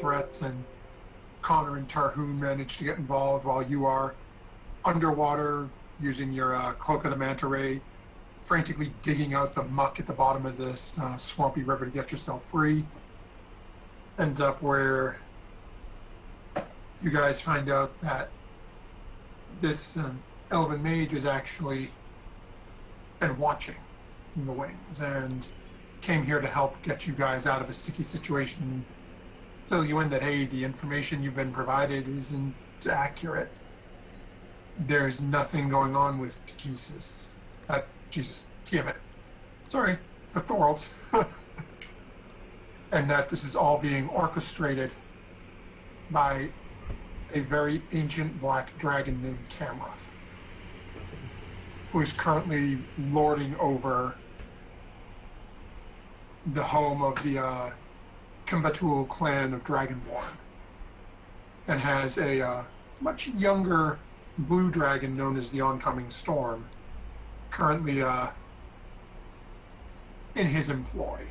threats, and Connor and Tarhoon manage to get involved while you are underwater using your Cloak of the Manta Ray, frantically digging out the muck at the bottom of this swampy river to get yourself free. Ends up where you guys find out that this elven mage has actually been watching from the wings and came here to help get you guys out of a sticky situation, fill you in that, hey, the information you've been provided isn't accurate. There's nothing going on with Takesis. Tiamat. Sorry, the Thorald. And that this is all being orchestrated by a very ancient black dragon named Camroth, who is currently lording over the home of the Combatul clan of Dragonborn, and has a much younger blue dragon known as the Oncoming Storm, currently in his employ.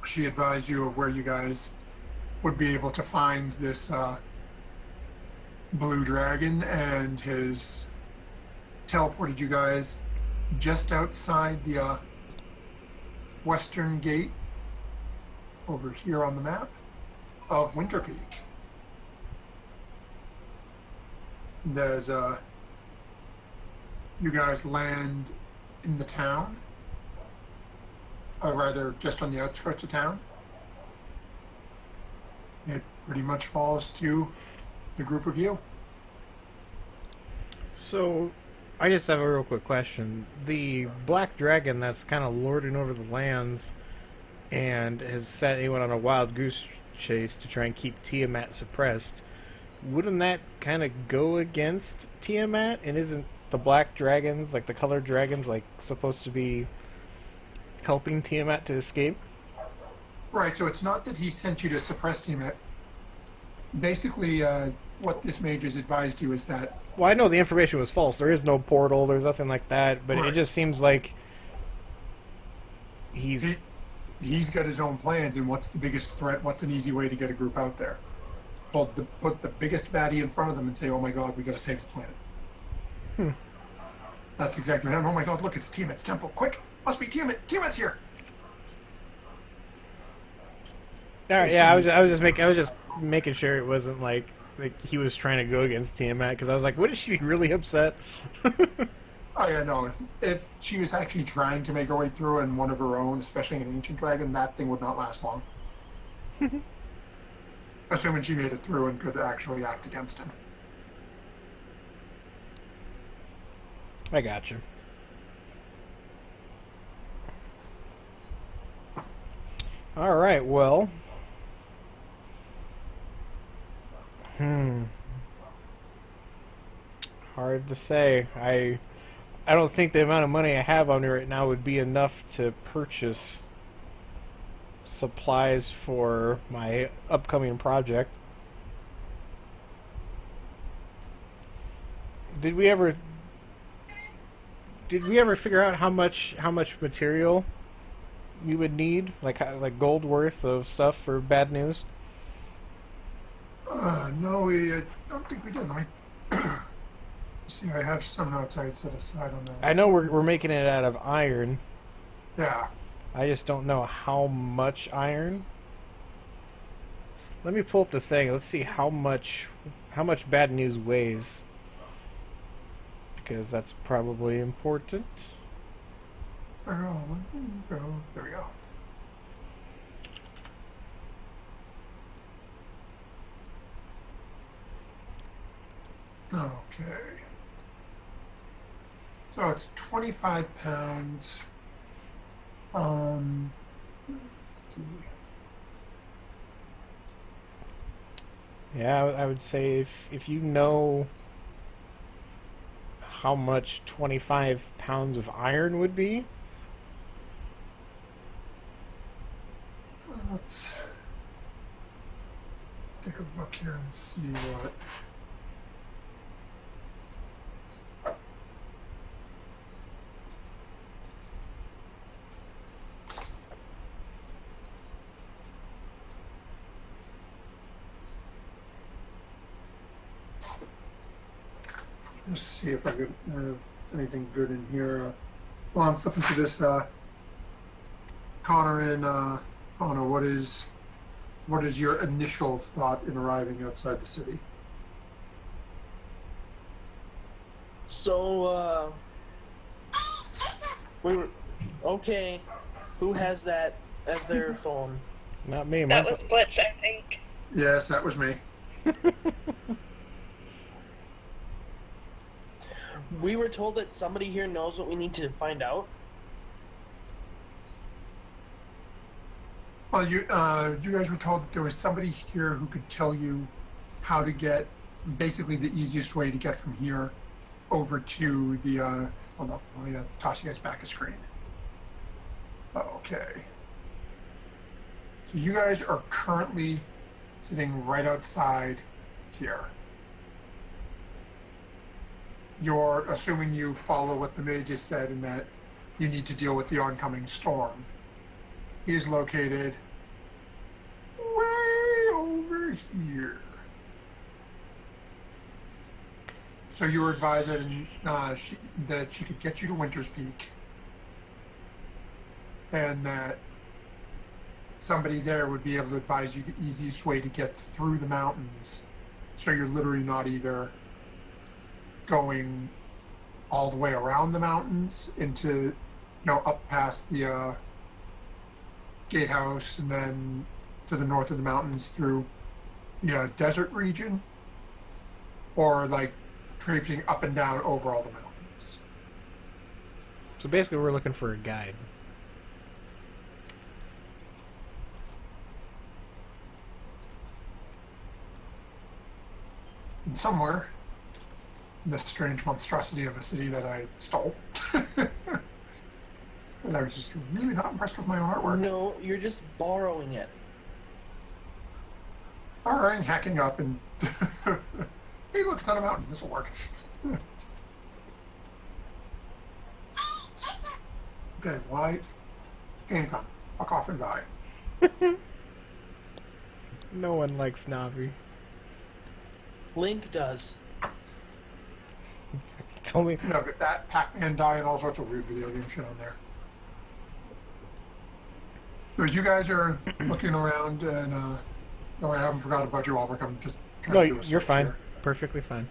She advised you of where you guys would be able to find this blue dragon, and has teleported you guys just outside the western gate over here on the map of Winterpeak. And as you guys land in the town, or rather just on the outskirts of town, it pretty much falls to the group of you. So, I just have a real quick question. The black dragon that's kind of lording over the lands and has set anyone on a wild goose chase to try and keep Tiamat suppressed, wouldn't that kind of go against Tiamat? And isn't the black dragons, like the colored dragons, like supposed to be helping Tiamat to escape? Right, so it's not that he sent you to suppress Tiamat. Basically, what this mage has advised you is that... Well, I know the information was false. There is no portal, there's nothing like that, but right. It just seems like he's got his own plans, and what's the biggest threat? What's an easy way to get a group out there? Well, put the biggest baddie in front of them and say, oh my god, we gotta save the planet. That's exactly right. Oh my god, look, it's Tiamat's temple. Quick! Must be Tiamat! Tiamat's here! Alright, yeah, I was just making sure it wasn't like he was trying to go against Tiamat, because I was like, wouldn't she be really upset? Oh yeah, no. If she was actually trying to make her way through in one of her own, especially an ancient dragon, that thing would not last long. Assuming she made it through and could actually act against him. I got you. All right, well. Hard to say. I don't think the amount of money I have on me right now would be enough to purchase supplies for my upcoming project. Did we ever figure out how much material we would need, like gold worth of stuff for bad news? No, I don't think we did. Let me see. I have some notes I had set aside on that. I know we're making it out of iron. Yeah. I just don't know how much iron. Let me pull up the thing. Let's see how much bad news weighs, because that's probably important. Oh, there we go. Okay. So it's 25 pounds. Let's see. Yeah, I would say if you know how much 25 pounds of iron would be. Let's take a look here and see what... Let's see if I could anything good in here. Well, I'm flipping to this. Connor and Fauna, what is your initial thought in arriving outside the city? So, we were okay. Who has that as their phone? Not me. That Mine's was Glitch, I think. Yes, that was me. We were told that somebody here knows what we need to find out. Well, you guys were told that there was somebody here who could tell you how to get, basically the easiest way to get from here over to the. Hold on, let me toss you guys back a screen. Okay. So you guys are currently sitting right outside here. You're assuming you follow what the mage just said and that you need to deal with the oncoming storm. He is located way over here. So you were advised that, that she could get you to Winter's Peak, and that somebody there would be able to advise you the easiest way to get through the mountains, so you're literally not either going all the way around the mountains into, up past the gatehouse and then to the north of the mountains through the desert region, or like traipsing up and down over all the mountains. So basically, we're looking for a guide. And somewhere in this strange monstrosity of a city that I stole. And I was just really not impressed with my own artwork. No, you're just borrowing it. Alright, hacking up and... Hey, look, it's on a mountain. This will work. Okay, why? Gamecom, fuck off and die. No one likes Navi. Link does. It's only But that Pac-Man die and all sorts of weird video game shit on there. So as you guys are looking around and, no, I haven't forgot about you, Albrecht. I'm just trying no. to do a You're switch fine. here. Perfectly fine.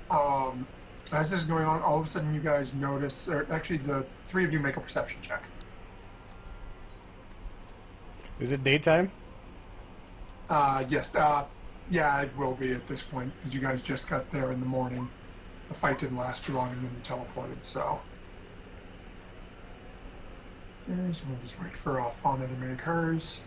As this is going on, all of a sudden you guys notice, or actually the three of you make a perception check. Is it daytime? Yes, yeah, it will be at this point, because you guys just got there in the morning. The fight didn't last too long, and then you teleported, so... Okay, so we'll just wait for Fauna to make hers.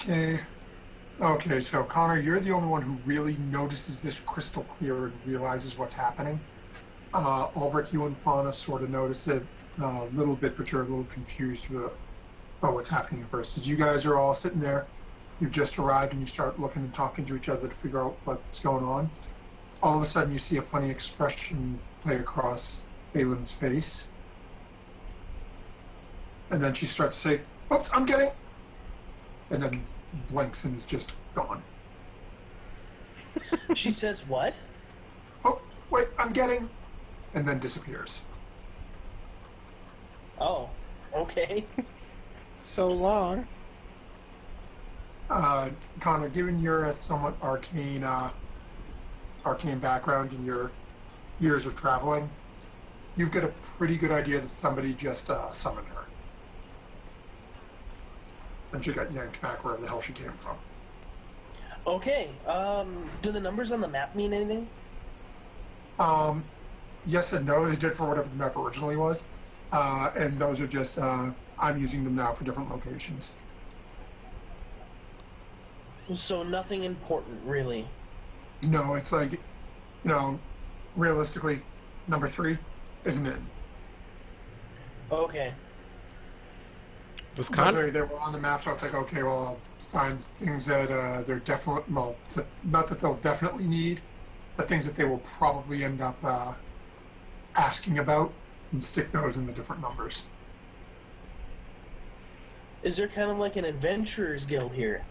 Okay. Okay, so Connor, you're the only one who really notices this crystal clear and realizes what's happening. Albrecht, you and Fauna sort of notice it a little bit, but you're a little confused about what's happening at first. As you guys are all sitting there, you've just arrived and you start looking and talking to each other to figure out what's going on. All of a sudden, you see a funny expression play across Phelan's face. And then she starts to say, "Oops, I'm getting..." And then blinks and is just gone. She says what? "Oh, wait, I'm getting..." And then disappears. Oh, okay. So long. Connor, given your somewhat arcane background and your years of traveling, you've got a pretty good idea that somebody just summoned her. And she got yanked back wherever the hell she came from. Okay, do the numbers on the map mean anything? Yes and no, they did for whatever the map originally was. And those are just, I'm using them now for different locations. So nothing important, really. No, it's like, realistically, number 3 isn't in. Okay. Does They were on the map, so it's like, okay, well, I'll find things that they're definitely, well, not that they'll definitely need, but things that they will probably end up asking about and stick those in the different numbers. Is there kind of like an adventurers guild here?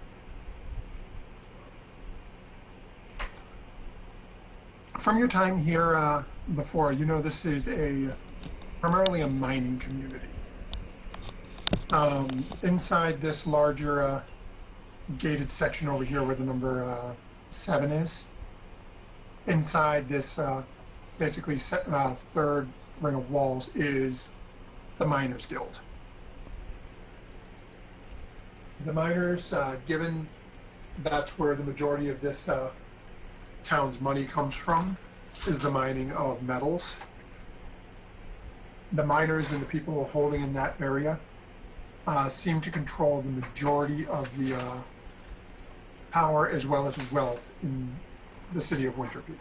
From your time here before, you know this is primarily a mining community. Inside this larger gated section over here where the number 7 is, inside this basically third ring of walls is the Miners Guild. The miners, given that's where the majority of this town's money comes from, is the mining of metals. The miners and the people holding in that area seem to control the majority of the power as well as wealth in the city of Winter Peak.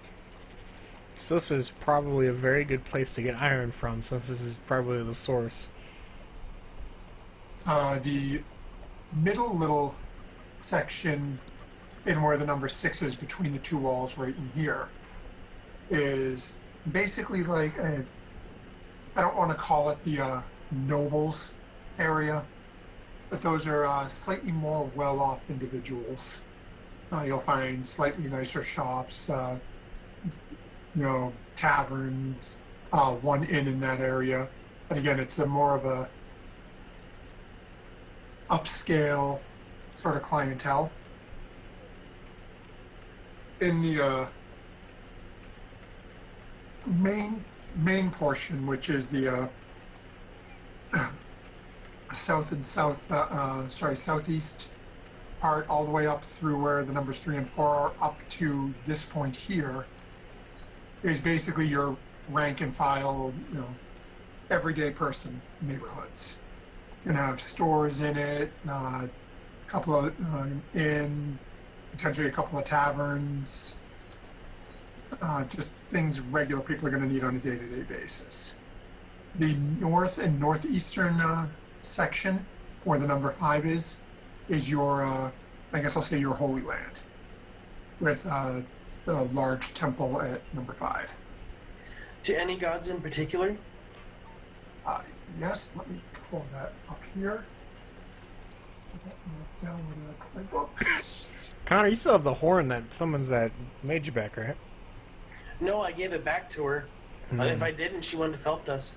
So this is probably a very good place to get iron from, since this is probably the source. The middle little section in where the number 6 is between the two walls right in here is basically like I don't want to call it the nobles area, but those are slightly more well-off individuals. You'll find slightly nicer shops, taverns, one inn in that area. But again, it's a more of a upscale sort of clientele. In the main portion, which is the southeast part, all the way up through where the numbers 3 and 4 are, up to this point here, is basically your rank and file, everyday person neighborhoods. You're gonna have stores in it, a couple of potentially a couple of taverns, just things regular people are going to need on a day-to-day basis. The north and northeastern section, where the number 5 is your, I guess I'll say your Holy Land, with the large temple at number 5. To any gods in particular? Yes, let me pull that up here. Down with my book. Connor, you still have the horn that summons that mage back, right? No, I gave it back to her. If I didn't, she wouldn't have helped us.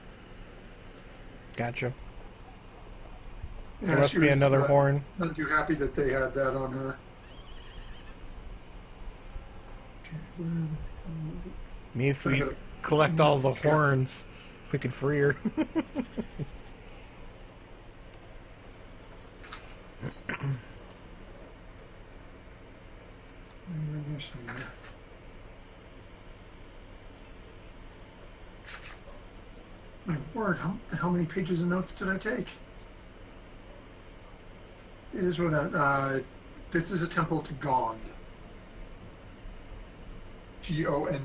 Gotcha. Yeah, There must she be was, another horn. Not too happy that they had that on her. Maybe if we collect all the horns, if we could free her. My word, how many pages of notes did I take? This is a temple to Gond. Gond.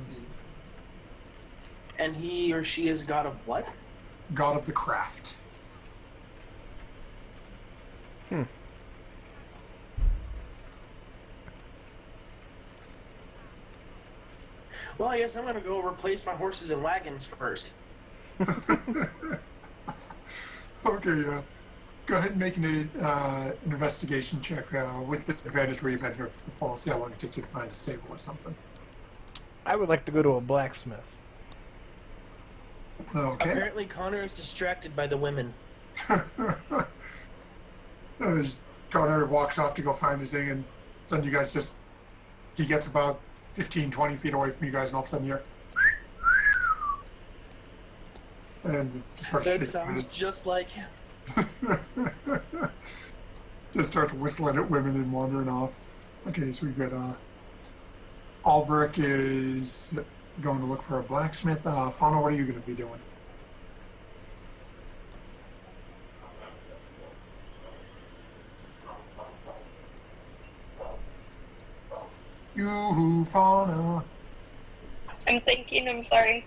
And he or she is god of what? God of the craft. Well, I guess I'm going to go replace my horses and wagons first. Okay, go ahead and make an investigation check with the advantage where you've been here before. We'll see how long it takes you to find a stable or something. I would like to go to a blacksmith. Okay. Apparently, Connor is distracted by the women. As Connor walks off to go find his thing, and suddenly you guys he gets about 15, 20 feet away from you guys, and all of a sudden you're... And starts That sounds just like him. Just starts whistling at women and wandering off. Okay, so we've got Albrecht is going to look for a blacksmith. Fauna, what are you going to be doing? Yoo-hoo, Fauna. I'm thinking, I'm sorry.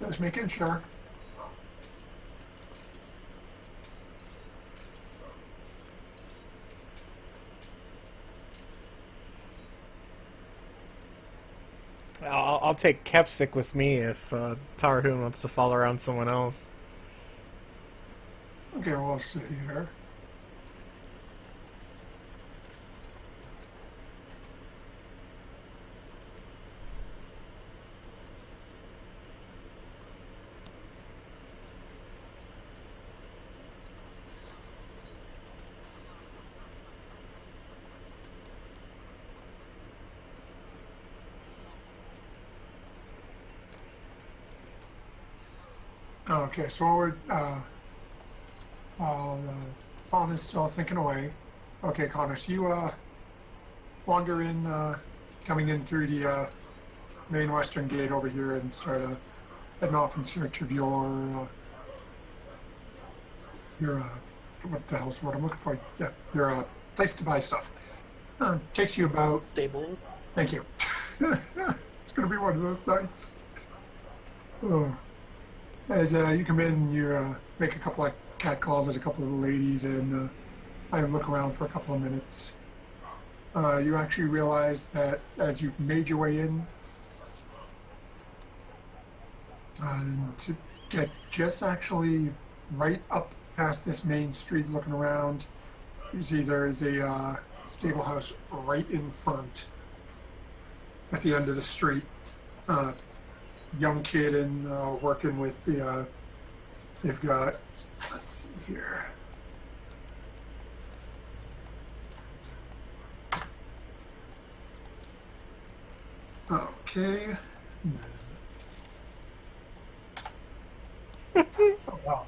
Just making sure. I'll take Kepsic with me if Tarhoon wants to follow around someone else. Okay, we'll see here. Okay, so while Fawn is still thinking away. Okay, Connor, so you wander in, coming in through the main western gate over here and start heading off in search of your what the hell's the word I'm looking for? Yeah, your place to buy stuff. Takes you about. Stabling. Thank you. It's gonna be one of those nights. Oh. As you come in, you make a couple of cat calls at a couple of the ladies, and I look around for a couple of minutes. You actually realize that as you've made your way in, to get just actually right up past this main street looking around, you see there is a stable house right in front at the end of the street. Young kid and working with the, they've got, let's see here. Okay. Oh wow,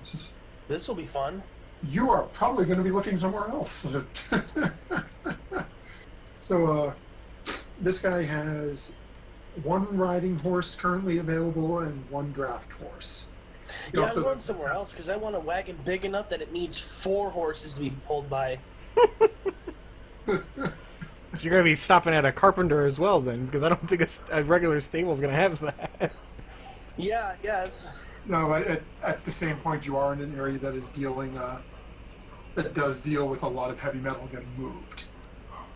This will be fun. you are probably going to be looking somewhere else. So, this guy has one riding horse currently available and one draft horse. He Yeah, also- I'm going somewhere else because I want a wagon big enough that it needs 4 horses to be pulled by. So you're going to be stopping at a carpenter as well, then, because I don't think a regular stable is going to have that. Yeah, yes. No, at the same point, you are in an area that is dealing, that does deal with a lot of heavy metal getting moved.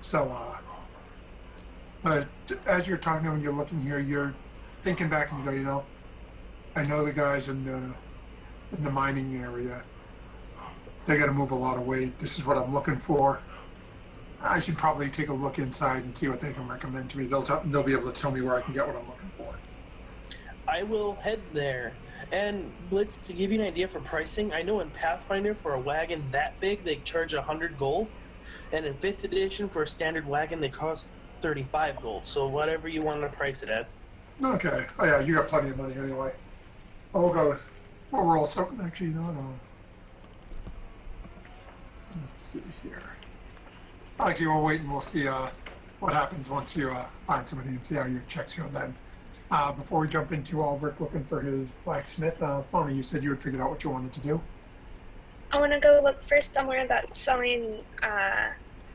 So, as you're talking and you're looking here, you're thinking back and you go, you know, I know the guys in the mining area. They got to move a lot of weight. This is what I'm looking for. I should probably take a look inside and see what they can recommend to me. They'll be able to tell me where I can get what I'm looking for. I will head there. And Blitz, to give you an idea for pricing, I know in Pathfinder for a wagon that big they charge 100 gold, and in 5th edition for a standard wagon they cost 35 gold. So whatever you want to price it at. Okay. Oh yeah, you got plenty of money anyway. We'll go. We'll roll something. Actually, no. Let's see here. Actually, we'll wait and we'll see what happens once you find somebody and see how your checks go then. Before we jump into Albrecht looking for his blacksmith, Fauna, you said you had figured out what you wanted to do. I want to go look for somewhere that's selling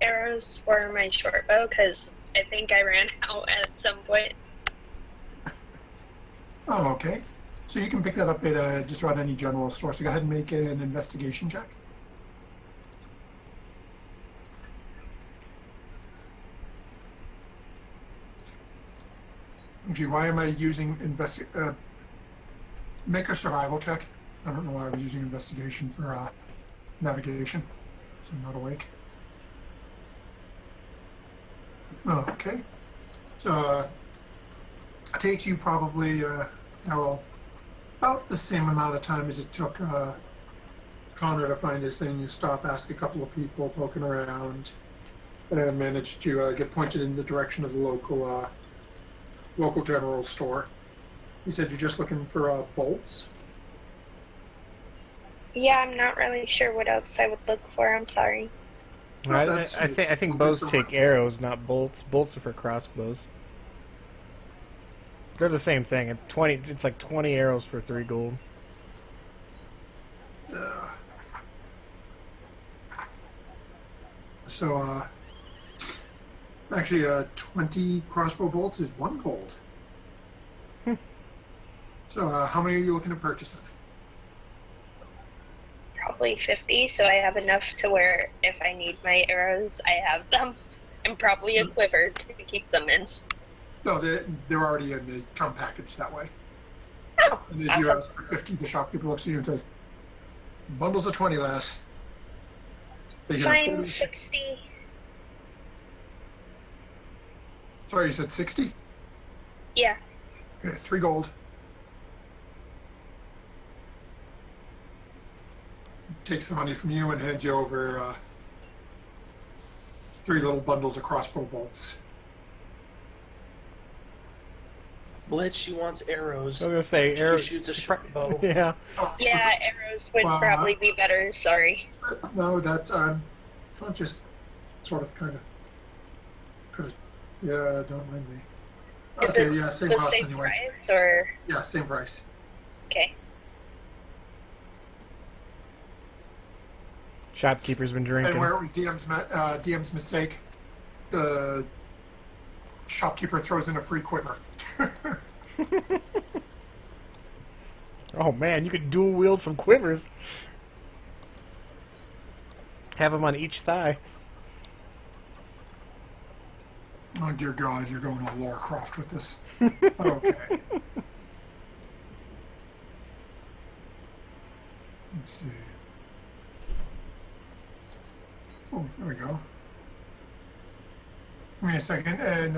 arrows for my short bow because I think I ran out at some point. Oh, okay. So you can pick that up at just about any general store. So go ahead and make an investigation check. Gee, why am I using make a survival check? I don't know why I was using investigation for navigation. So I'm not awake. Oh, okay. So it takes you probably about the same amount of time as it took Connor to find his thing. You stop, ask a couple of people, poking around, and manage to get pointed in the direction of the local general store. You said you're just looking for bolts? Yeah, I'm not really sure what else I would look for. I'm sorry. I think bows take arrows, not bolts. Bolts are for crossbows. They're the same thing. It's like 20 arrows for 3 gold. So, actually, 20 crossbow bolts is 1 gold. So, how many are you looking to purchase? Probably 50, so I have enough to where if I need my arrows, I have them. And probably a quiver to keep them in. No, they're already in the come package that way. Oh, And as you awesome. ask for 50, the shopkeeper looks at you and says, "Bundles of 20, lass." But you get a Fine, 40 60. Sorry, you said 60? Yeah. Okay, 3 gold. Takes the money from you and hands you over 3 little bundles of crossbow bolts. Blitz, she wants arrows. I was gonna say, She arrow. shoots a short bow. Yeah. Oh, Yeah, arrows would Well, probably be better. Sorry. No, that's conscious, sort of, kind of. Yeah, don't mind me. Is Okay, it yeah, same the cost same anyway. price or Yeah, same price. okay? Shopkeeper's been drinking. And where it was DM's mistake, the shopkeeper throws in a free quiver. Oh man, you could dual wield some quivers. Have them on each thigh. Oh dear God, you're going all Lara Croft with this. Okay. Let's see. Oh, there we go. Give me a second, and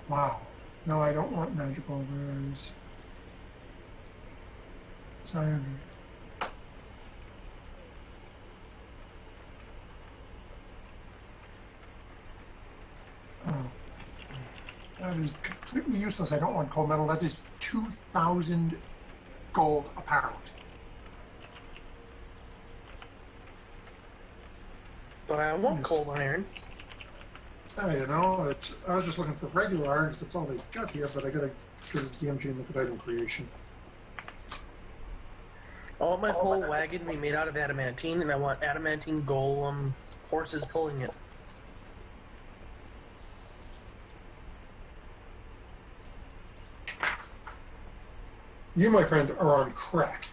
wow. No, I don't want magical words. Sorry. Oh. That is completely useless. I don't want cold metal. That is 2,000 gold a pound. But I want Yes. cold iron. So, you know, I was just looking for regular iron because that's all they got here, but I gotta go to DMG and look at item creation. I want my whole wagon to be made out of adamantine, and I want adamantine golem horses pulling it. You, my friend, are on crack.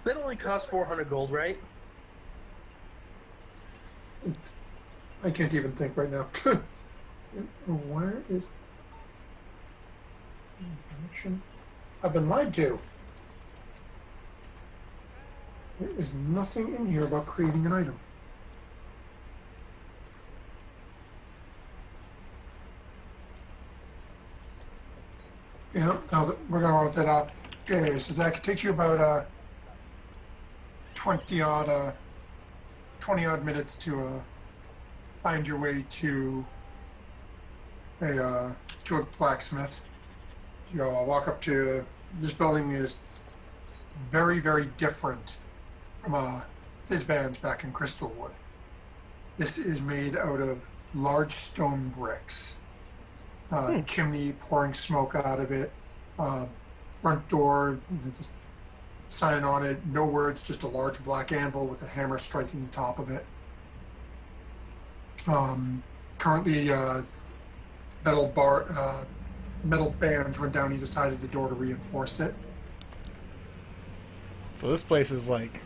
That only costs 400 gold, right? I can't even think right now. Where is information? I've been lied to. There is nothing in here about creating an item. Yeah, now that we're going with it. Okay, so Zach, it takes you about 20 odd minutes to find your way to a blacksmith. You walk up to this building is very, very different from Fizzbands back in Crystalwood. This is made out of large stone bricks. Chimney pouring smoke out of it. Front door, there's a sign on it, no words, just a large black anvil with a hammer striking the top of it. Currently, metal bands run down either side of the door to reinforce it. So this place is like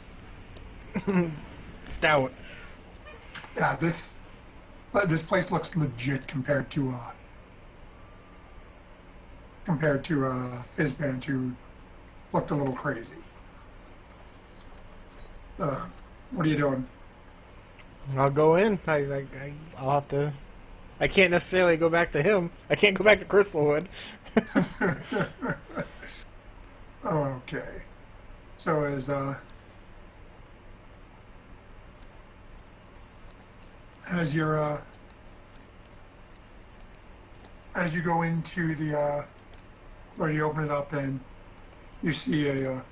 stout. Yeah, this place looks legit compared to Fizzbands, who looked a little crazy. What are you doing? I'll go in. I'll have to. I can't necessarily go back to him. I can't go back to Crystalwood. Okay. So as you go into the where you open it up and you see a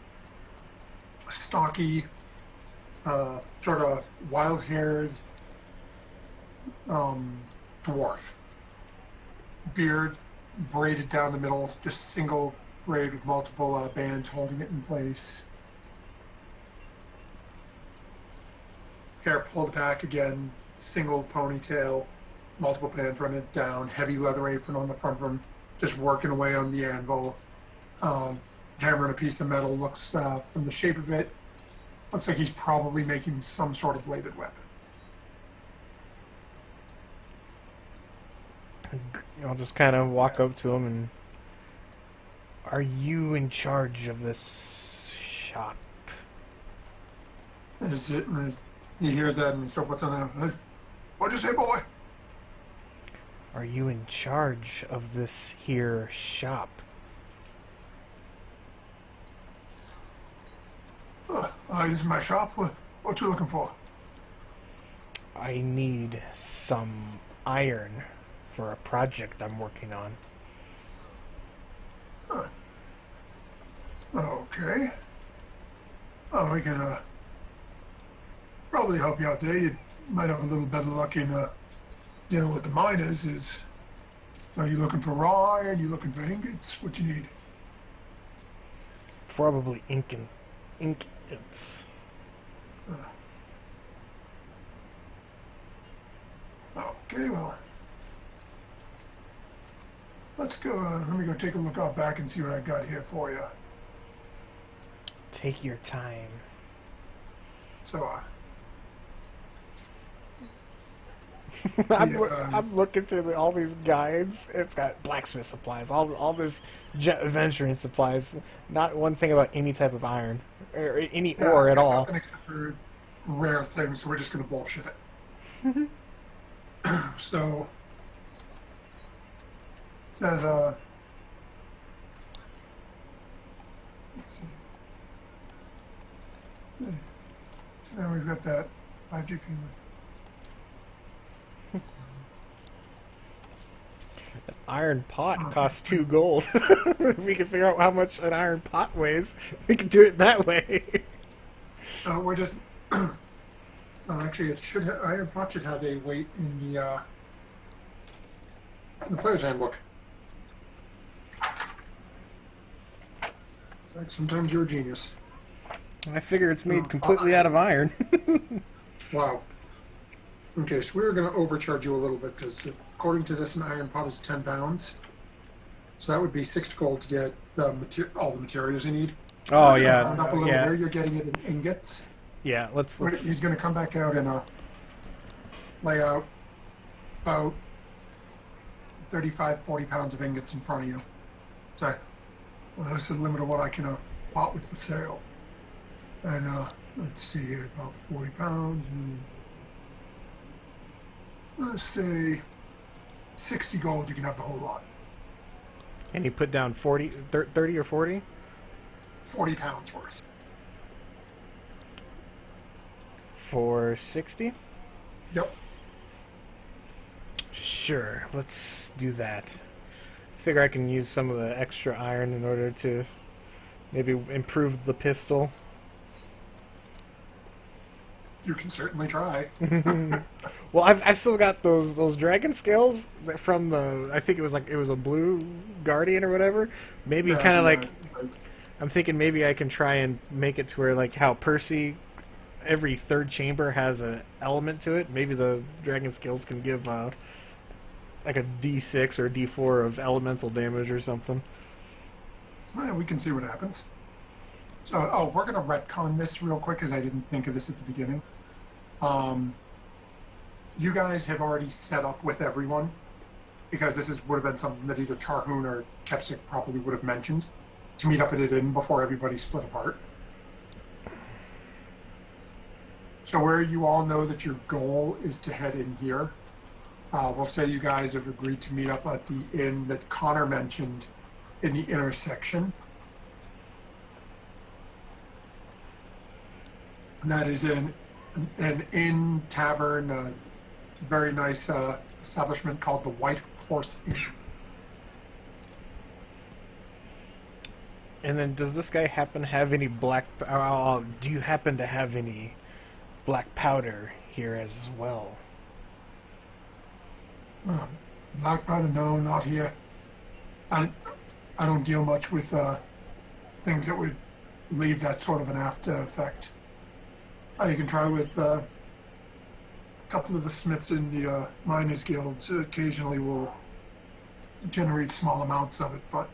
stocky, sort of wild-haired dwarf, beard braided down the middle, just single braid with multiple bands holding it in place. Hair pulled back again, single ponytail, multiple bands running down, heavy leather apron on the front of him, just working away on the anvil. Hammering a piece of metal. Looks, from the shape of it, looks like he's probably making some sort of bladed weapon. I'll just kind of walk up to him and... Are you in charge of this shop? Is it? And he hears that and so what's on that? Hey, what'd you say, boy? Are you in charge of this here shop? This is my shop. What you looking for? I need some iron for a project I'm working on. Okay. Oh, we can probably help you out there. You might have a little better luck in dealing with the miners. Are you looking for raw iron? You looking for ingots? What you need? Probably ingots. Okay, well, let's go. Let me go take a look out back and see what I got here for you. Take your time. So, I'm looking through all these guides. It's got blacksmith supplies, all this adventuring supplies. Not one thing about any type of iron or any ore at all. Nothing except for rare things. So we're just gonna bullshit it. So it says, let's see. Now we've got that IGP. Iron pot costs 2 gold. If we can figure out how much an iron pot weighs, we can do it that way. We're just. Actually, it should. Iron pot should have a weight in the player's handbook. Like, sometimes you're a genius. I figure it's made completely out of iron. Wow. Okay, so we're going to overcharge you a little bit because according to this, an iron pot is 10 pounds. So that would be 6 gold to get all the materials you need. Oh yeah, Round up a little yeah, bit, you're getting it in ingots. yeah. Let's. He's going to come back out and lay out about 35, 40 pounds of ingots in front of you. So, well, this is the limit of what I can pot with for sale. And let's see here, about 40 pounds. And let's say 60 gold, you can have the whole lot. And you put down 30 or 40? 40 pounds worth. For 60? Yep. Sure, let's do that. Figure I can use some of the extra iron in order to maybe improve the pistol. You can certainly try. Well, I've still got those dragon scales from I think it was a blue guardian or whatever. Maybe kind of like I'm thinking maybe I can try and make it to where like how Percy, every third chamber has an element to it. Maybe the dragon scales can give like a D6 or a D4 of elemental damage or something. Well, we can see what happens. So, we're going to retcon this real quick because I didn't think of this at the beginning. You guys have already set up with everyone because this would have been something that either Tarhoon or Kepsik probably would have mentioned to meet up at an inn before everybody split apart. So where you all know that your goal is to head in here, we'll say you guys have agreed to meet up at the inn that Connor mentioned in the intersection. And that is an inn tavern, a very nice establishment called the White Horse Inn. And then, does this guy happen to have any black? Do you happen to have any black powder here as well? Black powder, no, not here. I don't deal much with things that would leave that sort of an after effect. You can try with a couple of the smiths in the miners' guilds. Occasionally will generate small amounts of it, but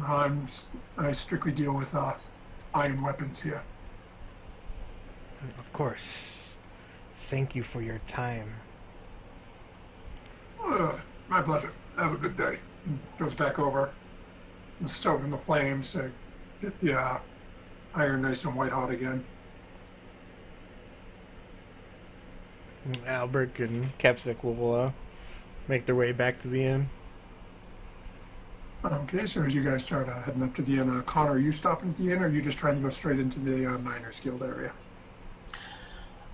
I strictly deal with iron weapons here. Of course. Thank you for your time. My pleasure. Have a good day. And goes back over and stoking the flames to get the iron nice and white hot again. Albert and Kepsic will make their way back to the inn. Okay, so as you guys start heading up to the inn, Connor, are you stopping at the inn, or are you just trying to go straight into the Miners Guild area?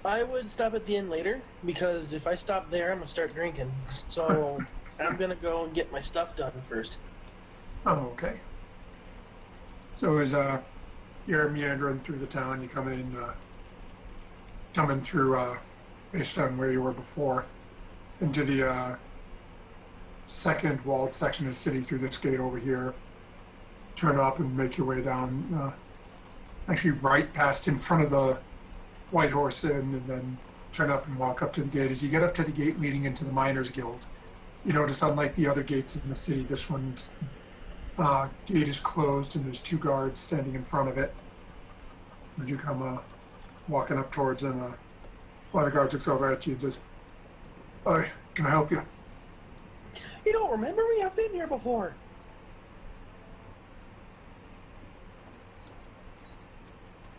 I would stop at the inn later, because if I stop there, I'm going to start drinking. So I'm going to go and get my stuff done first. Oh, okay. So as you're meandering through the town, you come in, coming through, based on where you were before, into the second walled section of the city through this gate over here. Turn up and make your way down, actually right past in front of the White Horse Inn, and then turn up and walk up to the gate. As you get up to the gate leading into the Miners Guild, you notice unlike the other gates in the city, this one's gate is closed and there's 2 guards standing in front of it. As you come walking up towards them, one of the guards looks over at you and says, "Hi, can I help you?" You don't remember me? I've been here before.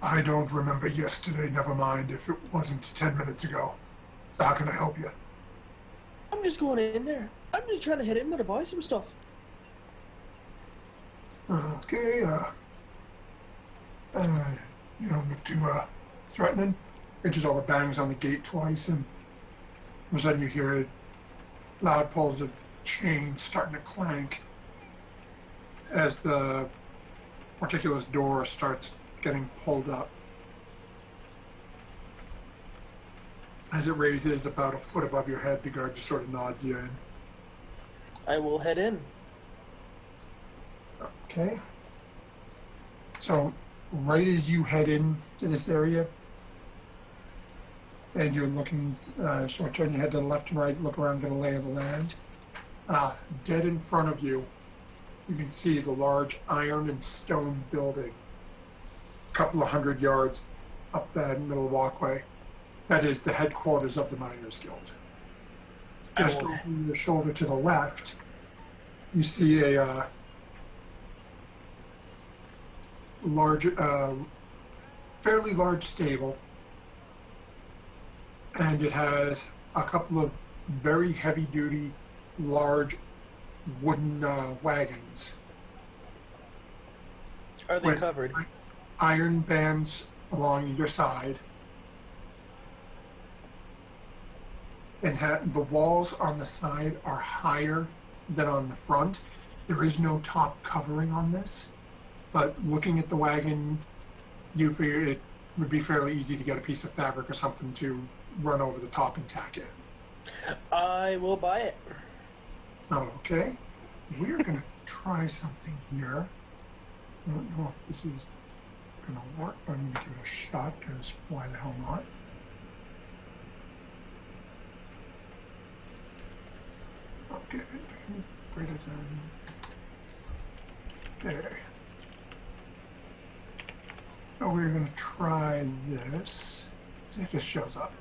I don't remember yesterday, never mind if it wasn't 10 minutes ago. So how can I help you? I'm just going in there. I'm just trying to head in there to buy some stuff. Okay, you don't look too threatening. Reaches over, bangs on the gate twice, and all of a sudden you hear loud pulls of chain starting to clank as the Porticulus door starts getting pulled up. As it raises about a foot above your head, the guard just sort of nods you in. I will head in. Okay. So, right as you head into this area, and you're looking, short turn your head to the left and right, look around, get a lay of the land. Dead in front of you, you can see the large iron and stone building, a couple of 100 yards up that middle walkway. That is the headquarters of the Miners Guild. Just over your shoulder to the left, you see a fairly large stable, and it has a couple of very heavy-duty, large wooden wagons. Are they with covered? Iron bands along either side, and the walls on the side are higher than on the front. There is no top covering on this, but looking at the wagon, you figure it would be fairly easy to get a piece of fabric or something to run over the top and tack it. I will buy it. Okay. We're going to try something here. I don't know if this is going to work, but I'm going to give it a shot, because why the hell not? Okay. Greater than... There. So we're going to try this. See if this shows up.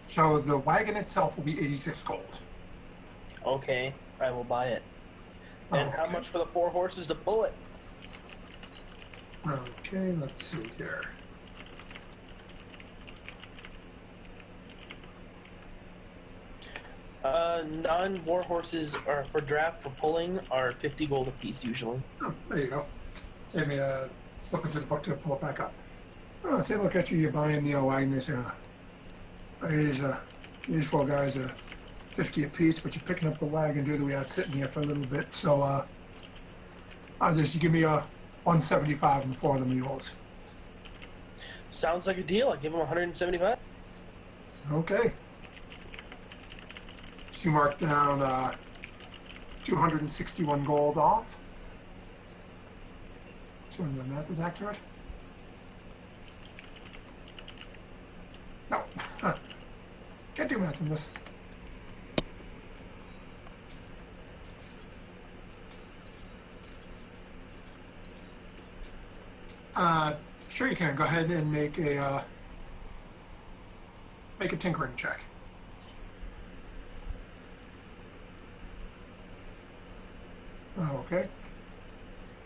So the wagon itself will be 86 gold. Okay, I will buy it. And how Okay. much for the 4 horses to pull it? Okay, let's see here. Non-war horses are for draft for pulling are 50 gold apiece usually. Oh, there you go. Save me flipping through the book to pull it back up. Oh, say, look at you, you're buying the wagon. They say, these 4 guys are 50 apiece, but you're picking up the wagon, dude. We had sitting here for a little bit, so you give me a 175 and 4 of the mules. Sounds like a deal. I'll give him 175. Okay. So you mark down 261 gold off. So the math is accurate. No. Can't do math in this. Sure you can. Go ahead and make a tinkering check. Oh, okay.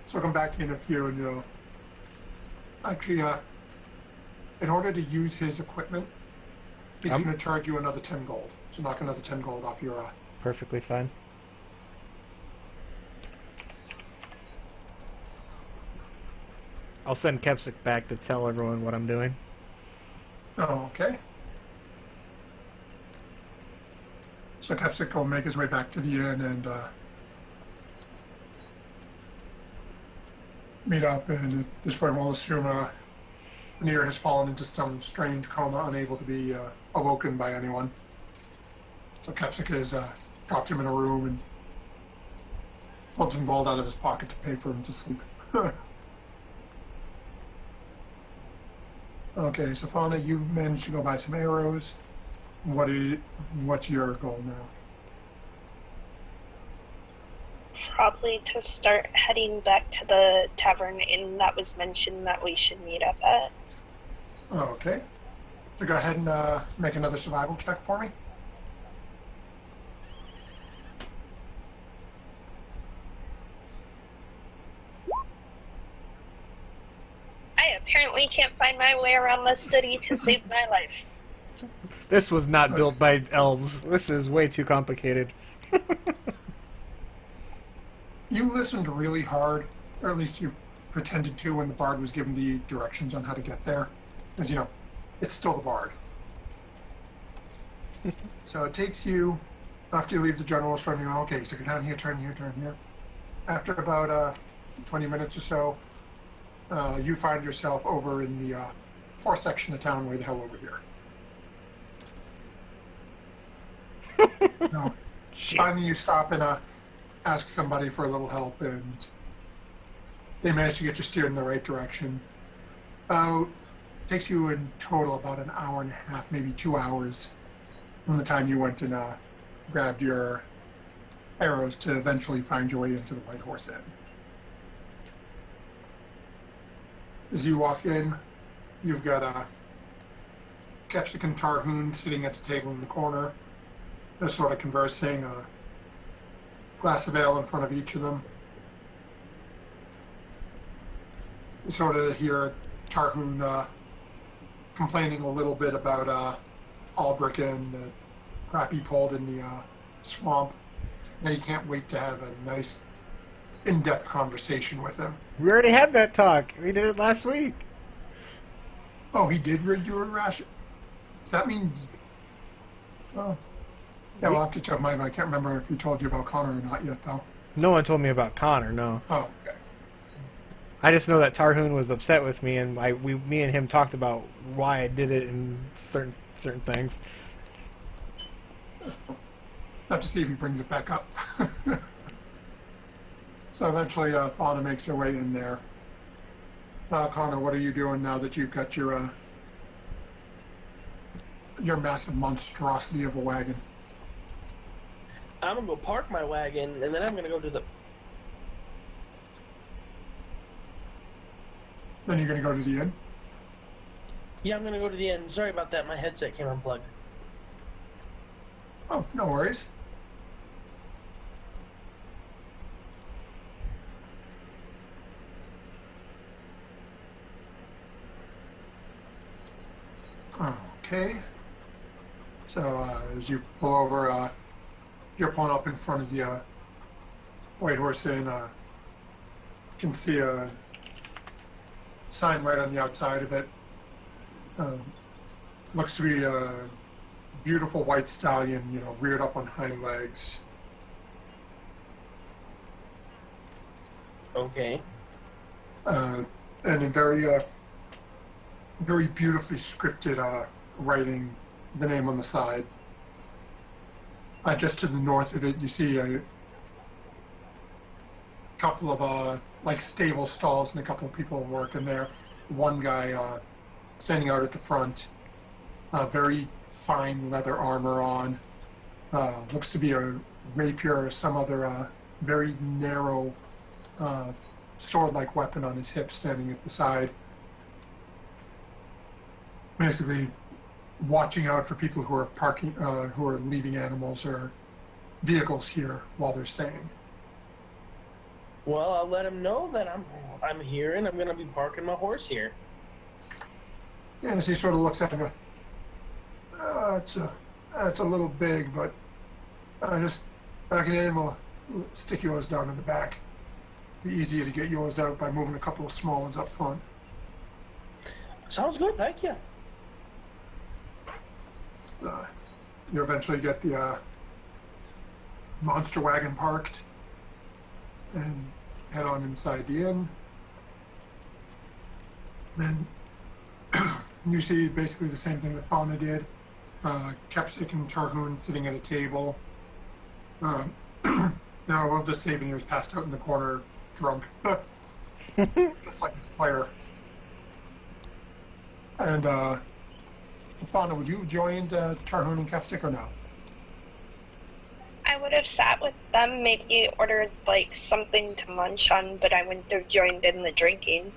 So come back in a few and you'll actually, in order to use his equipment, he's Um, going to charge you another 10 gold. So knock another 10 gold off your, Perfectly fine. I'll send Kepsic back to tell everyone what I'm doing. Oh, okay. So Kepsic will make his way back to the inn and meet up, and at this point we'll assume Veneer has fallen into some strange coma, unable to be awoken by anyone. So Kepsic has dropped him in a room and pulled some gold out of his pocket to pay for him to sleep. Okay, so Fauna, you've managed to go buy some arrows. What's your goal now? Probably to start heading back to the tavern inn that was mentioned that we should meet up at. Okay. So go ahead and make another survival check for me. I apparently can't find my way around the city to save my life. This was not built by elves. This is way too complicated. You listened really hard, or at least you pretended to when the bard was given the directions on how to get there. Because, it's still the bard. So it takes you, after you leave the general store, and you go, okay, so go down here, turn here, turn here. After about 20 minutes or so, you find yourself over in the fourth section of town, way the hell over here. No. Shit. Finally, you stop and ask somebody for a little help, and they manage to get you steered in the right direction. Takes you in total about an hour and a half, maybe 2 hours, from the time you went and grabbed your arrows to eventually find your way into the White Horse Inn. As you walk in, you've got Kepsic and Tarhoon sitting at the table in the corner. They're sort of conversing, a glass of ale in front of each of them. You sort of hear Tarhoon complaining a little bit about Albrecht and the crap he pulled in the swamp. And he can't wait to have a nice, in-depth conversation with him. We already had that talk. We did it last week. Oh, he did rid you of ration? Does that mean... Oh. Yeah, we'll have to check mine. I can't remember if he told you about Connor or not yet, though. No one told me about Connor, no. Oh, okay. I just know that Tarhoon was upset with me, and me and him talked about why I did it and certain things. Have to see if he brings it back up. So eventually, Fauna makes her way in there. Connor, what are you doing now that you've got your massive monstrosity of a wagon? I'm gonna go park my wagon, and then I'm gonna go to the. Then you're going to go to the inn? Yeah, I'm gonna go to the end. Sorry about that. My headset came unplugged. Oh, no worries. Okay. So as you pull over, you're pulling up in front of the White Horse Inn. You can see a sign right on the outside of it. Looks to be a beautiful white stallion, reared up on hind legs. Okay. And in very beautifully scripted writing, the name on the side. Just to the north of it, you see a couple of stable stalls and a couple of people working there. One guy standing out at the front, very fine leather armor on. Looks to be a rapier or some other very narrow sword-like weapon on his hip, standing at the side. Basically, watching out for people who are who are leaving animals or vehicles here while they're staying. Well, I'll let him know that I'm here and I'm gonna be parking my horse here. Yeah, as he sort of looks at him, it's a little big, but just back it in, we'll stick yours down in the back. Be easier to get yours out by moving a couple of small ones up front. Sounds good, thank you. You eventually get the monster wagon parked and head on inside the inn. Then you see basically the same thing that Fauna did. Kepsik and Tarhoon sitting at a table. Now we'll just say Veneer's passed out in the corner, drunk. Just like his player. And Fauna, would you have joined Tarhoon and Kepsik or no? I would have sat with them, maybe ordered like something to munch on, but I wouldn't have joined in the drinking.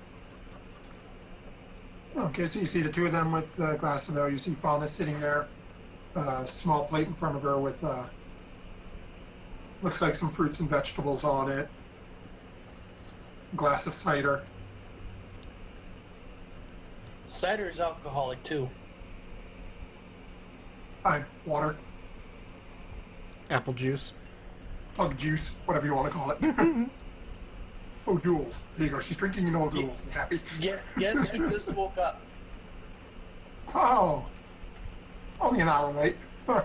Okay, so you see the two of them with the glass of ale. You see Fauna sitting there, small plate in front of her with looks like some fruits and vegetables on it, glass of cider. Cider is alcoholic too. Fine, water, Apple juice. bug juice, whatever you want to call it. Oh, Jules. There you go. She's drinking an old Jules. Happy? Guess who just woke up? Oh, only an hour late. Huh.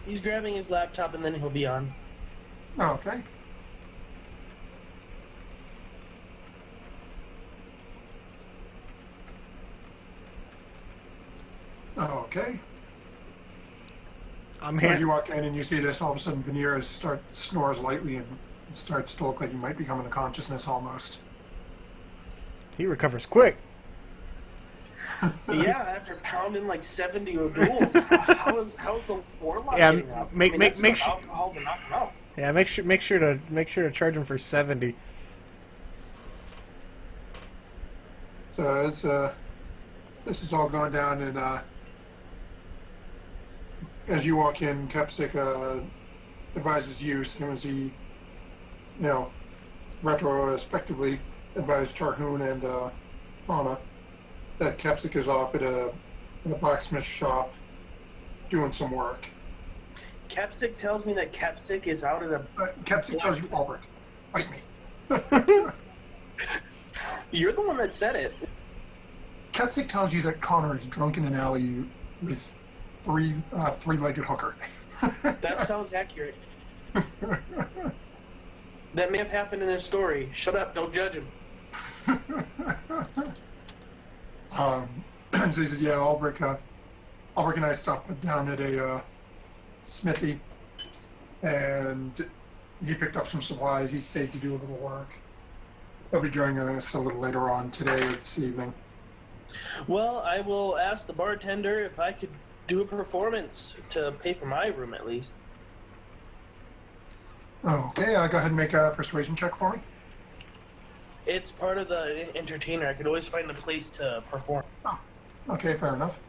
He's grabbing his laptop and then he'll be on. Okay. Okay. I'm So as here. you walk in and you see this, all of a sudden Veneer snores lightly and starts to look like he might be coming to consciousness almost. He recovers quick. Yeah, after pounding like 70 O'Douls, how's the warlock Yeah, getting up? make- that's make enough sure- alcohol to knock him out. Yeah, make sure to charge him for 70. So it's this is all going down, and as you walk in, Kepsik advises you, same as he, retrospectively advised Tarhoon and Fauna that Kepsik is off in a blacksmith shop doing some work. Kepsik tells me that Kepsik is out at a... Kepsik tells you, Albrecht, fight me. You're the one that said it. Kepsik tells you that Connor is drunk in an alley with three-legged hooker. That sounds accurate. That may have happened in his story. Shut up, don't judge him. So he says, yeah, Albrecht and I stopped down at a smithy, and he picked up some supplies. He stayed to do a little work. He'll be joining us a little later on today or this evening. Well, I will ask the bartender if I could do a performance to pay for my room at least. Okay, go ahead and make a persuasion check for me. It's part of the entertainer. I could always find a place to perform. Okay, fair enough.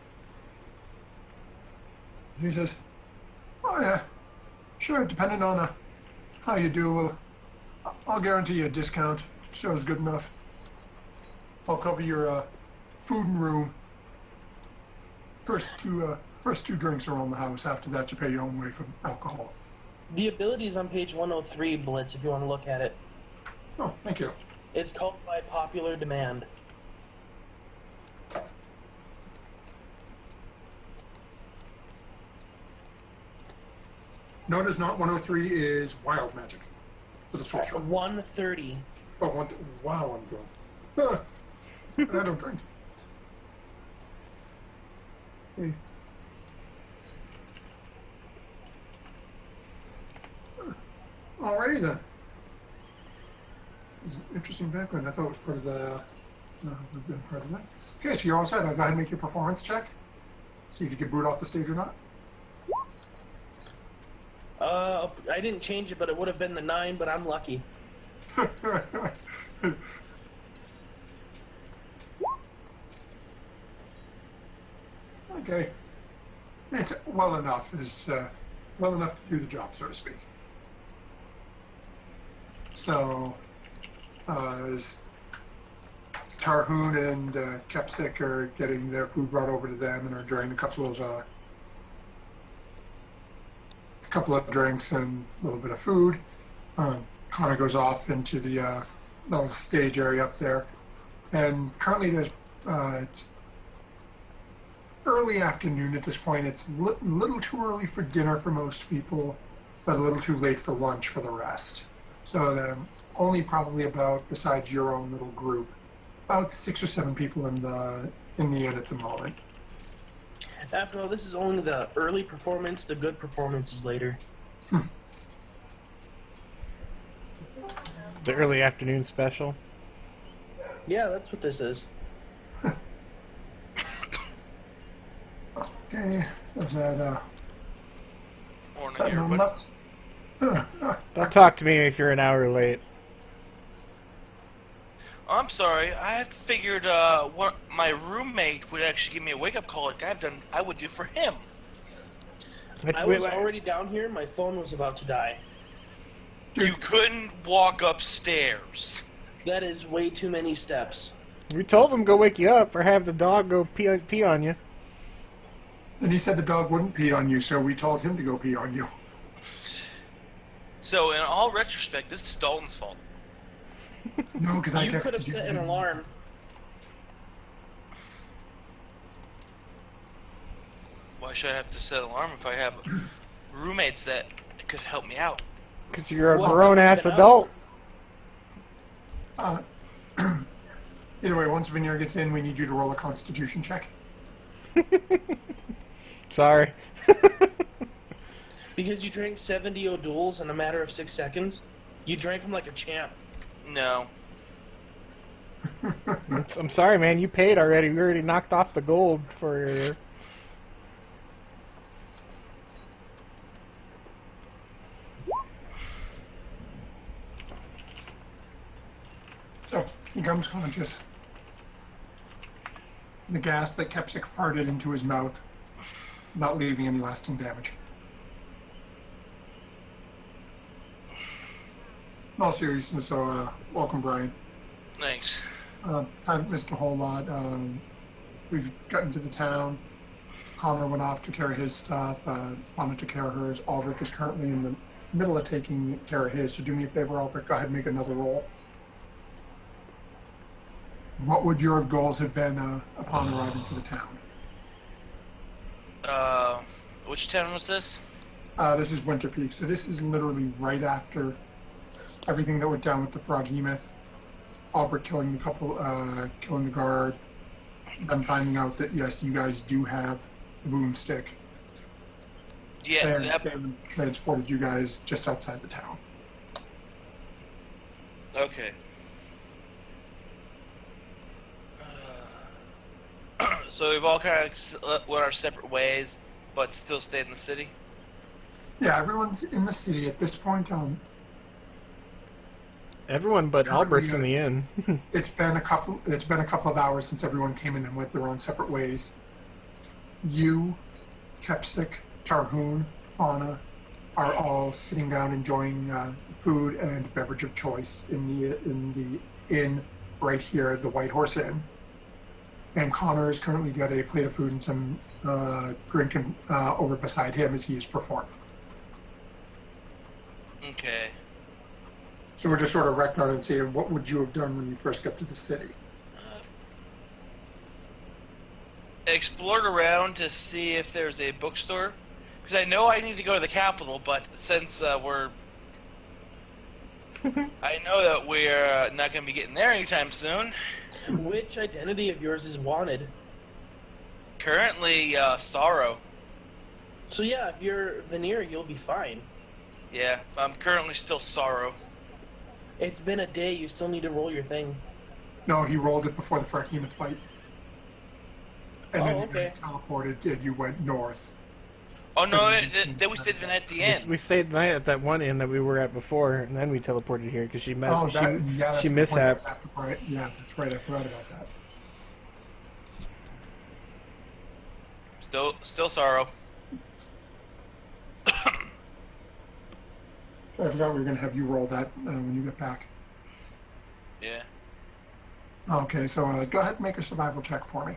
He says, oh yeah, sure, depending on how you do, I'll guarantee you a discount. Show's good enough. I'll cover your food and room. First two drinks are on the house. After that, you pay your own way for alcohol. The ability is on page 103, Blitz, if you want to look at it. Oh, thank you. It's called by popular demand. No, it is not. 103 is wild magic for the social. 130. Oh, wow, I'm drunk. And I don't drink. Hey. Alrighty then. It's an interesting background. I thought it was part of the. We've been part of that. Okay, so you're all set. I'll go ahead and make your performance check. See if you can boot off the stage or not. I didn't change it, but it would have been the 9, but I'm lucky. Okay. It's well enough. Well enough to do the job, so to speak. So, As Tarhoon and Kepsik are getting their food brought over to them and are enjoying a couple of drinks and a little bit of food. Connor goes off into the little stage area up there, and currently there's it's early afternoon at this point. It's a little too early for dinner for most people, but a little too late for lunch for the rest. So there are only probably about, besides your own little group, about 6 or 7 people in the inn at the moment. After all, this is only the early performance. The good performance is later. The early afternoon special. Yeah, that's what this is. Okay, is that Morning, is that no everybody. nuts? Don't talk to me if you're an hour late. Oh, I'm sorry. I had figured my roommate would actually give me a wake-up call like I would do for him. I was already down here. My phone was about to die. You couldn't walk upstairs. That is way too many steps. We told him go wake you up or have the dog go pee on you. Then he said the dog wouldn't pee on you, so we told him to go pee on you. So, in all retrospect, this is Dalton's fault. No, because I You could have texted you. set an alarm. Why should I have to set an alarm if I have roommates that could help me out? Because you're a What grown-ass about adult. Either way, once Veneer gets in, we need you to roll a Constitution check. Sorry. Because you drank 70 O'Douls in a matter of 6 seconds. You drank them like a champ. No. I'm sorry, man. You paid already. We already knocked off the gold for your... So, he becomes conscious. The gas that Kepsik farted into his mouth, not leaving any lasting damage. In all seriousness, so, welcome, Brian. Thanks. I've missed a whole lot. We've gotten to the town. Connor went off to carry his stuff. Fauna took care of hers. Ulrich is currently in the middle of taking care of his. So do me a favor, Ulrich. Go ahead and make another roll. What would your goals have been upon arriving to the town? Which town was this? This is Winter Peak. So this is literally right after everything that went down with the Froghemoth. Ulrich killing the couple, killing the guard. I'm finding out that yes, you guys do have the boomstick. Yeah, And that, and transported you guys just outside the town. okay. So we've all kind of went our separate ways, but still stayed in the city? Yeah, everyone's in the city at this point. Everyone but Albrecht's in the inn. It's been a couple of hours since everyone came in and went their own separate ways. You, Kepsik, Tarhoon, Fauna are all sitting down enjoying food and beverage of choice in the inn right here, the White Horse Inn. And Connor has currently got a plate of food and some drink over beside him as he is performing. Okay. So we're just sort of wrecked out and saying, what would you have done when you first got to the city? Explored around to see if there's a bookstore, because I know I need to go to the capital, but since I know that we're not going to be getting there anytime soon. Which identity of yours is wanted? Currently, Sorrow. So yeah, if you're Veneer, you'll be fine. Yeah, I'm currently still Sorrow. It's been a day. You still need to roll your thing. No, he rolled it before the Froghemoth fight. And then Oh, you okay. guys teleported and you went north. Oh no, then we stayed the night at the end. We stayed the night at that one inn that we were at before, and then we teleported here because she met. Oh, she yeah, that's she the point that mishapped. was after, right? Yeah, that's right. I forgot about that. Still Sorrow. I forgot we were going to have you roll that when you get back. Yeah. Okay, so go ahead and make a survival check for me.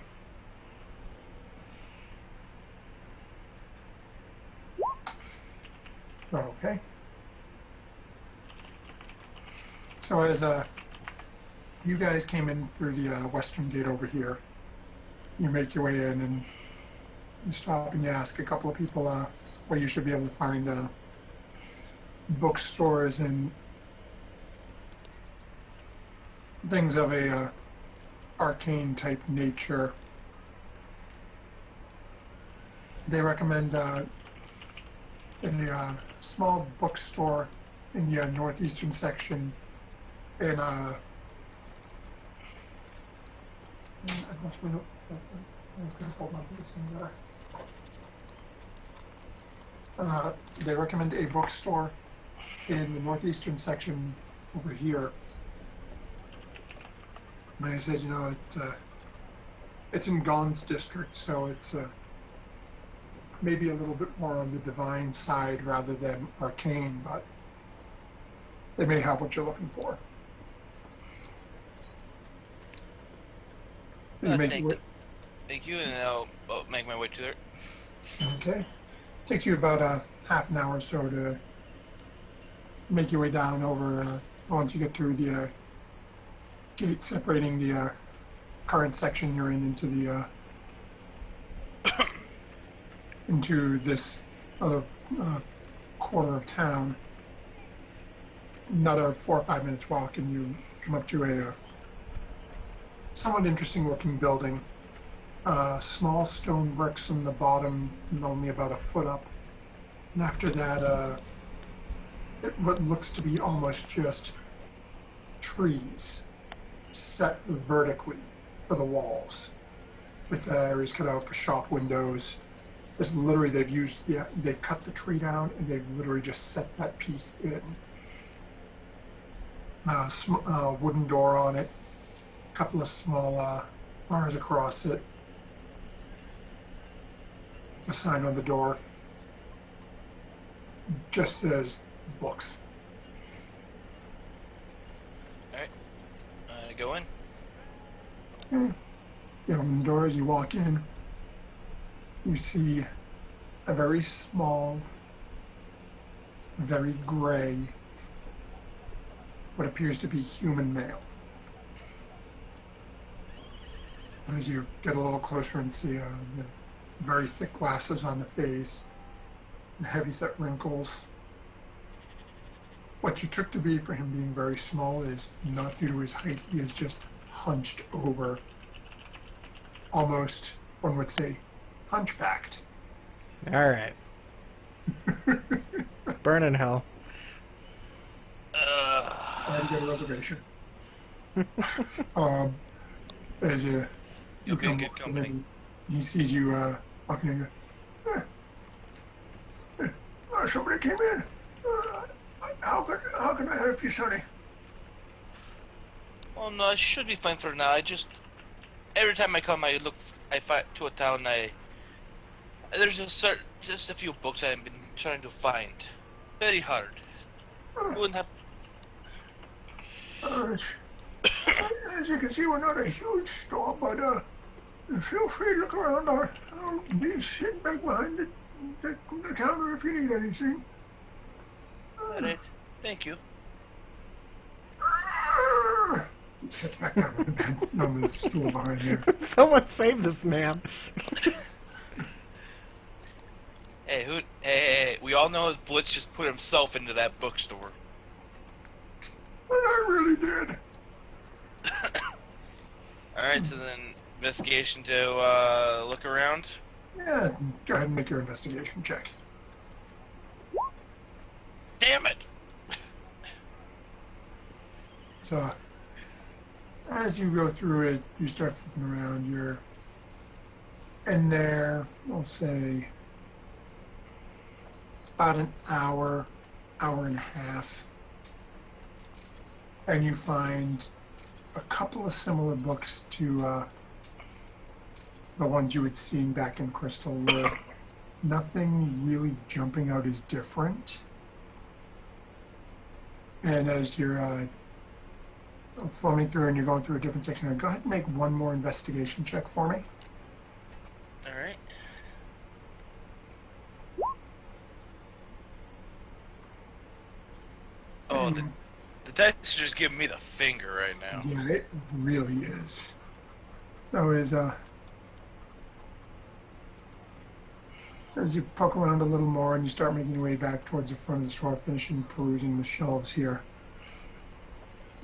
Okay. So as you guys came in through the western gate over here, you make your way in and you stop and you ask a couple of people where you should be able to find bookstores and things of a arcane type nature. They recommend a small bookstore in the northeastern section in they recommend a bookstore in the northeastern section over here. Like I said, it's in Gaun's district, so it's maybe a little bit more on the divine side rather than arcane, but they may have what you're looking for. Thank you, and I'll make my way to there. Okay. Takes you about half an hour or so to make your way down over once you get through the gate separating the current section you're in into the into this other corner of town. Another 4 or 5 minutes walk, and you come up to a somewhat interesting looking building. Small stone bricks on the bottom, and only about a foot up. And after that, what looks to be almost just trees set vertically for the walls, with areas cut out for shop windows. It's literally they've cut the tree down and they've literally just set that piece in. Wooden door on it, a couple of small bars across it, a sign on the door just says books. Alright, go in. You open the door. As you walk in, you see a very small, very gray, what appears to be human male. As you get a little closer and see very thick glasses on the face, and heavy-set wrinkles. What you took to be for him being very small is not due to his height. He is just hunched over, almost, one would say, hunchbacked. All right. Burn in hell. I get a reservation. As you You'll be in come good company. in, he sees you walking in. Somebody came in. How can I help you, Sonny? Well, no, I should be fine for now. Every time I come, I find to a town. There's just a few books I've been trying to find. Very hard. You wouldn't have. As you can see, we're not a huge store, but feel free to look around. I'll be sitting back behind the counter if you need anything. Alright, thank you. He sits back down on the bed, on the stool behind you. Someone save this man. Hey, we all know Blitz just put himself into that bookstore. I really did. Alright, so then investigation to look around. Yeah, go ahead and make your investigation check. Damn it! So, as you go through it, you start flipping around. You're in there, we'll say, about an hour, hour and a half. And you find a couple of similar books to the ones you had seen back in Crystal Wood. Nothing really jumping out as different. And as you're flowing through and you're going through a different section. Go ahead and make one more investigation check for me. All right. Oh, the dice are just giving me the finger right now. Yeah, it really is. So as you poke around a little more and you start making your way back towards the front of the store, finishing perusing the shelves here,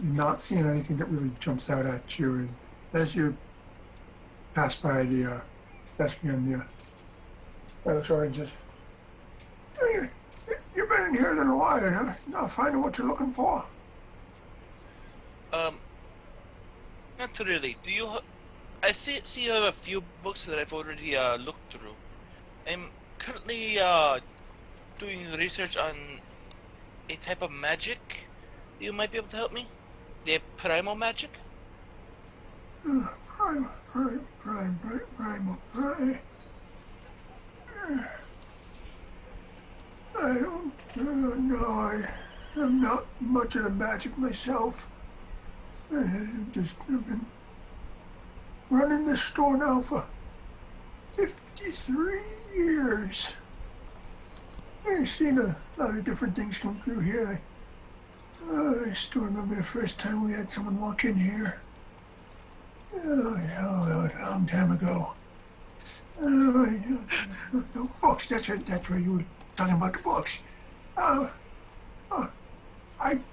you're not seeing anything that really jumps out at you as you pass by the desk again. Sorry, just you've been in here a little while, huh? Not finding what you're looking for. Not really. Do you? I see you have a few books that I've already looked through. I'm currently doing research on a type of magic. You might be able to help me. The primal magic. Primal. I don't know. I'm not much of a magic myself. I've been running this store now for 53 years. I've seen a lot of different things come through here. I still remember the first time we had someone walk in here. A long time ago. Books, that's right, you were talking about the books. I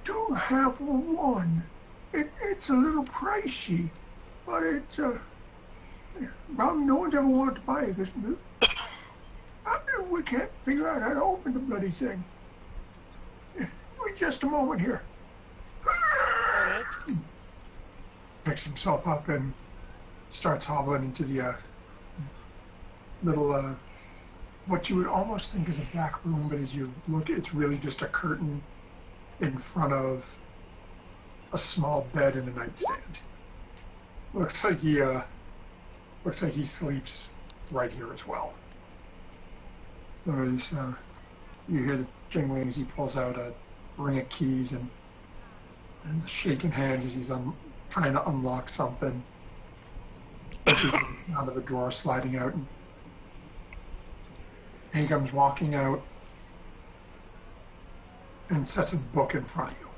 do have one. It's a little pricey, but it's probably no one's ever wanted to buy it because we can't figure out how to open the bloody thing. Wait just a moment here. Picks himself up and starts hobbling into the little, what you would almost think is a back room, but as you look, it's really just a curtain in front of a small bed and a nightstand. Looks like he sleeps right here as well. You hear the jingling as he pulls out a ring of keys and shaking hands as he's trying to unlock something. Out of a drawer, sliding out, and he comes walking out and sets a book in front of you.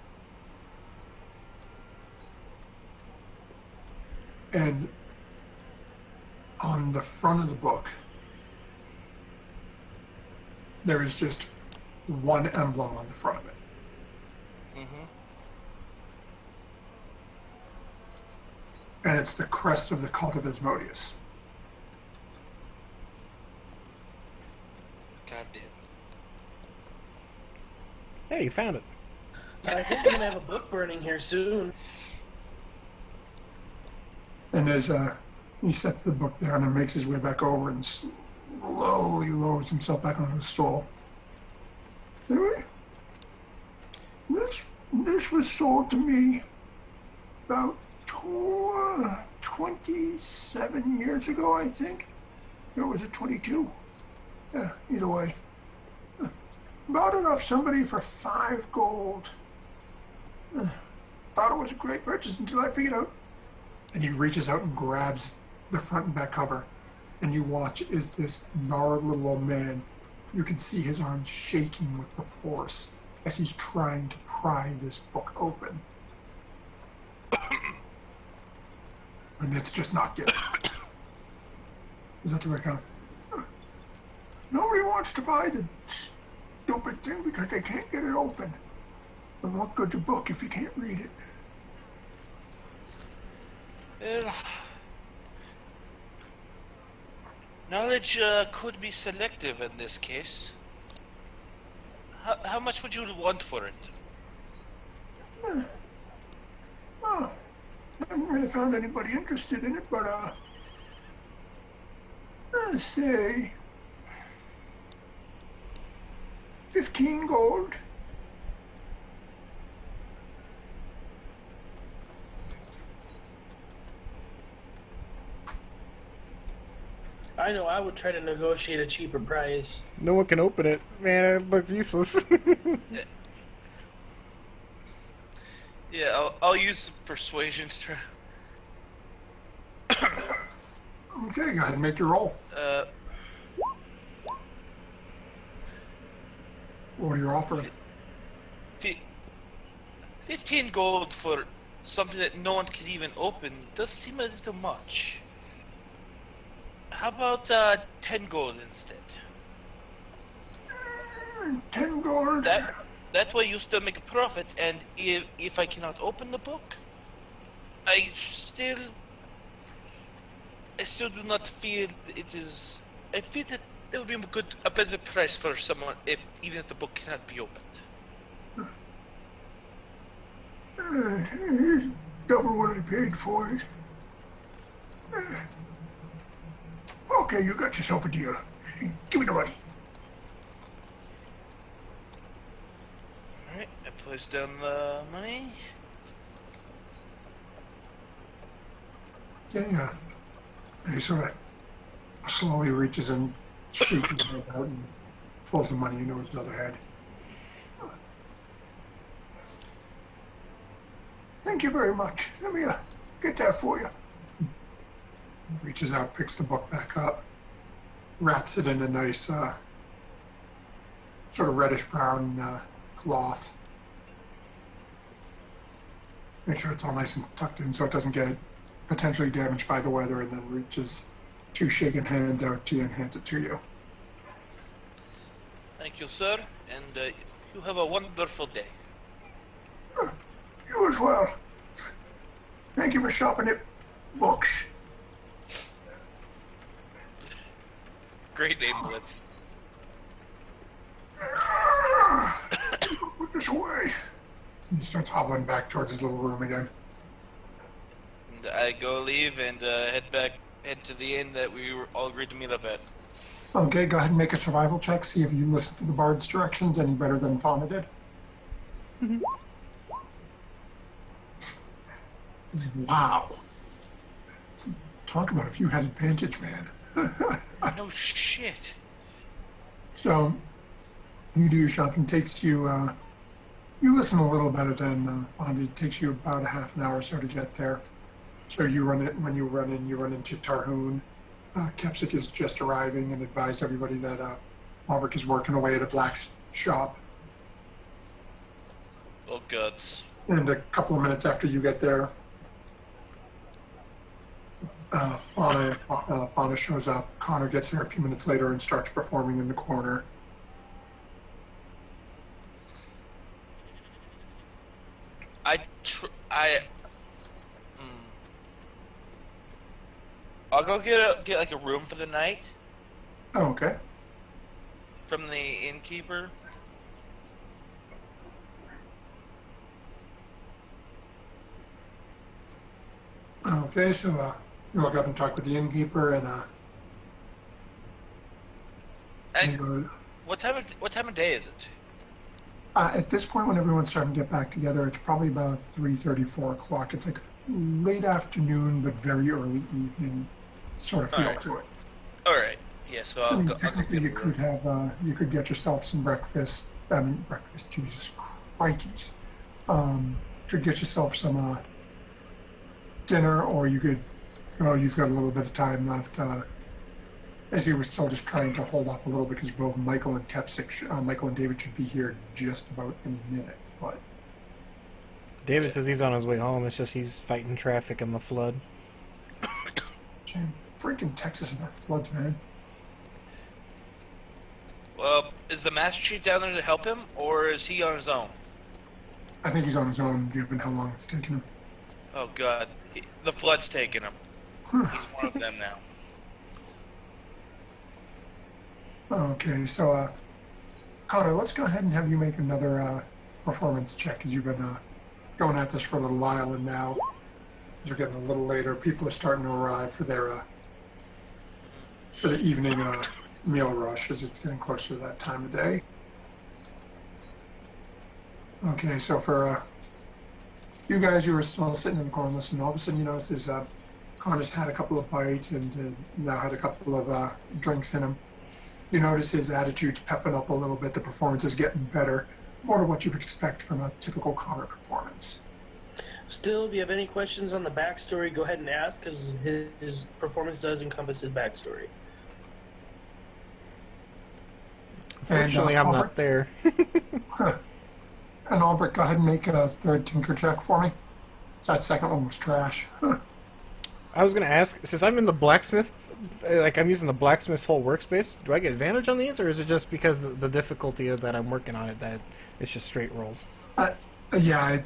And on the front of the book, there is just one emblem on the front of it. Mm-hmm. And it's the crest of the cult of Asmodeus. God damn. Hey, you found it. I think we're gonna have a book burning here soon. And as he sets the book down and makes his way back over and slowly lowers himself back on the stool. Anyway, this was sold to me about 27 years ago, I think. Or was it 22? Yeah, either way. Bought it off somebody for 5 gold. Thought it was a great purchase until I figured out. And he reaches out and grabs the front and back cover. And you watch as this gnarled little old man, you can see his arms shaking with the force as he's trying to pry this book open. And it's just not getting it. Is that the right count? Nobody wants to buy the stupid thing because they can't get it open. And what good's a book if you can't read it? Well, knowledge could be selective in this case. How much would you want for it? Oh, I haven't really found anybody interested in it, but let's say 15 gold. I know I would try to negotiate a cheaper price. No one can open it. Man, it looks useless. Yeah, I'll use persuasion to try. Okay, go ahead and make your roll. What are you offering? 15 gold for something that no one could even open does seem a little much. How about 10 gold instead? 10 gold. That way you still make a profit, and if I cannot open the book, I still do not feel it is. I feel that there would be a better price for someone even if the book cannot be opened. Double what I paid for it. Okay, you got yourself a deal. Give me the money. Alright, I place down the money. Yeah. He sort of slowly reaches and shakes his head out and pulls the money into his other head. Thank you very much. Let me get that for you. Reaches out, picks the book back up, wraps it in a nice sort of reddish-brown cloth. Make sure it's all nice and tucked in so it doesn't get potentially damaged by the weather, and then reaches two shaking hands out to you and hands it to you. Thank you, sir, and you have a wonderful day. You as well. Thank you for shopping at books. Great name, Blitz. Put this away. He starts hobbling back towards his little room again. And I go leave and head to the inn that we were all agreed to meet up at. Okay, go ahead and make a survival check. See if you listen to the bard's directions any better than Fauna did. Wow. Talk about if you had advantage, man. No shit. So, you do your shopping. Takes you, you listen a little better than Fonda. It takes you about a half an hour or so to get there. So you run it, when you run into Tarhoon. Kepsik is just arriving and advised everybody that Malric is working away at a black shop. Oh, guts. And a couple of minutes after you get there, Fauna shows up. Connor gets there a few minutes later and starts performing in the corner. I'll go get like a room for the night Oh, okay. from the innkeeper. Okay, so you walk up and talk with the innkeeper, and he goes, What time of day is it? at this point, when everyone's starting to get back together, it's probably about 3:30, 4 o'clock. It's like late afternoon, but very early evening sort of feel Alright. to it. All right. Yeah. So I I'll mean, go. technically, you could have, you could get yourself some breakfast. Breakfast. Jesus Christ. Could get yourself some dinner, or you could. Oh, you've got a little bit of time left. As he was still just trying to hold off a little because both Michael and Michael and David should be here just about any minute. But David says he's on his way home. It's just he's fighting traffic in the flood. Jim, freaking Texas and their floods, man. Well, is the Master Chief down there to help him, or is he on his own? I think he's on his own, given how long it's taken him. Oh God, the flood's taking him. He's one of them now. Okay, so Connor, let's go ahead and have you make another performance check, because you've been going at this for a little while, and now as we're getting a little later, people are starting to arrive for their for the evening meal rush as it's getting closer to that time of day. Okay, so for you guys, you were still sitting in the corner listening. All of a sudden, you notice is Connor's had a couple of bites and now had a couple of drinks in him. You notice his attitude's pepping up a little bit. The performance is getting better, more to what you'd expect from a typical Connor performance. Still, if you have any questions on the backstory, go ahead and ask, because his performance does encompass his backstory. Unfortunately, I'm not there. And Albert, go ahead and make a third tinker check for me. That second one was trash. I was gonna ask, since I'm in the blacksmith, like I'm using the blacksmith's whole workspace, do I get advantage on these, or is it just because of the difficulty of that I'm working on it that it's just straight rolls? Yeah,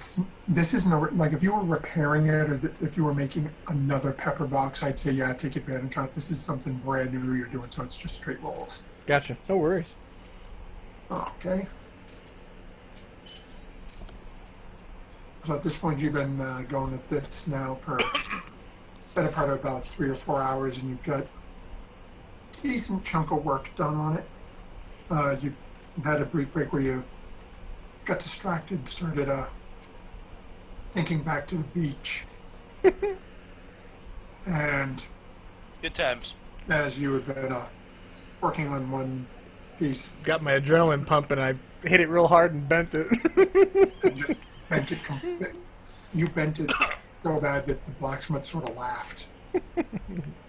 this isn't like if you were repairing it or if you were making another pepper box, I'd say yeah, take advantage of it. This is something brand new you're doing, so it's just straight rolls. Gotcha. No worries. Okay. So at this point, you've been going at this now for better part of about 3 or 4 hours, and you've got a decent chunk of work done on it. You had a brief break where you got distracted, started thinking back to the beach, and Good times. as you had been working on one piece, Got my adrenaline pumping. I hit it real hard and bent it. and just bent it. You bent it so bad that the blacksmith sort of laughed.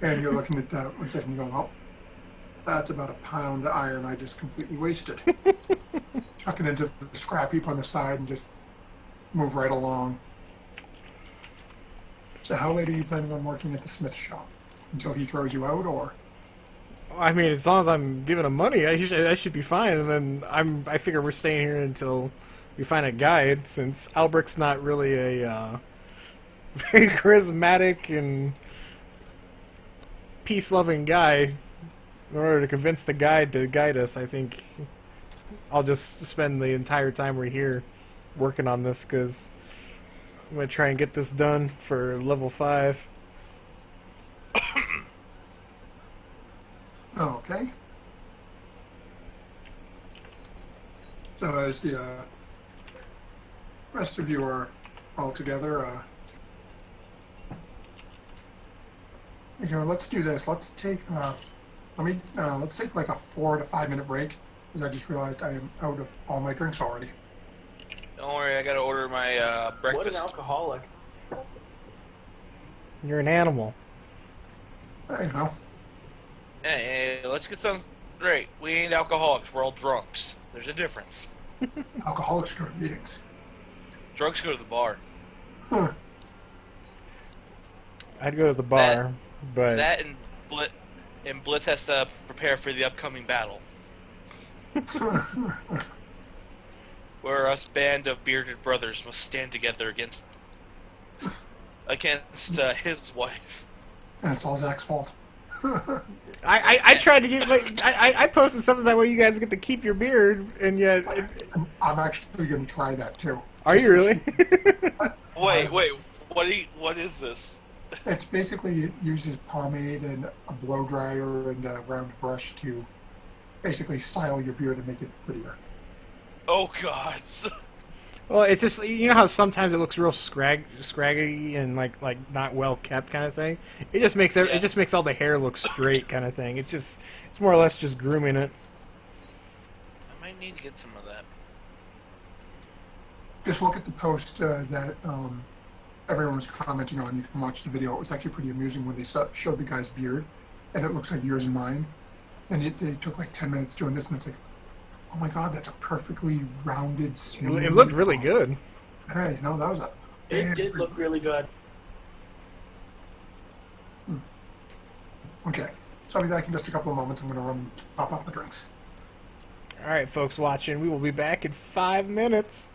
And you're looking at that one second, and going, "Oh, that's about a pound of iron I just completely wasted." Chuck it into the scrap heap on the side and just move right along. So how late are you planning on working at the smith shop? Until he throws you out, or? I mean, as long as I'm giving him money, I should be fine. And then I figure we're staying here until we find a guide, since Albrecht's not really a very charismatic and peace-loving guy. In order to convince the guide to guide us, I think I'll just spend the entire time we're here working on this, because I'm going to try and get this done for level 5. Okay. So as the rest of you are all together, let's do this. Let's take let's take like a 4 to 5 minute break, because I just realized I am out of all my drinks already. Don't worry, I gotta order my What an breakfast. alcoholic. You're an animal. You know, Hey, let's get some straight. We ain't alcoholics, we're all drunks. There's a difference. alcoholics go to meetings. Drunks go to the bar. Huh. I'd go to the bar, but That and Blitz has to prepare for the upcoming battle. Where us band of bearded brothers must stand together against his wife. And it's all Zach's fault. I tried to get I posted something that way you guys get to keep your beard, and yet I'm actually going to try that too. are you really? Wait, what is this? It's basically it uses pomade and a blow dryer and a round brush to basically style your beard and make it prettier. Oh god. Well, it's just, you know how sometimes it looks real scraggy and like not well kept kind of thing. It just makes it just makes all the hair look straight kind of thing. It's more or less just grooming it. I might need to get some of that. Just look at the post that everyone was commenting on. You can watch the video. It was actually pretty amusing when they showed the guy's beard, and it looks like yours and mine. And they took like 10 minutes doing this, and it's like, oh my god, that's a perfectly rounded, smooth. It looked really good. Hey, that was a. It did look really good. Okay, so I'll be back in just a couple of moments. I'm going to run top off the drinks. All right, folks watching, we will be back in 5 minutes.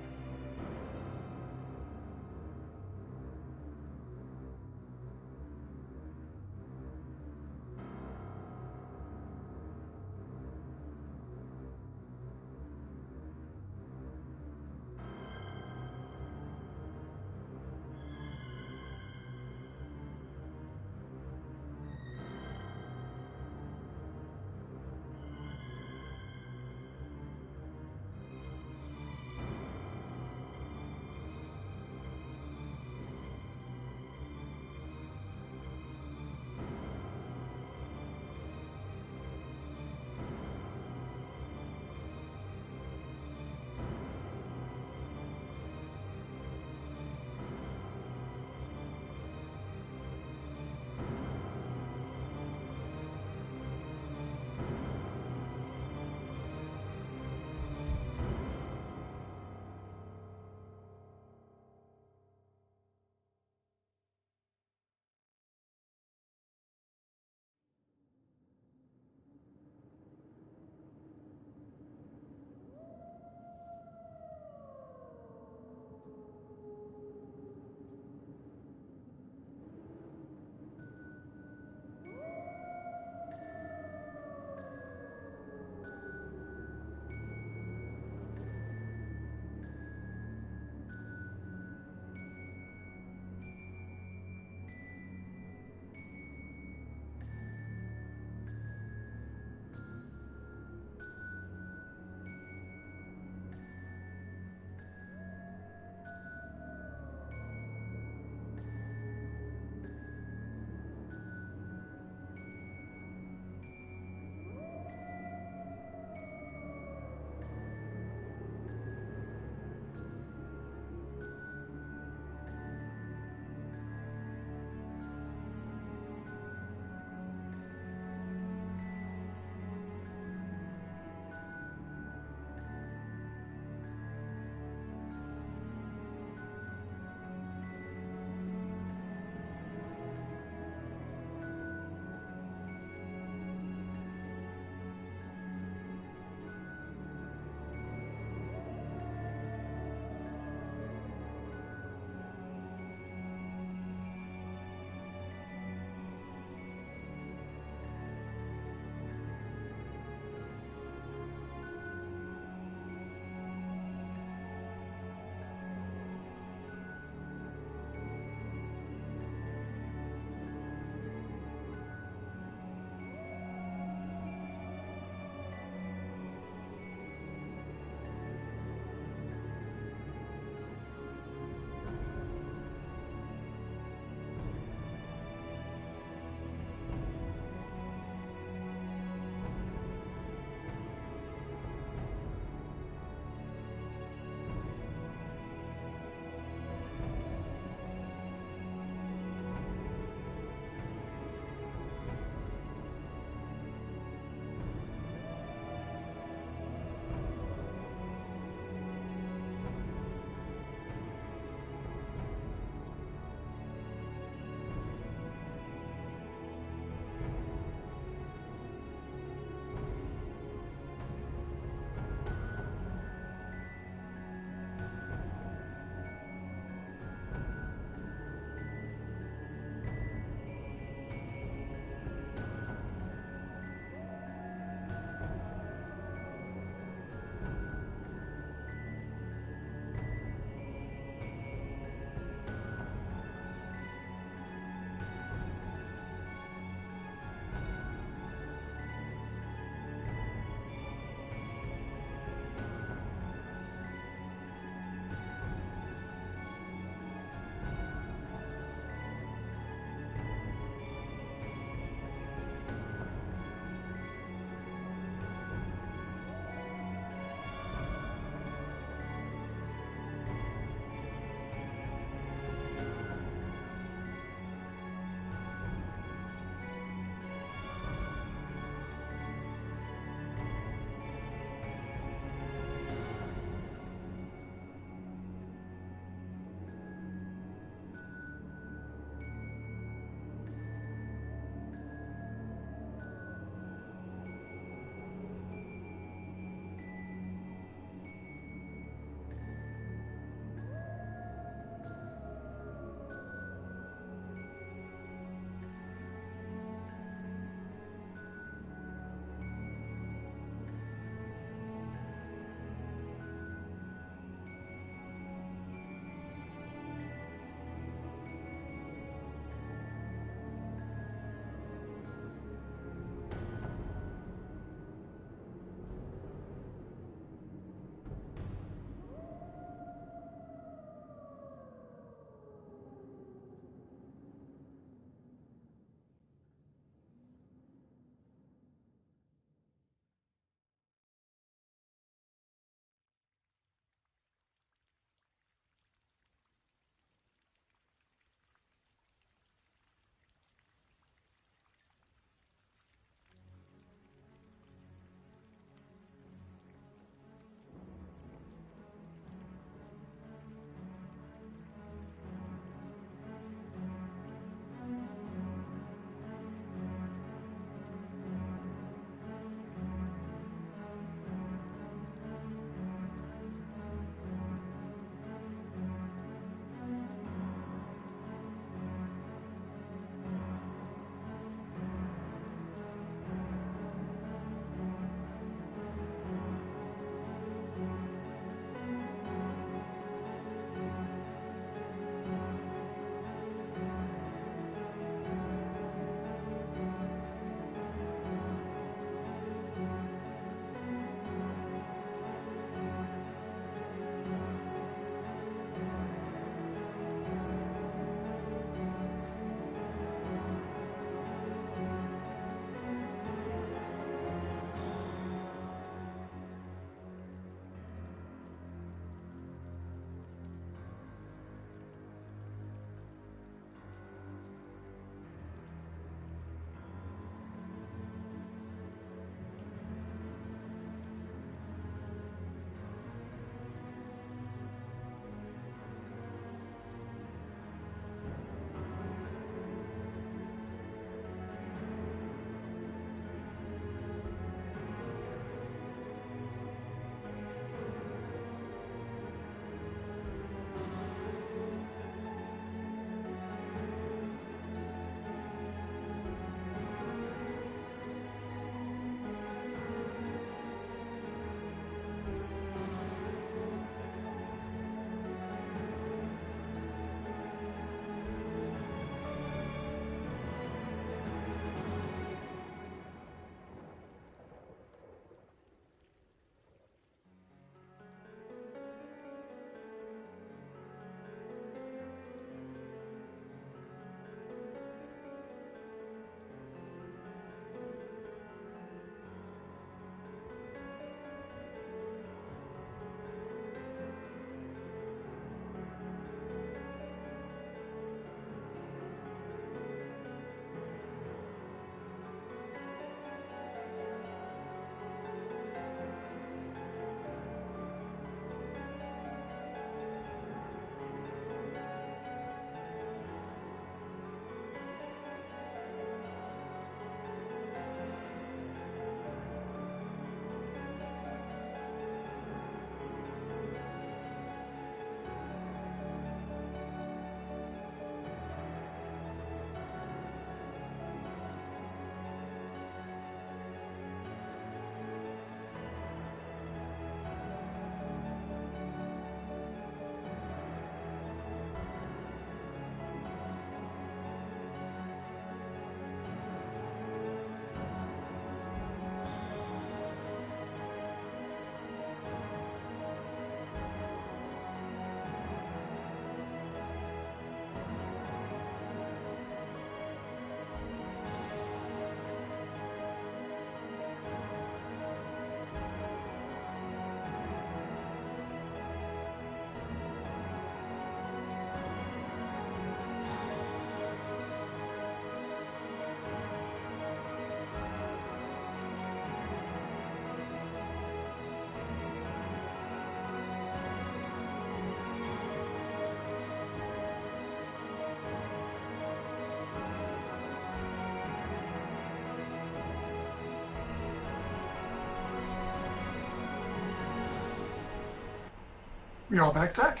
We all back, Zach?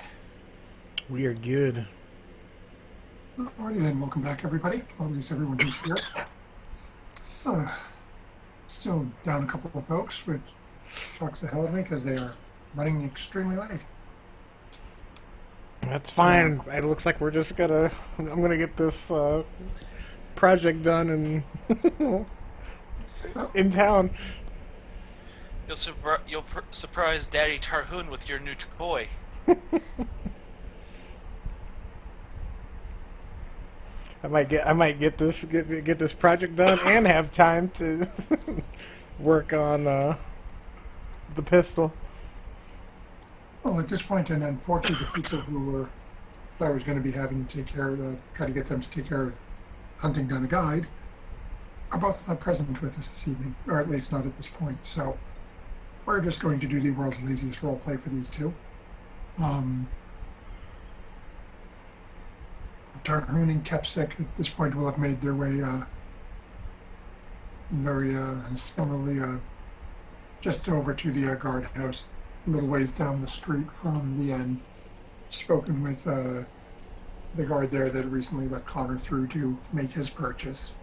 We are good. Alrighty then, welcome back everybody, or at least everyone who's here. Still down a couple of folks, which shocks the hell out of me because they are running extremely late. That's fine. It looks like we're just gonna. I'm gonna get this project done and in town. You'll surprise Daddy Tarhoon with your new toy. I might get this project done and have time to work on the pistol. Well, at this point, and unfortunately, the people who I was going to be having to take care of, try to get them to take care of hunting down a guide, are both not present with us this evening, or at least not at this point. So we're just going to do the world's laziest role play for these two. Tarhoon and Kepsik at this point will have made their way very similarly just over to the guardhouse, a little ways down the street from the inn. Spoken with the guard there that recently let Connor through to make his purchase.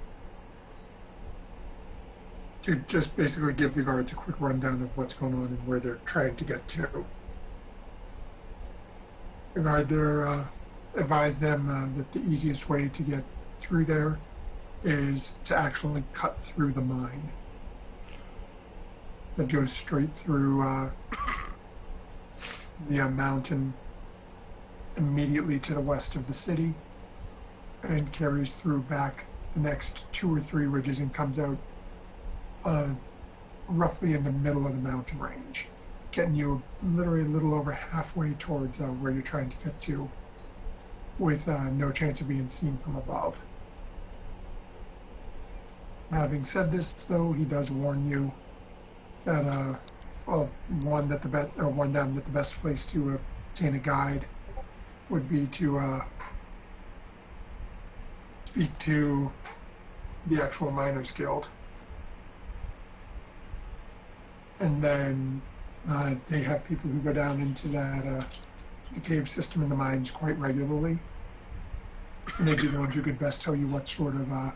To just basically give the guards a quick rundown of what's going on and where they're trying to get to. The guard there advised them that the easiest way to get through there is to actually cut through the mine. That goes straight through the mountain immediately to the west of the city and carries through back the next 2 or 3 ridges and comes out roughly in the middle of the mountain range, getting you literally a little over halfway towards where you're trying to get to, with no chance of being seen from above. Having said this, though, he does warn you that one that the best place to obtain a guide would be to speak to the actual Miners Guild. And then they have people who go down into that the cave system in the mines quite regularly. And they'd be the ones who could best tell you what sort of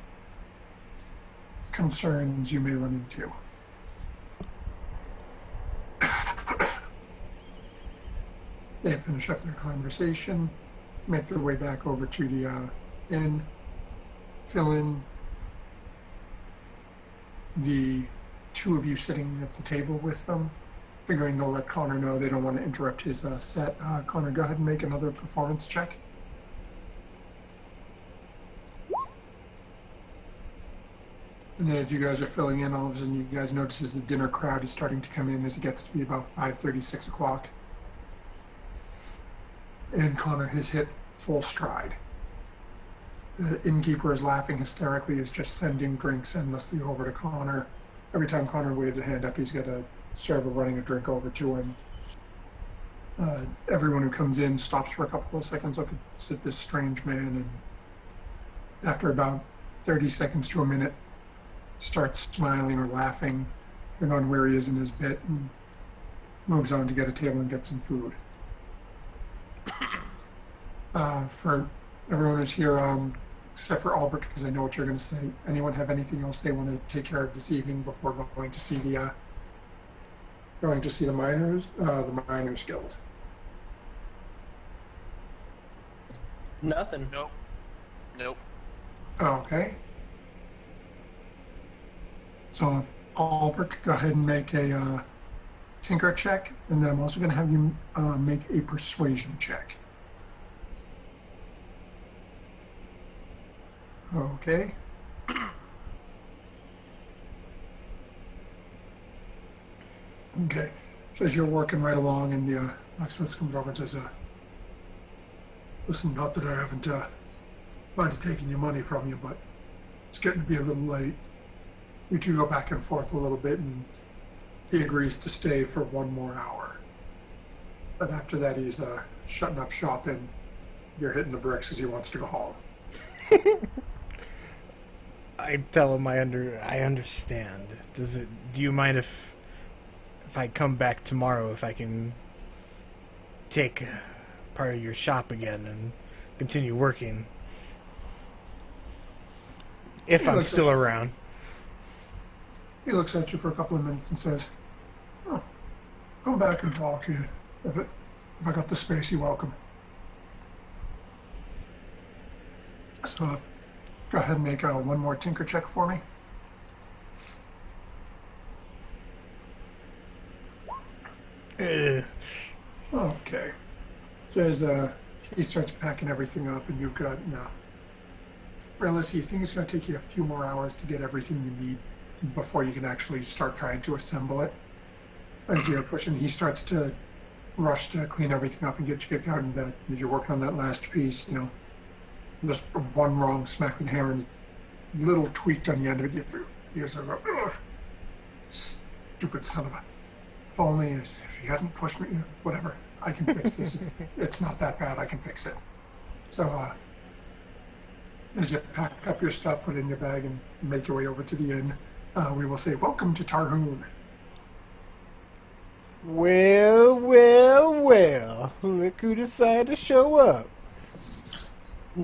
concerns you may run into. They finish up their conversation, make their way back over to the inn, fill in the 2 of you sitting at the table with them, figuring they'll let Connor know they don't want to interrupt his set. Connor, go ahead and make another performance check. And as you guys are filling in, all of a sudden you guys notice as the dinner crowd is starting to come in as it gets to be about 5:30, 6 o'clock. And Connor has hit full stride. The innkeeper is laughing hysterically, is just sending drinks endlessly over to Connor. Every time Connor waves a hand up, he's got a server running a drink over to him. Everyone who comes in stops for a couple of seconds, looks at this strange man, and after about 30 seconds to a minute, starts smiling or laughing, depending on where he is in his bit, and moves on to get a table and get some food. For everyone who's here, except for Albert, because I know what you're going to say, anyone have anything else they want to take care of this evening before going to see the Miners Guild? Nothing. Nope. Okay. So, Albert, go ahead and make a tinker check, and then I'm also going to have you make a persuasion check. Okay. Okay. So as you're working right along, and the blacksmith comes over and says, listen, not that I haven't mind taking your money from you, but it's getting to be a little late. You two go back and forth a little bit, and he agrees to stay for 1 more hour. But after that, he's shutting up shop, and you're hitting the bricks because he wants to go home. I tell him I understand. Do you mind if I come back tomorrow, if I can take part of your shop again and continue working. If I'm still around. He looks at you for a couple of minutes and says, "Oh, come back and talk. If I got the space, you're welcome." So go ahead and make one more tinker check for me. Okay. So as he starts packing everything up, and you've got, realistically, you think it's going to take you a few more hours to get everything you need before you can actually start trying to assemble it. As you're pushing, he starts to rush to clean everything up and get you kicked out in bed. As you're working on that last piece, just one wrong smack with the hammer and a little tweaked on the end of it. You sort of go, "Ugh, stupid son of a... If only if you hadn't pushed me, whatever. I can fix this. It's not that bad. I can fix it." So, as you pack up your stuff, put it in your bag, and make your way over to the inn, we will say, "Welcome to Tarhoon." Well, well, well. Look who decided to show up.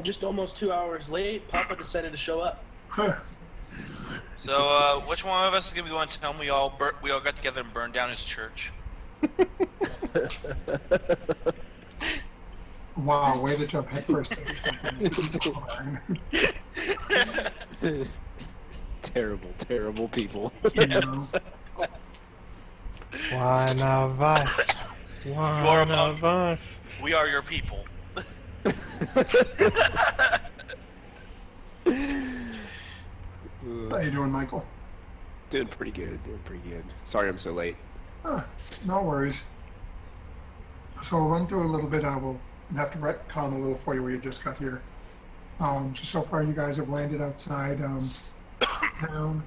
Just almost 2 hours late, Papa decided to show up. So, which one of us is gonna be the one to tell him we all got together and burned down his church? Wow, way to jump headfirst. Terrible, terrible people. Yes. One of us. are One of us. We are your people. How you doing, Michael? Doing pretty good, Sorry I'm so late. No worries. So we'll run through a little bit. I will have to retcon a little for you where you just got here. So far you guys have landed outside town.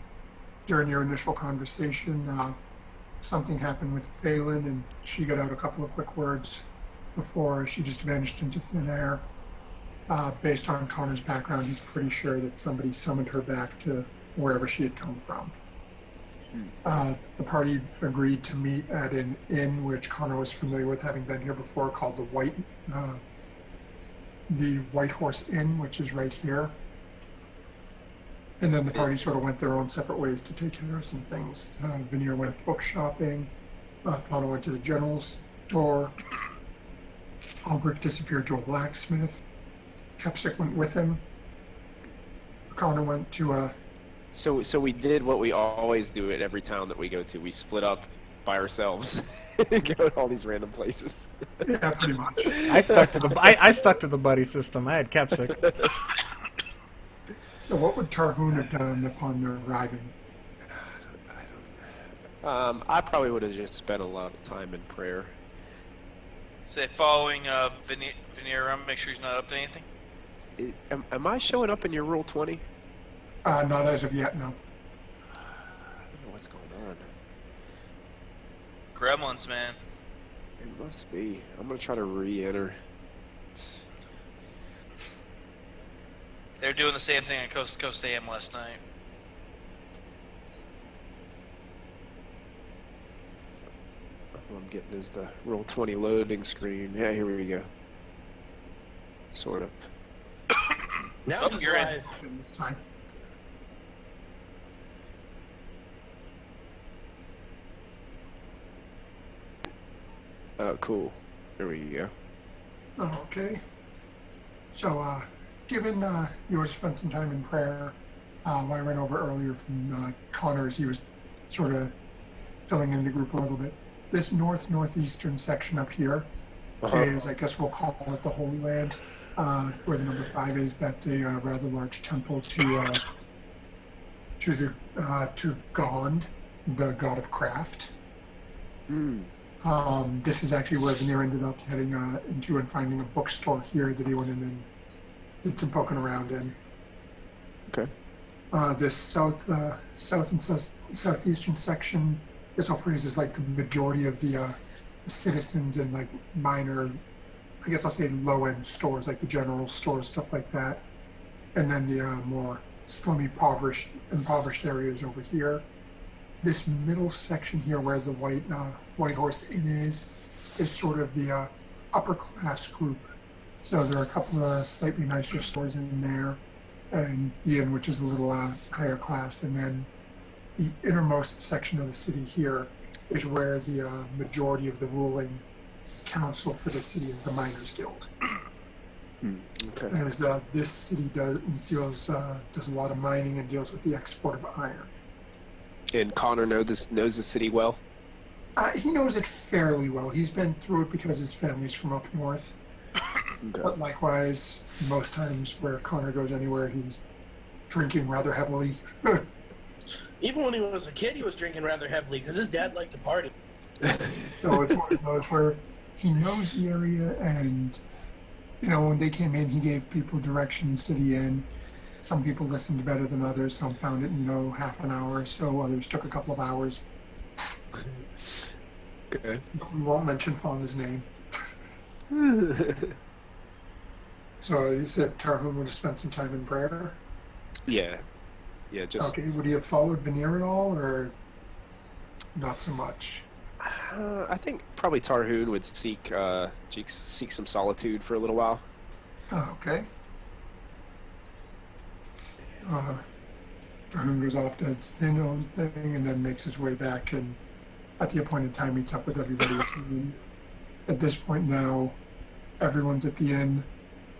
During your initial conversation, something happened with Phelan, and she got out a couple of quick words before she just vanished into thin air. Based on Connor's background, he's pretty sure that somebody summoned her back to wherever she had come from. The party agreed to meet at an inn which Connor was familiar with, having been here before, called the White Horse Inn, which is right here. And then the party sort of went their own separate ways to take care of some things. Veneer went book shopping. Connor went to the general store. Albrecht disappeared to a blacksmith. Kepsic went with him. Connor went to So we did what we always do at every town that we go to. We split up by ourselves and go to all these random places. yeah, pretty much. I stuck to the buddy system. I had Kepsic. So what would Tarhoon have done upon their arriving? I probably would have just spent a lot of time in prayer. Say following Veneer around, make sure he's not up to anything. Am I showing up in your Rule 20? Not as of yet, no. I don't know what's going on. Gremlins, man. It must be. I'm gonna try to re-enter. They're doing the same thing at Coast to Coast AM last night. What I'm getting is the Roll 20 loading screen. Yeah, here we go. Sort of. Now Oh, he's you're in. live. This time. Oh, cool. There we go. Okay. So, given you were spent some time in prayer, I ran over earlier from Connor's, he was sort of filling in the group a little bit. This northeastern section up here is, I guess we'll call it the Holy Land, where the number 5 is. That's a rather large temple to Gond, the god of craft. This is actually where Veneer ended up heading into and finding a bookstore here that he went in and did some poking around in. Okay. This south and southeastern section, this whole phrase is like the majority of the citizens and like minor, I guess I'll say low-end stores, like the general stores, stuff like that. And then the more slummy, impoverished areas over here. This middle section here where the White Horse Inn is sort of the upper class group. So there are a couple of slightly nicer stores in there, and the inn, which is a little higher class, and then the innermost section of the city here is where the majority of the ruling council for the city is the Miners Guild. Okay. As this city does a lot of mining and deals with the export of iron. And Connor knows the city well. He knows it fairly well. He's been through it because his family's from up north. Okay. But likewise, most times where Connor goes anywhere, he's drinking rather heavily. Even when he was a kid, he was drinking rather heavily because his dad liked to party. So it's one of those where he knows the area, and when they came in, he gave people directions to the inn. Some people listened better than others. Some found it in half an hour or so. Others took a couple of hours. Okay. We won't mention Fauna's name. So you said Tarhun would have spent some time in prayer? Yeah. Yeah, just... Okay, would he have followed Veneer at all, or not so much? I think probably Tarhoon would seek some solitude for a little while. Oh, okay. Tarhun goes off to his own thing and then makes his way back, and at the appointed time meets up with everybody. At this point now, everyone's at the inn,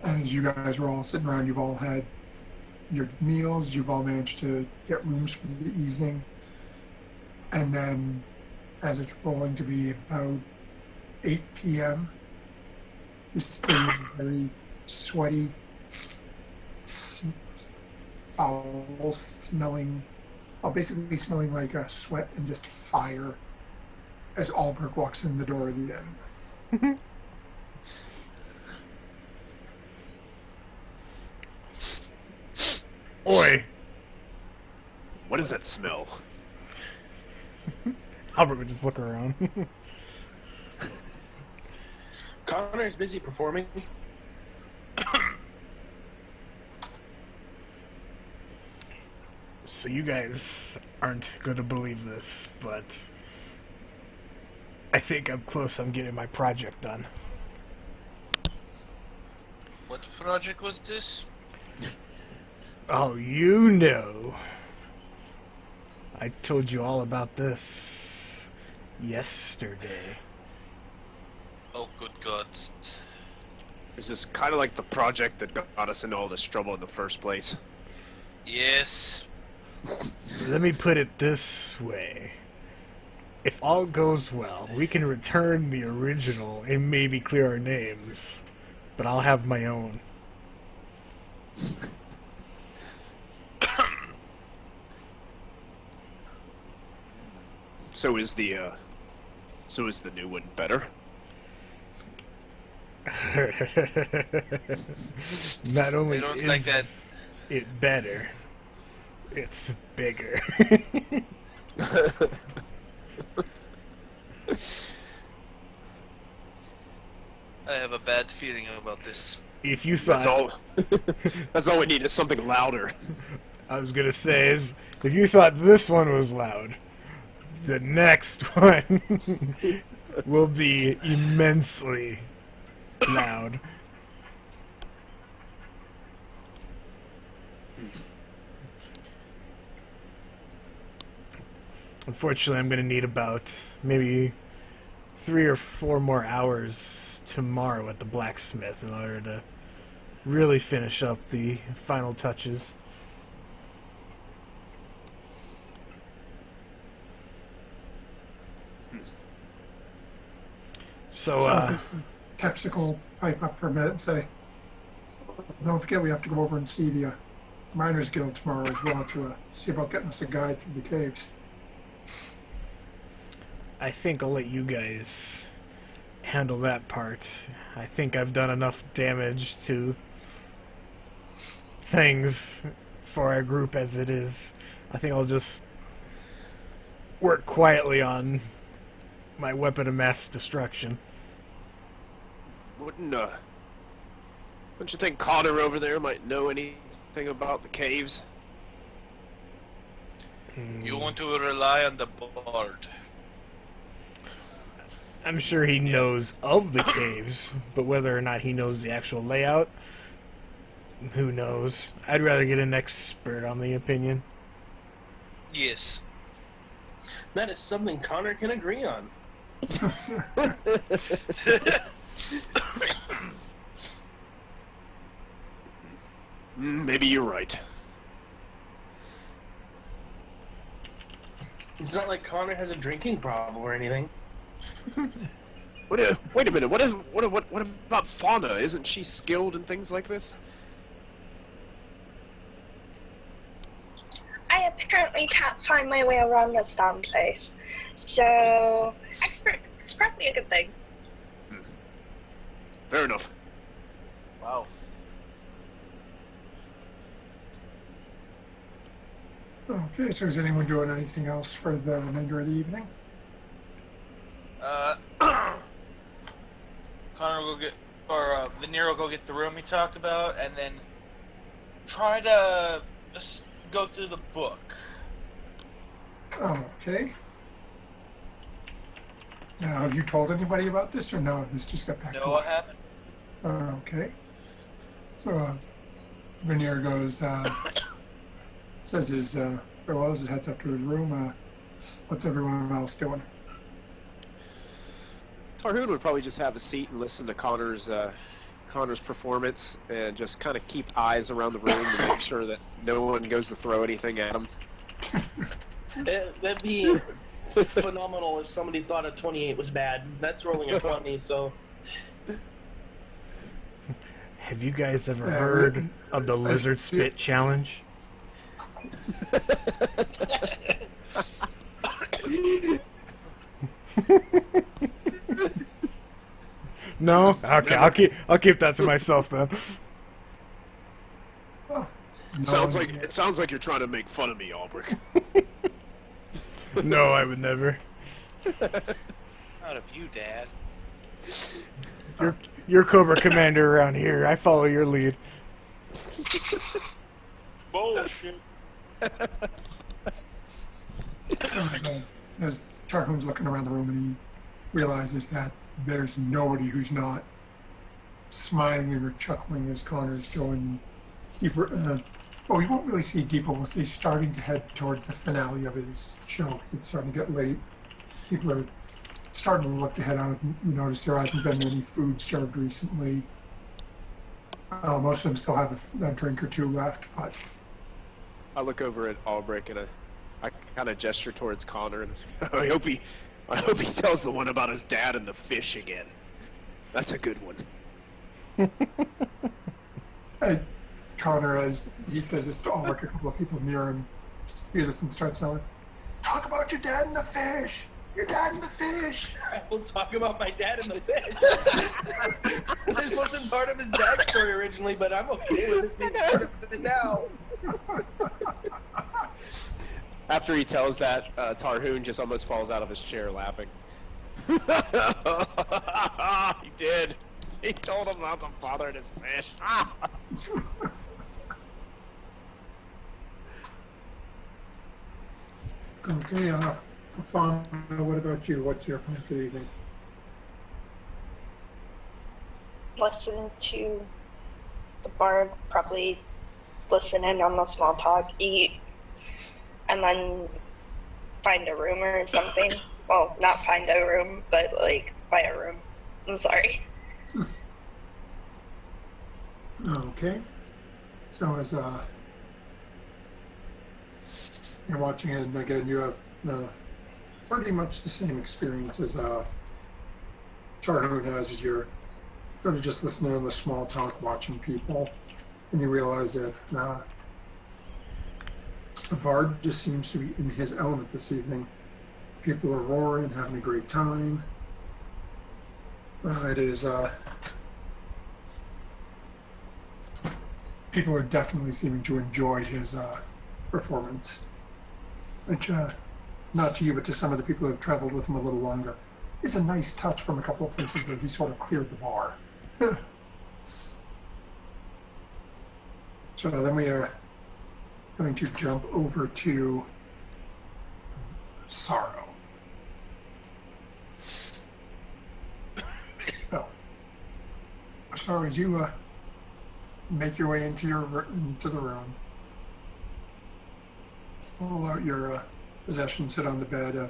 and as you guys are all sitting around, you've all had your meals, you've all managed to get rooms for the evening, and then as it's rolling to be about 8 p.m., you're still very sweaty, foul smelling, basically smelling like sweat and just fire as Albrecht walks in the door of the inn. Oi! What does that smell? Albert would just look around. Connor is busy performing. So you guys aren't going to believe this, but I think I'm close on getting my project done. What project was this? Oh, you know. I told you all about this yesterday. Oh, good God. Is this kind of like the project that got us into all this trouble in the first place? Yes. Let me put it this way. If all goes well, we can return the original and maybe clear our names. But I'll have my own. So is the new one better? Not only I don't is like that. it better, it's bigger. I have a bad feeling about this. If you thought That's all. That's all we need is something louder. I was gonna say is, if you thought this one was loud, the next one will be immensely loud. Unfortunately, I'm gonna need about maybe 3 or 4 more hours tomorrow at the blacksmith in order to really finish up the final touches. So, Tepsicle pipe up for a minute and say, don't forget we have to go over and see the Miners Guild tomorrow as well to see about getting us a guide through the caves. I think I'll let you guys handle that part. I think I've done enough damage to things for our group as it is. I think I'll just work quietly on my weapon of mass destruction. Don't you think Connor over there might know anything about the caves? You want to rely on the bard. I'm sure he knows of the caves, but whether or not he knows the actual layout, who knows? I'd rather get an expert on the opinion. Yes. That is something Connor can agree on. Maybe you're right. It's not like Connor has a drinking problem or anything. Wait a minute. What about Fauna? Isn't she skilled in things like this? I apparently can't find my way around this damn place. So, expert is probably a good thing. Fair enough. Wow. Okay, so is anyone doing anything else for the remainder of the evening? Connor will go get, or Veneer will go get the room he talked about, and then try to just go through the book. Okay. Now, have you told anybody about this, or no? This just got back to No, I haven't. Okay. So, Veneer goes, says his farewells, heads up to his room. What's everyone else doing? Tarhoon would probably just have a seat and listen to Connor's performance, and just kind of keep eyes around the room to make sure that no one goes to throw anything at him. That'd be phenomenal if somebody thought a 28 was bad. That's rolling a 20, so... Have you guys ever heard of the lizard spit challenge? No? Okay, I'll keep that to myself then. Oh, It sounds like you're trying to make fun of me, Albrecht. No, I would never. Not of you, Dad. You're Cobra Commander around here. I follow your lead. Bullshit. As Tarhoon's looking around the room and he realizes that there's nobody who's not smiling or chuckling as Connor's going deeper. Well, we won't really see deeper. We'll see starting to head towards the finale of his show. It's starting to get late. People are starting to look to head out. You notice there hasn't been any food served recently. Most of them still have a drink or two left, but I look over at Albrecht and I kind of gesture towards Connor and say, I hope he tells the one about his dad and the fish again. That's a good one. Connor, as he says this to Ulrich, a couple of people near him, hears this and starts yelling, "Talk about your dad and the fish! Your dad and the fish!" I will talk about my dad and the fish. This wasn't part of his backstory originally, but I'm okay with this being part of it now. After he tells that, Tarhoon just almost falls out of his chair laughing. He did. He told him not to bother his fish. Okay, Fauna, what about you? What's your plan for the evening? Listen to the bard, probably listen in on the small talk, eat, and then find a room or something. Well, not find a room, but like buy a room. I'm sorry. Okay. So as you're watching it, and again, you have pretty much the same experience as Tarhoon has, as you're sort of just listening on the small talk, watching people, and you realize that the bard just seems to be in his element this evening. People are roaring, having a great time. It is people are definitely seeming to enjoy his performance, which, not to you, but to some of the people who have traveled with him a little longer, is a nice touch from a couple of places where he sort of cleared the bar. So then we are going to jump over to Sorrow. So as you make your way into into the room, pull out your possessions, sit on the bed.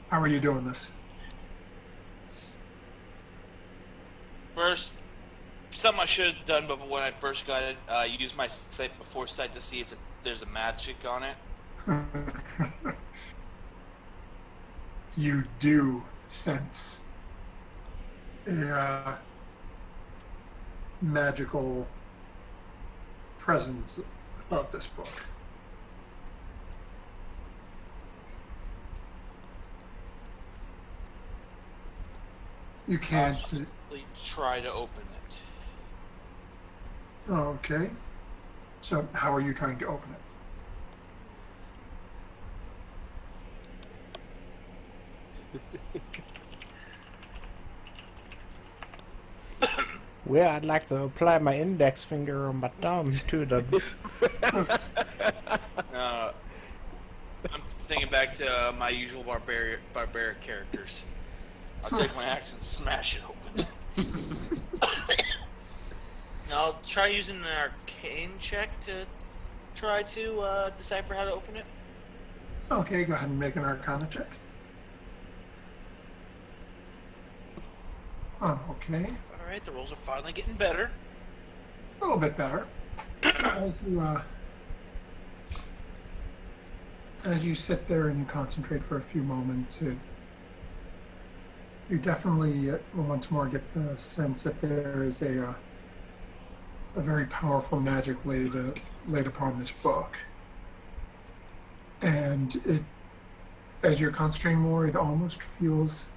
How are you doing this? First, something I should have done before when I first got it. Use my sight before sight to see if there's a magic on it. You do sense a magical presence about this book. You can't. Cautiously try to open it. Okay. So, how are you trying to open it? Well, I'd like to apply my index finger on my thumb to the. I'm thinking back to my usual barbaric characters. I'll take my axe and smash it open. I'll try using an arcane check to try to decipher how to open it. Okay, go ahead and make an Arcana check. Oh, okay. Alright, the rolls are finally getting better. A little bit better. So as you sit there and you concentrate for a few moments, you definitely once more get the sense that there is a very powerful magic laid upon this book. And as you're concentrating more, it almost feels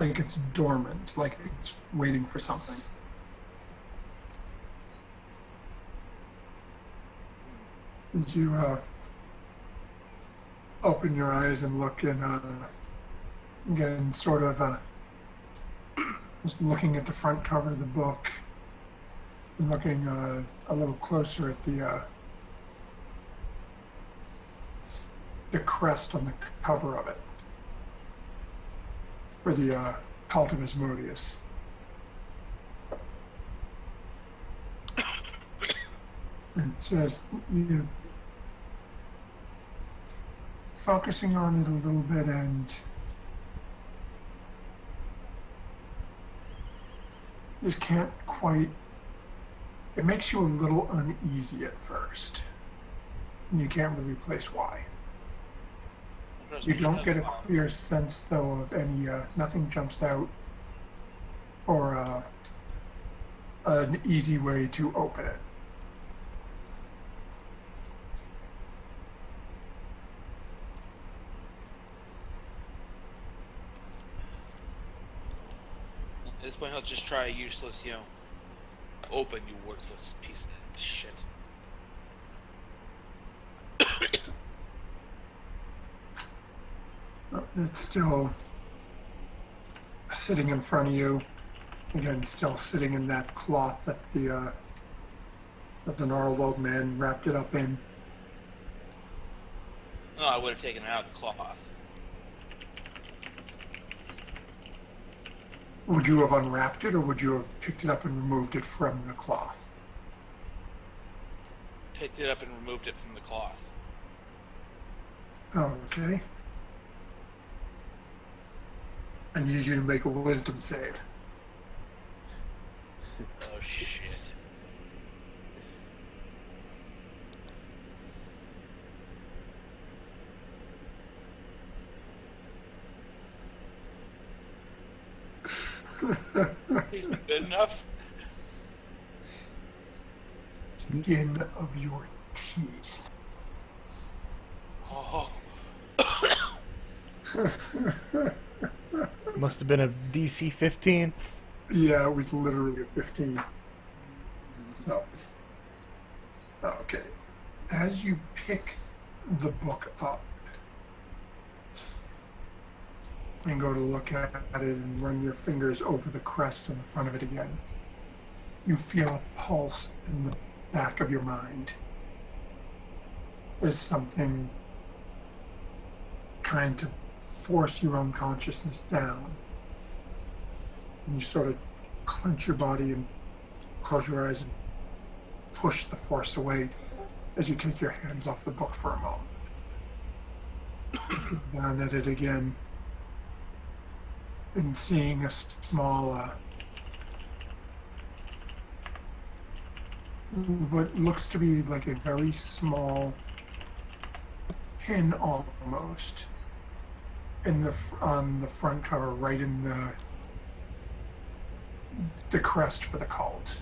like it's dormant, like it's waiting for something. As you open your eyes and look and again, sort of just looking at the front cover of the book and looking a little closer at the crest on the cover of it for the Cult of Asmodeus. It says, focusing on it a little bit, and just can't quite, it makes you a little uneasy at first. And you can't really place why. You don't get a clear sense, though, of any, nothing jumps out for an easy way to open it. At this point, he'll just try a useless, open, you worthless piece of shit. It's still sitting in front of you. Again, still sitting in that cloth that the gnarled old man wrapped it up in. No, I would have taken it out of the cloth. Would you have unwrapped it, or would you have picked it up and removed it from the cloth? Picked it up and removed it from the cloth. Oh, okay. I need you to make a wisdom save. Oh, shit. He's been good enough. Skin of your teeth. Oh. Must have been a DC 15. Yeah, it was literally a 15. So, okay. As you pick the book up and go to look at it and run your fingers over the crest on the front of it again, you feel a pulse in the back of your mind. There's something trying to force your unconsciousness down. And you sort of clench your body and close your eyes and push the force away as you take your hands off the book for a moment. Looking down at it again and seeing a small, what looks to be like a very small pin almost on the front cover, right in the crest for the cult.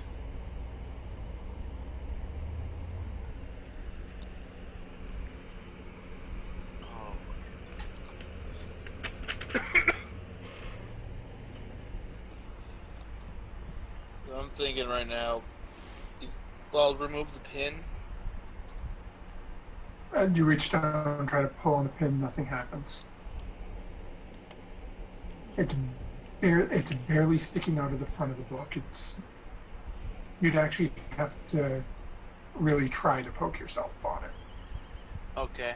I'm thinking right now. Well, remove the pin. And you reach down and try to pull on the pin, nothing happens. It's barely sticking out of the front of the book. You'd actually have to really try to poke yourself on it. Okay.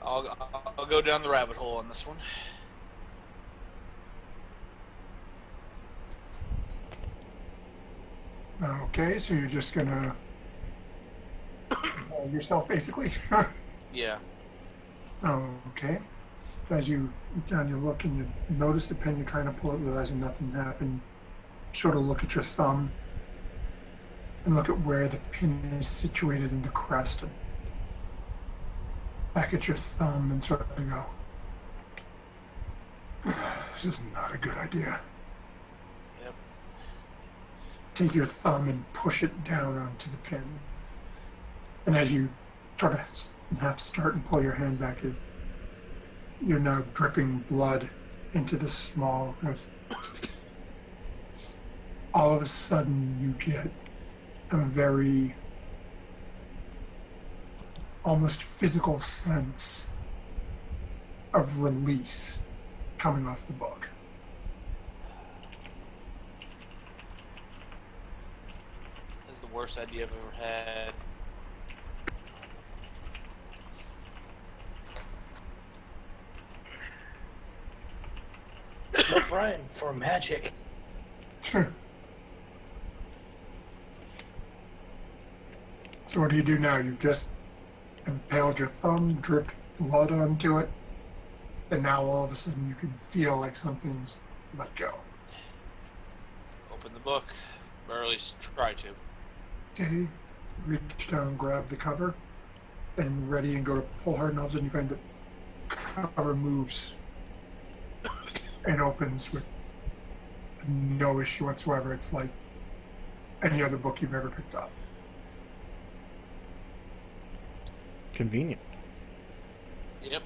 I'll go down the rabbit hole on this one. Okay, so you're just gonna yourself basically. Yeah. Okay. So as you look and you notice the pin, you're trying to pull it, realizing nothing happened. Sort of look at your thumb and look at where the pin is situated in the crest, and back at your thumb and sort of go, this is not a good idea. Yep. Take your thumb and push it down onto the pin. And as you sort of half start and pull your hand back, you're now dripping blood into the small. All of a sudden, you get a very almost physical sense of release coming off the book. This is the worst idea I've ever had. Brian, for magic. So what do you do now? You've just impaled your thumb, dripped blood onto it, and now all of a sudden you can feel like something's let go. Open the book, or at least try to. Okay, reach down, grab the cover, and ready and go to pull hard, and all of a sudden you find the cover moves and opens with no issue whatsoever. It's like any other book you've ever picked up. Convenient. Yep.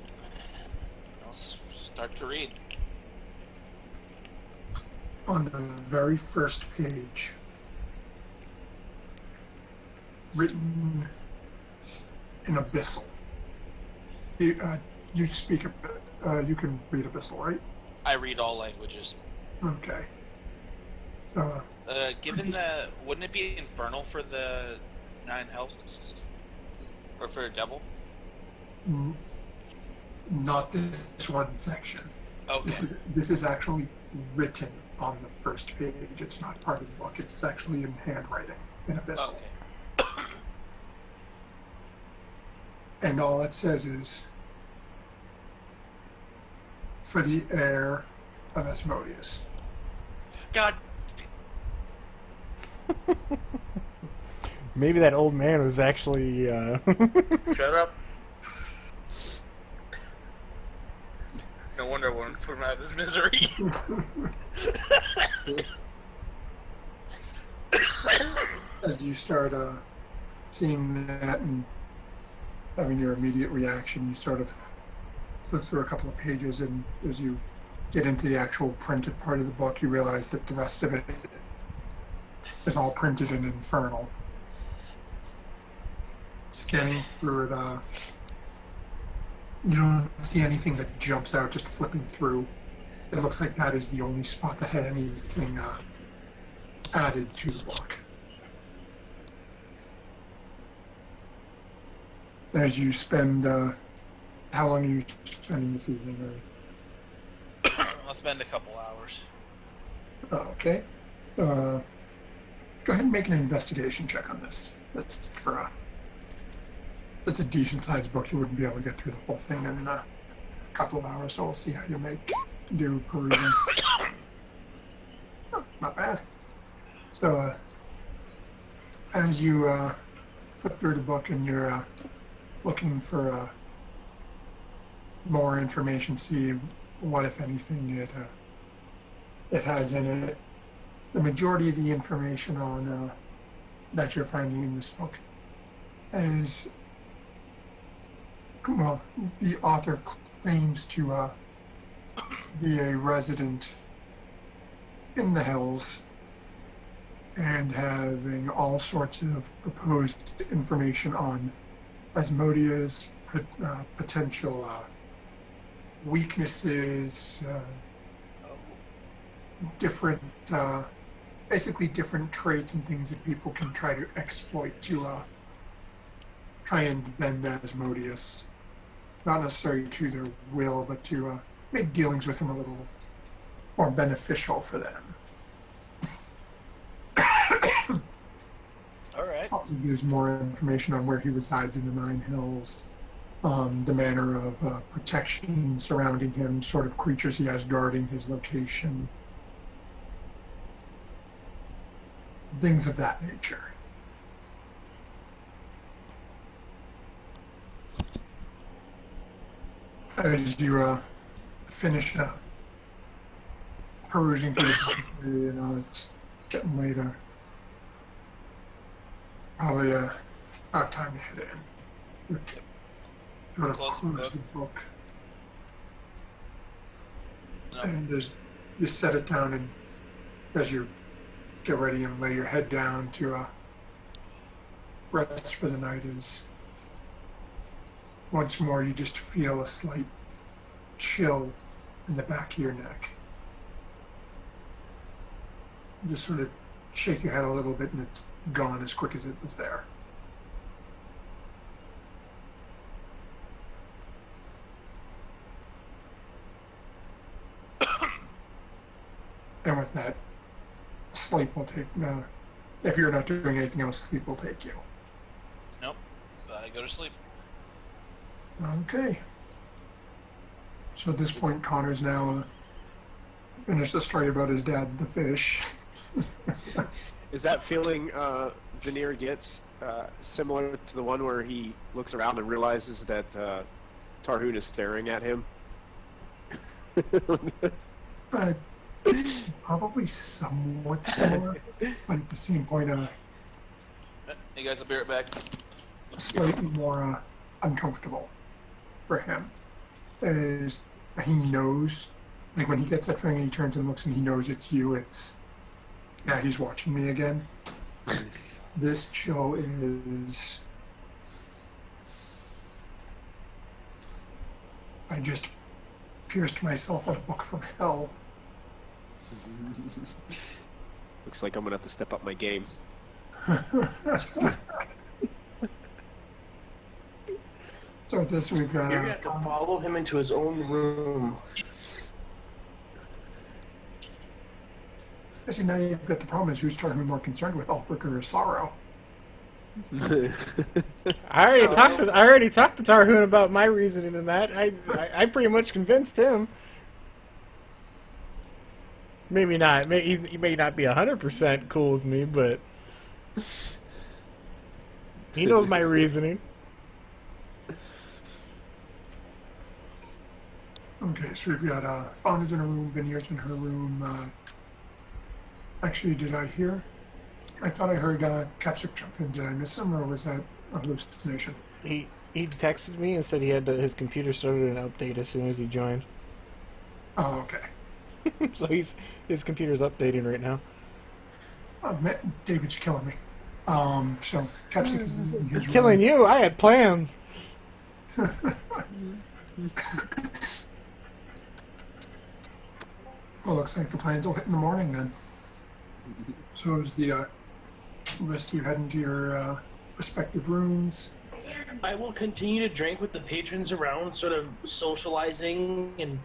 I'll start to read. On the very first page, written in Abyssal. You speak you can read Abyssal, right? I read all languages. Okay. So, Given the, wouldn't it be infernal for the 9 hells? Or for a devil? not this one section. Okay. This is actually written on the first page. It's not part of the book. It's actually in handwriting in Abyssal. Okay. And all it says is, for the heir of Asmodeus. God. Maybe that old man was actually. Shut up. No wonder I wanted to put him out of his misery. As you start seeing that and having your immediate reaction, you sort of flip through a couple of pages, and as you get into the actual printed part of the book, you realize that the rest of it is all printed in Infernal. Scanning through it, you don't see anything that jumps out just flipping through. It looks like that is the only spot that had anything added to the book. As you spend, how long are you spending this evening? Or... I'll spend a couple hours. Okay. Go ahead and make an investigation check on this. That's for it's a decent sized book. You wouldn't be able to get through the whole thing in a couple of hours, so we'll see how you do perusing. Oh, not bad. So, as you flip through the book and you're looking for more information, see what, if anything, it has in it. The majority of the information on that you're finding in this book is, well, the author claims to be a resident in the hills and having all sorts of proposed information on Asmodea's potential weaknesses, different, basically different traits and things that people can try to exploit to try and bend Asmodeus, not necessarily to their will, but to make dealings with him a little more beneficial for them. All right. Also gives more information on where he resides in the Nine Hills, the manner of protection surrounding him, sort of creatures he has guarding his location, things of that nature. As you finish perusing through the book, you know, it's getting later. Probably about time to head in. Go to close the book. No. And as you set it down, and as you get ready and lay your head down to rest for the night, is once more you just feel a slight chill in the back of your neck. You just sort of shake your head a little bit and it's gone as quick as it was there. And with that, sleep will take, if you're not doing anything else, sleep will take you. Nope. I go to sleep. Okay. So at this point, Connor's now finished the story about his dad, the fish. Is that feeling Veneer gets similar to the one where he looks around and realizes that Tarhoon is staring at him? Probably somewhat similar, but at the same point, Hey guys, I'll be right back. slightly more uncomfortable for him. Is he knows, like when he gets that feeling and he turns and looks and he knows it's you, it's, yeah, he's watching me again. This chill is, I just pierced myself a book from hell. Looks like I'm gonna have to step up my game. So with this, we've got You're gonna have to follow him into his own room. I see now you've got the problem is who's Tarhoon more concerned with, Ulfric or Sorrow? I already talked to Tarhoon about my reasoning in that. I pretty much convinced him. Maybe not. He may not be 100% cool with me, but he knows my reasoning. Okay, so we've got Fauna's in her room, Veneer's in her room. Actually, did I hear? I thought I heard Capsic jump in. Did I miss him, or was that a hallucination? He texted me and said he had his computer started an update as soon as he joined. Oh, okay. So his computer's updating right now. Oh, man, David's killing me. So Capsic is in his room. Killing you? I had plans. Well, looks like the plans will hit in the morning then. So is the rest of you heading to your respective rooms? I will continue to drink with the patrons around, sort of socializing and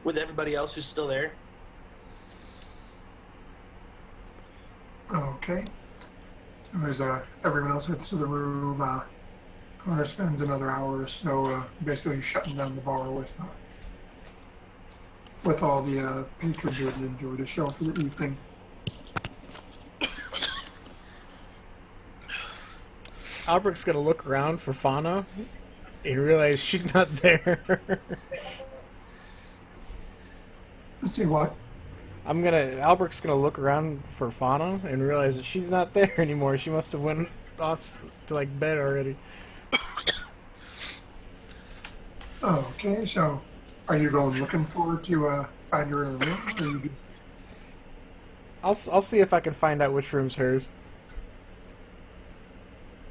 with everybody else who's still there. Okay. As everyone else heads to the room, Connor spends another hour or so basically shutting down the bar with all the patrons who had enjoyed the show for the evening. Alberic's gonna look around for Fauna and realize she's not there. Let's see what. Alberic's gonna look around for Fauna and realize that she's not there anymore. She must have went off to like bed already. Okay, so are you going looking forward to find her in a room? Or you I'll see if I can find out which room's hers.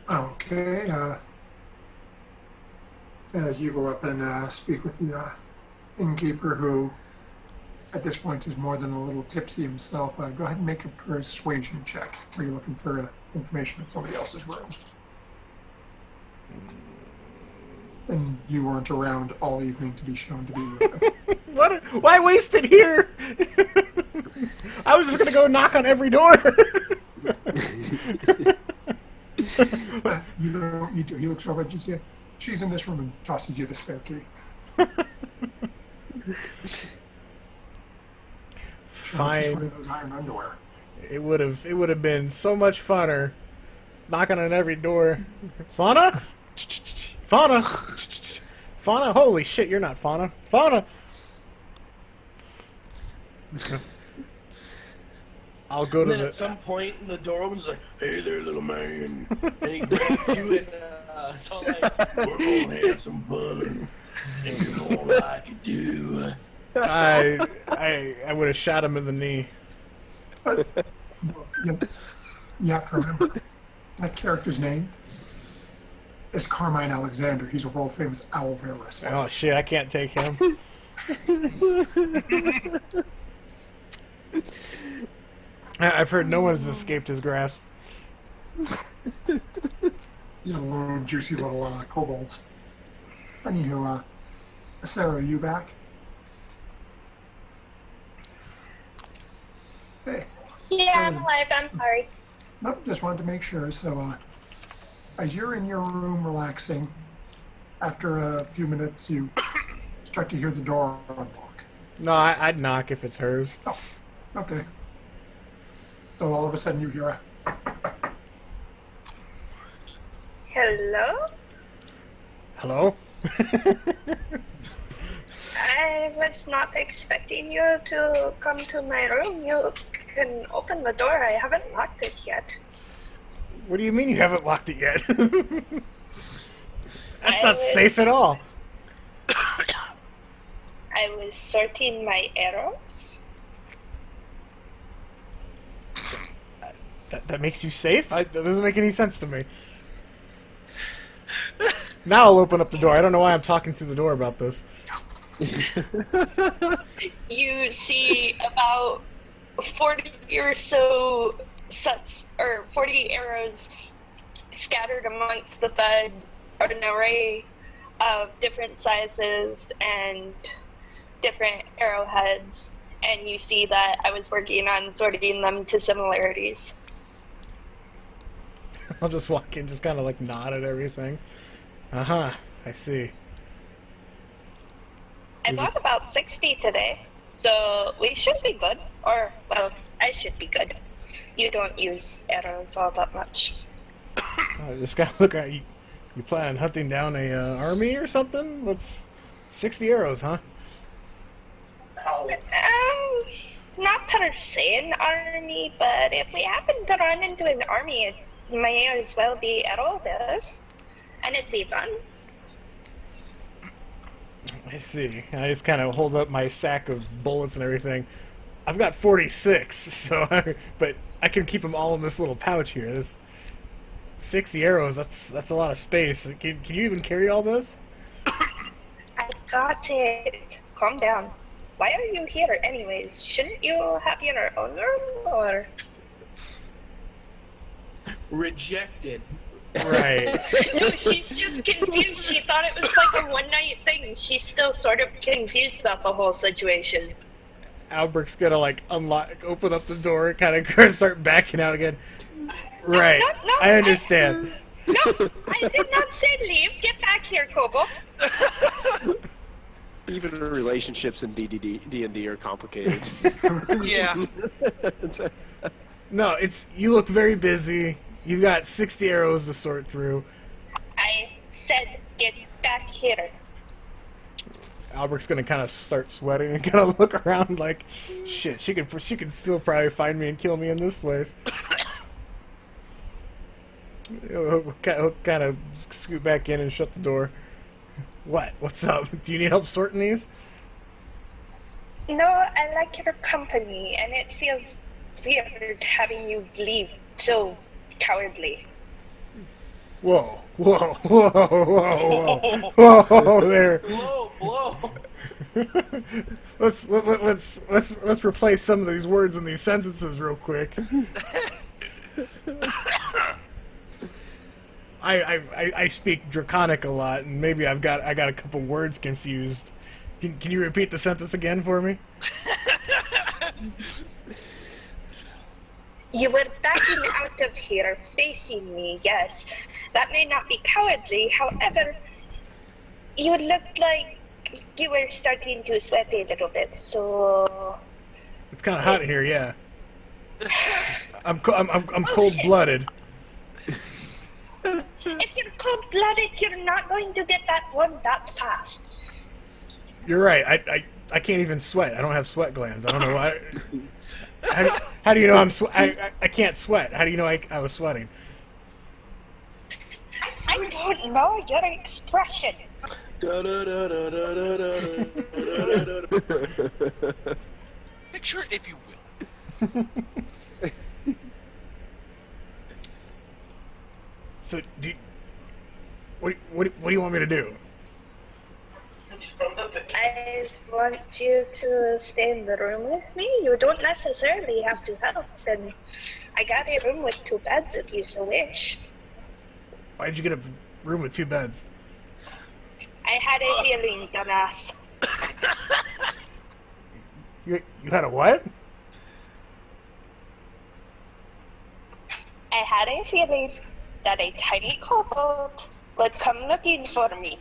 Okay, as you go up and speak with the innkeeper, who at this point is more than a little tipsy himself, go ahead and make a persuasion check. Are you looking for information in somebody else's room? And you weren't around all evening to be shown to be with them. What? Why waste it here? I was just gonna go knock on every door. You don't need to. He looks over at you and says, she's in this room, and tosses you the spare key. She's wearing Fine. those iron underwear. It would have been so much funner knocking on every door. Fauna? Fauna? Fauna? Holy shit, you're not Fauna. Fauna! I'll go And to then at the... some point, the door opens like, "Hey there, little man," and he grabs you and it's all like, "We're gonna have some fun, and you're gonna like it too." I would have shot him in the knee. Well, you have to remember, that character's name is Carmine Alexander. He's a world-famous owl bear wrestler. Oh shit, I can't take him. I've heard no one's escaped his grasp. He's a little juicy little kobolds. Anywho, Sarah, are you back? Hey. Yeah, I'm alive. I'm sorry. Nope, just wanted to make sure. So, as you're in your room relaxing, after a few minutes, you start to hear the door unlock. No, I'd knock if it's hers. Oh, okay. So all of a sudden you hear a... Hello? Hello? I was not expecting you to come to my room. You can open the door. I haven't locked it yet. What do you mean you haven't locked it yet? That's I not safe at all. I was sorting my arrows. That makes you safe? That doesn't make any sense to me. Now I'll open up the door. I don't know why I'm talking through the door about this. You see about 40 or so sets, or 40 arrows scattered amongst the bed, or an array of different sizes and different arrowheads, and you see that I was working on sorting them to similarities. I'll just walk in, just kind of like nod at everything. Uh-huh, I see. I bought about 60 today, so we should be good. Or, well, I should be good. You don't use arrows all that much. I just gotta look at you. You plan on hunting down a army or something? What's 60 arrows, huh? Not per se an army, but if we happen to run into an army, it may as well be arrow bearers, and it'd be fun. I see. I just kind of hold up my sack of bullets and everything. I've got 46, so but I can keep them all in this little pouch here. This 60 arrows. That's a lot of space. Can you even carry all this? I got it. Calm down. Why are you here anyways? Shouldn't you have your own room, or? Rejected. Right. No, she's just confused. She thought it was like a one-night thing. She's still sort of confused about the whole situation. Alberic's gonna like open up the door, and kind of start backing out again. Right. No, I understand. No, I did not say leave. Get back here, Kobo. Even relationships in D&D are complicated. Yeah. No, you look very busy. You've got 60 arrows to sort through. I said get back here. Alberic's gonna kind of start sweating and kind of look around like, shit. She could still probably find me and kill me in this place. He'll kind of scoot back in and shut the door. What? What's up? Do you need help sorting these? No, I like your company, and it feels weird having you leave so cowardly. Whoa, whoa, whoa, whoa, whoa, whoa, there. Whoa. Let's replace some of these words in these sentences real quick. I speak Draconic a lot, and maybe I got a couple words confused. Can you repeat the sentence again for me? You were backing out of here, facing me, yes. That may not be cowardly, however, you looked like you were starting to sweat a little bit, so... It's kind of hot in here, yeah. I'm cold-blooded. If you're cold-blooded, you're not going to get that one that fast. You're right. I can't even sweat. I don't have sweat glands. I don't know why. How do you know I can't sweat? How do you know I was sweating? I don't know your expression. Picture, if you will. So, what do you want me to do? I want you to stay in the room with me. You don't necessarily have to help, and I got a room with 2 beds if you so wish. Why'd you get a room with 2 beds? I had a feeling, dumbass. You had a what? I had a feeling that a tiny kobold would come looking for me.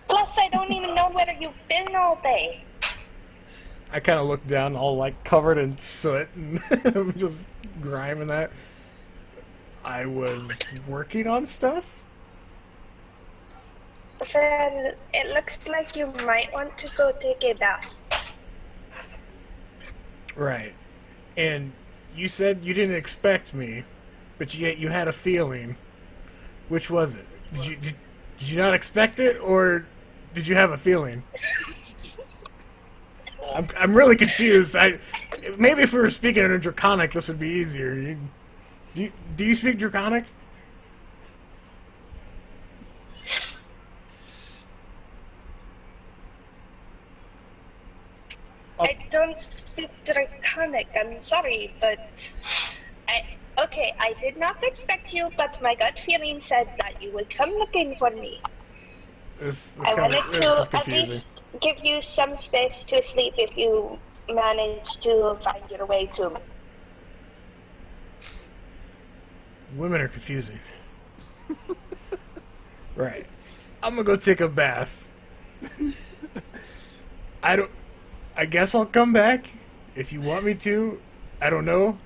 Plus, I don't even know where you've been all day. I kind of look down, all like covered in soot and just grime and that. I was working on stuff. Then it looks like you might want to go take a bath. Right. And you said you didn't expect me, but yet you had a feeling. Which was it? Did you not expect it, or did you have a feeling? I'm really confused. Maybe if we were speaking in Draconic, this would be easier. Do you speak Draconic? I don't speak Draconic, I'm sorry, but I did not expect you, but my gut feeling said that you would come looking for me. This I wanted is to at confusing. least give you some space to sleep if you manage to find your way to me. Women are confusing. Right. I'm gonna go take a bath. I guess I'll come back if you want me to. I don't know.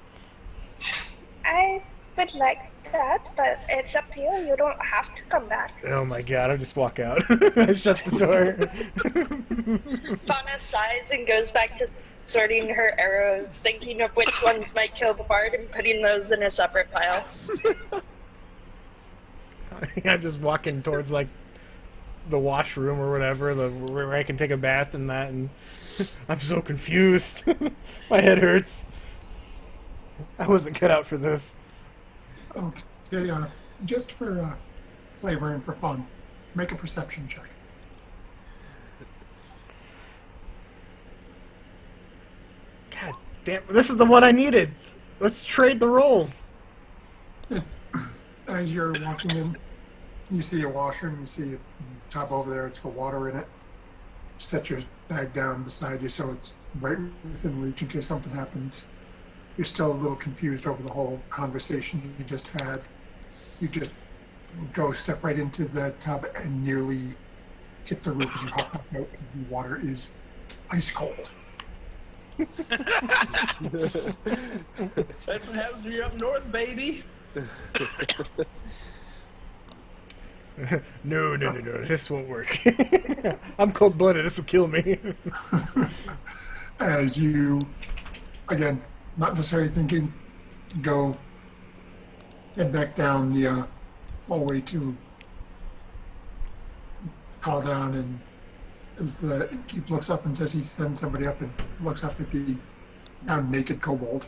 I would like that, but it's up to you. You don't have to come back. Oh my god, I'll just walk out. I shut the door. Fauna sighs and goes back to sorting her arrows, thinking of which ones might kill the bard and putting those in a separate pile. I'm just walking towards like the washroom or whatever, where I can take a bath and that, and I'm so confused. My head hurts. I wasn't cut out for this. Okay, just for flavor and for fun, make a perception check. God damn, this is the one I needed. Let's trade the rolls. As you're walking in, you see a washroom, you see a tub over there, it's got water in it. Set your bag down beside you so it's right within reach in case something happens. You're still a little confused over the whole conversation you just had. You just step right into the tub and nearly hit the roof as you hop back out. The water is ice cold. That's what happens when you're up north, baby. No, this won't work. I'm cold-blooded, this will kill me. As you, again, not necessarily thinking, head back down the hallway to call down, and as the keep looks up and says he sends somebody up and looks up at the now naked kobold.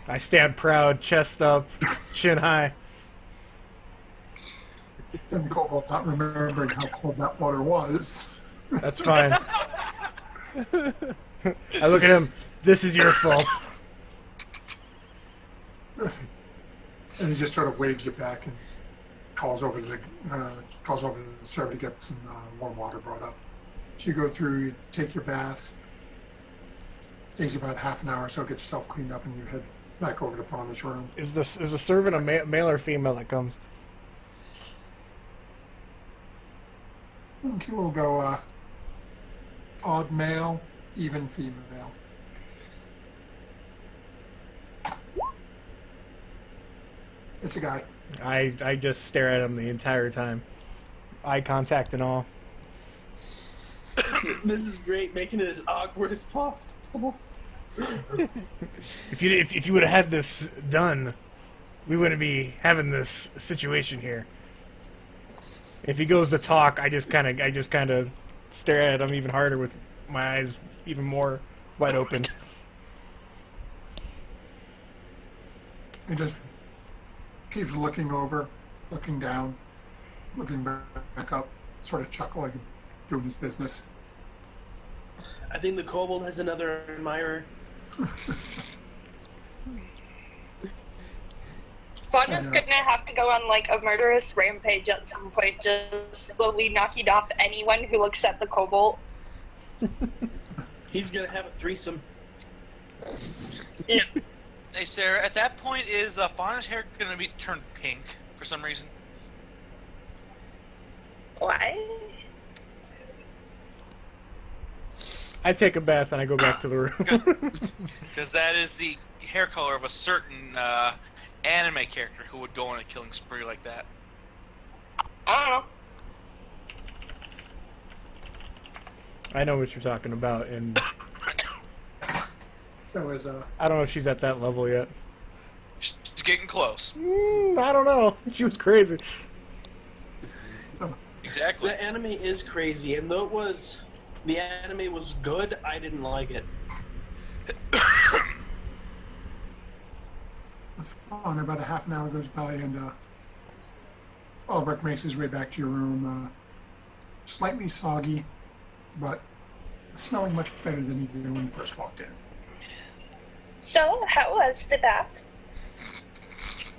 I stand proud, chest up, chin high. And the kobold not remembering how cold that water was. That's fine. I look at him. This is your fault. And he just sort of waves it back and calls over the server to get some warm water brought up. So you go through, you take your bath. Takes you about half an hour or so, get yourself cleaned up, and you head back over to Fauna's room. Is the servant a male or female that comes? Okay, we'll go odd male, even female. It's a guy. I just stare at him the entire time. Eye contact and all. This is great, making it as awkward as possible. If you would have had this done, we wouldn't be having this situation here. If he goes to talk, I just kind of stare at him even harder with my eyes even more wide open. He just keeps looking over, looking down, looking back up, sort of chuckling, doing his business. I think the kobold has another admirer. Fauna's gonna have to go on like a murderous rampage at some point, just slowly knocking off anyone who looks at the kobold. He's gonna have a threesome. No. Hey, Sarah, at that point, is Fauna's hair going to be turned pink for some reason? Why? I take a bath and I go back to the room. Because that is the hair color of a certain anime character who would go on a killing spree like that. I don't know. I know what you're talking about, and So is I don't know if she's at that level yet. She's getting close. I don't know. She was crazy. Exactly. The anime is crazy, and though the anime was good, I didn't like it. on about a half an hour goes by, and Albrecht makes his way back to your room. Slightly soggy, but smelling much better than he did when you first walked in. So, how was the bath?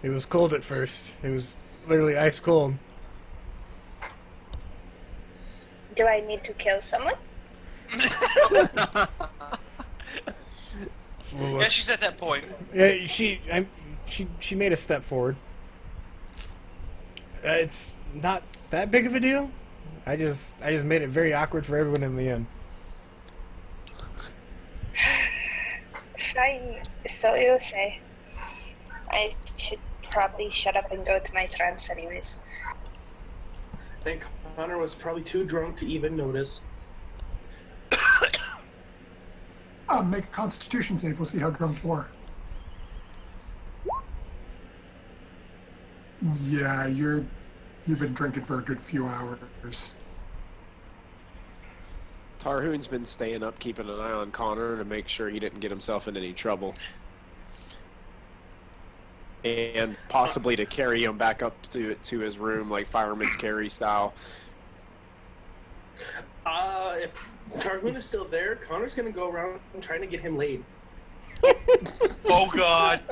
It was cold at first. It was literally ice cold. Do I need to kill someone? It's a little Yeah, she's at that point. Yeah, she made a step forward. It's not that big of a deal. I just made it very awkward for everyone in the end. Fine, so you say. I should probably shut up and go to my trance anyways. I think Connor was probably too drunk to even notice. Make a Constitution save. We'll see how drunk you are. Yeah, you've been drinking for a good few hours. Tarhoon's been staying up, keeping an eye on Connor to make sure he didn't get himself in any trouble. And possibly to carry him back up to his room, like fireman's carry style. If Tarhoon is still there, Connor's gonna go around trying to get him laid. Oh God.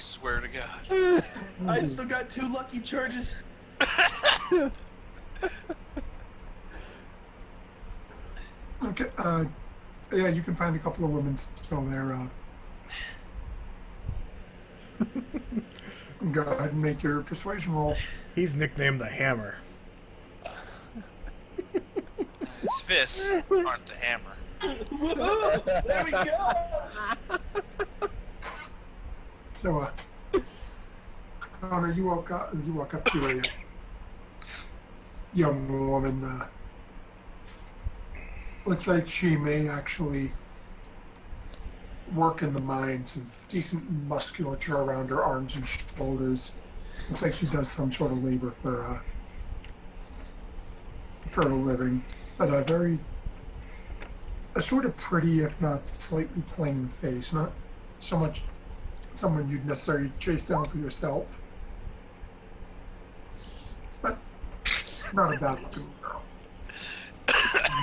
swear to God. I still got 2 lucky charges. Okay. Yeah, you can find a couple of women still there. Go ahead and make your persuasion roll. He's nicknamed the Hammer. His fists aren't the hammer. There we go. So, Connor, you walk up to a young woman. Looks like she may actually work in the mines, and decent musculature around her arms and shoulders. Looks like she does some sort of labor for a living, but a sort of pretty, if not slightly plain face. Not so much someone you'd necessarily chase down for yourself, but not a bad looking girl.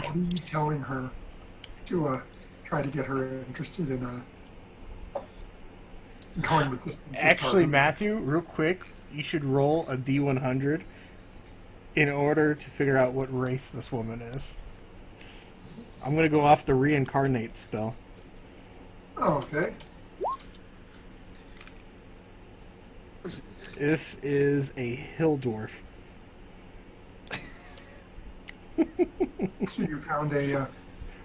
What are you telling her to try to get her interested in going with this? Actually, Matthew, real quick, you should roll a D100 in order to figure out what race this woman is. I'm gonna go off the reincarnate spell. Okay. This is a hill dwarf. So you found a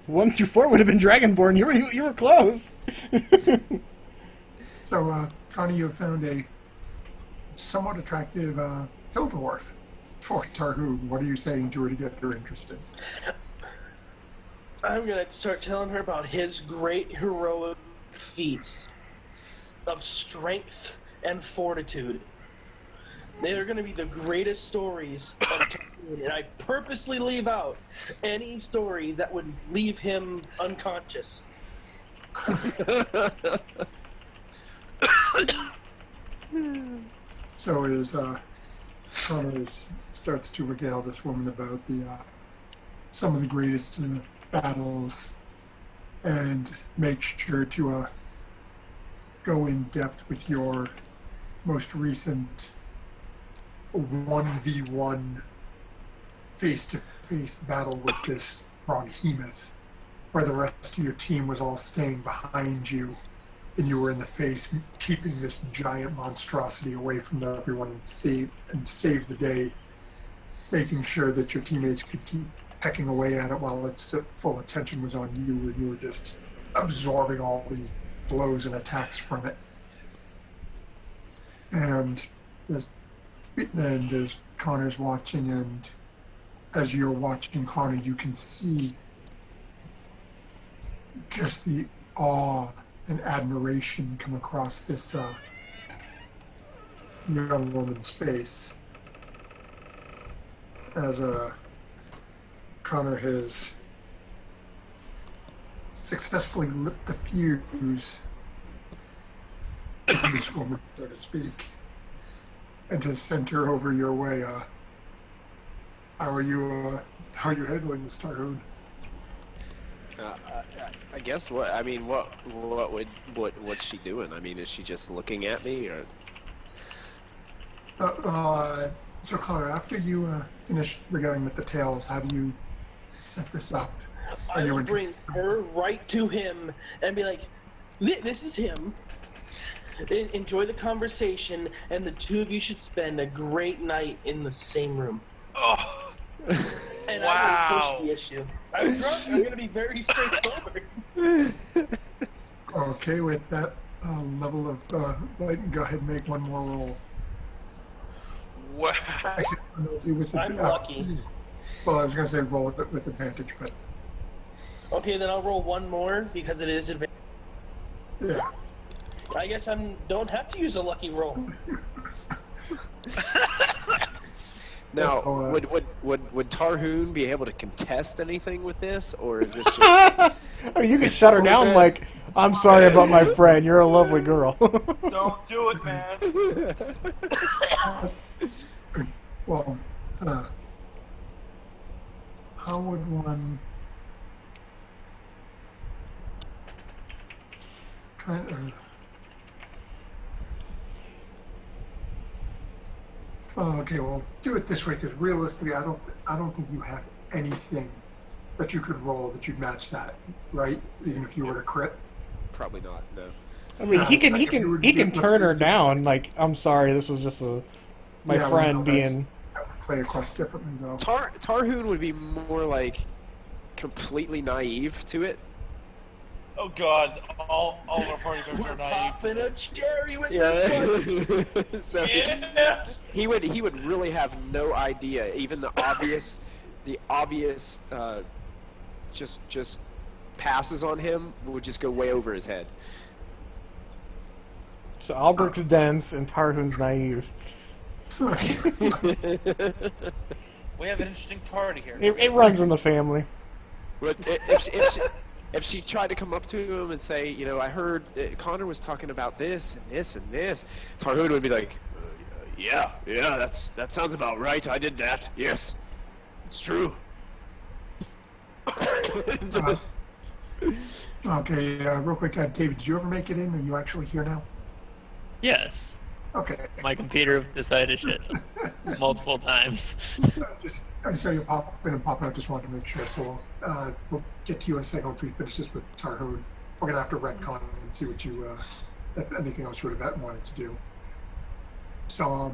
1 through 4 would have been Dragonborn. You were close. so Connie, you have found a somewhat attractive hill dwarf for Tarhoon. What are you saying to her to get her interested? I'm gonna start telling her about his great heroic feats of strength and fortitude. They are gonna be the greatest stories of Tarhoon, and I purposely leave out any story that would leave him unconscious. So as Connor starts to regale this woman about some of the greatest battles, and make sure to go in depth with your most recent 1v1 face-to-face battle with this Froghemoth, where the rest of your team was all staying behind you, and you were in the face, keeping this giant monstrosity away from everyone and save the day, making sure that your teammates could keep pecking away at it while its full attention was on you, and you were just absorbing all these blows and attacks from it. And as Connor's watching, and as you're watching Connor, you can see just the awe and admiration come across this young woman's face as Connor has successfully lit the fuse in this woman, so to speak, and to send her over your way. How are you handling this, Tarhoon? I guess what's she doing? I mean, is she just looking at me, or? So Connor, after you finish regaling with the tales, how do you set this up? I will bring her right to him and be like, this is him. Enjoy the conversation, and the two of you should spend a great night in the same room. Oh, And wow. I will push the issue. I'm drunk. I'm going to be very straightforward. Okay, with that level of light, go ahead and make one more roll. wow. Actually, I'll do with I'm lucky. Well, I was going to say roll it with advantage, but Okay, then I'll roll one more because it is advanced. yeah. I guess I don't have to use a lucky roll. Now, Oh, would Tarhoon be able to contest anything with this, or is this just? Oh, you can shut her down like, I'm sorry about my friend, you're a lovely girl. Don't do it, man. Well, how would one try? Oh, okay, well, do it this way, because realistically, I don't think you have anything that you could roll that you'd match that, right? Even if you were to crit. Probably not. No. I mean, he can Like, if you were to do- let's turn say- her down. Like, I'm sorry, this was just my Yeah, well, friend no, that's- being. That would play across differently, though. Tarhoon would be more like completely naive to it. Oh God, all of our party members We're are naive. popping a cherry with this one. Yeah. So Yeah. he would really have no idea. Even the obvious just passes on him would just go way over his head. So Albert's dense and Tarhoon's naive. We have an interesting party here. It runs in the family. But if she tried to come up to him and say, you know, I heard that Connor was talking about this and this and this, Tarhoon would be like, yeah, that sounds about right. I did that. Yes, it's true. Okay, real quick, David, did you ever make it in? Are you actually here now? Yes. Okay. My computer decided shit multiple times. I saw you pop in and pop out. Just wanted to make sure. So we'll get to you in a second once we finish this with Tarhoon. We're gonna have to retcon and see what you, if anything else you would have wanted to do. So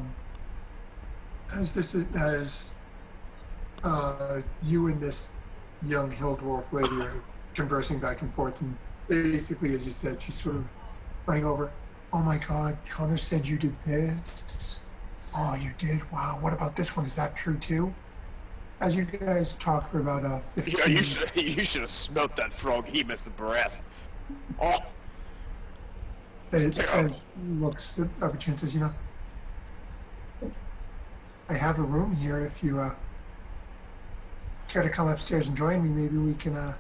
as you and this young hill dwarf lady are conversing back and forth, and basically, as you said, she's sort of running over. Oh my God, Connor said you did this. Oh, you did? Wow. What about this one? Is that true too? As you guys talk for about 15 Yeah, you should have smelt that frog. He missed the breath. Oh, and looks up at you and says, you know, I have a room here. If you care to come upstairs and join me, maybe we can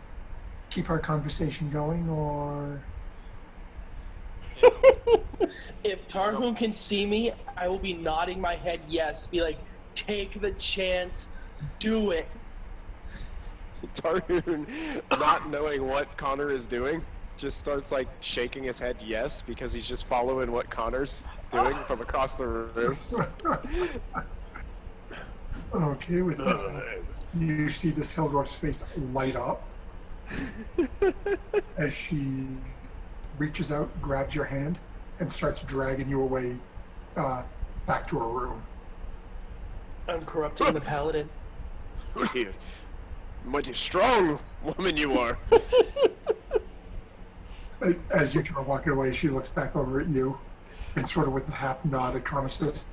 keep our conversation going, or... If Tarhoon can see me, I will be nodding my head yes. Be like, take the chance, do it. Tarhoon, not knowing what Connor is doing, just starts like shaking his head yes because he's just following what Connor's doing from across the room. Okay, with that, you see this Hildorf's face light up as she reaches out, grabs your hand, and starts dragging you away back to her room. I'm corrupting the paladin. You mighty strong woman you are. As you two are walking away, she looks back over at you and sort of with a half nod at Connor says,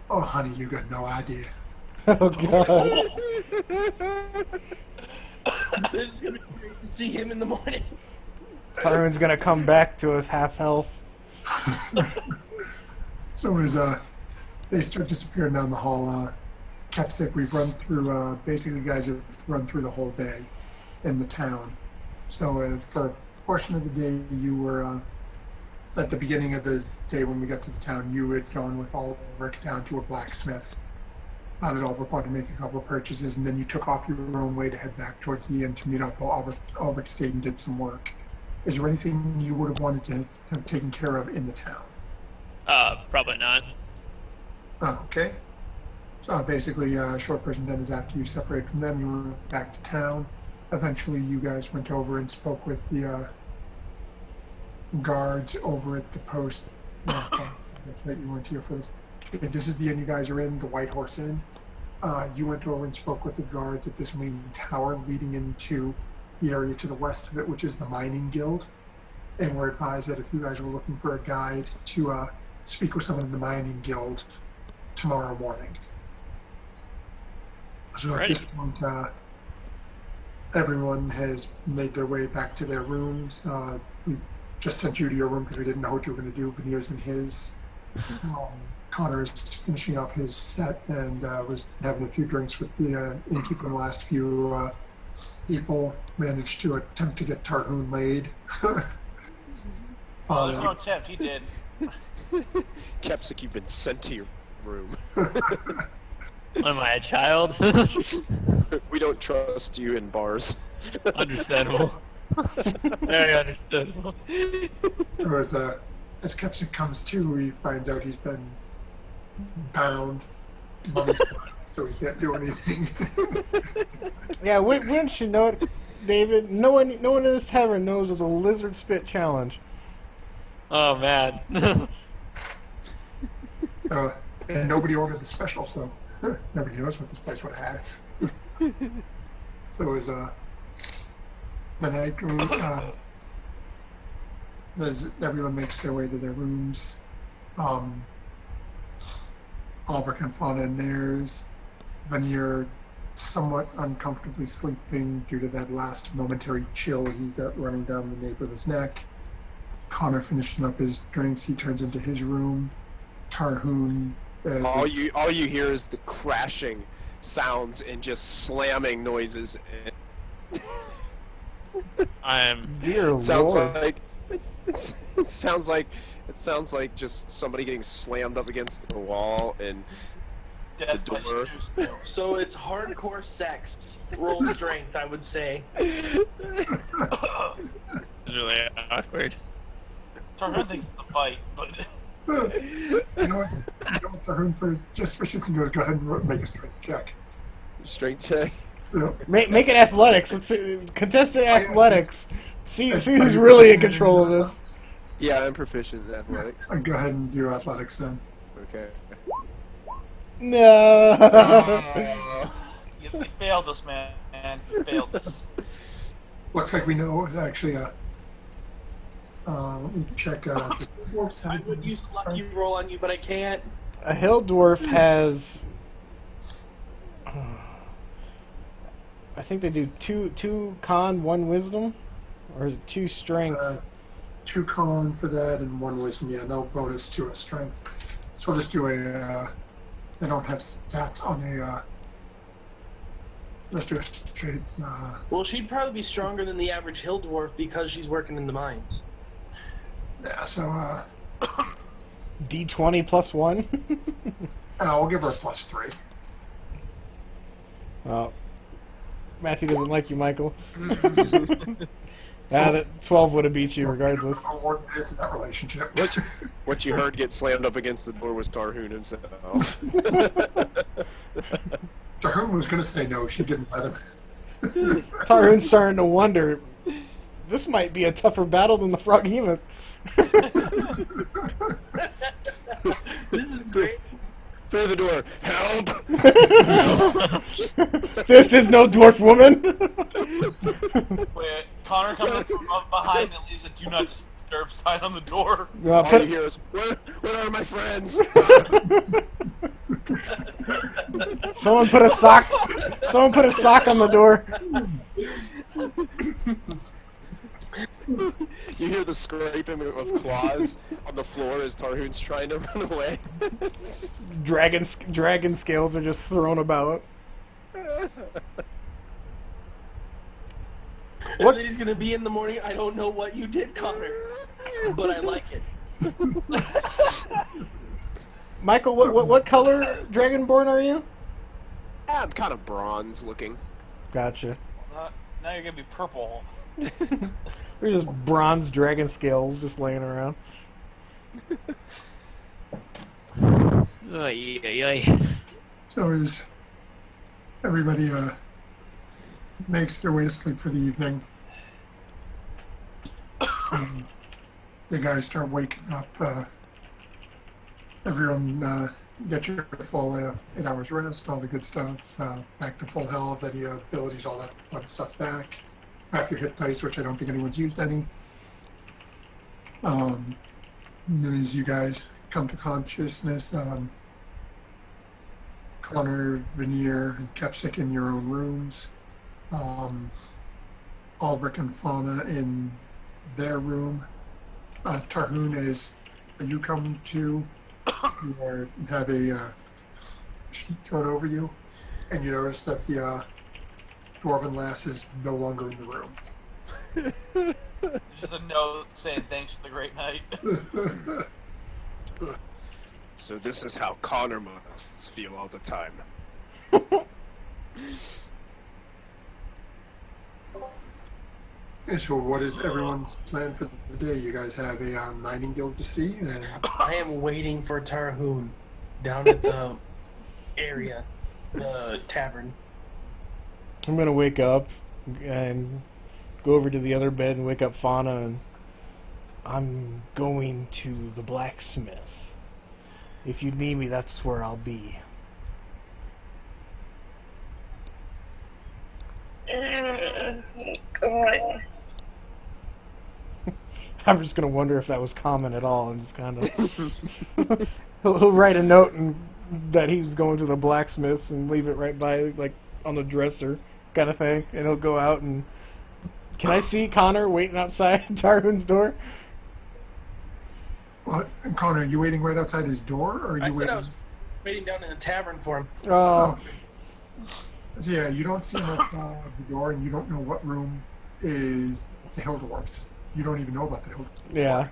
oh, honey, you got no idea. Oh God. This is gonna be great to see him in the morning. Tarhoon's gonna come back to us half health. So as they start disappearing down the hall, Kepsic, we've run through, basically you guys have run through the whole day in the town. So for a portion of the day, you were, at the beginning of the day when we got to the town, you had gone with Ulrich down to a blacksmith. That Ulrich wanted to make a couple of purchases, and then you took off your own way to head back towards the inn to meet up while Ulrich stayed and did some work. Is there anything you would have wanted to have taken care of in the town? Probably not. Oh, okay. So basically, short version then is after you separate from them, you went back to town. Eventually, you guys went over and spoke with the guards over at the post. Okay, that's right, you weren't here for this. Okay, this is the inn you guys are in, the White Horse Inn. You went over and spoke with the guards at this main tower leading into the area to the west of it, which is the Mining Guild. And we're advised that if you guys were looking for a guide to speak with someone in the Mining Guild tomorrow morning. So at this point, everyone has made their way back to their rooms. We just sent you to your room because we didn't know what you were going to do. Veneer's in his. Connor is finishing up his set and was having a few drinks with the innkeeper. The last few people managed to attempt to get Tarhoon laid. Oh, there's no attempt. He did. Kepsic, you've been sent to your room. Am I a child? We don't trust you in bars. Understandable. Very understandable. As Kepsic comes to, he finds out he's been bound mummy's died, so he can't do anything. Yeah, wouldn't you know it, David? No one in this tavern knows of the lizard spit challenge. Oh man. And nobody ordered the special, so nobody knows what this place would have had. So as the night goes, as everyone makes their way to their rooms, Albrecht and Fauna in theirs, Vanir somewhat uncomfortably sleeping due to that last momentary chill he got running down the nape of his neck. Connor finishing up his drinks, he turns into his room. Tarhoon. All you hear is the crashing sounds and just slamming noises. Dear Sounds Lord. like it sounds like just somebody getting slammed up against the wall and Death the by door. Stew. So it's hardcore sex. Roll strength, I would say. It's really awkward. Tarhoon thinks it's a fight, but You know what, Tarhoon, for shits and giggles, go ahead and make a strength check. Strength check. Make it athletics. Let's contested athletics. See who's really in control of this. Yeah, I'm proficient in athletics. Go ahead and do athletics then. Okay. No. you failed us, man. You failed us. Looks like we know, actually, let me check, the dwarves I have- would use a lucky roll on you, but I can't. A hill dwarf has. I think they do two con, one wisdom, or is it 2 strength? 2 con for that and 1 wisdom. Yeah, no bonus to a strength. So we'll just do a. They don't have stats on a. Let's do a straight. Well, she'd probably be stronger than the average hill dwarf because she's working in the mines. Yeah, so D20 plus 1. we'll give her a +3. Well, Matthew doesn't like you, Michael. That 12 would have beat you regardless. More into that relationship. What you heard get slammed up against the door was Tarhoon himself. Tarhoon was going to say no. She didn't let him. Tarhoon's starting to wonder. This might be a tougher battle than the Froghemoth. This is great. Through the door. Help! This is no dwarf woman. Wait, Connor comes up from up behind and leaves a do not disturb sign on the door. All you hear is, where are my friends? Someone put a sock on the door. You hear the scraping of claws on the floor as Tarhoon's trying to run away. Dragon scales are just thrown about. What? He's gonna be in the morning. I don't know what you did, Connor, but I like it. Michael, what color Dragonborn are you? I'm kind of bronze looking. Gotcha. Now you're gonna be purple. There's just bronze dragon scales just laying around. Oy, oy, oy. So as everybody makes their way to sleep for the evening, the guys start waking up. Everyone get your full 8 hours rest, all the good stuff, back to full health, any abilities, all that fun stuff back. Half your hit dice, which I don't think anyone's used any. And then as you guys come to consciousness, Connor, Veneer, and Kepsic in your own rooms. Albrecht and Fauna in their room. Tarhoon, as you come to, you have a sheet thrown over you, and you notice that the Dwarven lass is no longer in the room. Just a note saying thanks for the great night. So this is how Connor must feel all the time. So what is everyone's plan for the day? You guys have a mining guild to see, and I am waiting for Tarhoon down at the area, the tavern. I'm gonna wake up and go over to the other bed and wake up Fauna, and I'm going to the blacksmith. If you need me, that's where I'll be. God. I'm just gonna wonder if that was common at all, and just kind of he'll write a note and that he was going to the blacksmith and leave it right by like on the dresser, kind of thing, and he'll go out and. Can I see Connor waiting outside Tarhoon's door? What? Connor, are you waiting right outside his door, or are you I waiting? said I was waiting down in the tavern for him. Oh, So yeah, you don't see him outside the door, and you don't know what room is the Hill Dwarfs. You don't even know about the Hill. yeah.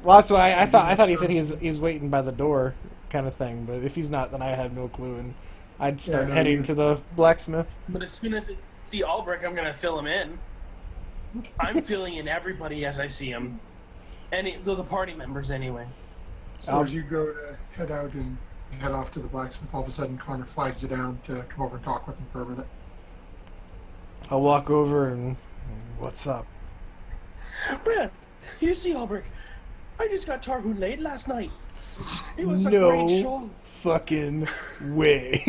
Well, that's why I thought he said he was waiting by the door, kind of thing. But if he's not, then I have no clue, and I'd start Yeah, heading to the blacksmith. But as soon as I see Albrecht, I'm gonna fill him in. I'm filling in everybody as I see him. The party members anyway. So as you go to head out and head off to the blacksmith, all of a sudden Connor flags you down to come over and talk with him for a minute. I'll walk over and what's up? Brad, you see Albrecht? I just got Tarhoon laid last night. It was a No. great show. Fucking way.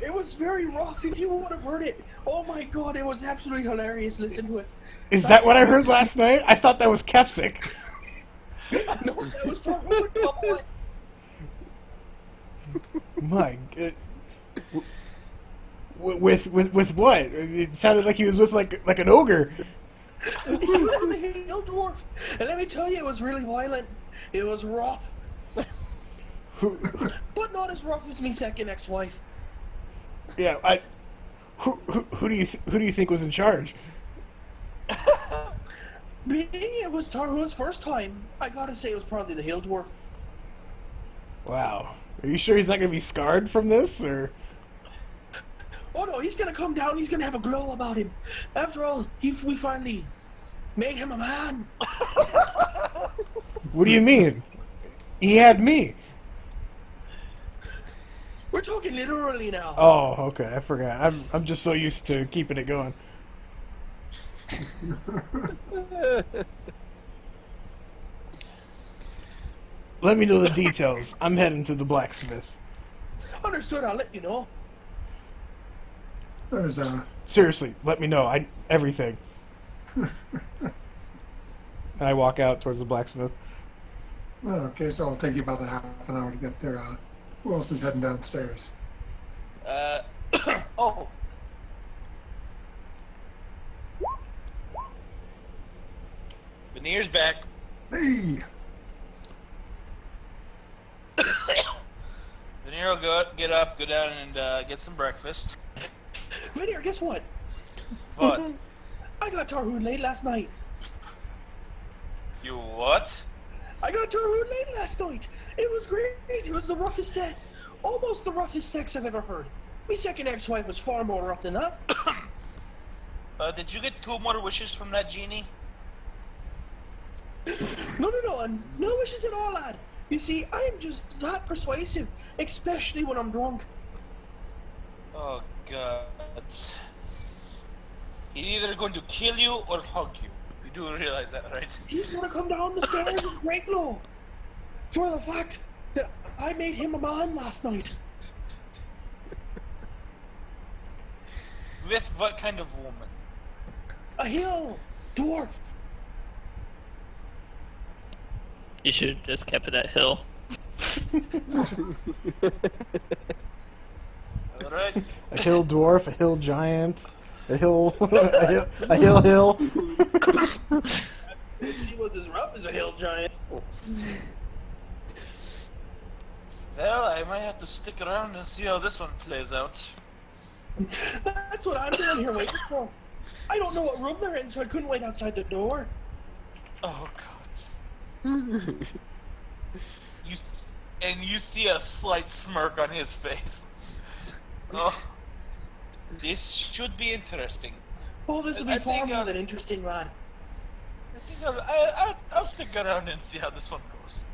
It was very rough. If you would have heard it, oh my god, it was absolutely hilarious. Listen to it. Is that what I heard last night? I thought that was Kepsic. No, that was Tarhoon. Come on. My god. With what? It sounded like he was with like an ogre. He was the Hill Dwarf, and let me tell you, it was really violent. It was rough, Who, but not as rough as me second ex-wife. yeah, who do you think was in charge? Being it was Tarhoon's first time, I gotta say it was probably the Hill Dwarf. Wow. Are you sure he's not gonna be scarred from this, or? Oh no, he's gonna come down. He's gonna have a glow about him. After all, we finally made him a man. What do you mean? He had me. We're talking literally now. Oh, okay. I forgot. I'm just so used to keeping it going. Let me know the details. I'm heading to the blacksmith. Understood. I'll let you know. There's Seriously, let me know. Everything. And I walk out towards the blacksmith. okay, so it'll take you about a half an hour to get there. Who else is heading downstairs? Oh, Veneer's back. Hey, Veneer will get up, go down, and get some breakfast. Veneer, guess what? What? I got Tarhoon laid last night. You what? I got Tarhoon laid last night. It was great. It was the roughest almost the roughest sex I've ever heard. My second ex-wife was far more rough than that. Did you get 2 more wishes from that genie? No, no wishes at all, lad. You see, I am just that persuasive, especially when I'm drunk. Oh god. He's either going to kill you or hug you. You do realize that, right? He's gonna come down the stairs with great glow for the fact that I made him a man last night. With what kind of woman? A hill dwarf. You should have just kept it at Hill. Alright. A hill dwarf, a hill giant, a hill, a hill. She was as rough as a hill giant. Well, I might have to stick around and see how this one plays out. That's what I'm doing here waiting for. I don't know what room they're in, so I couldn't wait outside the door. Oh god. You see a slight smirk on his face. Oh, this should be interesting. Oh, this will be I far think, more than interesting, lad. I think I'll stick around and see how this one goes.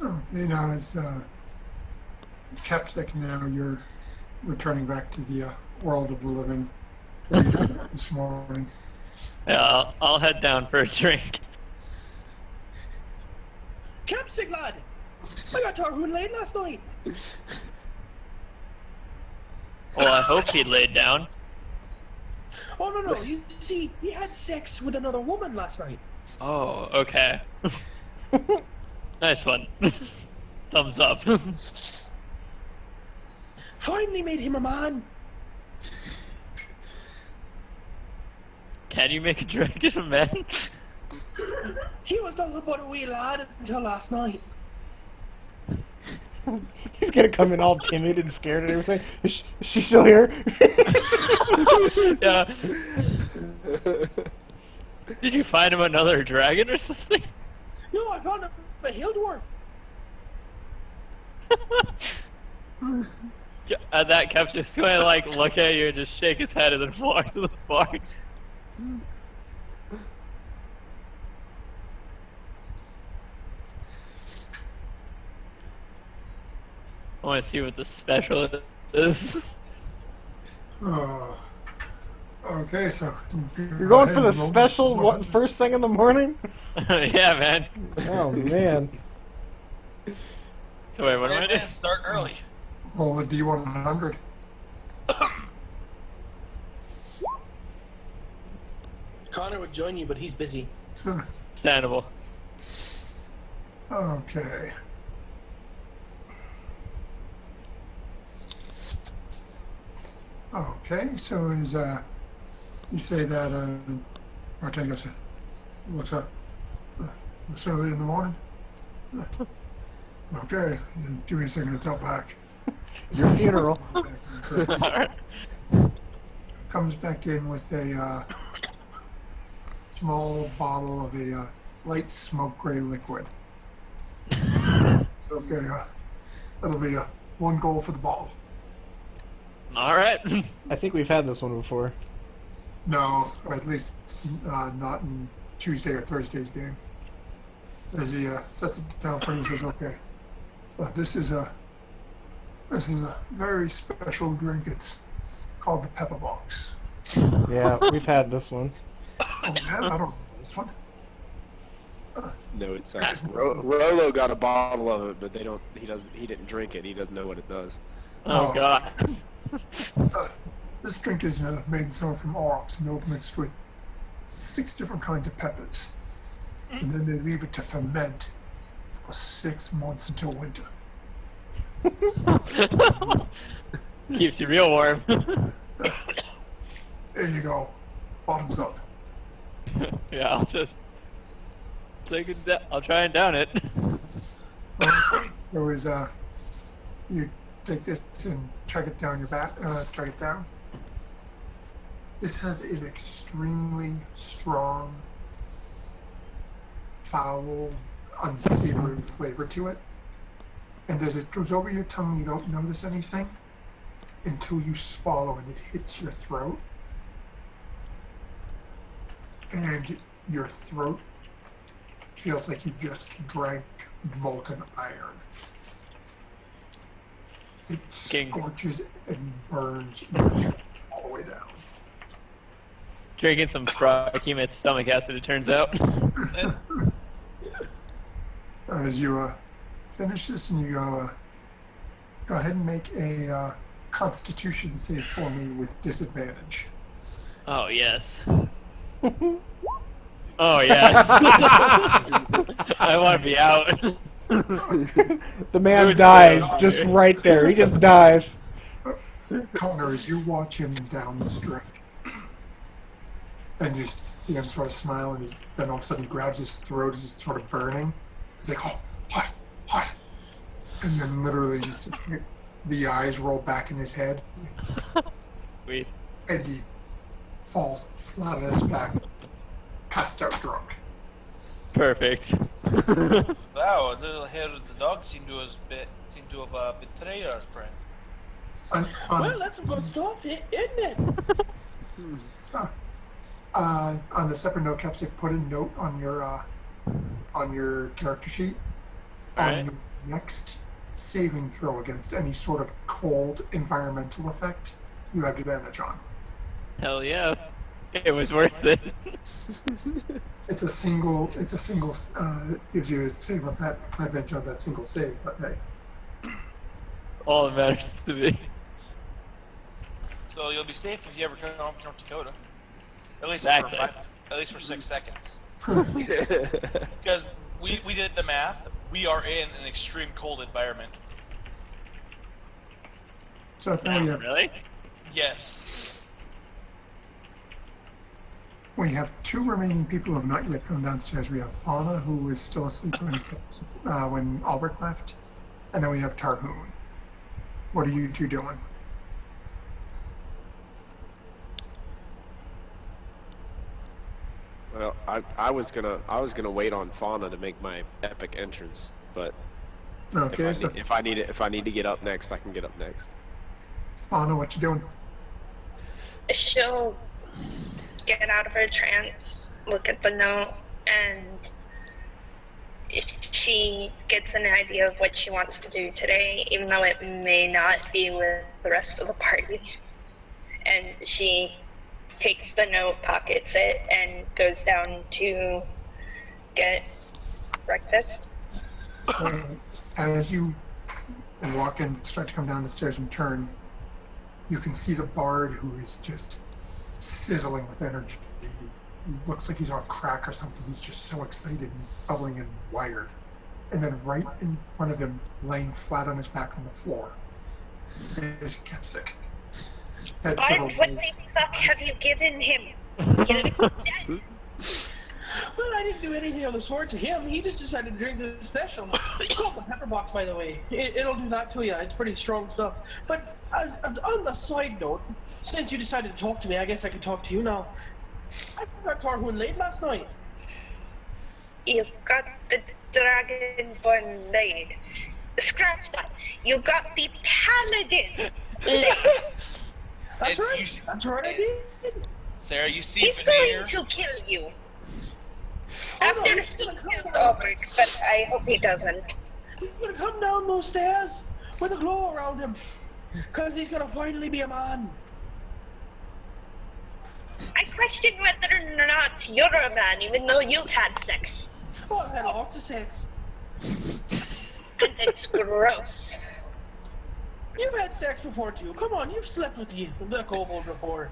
Oh, it's Capsic now. You're returning back to the world of the living this morning. Yeah, I'll head down for a drink. Capsic lad! I got Tarhoon late last night. Well, I hope he laid down. Oh no! You see, he had sex with another woman last night. Oh, okay. Nice one. Thumbs up. Finally made him a man. Can you make a dragon a man? He was nothing but a wee lad until last night. He's gonna come in all timid and scared and everything. Is she still here? Yeah. Did you find him another dragon or something? No, I found a hill dwarf. And that kept just going to like look at you and just shake his head and then walk to the bar. I want to see what the special is. Oh. Okay, so You're going for the special what, first thing in the morning? Yeah, man. Oh man. So wait, what am I doing? Start early. Roll the D100. Connor would join you, but he's busy. Understandable. Okay. Okay, so is you say that Artangos looks up it's early in the morning? Okay, then give me a second, it's out back. Your funeral. Alright. Comes back in with a small bottle of a light smoke gray liquid. Okay, that'll be 1 goal for the bottle. Alright. I think we've had this one before. No, or at least not in Tuesday or Thursday's game. As he sets it down for you, he says, "Okay, this is a very special drink. It's called the Pepper Box." Yeah, we've had this one. Oh man, I don't know this one. No, it's Rolo got a bottle of it, but they don't. He didn't drink it. He doesn't know what it does. Oh god. This drink is made from oryx milk mixed with 6 different kinds of peppers, and then they leave it to ferment for 6 months until winter. Keeps you real warm. There you go, bottoms up. Yeah, I'll just take it. I'll try and down it. There is you take this and chug it down your back. Chug it down. This has an extremely strong, foul, unsavory flavor to it. And as it goes over your tongue, you don't notice anything until you swallow and it hits your throat. And your throat feels like you just drank molten iron. It scorches and burns your throat all the way down. Drinking some Procumet stomach acid, it turns out. As you finish this and you go ahead and make a Constitution save for me with disadvantage. Oh, yes. Oh, yes. I want to be out. The man dies just right there. He just dies. Connor, as you watch him down this drink, and you see him sort of smile, and then all of a sudden he grabs his throat as it's sort of burning. He's like, "Oh, hot, hot," and then literally just the eyes roll back in his head, Sweet. and he falls flat on his back, passed out drunk. Perfect. Wow, a little hair of the dog seemed to have betrayed our friend. Well, that's some good stuff, isn't it? On the separate note, Capsic, put a note on your character sheet. Alright. next saving throw against any sort of cold environmental effect, you have advantage on. Hell yeah. It was worth it. It's a single, gives you a save on that, advantage on that single save, but hey. All that matters to me. So you'll be safe if you ever come home to North Dakota. At least Exactly. at least for 6 seconds. Because we did the math. We are in an extreme cold environment. So now Really? Yes. we have 2 remaining people who have not yet come downstairs. We have Fauna, who is still asleep when Albert left, and then we have Tarhoon. What are you 2 doing? Well, I was gonna wait on Fauna to make my epic entrance, but Okay, if I need to get up next, I can get up next. Fauna, what you doing? She'll get out of her trance, look at the note, and she gets an idea of what she wants to do today, even though it may not be with the rest of the party. And she takes the note, pockets it, and goes down to get breakfast. As you walk in, start to come down the stairs and turn, you can see the bard, who is just sizzling with energy. He looks like he's on crack or something. He's just so excited and bubbling and wired. And then right in front of him, laying flat on his back on the floor, is Kepsic. Bard, what the fuck have you given him? Well, I didn't do anything of the sort to him. He just decided to drink the special. It's called the Pepper Box, by the way. It'll do that to you. It's pretty strong stuff. But on the side note, since you decided to talk to me, I guess I can talk to you now. I got Tarhoon late last night. You got the Dragonborn laid. Scratch that. You got the Paladin laid. That's And right. That's right, I did. Sarah, you see He's Veneer? going to kill you. Oh, no, After he's he gonna come kills down. Ulrich, but I hope he doesn't. He's gonna come down those stairs with a glow around him. Cause he's gonna finally be a man. I question whether or not you're a man, even though you've had sex. Oh, I've had lots of sex. And it's gross. You've had sex before too. Come on, you've slept with the kobold before.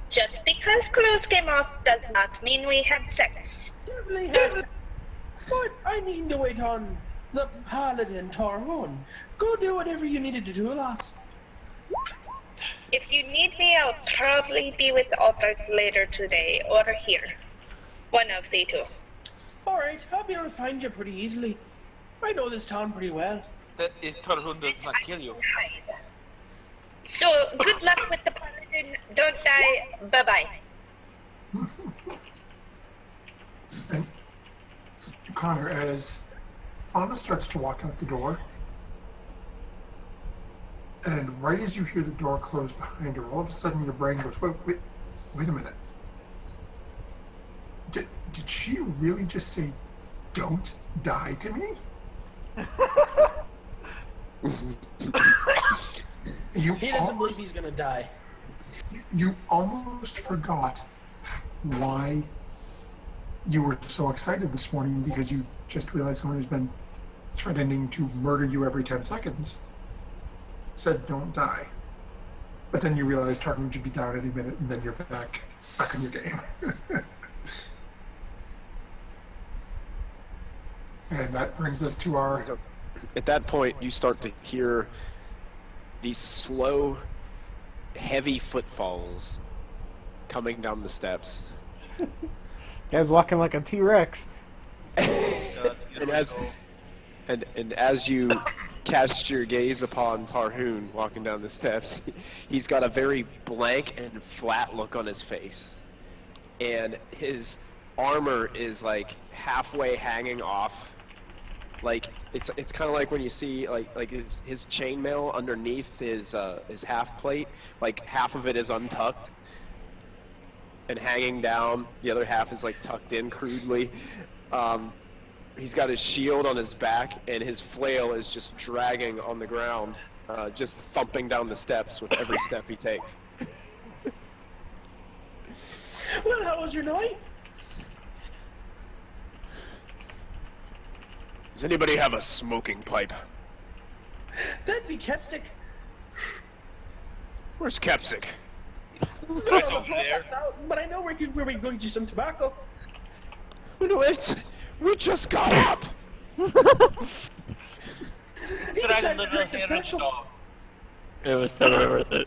Just because clothes came off does not mean we had sex. Definitely had sex. But I mean to wait on the Paladin Tarhoon. Go do whatever you needed to do, lass. If you need me, I'll probably be with Albert later today, or here. One of the 2. Alright, I'll be able to find you pretty easily. I know this town pretty well. That is Tarhoon does not kill you. So, good luck with the Paladin. Don't die. Bye-bye. And Connor, as Fauna starts to walk out the door, and right as you hear the door close behind her, all of a sudden your brain goes, wait a minute. Did she really just say, "Don't die to me"? He doesn't believe he's gonna die. You almost forgot why you were so excited this morning, because you just realized someone who's been threatening to murder you every 10 seconds said "don't die." But then you realized Tarkin should be down any minute, and then you're back on your game. And that brings us to our... At that point, you start to hear these slow, heavy footfalls coming down the steps. Guy's walking like a T-Rex. And as you cast your gaze upon Tarhoon walking down the steps, he's got a very blank and flat look on his face, and his armor is like halfway hanging off. Like it's kind of like when you see like his chainmail underneath his half plate, like half of it is untucked and hanging down, the other half is like tucked in crudely. He's got his shield on his back, and his flail is just dragging on the ground, just thumping down the steps with every step he takes. Well, how was your night? Does anybody have a smoking pipe? That'd be Kepsic. Where's Kepsic? Right over there. But I know where we can go get you some tobacco. No, we just got up. He Drag a decided to little drink the hair and special. dog. It was totally worth it.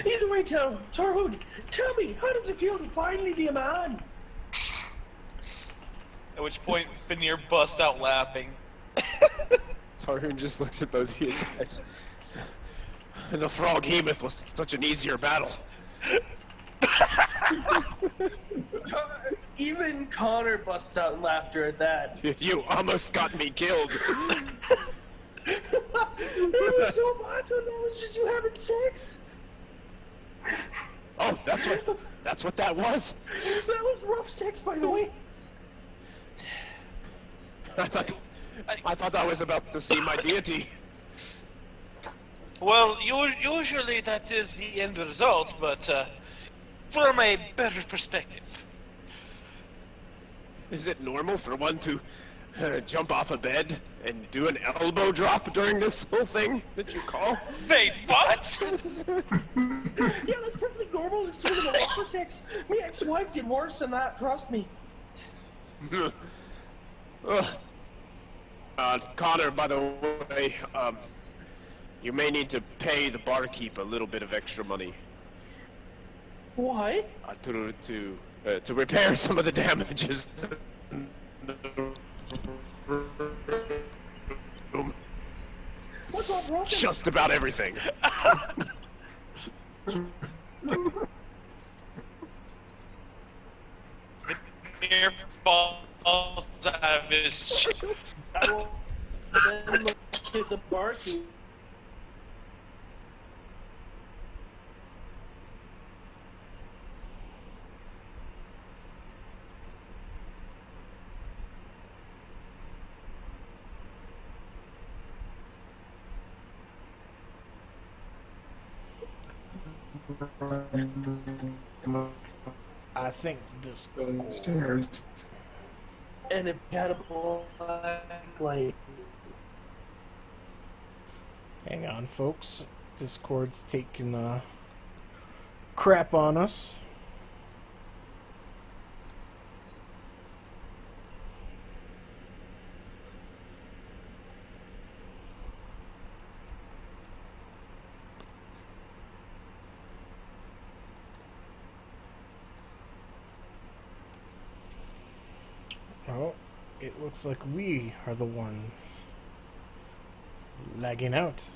Either way, Tarhoon, tell me, how does it feel to finally be a man? At which point, Veneer busts out laughing. Tarhoon just looks at both of you and says, "The Frog Hemoth was such an easier battle." Even Connor busts out in laughter at that. You almost got me killed. It was so much when that was just you having sex. Oh, that's what that was. That was rough sex, by the way. I thought that was about to see my deity. Well, usually that is the end result, but from a better perspective. Is it normal for one to jump off a bed and do an elbow drop during this whole thing that you call? Wait, what? Yeah, that's perfectly normal. It's still the rough sex. My ex-wife did worse than that. Trust me. Connor, by the way, you may need to pay the barkeep a little bit of extra money Why? to repair some of the damages. What's all broken? Just about everything. Veneer falls out of his chair. I will then look at the barkeep. I think this. Stairs. And if you had a black light. Hang on, folks. Discord's taking crap on us. Oh, it looks like we are the ones lagging out.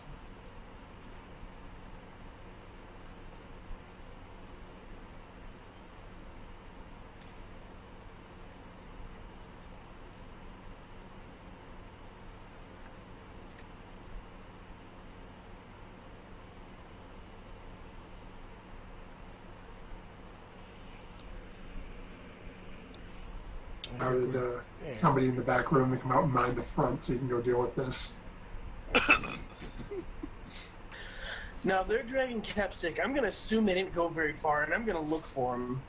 How did somebody in the back room come out and mind the front so you can go deal with this? Now, if they're dragging Kepsic, I'm going to assume they didn't go very far, and I'm going to look for him.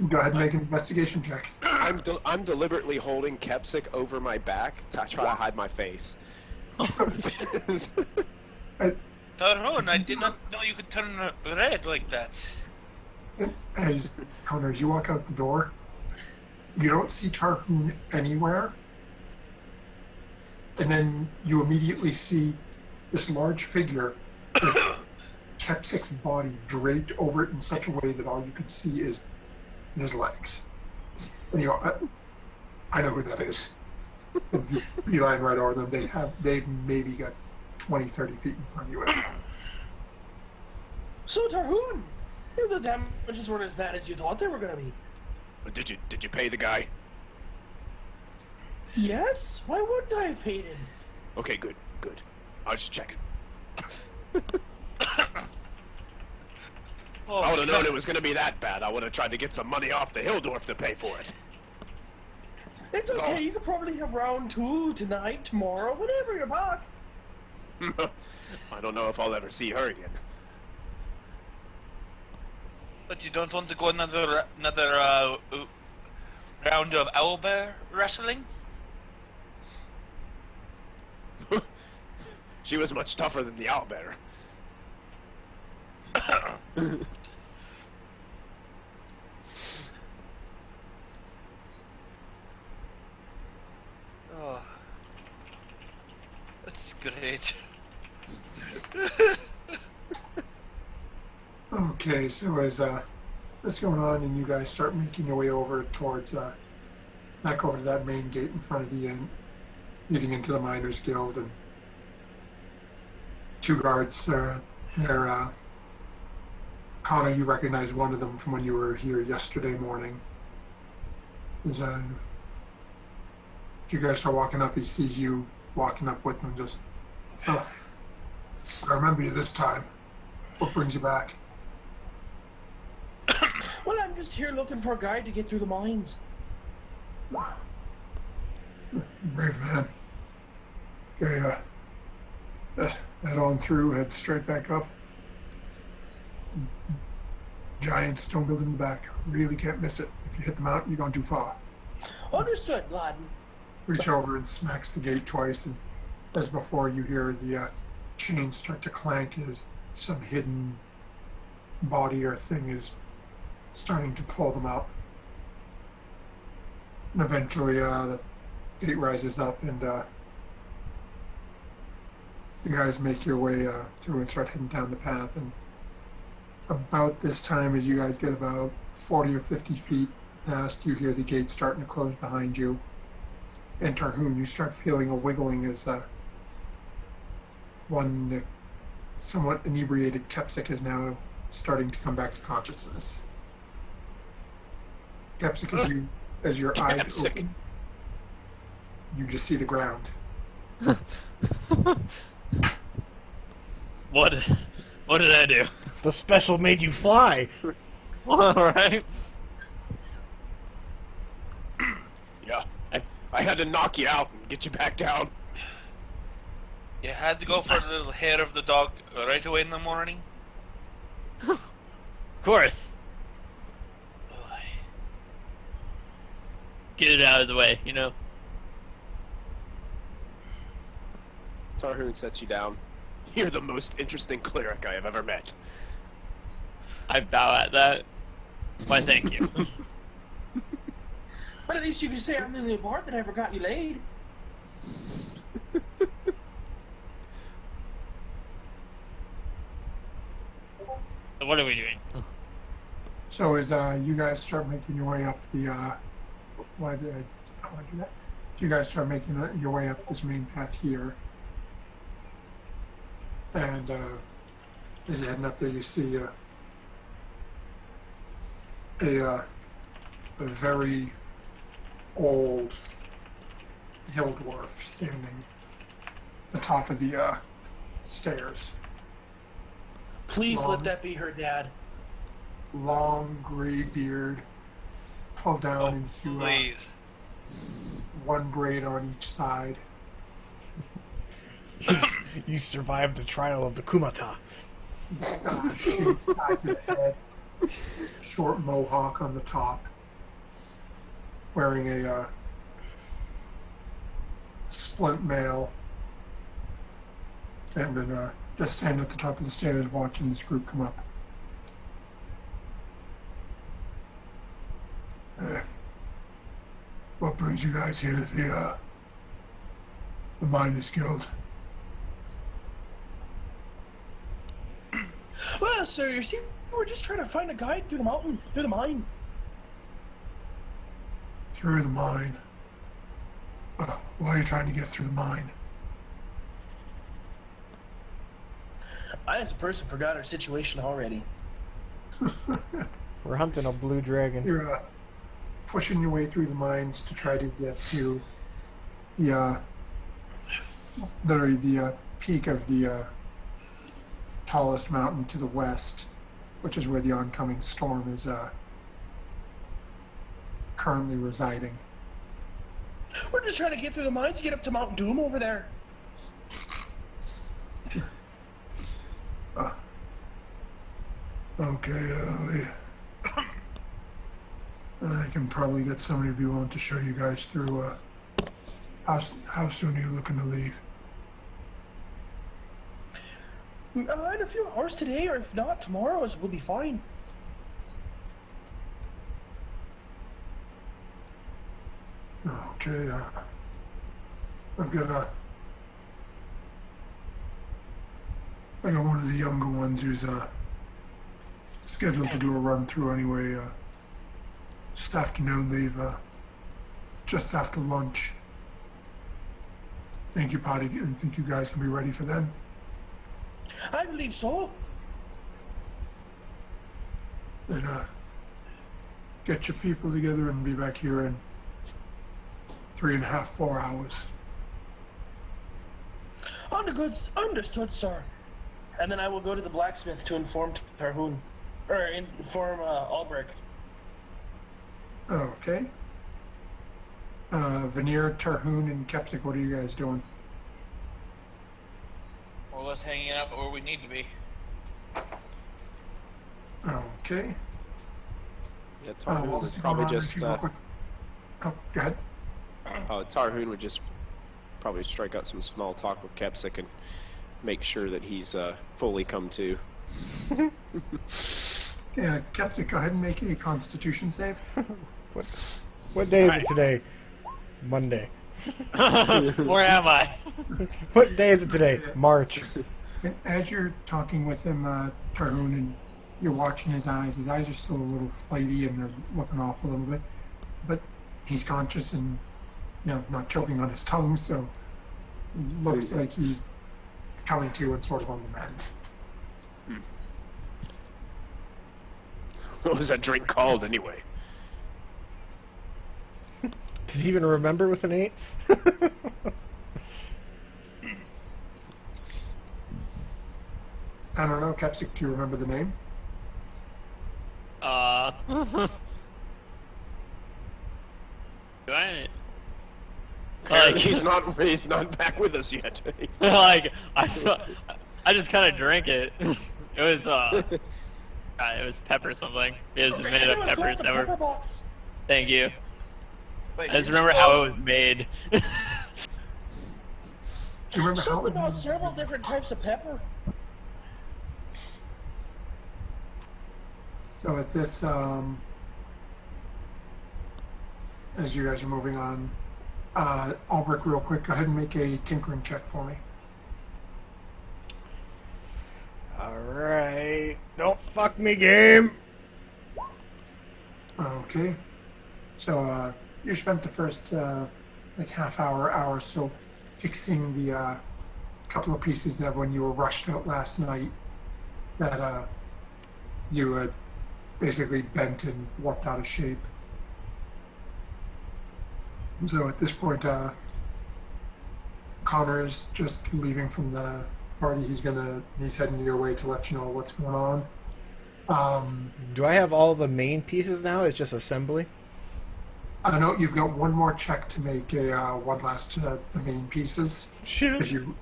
Go ahead and make an investigation check. I'm deliberately holding Kepsic over my back to try to hide my face. Tarhoon, I did not know you could turn red like that. As Connor, as you walk out the door, you don't see Tarhoon anywhere. And then you immediately see this large figure with Kepsic's body draped over it in such a way that all you could see is his legs. And you go, I know who that is. And you beeline right over them. They've maybe got 20, 30 feet in front of you. So, Tarhoon, if the damages weren't as bad as you thought they were going to be. Did you pay the guy? Yes? Why wouldn't I have paid him? Okay, good. I was just checking. Oh, I would have known it was going to be that bad. I would have tried to get some money off the Hildorf to pay for it. It's okay. You could probably have round 2 tonight, tomorrow, whenever you're back. I don't know if I'll ever see her again. But you don't want to go another round of owlbear wrestling? She was much tougher than the owlbear. Oh, that's great. Okay, so as this going on and you guys start making your way over towards back over to that main gate in front of the inn, leading into the Miners Guild, and two guards there. Connor, you recognize one of them from when you were here yesterday morning. You guys start walking up, he sees you walking up with him, just, oh, I remember you this time. What brings you back? Well, I'm just here looking for a guide to get through the mines. Brave man. Okay, head on through, head straight back up. Giant stone building in the back. Really can't miss it. If you hit the mountain, you're going too far. Understood, lad. Reach over and smacks the gate twice, and as before, you hear the chains start to clank as some hidden body or thing is starting to pull them out. And eventually, the gate rises up, and you guys make your way through and start heading down the path. And about this time, as you guys get about 40 or 50 feet past, you hear the gate starting to close behind you. And Tarhoon, you start feeling a wiggling as one somewhat inebriated Kepsik is now starting to come back to consciousness. Kepsik, as your eyes Kepsik. open, you just see the ground. What did I do? The special made you fly. All right. Yeah. I had to knock you out and get you back down. You had to go for the little hair of the dog right away in the morning? Of course. Get it out of the way, you know. Tarhoon sets you down. You're the most interesting cleric I have ever met. I bow at that. Why, thank you. But at least you can say I'm the only part that ever got you laid. So what are we doing? So as you guys start making your way up the, why did I do that? You guys start making your way up this main path here, and as you're heading up there, you see a very old hill dwarf standing at the top of the stairs. Please Mom. let that be her dad. Long gray beard, pulled down into Please. one braid on each side. You survived the trial of the Kumata. Shaved tied to the head, short mohawk on the top, wearing a splint mail, and then just standing at the top of the stairs watching this group come up. What brings you guys here to the Miners Guild? Well, sir, you see, we're just trying to find a guide through the mountain, through the mine. Through the mine? Why are you trying to get through the mine? I, as a person, forgot our situation already. We're hunting a blue dragon. You're pushing your way through the mines to try to get to the literally the peak of the tallest mountain to the west, which is where the oncoming storm is currently residing. We're just trying to get through the mines to get up to Mount Doom over there. Okay, I can probably get somebody to be willing to show you guys through. How soon are you looking to leave? In a few hours today, or if not, tomorrow will be fine. Okay, I've got I got one of the younger ones who's scheduled to do a run through anyway. This afternoon, leave just after lunch. Think you guys can be ready for then? I believe so. Then get your people together and be back here in 3.5, 4 hours. Understood, sir. And then I will go to the blacksmith to inform Tarhoon, or inform Albrecht. Okay. Veneer, Tarhoon, and Kepsik, what are you guys doing? More or less hanging out where we need to be. Okay. Yeah, Tarhoon would probably just. Oh, go ahead. Tarhoon would just probably strike out some small talk with Kepsik and make sure that he's fully come to. Yeah, Kepsik, go ahead and make a Constitution save. What day is it today? Monday. Where am I? What day is it today? March. As you're talking with him, Tarhoon, and you're watching his eyes are still a little flighty and they're looking off a little bit, but he's conscious and not choking on his tongue, so it looks like he's coming to and sort of on the mend. What was that drink called anyway? Does he even remember with an 8? I don't know, Kepsik, do you remember the name? Do I? Like, he's not back with us yet. Like, I just kind of drank it. It was it was pepper something. It was made of peppers that were. Box. Thank you. Wait, I just remember how it was made. Do you remember how Something it about several different types of pepper. So at this, as you guys are moving on, Albrecht, real quick, go ahead and make a tinkering check for me. Alright. Don't fuck me, game! Okay. So, you spent the first, half hour or so fixing the, couple of pieces that when you were rushed out last night, that, you had basically bent and warped out of shape. So at this point, Connor's just leaving from the party. He's heading your way to let you know what's going on. Do I have all the main pieces now? It's just assembly? I don't know. You've got one more check to make one last the main pieces. Shit. Because you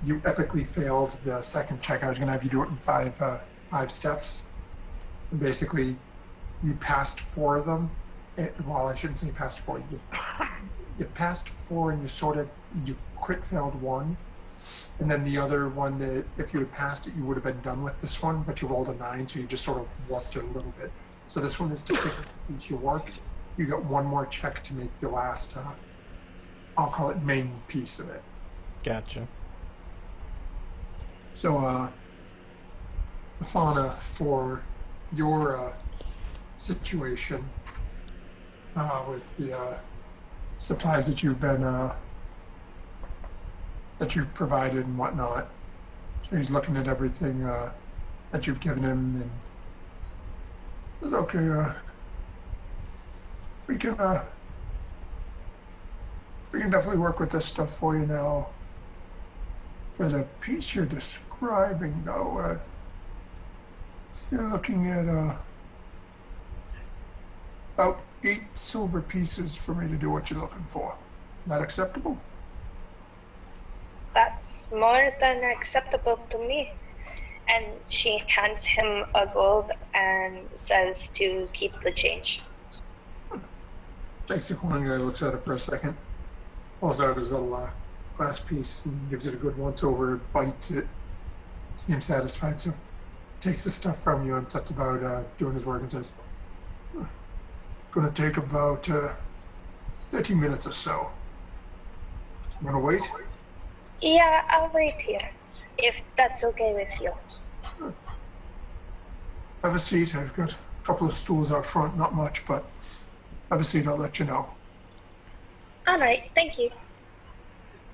epically failed the second check. I was going to have you do it in five steps. And basically, you passed 4 of them. Well, I shouldn't say passed 4. You passed 4 and you crit failed 1. And then the other one, that if you had passed it, you would have been done with this one, but you rolled a 9, so you just sort of warped it a little bit. So this one is to pick up the piece you warped. You got one more check to make the last, I'll call it main piece of it. Gotcha. So, Fauna, for your situation with the supplies that you've been that you've provided and whatnot, so he's looking at everything that you've given him and says, "Okay, we can definitely work with this stuff for you now. For the piece you're describing, though, you're looking at about 8 silver pieces for me to do what you're looking for." That acceptable? That's more than acceptable to me. And she hands him a gold and says to keep the change. Takes the coin, guy looks at it for a second, pulls out his little glass piece and gives it a good once over, bites it, seems satisfied, so takes the stuff from you and sets about doing his work and says, gonna take about 30 minutes or so. You wanna wait? Yeah, I'll wait here, if that's okay with you. Have a seat. I've got a couple of stools out front, not much, but have a seat, I'll let you know. Alright, thank you.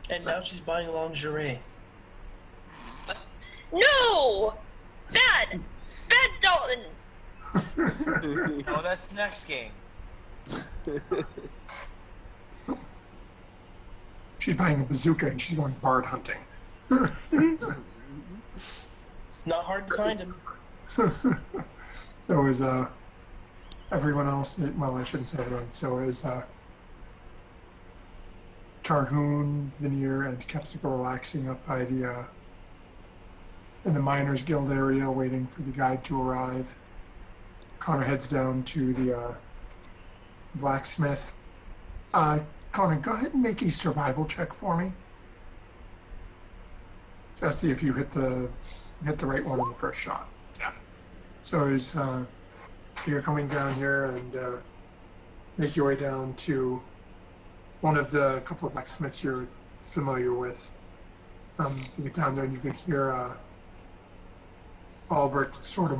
And now she's buying lingerie. No! Bad! Bad, Dalton! No, that's next game. She's buying a bazooka and she's going bard hunting. Not hard to find him. So is everyone else, well, I shouldn't say everyone, so is Tarhoon, Veneer, and Kepsica relaxing up by the in the Miners Guild area waiting for the guide to arrive. Connor heads down to the blacksmith. Connor, go ahead and make a survival check for me. Just see if you hit the right one on the first shot. Yeah. So as you're coming down here and make your way down to one of the couple of blacksmiths you're familiar with. You get down there and you can hear Albert sort of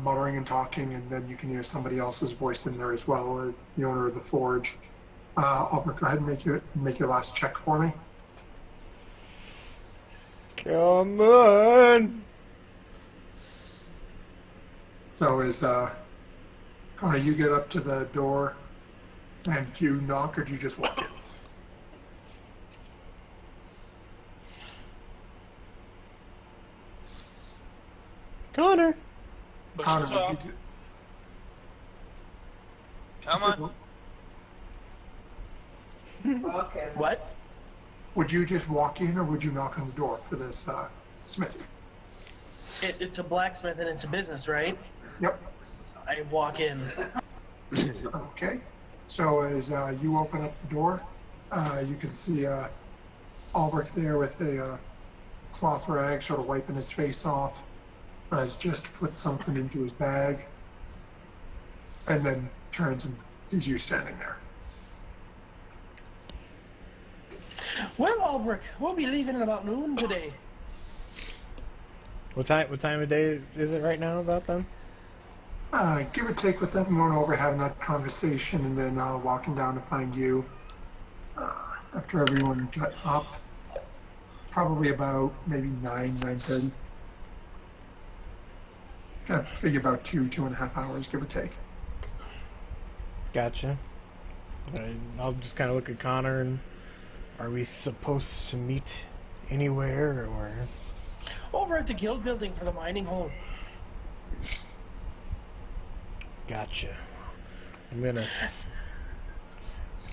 muttering and talking, and then you can hear somebody else's voice in there as well, the owner of the forge. Albert, go ahead and make your last check for me. Come on! So as Connor, you get up to the door, and do you knock or do you just walk in? Connor! Connor, Stop. would you, Come on. What? would you just walk in or would you knock on the door for this smithy? It's a blacksmith and it's a business, right? Yep. I walk in. Okay. So as you open up the door, you can see Albert there with a cloth rag, sort of wiping his face off. Has just put something into his bag, and then turns and sees you standing there. Well, Albrecht, we'll be leaving in about noon today. What time of day is it right now about then? Give or take with them going over having that conversation and then walking down to find you after everyone got up. Probably about maybe 9:30. Gotta figure about 2.5 hours, give or take. Gotcha. I'll just kind of look at Connor and are we supposed to meet anywhere or? Over at the guild building for the mining hole. Gotcha. I'm gonna.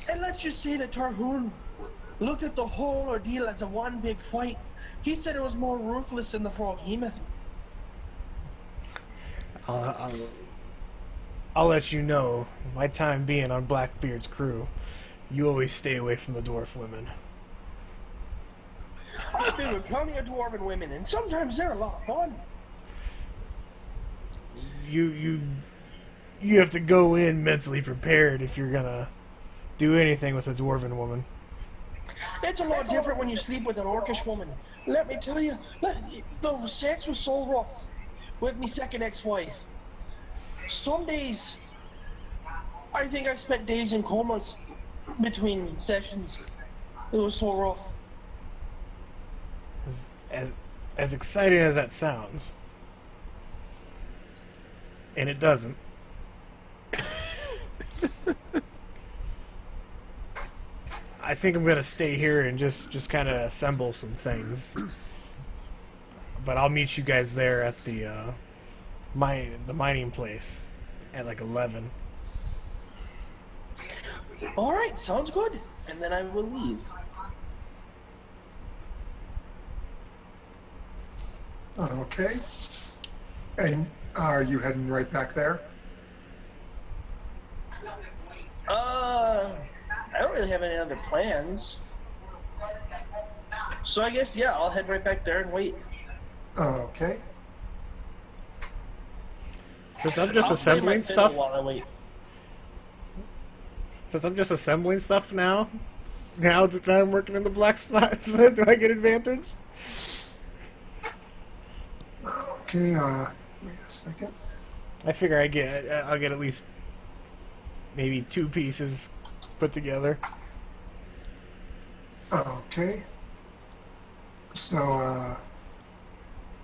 And let's just say that Tarhoon looked at the whole ordeal as a one big fight. He said it was more ruthless than the Froghemoth. I'll let you know, my time being on Blackbeard's crew, you always stay away from the dwarf women. I've been with plenty of dwarven women, and sometimes they're a lot of fun. You have to go in mentally prepared if you're gonna do anything with a dwarven woman. It's a lot different when you sleep with an orcish woman. Let me tell you, the sex was so rough with me second ex-wife. Some days, I think I spent days in comas between sessions. It was so rough. As exciting as that sounds, and it doesn't. I think I'm gonna stay here and just kind of assemble some things. But I'll meet you guys there at the mining place at like 11. All right, sounds good. and then I will leave. Okay. And are you heading right back there? I don't really have any other plans. So I guess, yeah, I'll head right back there and wait. Okay. Since I'm just I'll play my assembling fiddle stuff, while I wait. now that I'm working in the blacksmith, do I get advantage? Okay, wait a second. I figure I'll get at least maybe 2 pieces put together. Okay. So,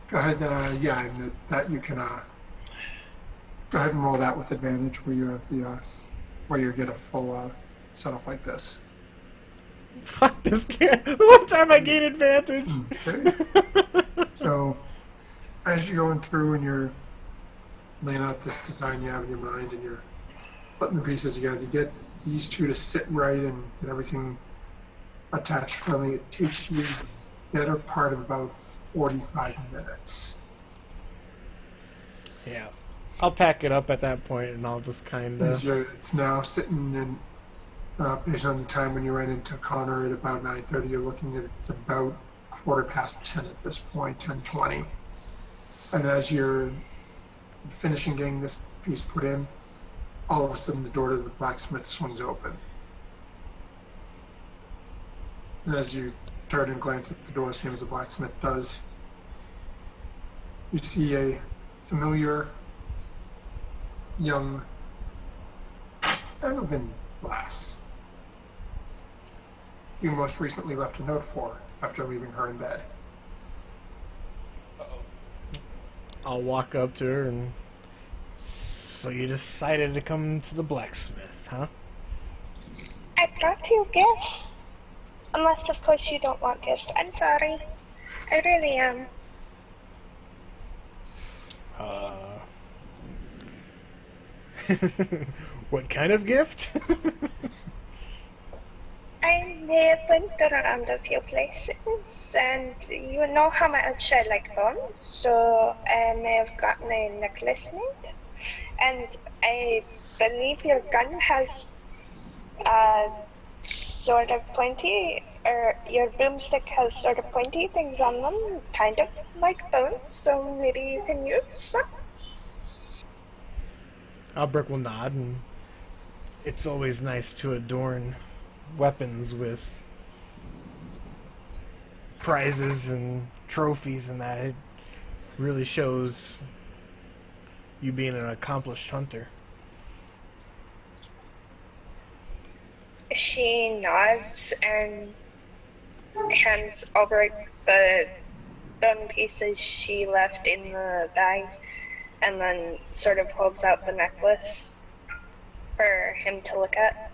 go ahead, yeah, and that you can, go ahead and roll that with advantage where you have the, where you get a full, setup like this. Fuck this kid. One time I gain advantage. Okay. So, as you're going through and you're laying out this design you have in your mind and you're putting the pieces together, you get these two to sit right and get everything attached firmly. It takes you the better part of about 45 minutes. Yeah. I'll pack it up at that point and I'll just kind of... It's now sitting in, based on the time when you ran into Connor at about 9:30, you're looking at it's about 10:15 at this point, 10:20. And as you're finishing getting this piece put in, all of a sudden the door to the blacksmith swings open. And as you turn and glance at the door, same as the blacksmith does, you see a familiar young elven lass you most recently left a note for after leaving her in bed. I'll walk up to her and... So you decided to come to the blacksmith, huh? I brought you gifts. Unless, of course, you don't want gifts. I'm sorry. I really am. What kind of gift? I went around a few places, and you know how much I like bones, so I may have gotten a necklace made. And I believe your gun has sort of pointy, or your broomstick has sort of pointy things on them, kind of like bones, so maybe you can use some. Albrecht will nod, and it's always nice to adorn weapons with prizes and trophies, and that it really shows you being an accomplished hunter. She nods and hands over the bone pieces she left in the bag, and then sort of holds out the necklace for him to look at.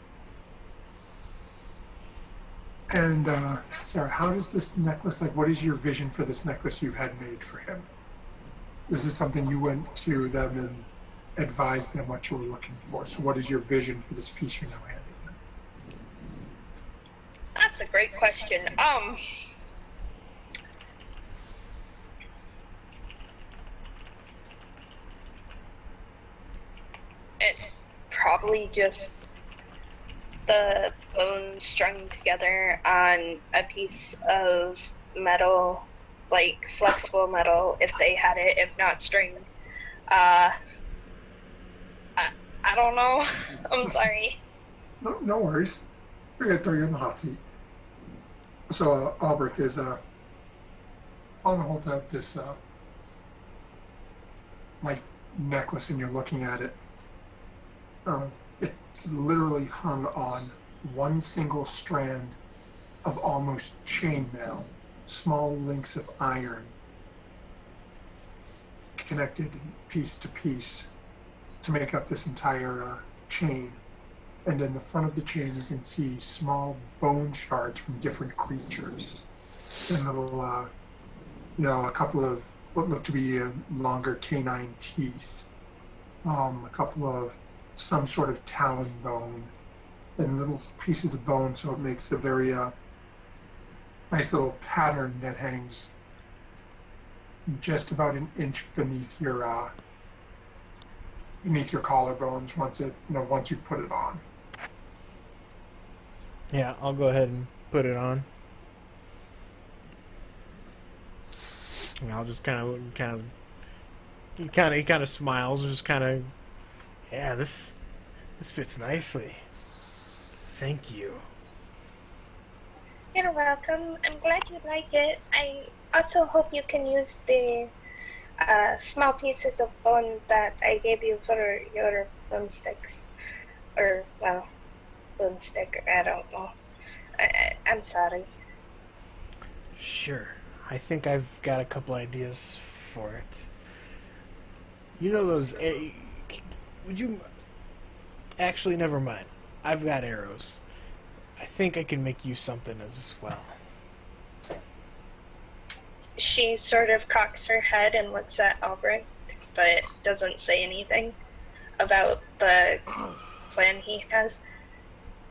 And, Sarah, how does this necklace, like, what is your vision for this necklace you had made for him? This is something you went to them and advised them what you were looking for. So what is your vision for this piece you're now handing them? That's a great question. It's probably just the bones strung together on a piece of metal, like flexible metal if they had it, if not string. I don't know. I'm sorry. No worries. We're going to throw you in the hot seat. So Albrecht is holds out this like necklace, and you're looking at it. It's literally hung on one single strand of almost chainmail, small links of iron connected piece to piece to make up this entire chain. And in the front of the chain, you can see small bone shards from different creatures, and little, a couple of what look to be longer canine teeth, a couple of some sort of talon bone, and little pieces of bone, so it makes a very nice little pattern that hangs just about an inch beneath your collarbones once you put it on. Yeah, I'll go ahead and put it on. And I'll just he kind of smiles, just kind of, yeah, this fits nicely. Thank you. You're welcome. I'm glad you like it. I also hope you can use the small pieces of bone that I gave you for your boomsticks. Or, well, boomstick, I don't know. I'm sorry. Sure. I think I've got a couple ideas for it. You know those... would you... Actually, never mind. I've got arrows. I think I can make you something as well. She sort of cocks her head and looks at Albrecht, but doesn't say anything about the plan he has.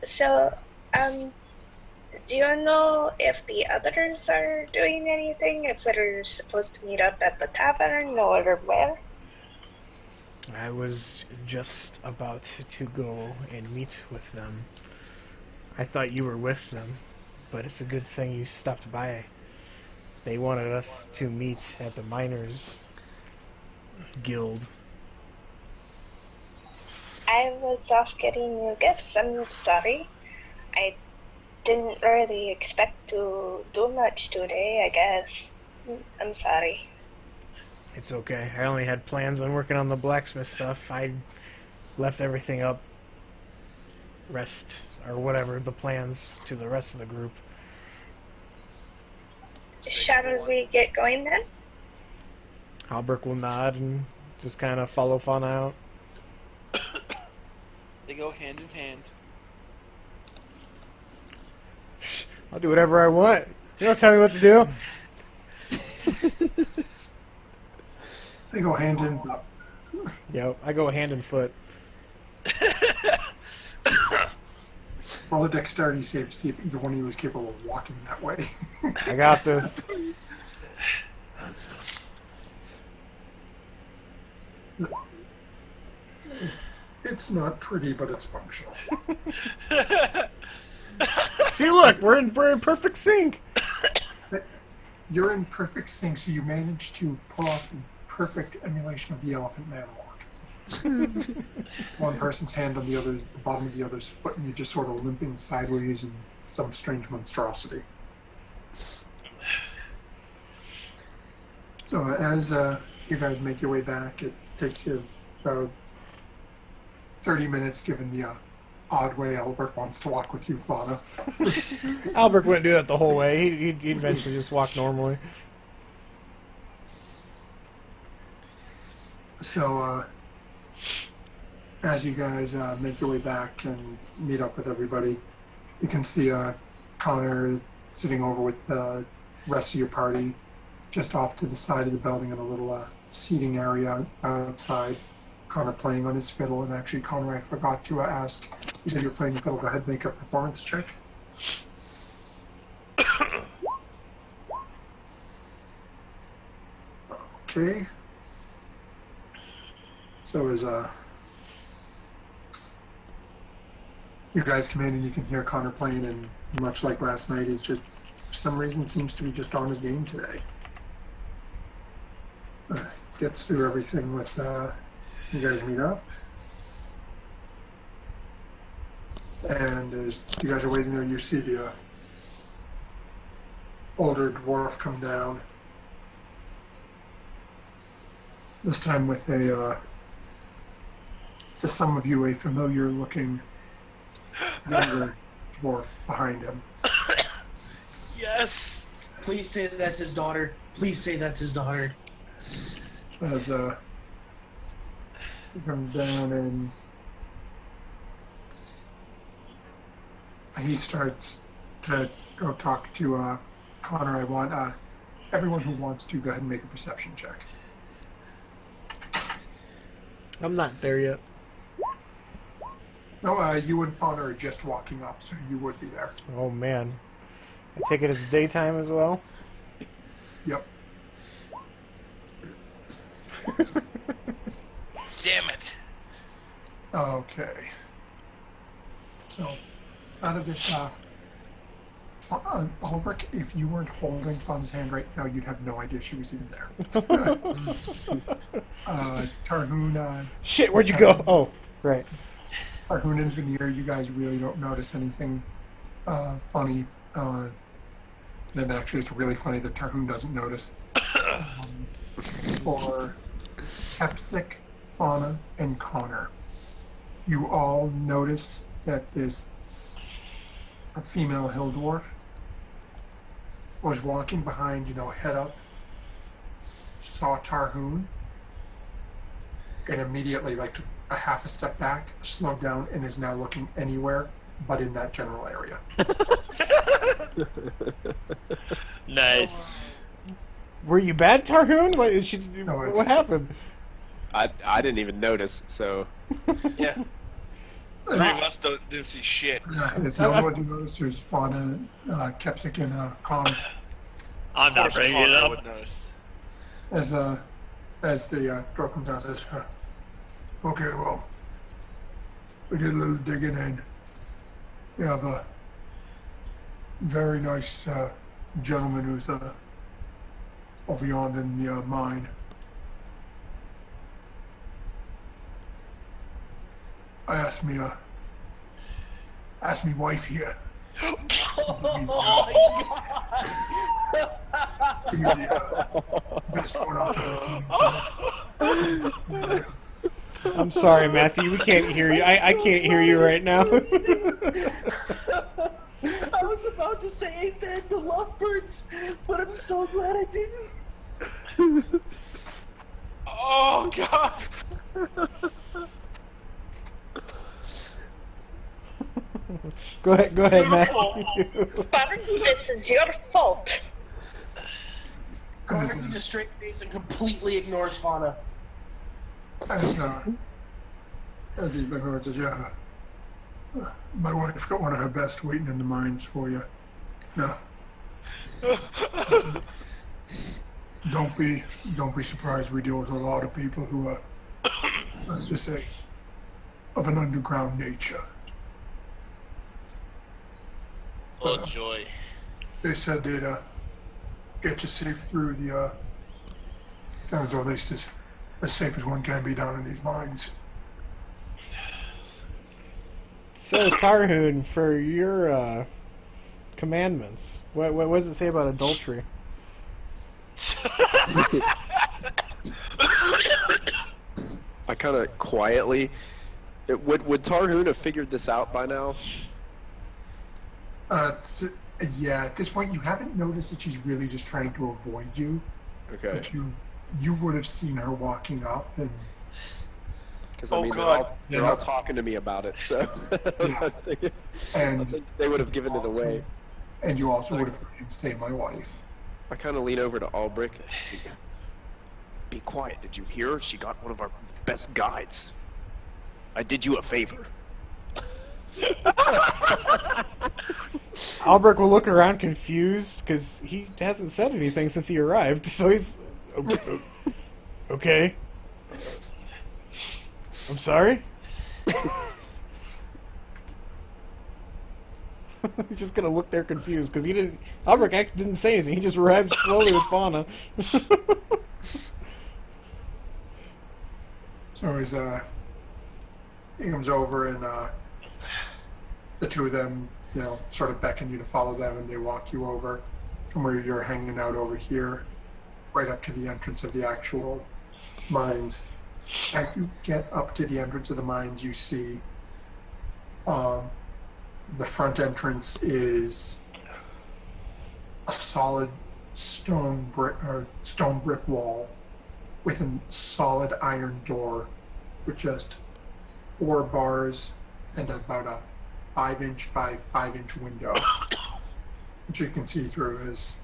So, do you know if the others are doing anything? If we're supposed to meet up at the tavern or where? I was just about to go and meet with them. I thought you were with them, but it's a good thing you stopped by. They wanted us to meet at the Miners Guild. I was off getting you gifts. I'm sorry. I didn't really expect to do much today, I guess. I'm sorry. It's okay. I only had plans on working on the blacksmith stuff. I left everything up. Or whatever, the plans to the rest of the group. Shall we get going then? Albrecht will nod and just kind of follow Fauna out. They go hand in hand. I'll do whatever I want. You don't tell me what to do. They go hand in. Yep, I go hand and foot. Roll a dexterity save to see if either one of you is capable of walking that way. I got this. It's not pretty, but it's functional. See, look, we're in perfect sync. You're in perfect sync, so you managed to pull off a perfect emulation of the Elephant Man walk. One person's hand on the bottom of the other's foot, and you're just sort of limping sideways in some strange monstrosity. So as you guys make your way back, it takes you about 30 minutes, given the odd way Albert wants to walk with you, Fauna. Albrecht wouldn't do that the whole way. He'd eventually just walk normally. So, as you guys make your way back and meet up with everybody, you can see Connor sitting over with the rest of your party just off to the side of the building in a little seating area outside. Connor playing on his fiddle, and actually, Connor, I forgot to ask, you said you're playing the fiddle. Go ahead and make a performance check. Okay. So as you guys come in and you can hear Connor playing, and much like last night, he's just, for some reason, seems to be just on his game today. Gets through everything with, you guys meet up. And as you guys are waiting there, you see the older dwarf come down. This time with a, to some of you, a familiar-looking younger dwarf behind him. Yes! Please say that's his daughter. Please say that's his daughter. As he comes down and he starts to go talk to Connor. I want everyone who wants to go ahead and make a perception check. I'm not there yet. No, you and Fauna are just walking up, so you would be there. Oh man. I take it it's daytime as well? Yep. Damn it. Okay. So, out of this, Ulrich, if you weren't holding Fun's hand right now, you'd have no idea she was even there. Tarhoon, Shit, where'd you go? Oh, right. Tarhoon and Veneer, you guys really don't notice anything funny. Then actually, it's really funny that Tarhoon doesn't notice. For Kepsik, Fauna, and Connor, you all notice that a female hill dwarf was walking behind, head up, saw Tarhoon, and immediately, took a half a step back, slowed down, and is now looking anywhere but in that general area. Nice. Were you bad, Tarhoon? No, it's- What happened? I didn't even notice, so Yeah. Three of us didn't see shit. The only ones you noticed is Fauna, Kepsik, and Connor. I'm not Of course bringing it Connor up. would notice. As the dwarf comes down, says, "Okay, well, we did a little digging and we have a very nice gentleman who's over yonder in the mine. I asked me wife here. Give me the best one out there. I'm sorry, Matthew. We can't hear you. I can't hear you right now. I was about to say thank the lovebirds, but I'm so glad I didn't. Oh god. Go ahead, Matthew. Fauna, this is your fault. Connor keeps a straight face and completely ignores Fauna. As he's looking over, says, "Yeah, my wife got one of her best waiting in the mines for you. No, don't be surprised. We deal with a lot of people who are, let's just say, of an underground nature. Oh joy. They said they'd get you safe through the or at least as safe as one can be down in these mines." So, Tarhoon, for your commandments, what does it say about adultery? I kind of quietly. Would Tarhoon have figured this out by now? Yeah, at this point, you haven't noticed that she's really just trying to avoid you. Okay. But you would have seen her walking up, and Because Oh, God. they're all talking to me about it, so Yeah. I and think they would have given it away. And you also would have heard him say, "My wife." I kind of lean over to Albrecht and say, "Be quiet. Did you hear? She got one of our best guides. I did you a favor." Albrecht will look around confused because he hasn't said anything since he arrived. So he's okay. I'm sorry. He's just gonna look there confused because he didn't. Albrecht didn't say anything. He just arrived slowly with Fauna. So he comes over and the two of them, sort of beckon you to follow them, and they walk you over from where you're hanging out over here, right up to the entrance of the actual mines. As you get up to the entrance of the mines, you see the front entrance is a solid stone brick wall with a solid iron door with just 4 bars and about a 5-inch by 5-inch window, which you can see through. As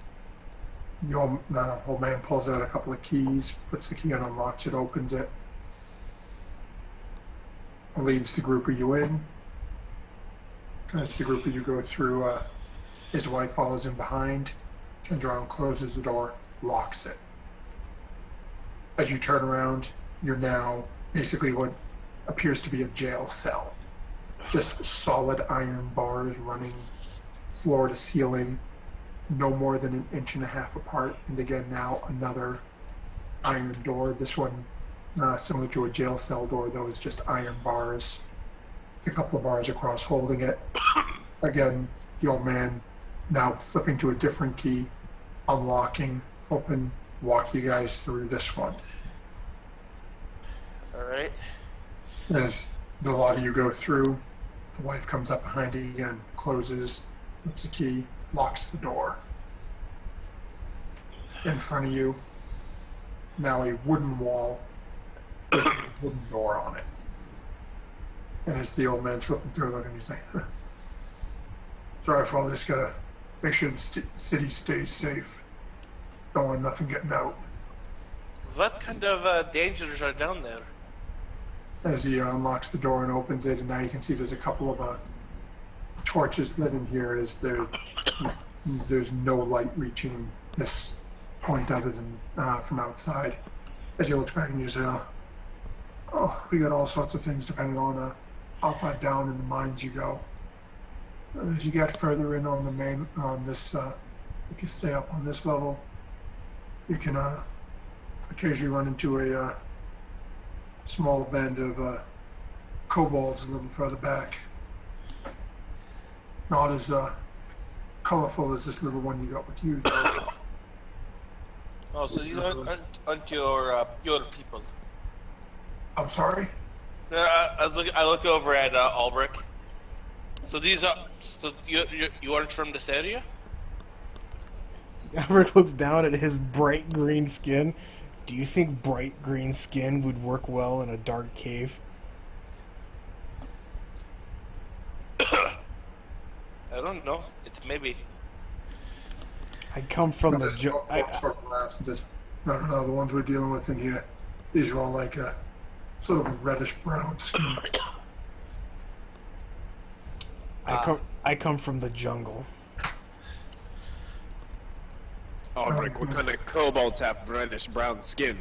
the old man pulls out a couple of keys, puts the key on, unlocks it, opens it, leads the group of you in, As the group of you go through, his wife follows him behind, turns around, closes the door, locks it. As you turn around, you're now basically what appears to be a jail cell. Just solid iron bars running floor to ceiling, no more than an inch and a half apart. And again, now another iron door. This one, similar to a jail cell door, though, is just iron bars. It's a couple of bars across holding it. Again, the old man now flipping to a different key, unlocking, open, walk you guys through this one. Alright. As the lot of you go through, the wife comes up behind you again, closes, flips the key, locks the door. In front of you, now a wooden wall with a wooden door on it. And as the old man's flipping through, looking, he's like, sorry for all this, gotta make sure the city stays safe. Don't want nothing getting out. What kind of dangers are down there? As he unlocks the door and opens it, and now you can see there's a couple of torches lit in here, as there's no light reaching this point other than from outside. As he looks back and you say, oh, we got all sorts of things depending on how far down in the mines you go. As you get further in on the main, on this, if you stay up on this level, you can occasionally run into a small band of kobolds a little further back. Not as colorful as this little one you got with you, though. Oh, so these aren't your people. I'm sorry? I looked over at Albrecht. So these are, so you aren't from this area? Albert looks down at his bright green skin. Do you think bright green skin would work well in a dark cave? I don't know. It's maybe. I come from the No, the ones we're dealing with in here, these are all like a sort of a reddish brown skin. I come from the jungle. Albrecht, what kind of kobolds have reddish brown skin?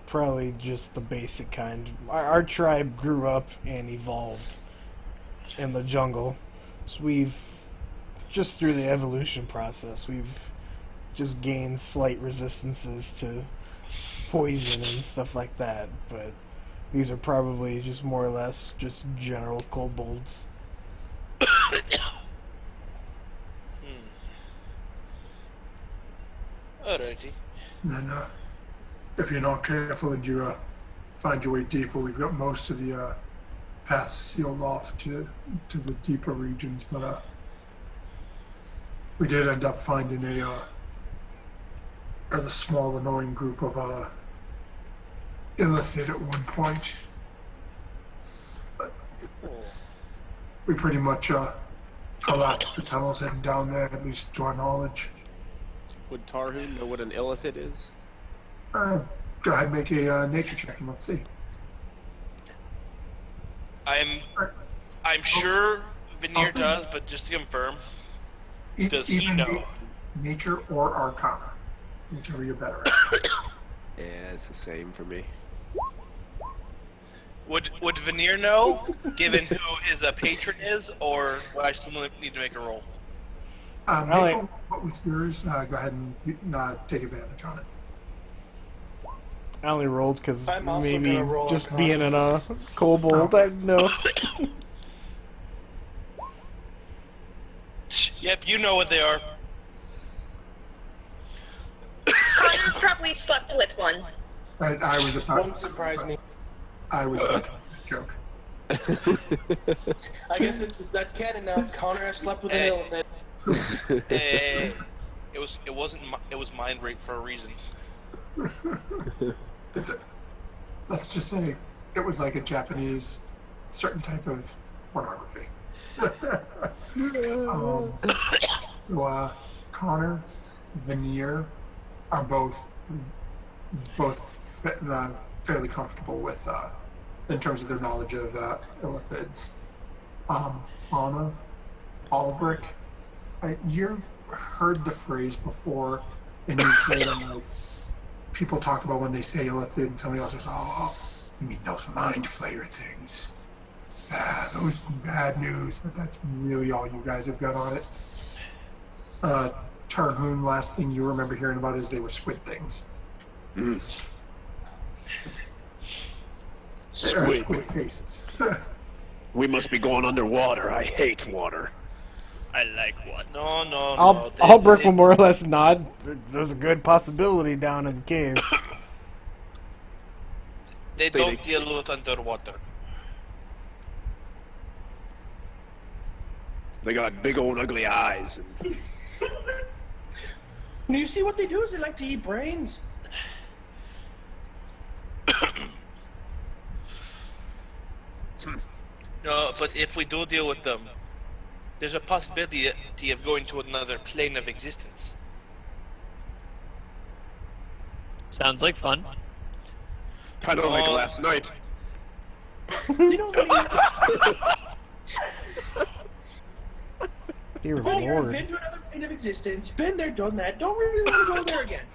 Probably just the basic kind. Our tribe grew up and evolved in the jungle. So we've, just through the evolution process, we've just gained slight resistances to poison and stuff like that. But these are probably just more or less just general kobolds. Alrighty. And then, if you're not careful and you find your way deeper, we've got most of the paths sealed off to the deeper regions, but we did end up finding a rather small, annoying group of illithid at one point. But we pretty much collapsed the tunnels heading down there, at least to our knowledge. Would Tarhun know what an illithid is? Go ahead and make a nature check and let's see. I'm sure Veneer does, but just to confirm, does he know? Nature or Arcana, whichever you're better at. Yeah, it's the same for me. Would Veneer know, given who his patron is, or would I still need to make a roll? What was yours? Go ahead and take advantage on it. I only rolled because I'm also maybe gonna roll just Arcana. being in a kobold, I know. Yep, you know what they are. Connor probably slept with one. I was Won't about. surprise me. I was about to make a joke. I guess that's canon now. Connor has slept with an illithid. It was mind rape for a reason. Let's just say it was like a Japanese certain type of pornography. Connor, Veneer are both fairly comfortable with in terms of their knowledge of illithids. Fauna, Albrick, you've heard the phrase before, and you've heard them, like, people talk about when they say illithid, and somebody else says, "Oh, you mean those mind flayer things? Those bad news." But that's really all you guys have got on it. Tarhoon, last thing you remember hearing about is they were squid things. Mm. Squid Squid. faces. We must be going underwater. I hate water. I like what? No, no, I'll no. Albrecht will more or less nod. There's a good possibility down in the cave. They Stating- don't deal with underwater. They got big old ugly eyes. And You see what they do is they like to eat brains. No, but if we do deal with them, there's a possibility of going to another plane of existence. Sounds like fun. kind of like Oh. last night. You know what Dear I mean? I've Lord. been to another plane of existence, been there, done that, don't really want to go there again.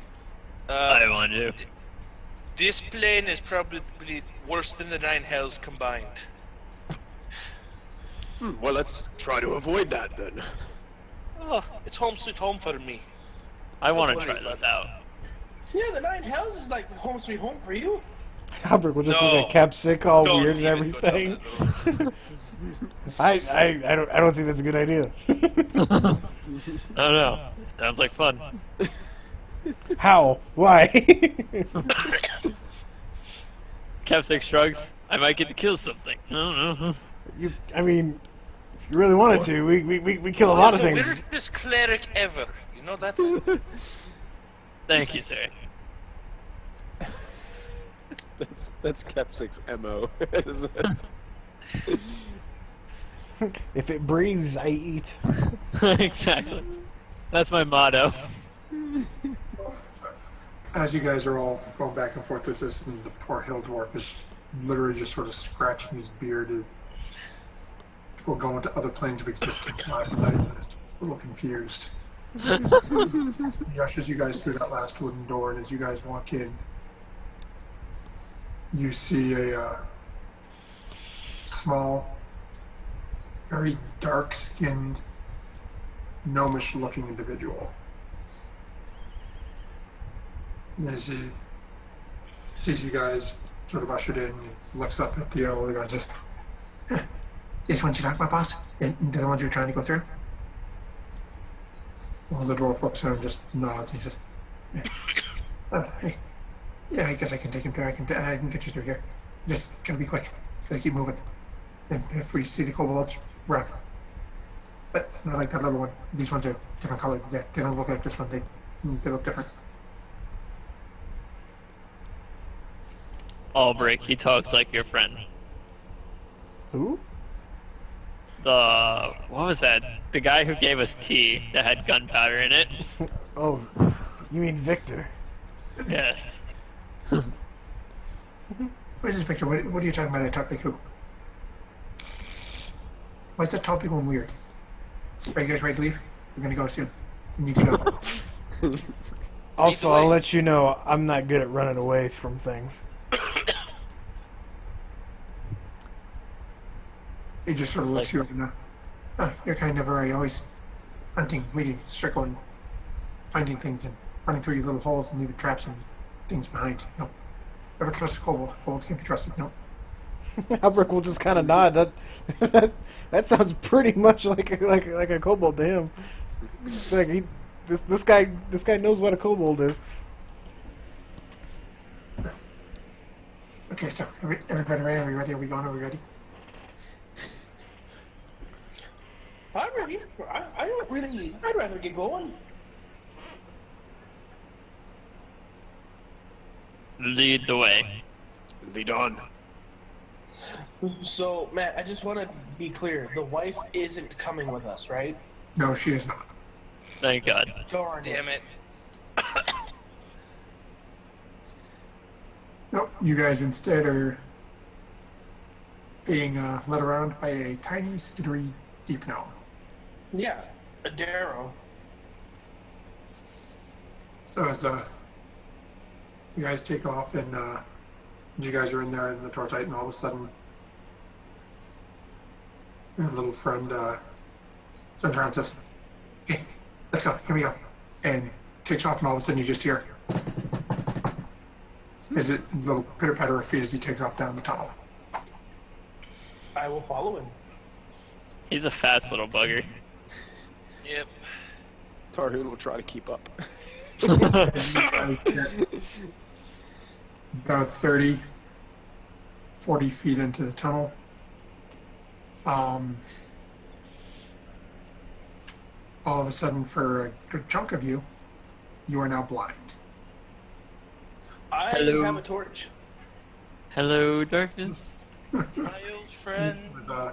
I want to. This plane is probably worse than the 9 hells combined. Well, let's try to avoid that then. Oh, it's home sweet home for me. I want to Don't worry try about this it. out. Yeah, the 9 hells is like home sweet home for you. Albrecht will just No. look at Capsic all Don't weird and even go down everything. that road. I don't think that's a good idea. I don't know. Sounds like fun. How? Why? Capsic shrugs. I might get to kill something. I don't know. I mean, if you really wanted to, we kill a lot of the things. weirdest cleric ever. You know that? Thank you, sir. That's Capsic's MO. If it breathes, I eat. Exactly. That's my motto. As you guys are all going back and forth with this, and the poor hill dwarf is literally just sort of scratching his beard. People going to other planes of existence last night, and just a little confused. He ushers you guys through that last wooden door, and as you guys walk in, you see a small, very dark-skinned, gnomish-looking individual. And as he sees you guys sort of ushered in, he looks up at the elevator and says, "This one you talking about, boss? The one you're trying to go through?" Well, the dwarf looks at him and just nods. He says, "Hey, yeah, I guess I can take him through. I can get you through here. Just gotta be quick. Gotta keep moving. And if we see the kobolds, run. But I like that little one. These ones are different color. Yeah, they don't look like this one. They look different." Albrecht, he talks like your friend. Who? What was that? The guy who gave us tea that had gunpowder in it? Oh, you mean Victor? Yes. Where's this picture? What are you talking about? I talk like who? Why is that tall people weird? Are you guys ready to leave? We're gonna go soon. We need to go. Also, Either I'll way. let you know I'm not good at running away from things. He just sort of looks you up and you're kind of always hunting, weeding, circling, finding things and running through these little holes and leaving traps and things behind. No. Never trust a kobold. Kobolds can't be trusted. No. Albrecht will just kind of nod. That sounds pretty much like a kobold to him. Like this guy knows what a kobold is. Okay, so everybody ready? Are we ready? Are we going? Are we ready? I'm ready. I don't really. I'd rather get going. Lead the way. Lead on. So, Matt, I just want to be clear. The wife isn't coming with us, right? No, she is not. Thank God. Darn it. Damn it. No, you guys instead are being led around by a tiny, skittery deep gnome. Yeah, a Darrow. So as you guys take off and you guys are in there in the torchlight, and all of a sudden your little friend turns around and says, "Okay, let's go. Here we go." And takes off, and all of a sudden you just hear is it little pitter patter of feet as he takes off down the tunnel. I will follow him. He's a fast little bugger. Yep. Tarhoon will try to keep up. About 30, 40 feet into the tunnel. All of a sudden, for a good chunk of you, you are now blind. I Hello. have a torch. Hello, darkness. My old friend. It was, all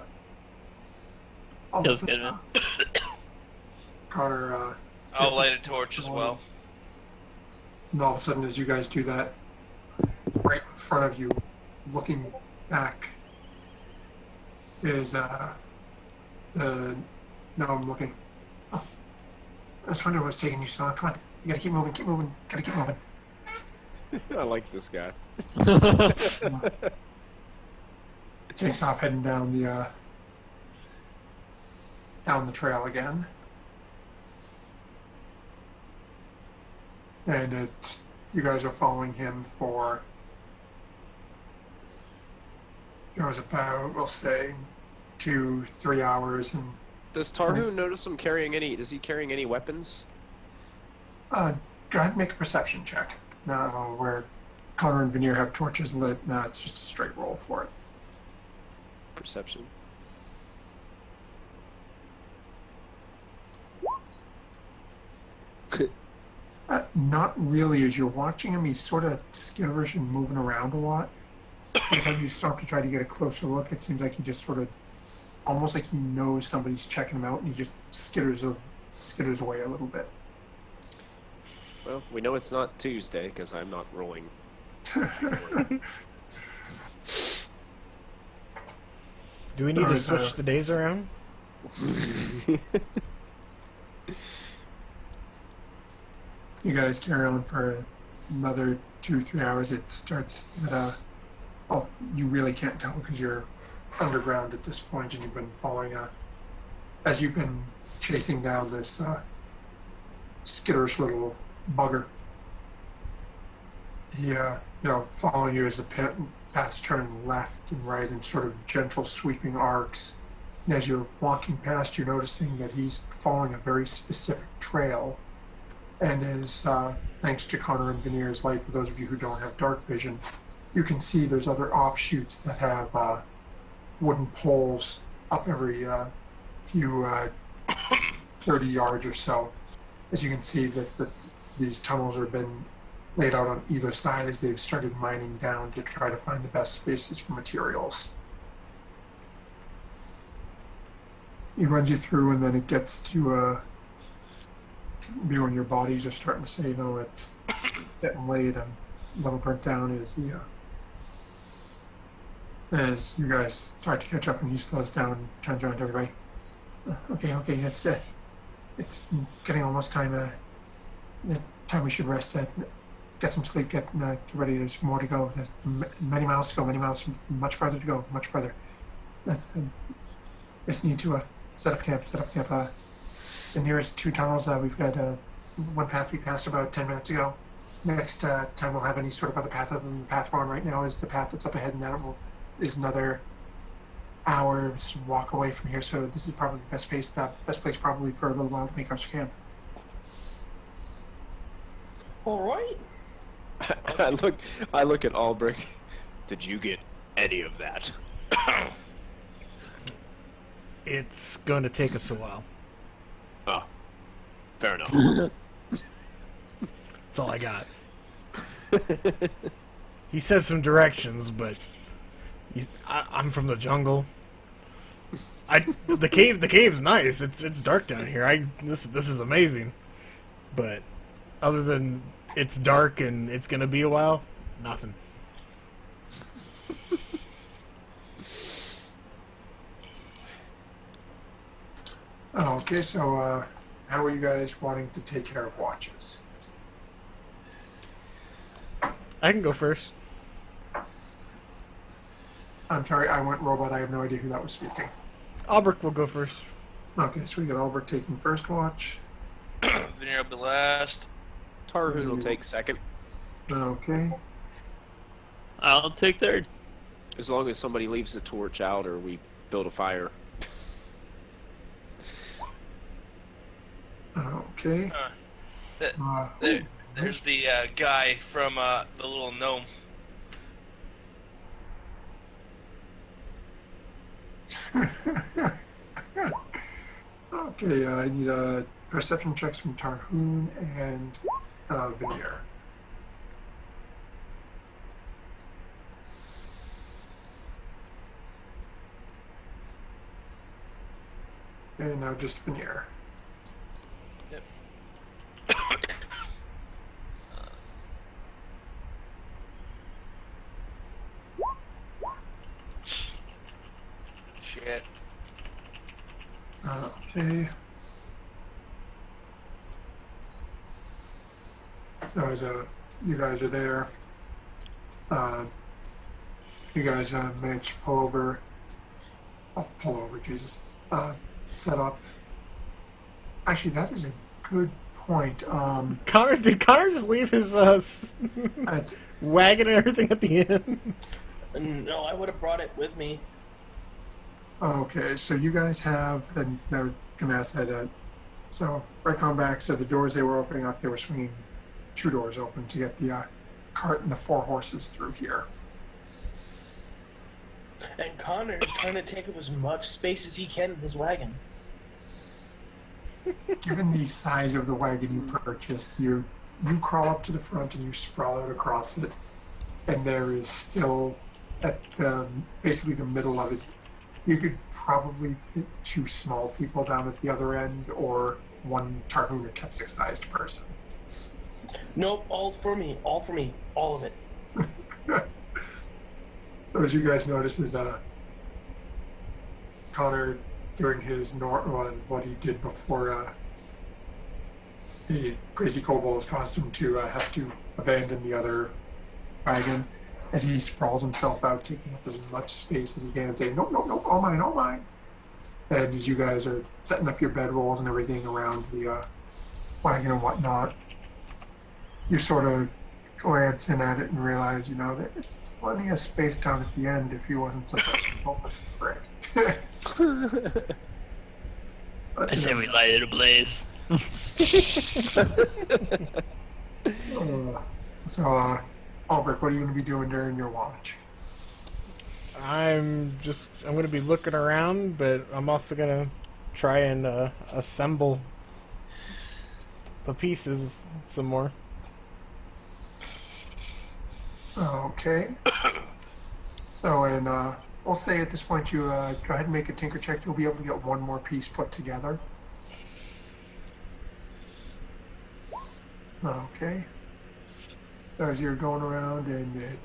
of a Feels sudden, good, man. Connor, I'll light a torch as well. and all of a sudden, as you guys do that, right in front of you, looking back, is the gnome looking. Oh, I was wondering what's taking you so long. Come on, you gotta keep moving, gotta keep moving. I like this guy. Takes off heading down the trail again. And you guys are following him for, goes about, we'll say, 2-3 hours. And Does Tarhoon notice him carrying any? Is he carrying any weapons? go ahead and make a perception check. Now, where Connor and Veneer have torches lit, now it's just a straight roll for it. Perception. Not really. As you're watching him, he's sort of skitterish and moving around a lot. Every time you stop to try to get a closer look, it seems like he just sort of, almost like he knows somebody's checking him out, and he just skitters away a little bit. Well, we know it's not Tuesday because I'm not rolling. Do we need to Alright, switch the days around? You guys carry on for another 2-3 hours. It starts at oh, you really can't tell because you're underground at this point, and you've been following as you've been chasing down this skitterish little bugger. He, following you as the path's turning left and right in sort of gentle sweeping arcs. And as you're walking past, you're noticing that he's following a very specific trail. And as thanks to Connor and Veneer's light, for those of you who don't have dark vision, you can see there's other offshoots that have wooden poles up every few 30 yards or so. As you can see that these tunnels have been laid out on either side as they've started mining down to try to find the best spaces for materials. He runs you through, and then it gets to be when your bodies are starting to say, it's getting late and a little burnt down as you guys start to catch up, and he slows down and turns around to everybody. Okay, it's getting almost time. Time we should rest. Get some sleep. Get ready. There's more to go. There's many miles to go. Many miles, much further to go. Much further. Just need to set up camp. The nearest 2 tunnels. We've got one path we passed about 10 minutes ago. Next time we'll have any sort of other path other than the path we're on right now is the path that's up ahead, and that is another hour's walk away from here. So this is probably the best place probably for a little while to make our camp. All right. I look at Albrecht. Did you get any of that? It's going to take us a while. Oh, fair enough. That's all I got. He said some directions, but I'm from the jungle. The cave's nice. It's dark down here. This is amazing. But other than it's dark and it's gonna be a while, nothing. Okay, so how are you guys wanting to take care of watches? I can go first. I'm sorry, I went robot. I have no idea who that was speaking. Albrecht will go first. Okay, so we got Albert taking first watch. Veneer will be last. Tarhoon will take second, Okay. I'll take third. as long as somebody leaves the torch out or we build a fire. Okay. There's the guy from the little gnome. Okay, I need perception checks from Tarhoon and Veneer. And now just Veneer. Yep. Shit. Okay. So as you guys are there, you guys managed to pull over. Oh, pull over, Jesus. Set up. Actually, that is a good point. Did Connor just leave his It's, wagon and everything at the end? No, I would have brought it with me. okay, so you guys have, and I was going to ask that, so right on back, so the doors they were opening up, they were swinging 2 doors open to get the cart and the 4 horses through here. And Connor is trying to take up as much space as he can in his wagon. Given the size of the wagon you purchased, you crawl up to the front and you sprawl out across it, and there is still at basically the middle of it. You could probably fit 2 small people down at the other end, or 1 Tarhoon or Kepsic-sized person. Nope, all for me, all of it. So as you guys notice, is Connor doing his what he did before the crazy kobolds caused him to have to abandon the other wagon, as he sprawls himself out, taking up as much space as he can, saying, "Nope, nope, nope, all mine, all mine." And as you guys are setting up your bedrolls and everything around the wagon and whatnot, you sort of glance in at it and realize, there's plenty of space down at the end if he wasn't such a selfish prick. I say we light it ablaze. So, Albrecht, what are you going to be doing during your watch? I'm going to be looking around, but I'm also going to try and assemble the pieces some more. Okay. So, and we'll say at this point you go ahead and make a tinker check. You'll be able to get 1 more piece put together. Okay. So as you're going around, and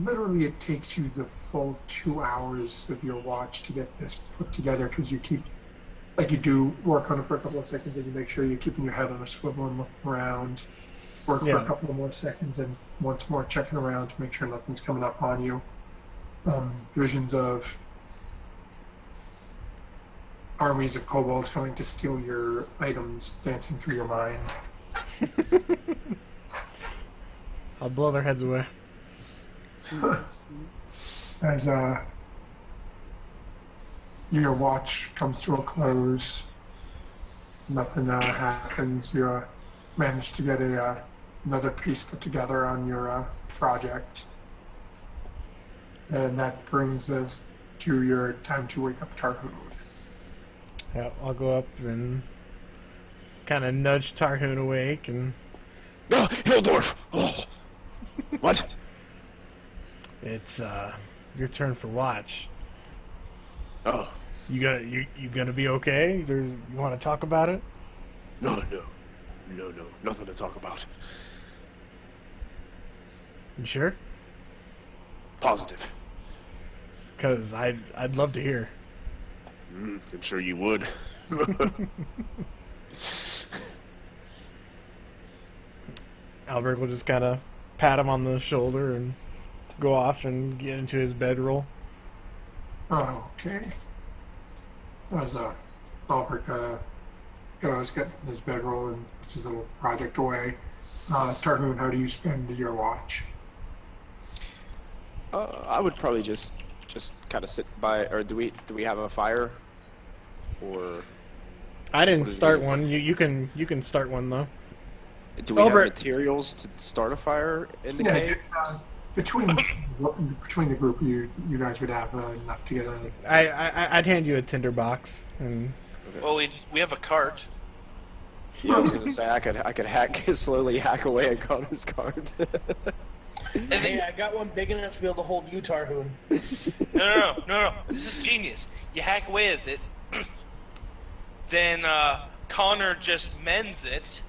literally it takes you the full 2 hours of your watch to get this put together, because you keep, like, you do work on it for a couple of seconds and you make sure you're keeping your head on a swivel and looking around. Work for a couple of more seconds and once more checking around to make sure nothing's coming up on you. Visions of armies of kobolds coming to steal your items dancing through your mind. I'll blow their heads away. As your watch comes to a close, nothing happens. You manage to get another piece put together on your project. And that brings us to your time to wake up Tarhoon. Yeah, I'll go up and kind of nudge Tarhoon awake, and Oh, Hildorf! Oh. What? it's your turn for watch. Oh, You gonna be okay? You want to talk about it? no, nothing to talk about. You sure? Positive. Because I'd love to hear. I'm sure you would. Albert will just kind of pat him on the shoulder and go off and get into his bedroll. Okay. As Albert goes, get in his bedroll and puts his little project away. Tarhoon, how do you spend your watch? I would probably just kind of sit by, or do we have a fire? Or I didn't What is start it? one. You can start one though. do we Albert. have materials to start a fire in the Yeah, cave? between the group, you guys would have enough to get a. I'd hand you a tinderbox and Well, we have a cart. Yeah, I was gonna say I could slowly hack away at Connor's card. And Hey, then, I got one big enough to be able to hold you, Tarhoon. no. This is genius. You hack away at it. Then Connor just mends it.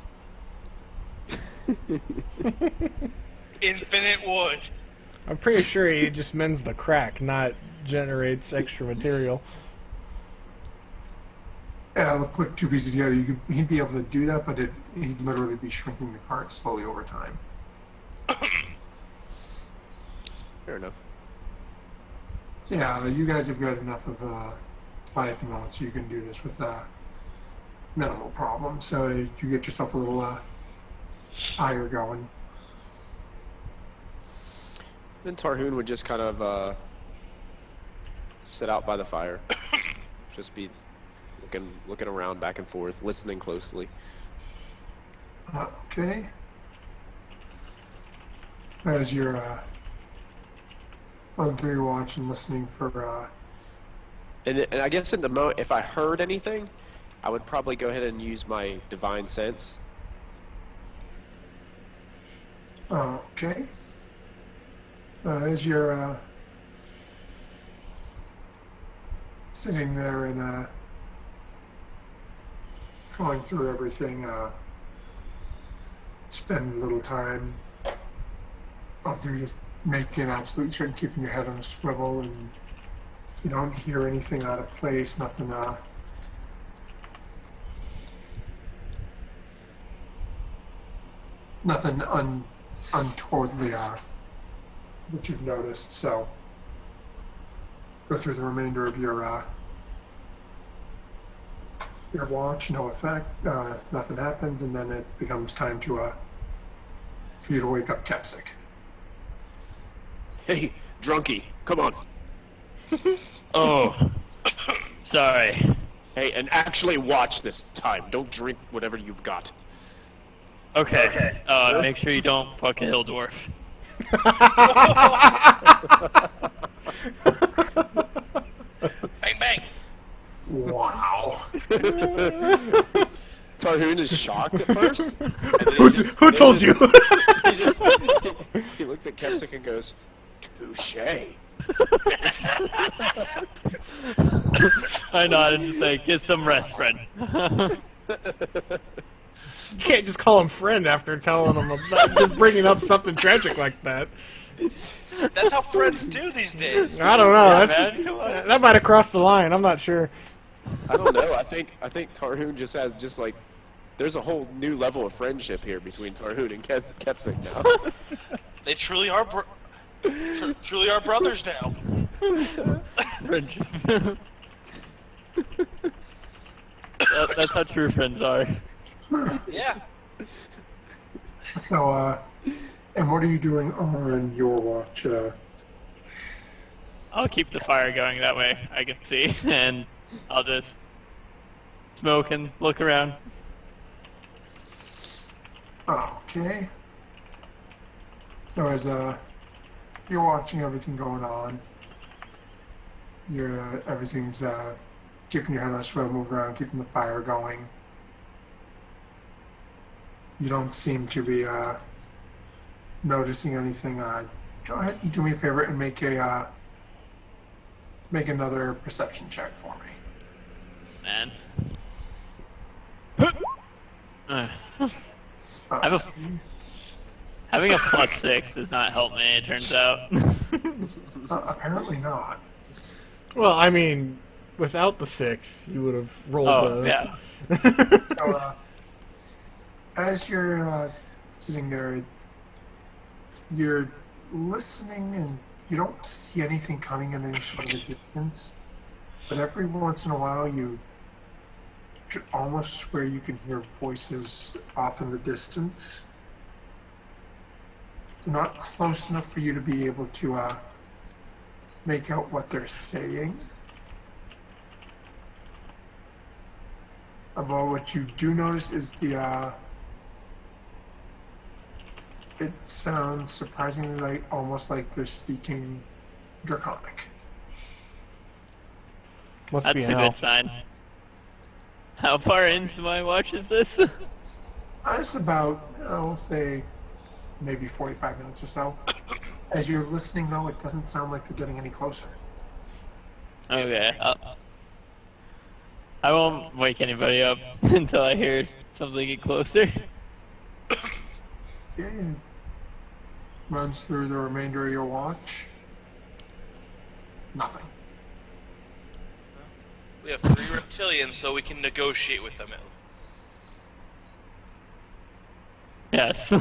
Infinite wood. I'm pretty sure he just mends the crack, not generates extra material. Yeah, let's put two pieces together. He'd be able to do that, but he'd literally be shrinking the cart slowly over time. Fair enough. Yeah, you guys have got enough of supply at the moment, so you can do this with minimal problem. So you get yourself a little fire going. Then Tarhoon would just kind of sit out by the fire, just be looking around back and forth, listening closely. Okay. As you're on through your watch and listening for And I guess in the moment, if I heard anything, I would probably go ahead and use my divine sense. okay. As you're sitting there and going through everything, spend a little time out there just making absolute certain, keeping your head on a swivel, and you don't hear anything out of place, nothing untowardly that you've noticed. So go through the remainder of your watch, no effect, nothing happens, and then it becomes time to for you to wake up Kepsic. Hey, drunkie, come on. Oh, sorry. Hey, and actually watch this time. Don't drink whatever you've got. Okay. Make sure you don't fuck a hill dwarf. Bang bang. Wow. Tarhoon is shocked at first. And then Who told you? He, just, he looks at Kepsic and goes, touche. I nodded and say, "Get some rest, friend." You can't just call him friend after telling him about just bringing up something tragic like that. That's how friends do these days. I don't know. Yeah, That's man, come on. that might have crossed the line. I'm not sure. I don't know. I think Tarhoon just has like there's a whole new level of friendship here between Tarhoon and Kepsic now. They truly are truly are brothers now. Friendship. That's how true friends are. Yeah. So, and what are you doing on your watch? I'll keep the fire going, that way I can see, and I'll just smoke and look around. Okay. So as you're watching everything going on, everything's keeping your head on a swivel, moving around, keeping the fire going. You don't seem to be noticing anything. Go ahead and do me a favor and make another perception check for me. Man. Uh, Having a +6 does not help me, it turns out. apparently not. Well, I mean, Without the 6, you would have rolled Oh, the... yeah. So, as you're sitting there, you're listening and you don't see anything coming in any sort of a distance. But every once in a while, you could almost swear you can hear voices off in the distance. They're not close enough for you to be able to make out what they're saying. About what you do notice is the it sounds surprisingly like almost like they're speaking Draconic. Must That's be a an elf. good sign. How far into my watch is this? It's about, I'll say, maybe 45 minutes or so. As you're listening, though, it doesn't sound like they're getting any closer. Okay. I won't wake anybody up until I hear something get closer. Yeah, runs through the remainder of your watch. Nothing. We have 3 reptilians, so we can negotiate with them. Yes.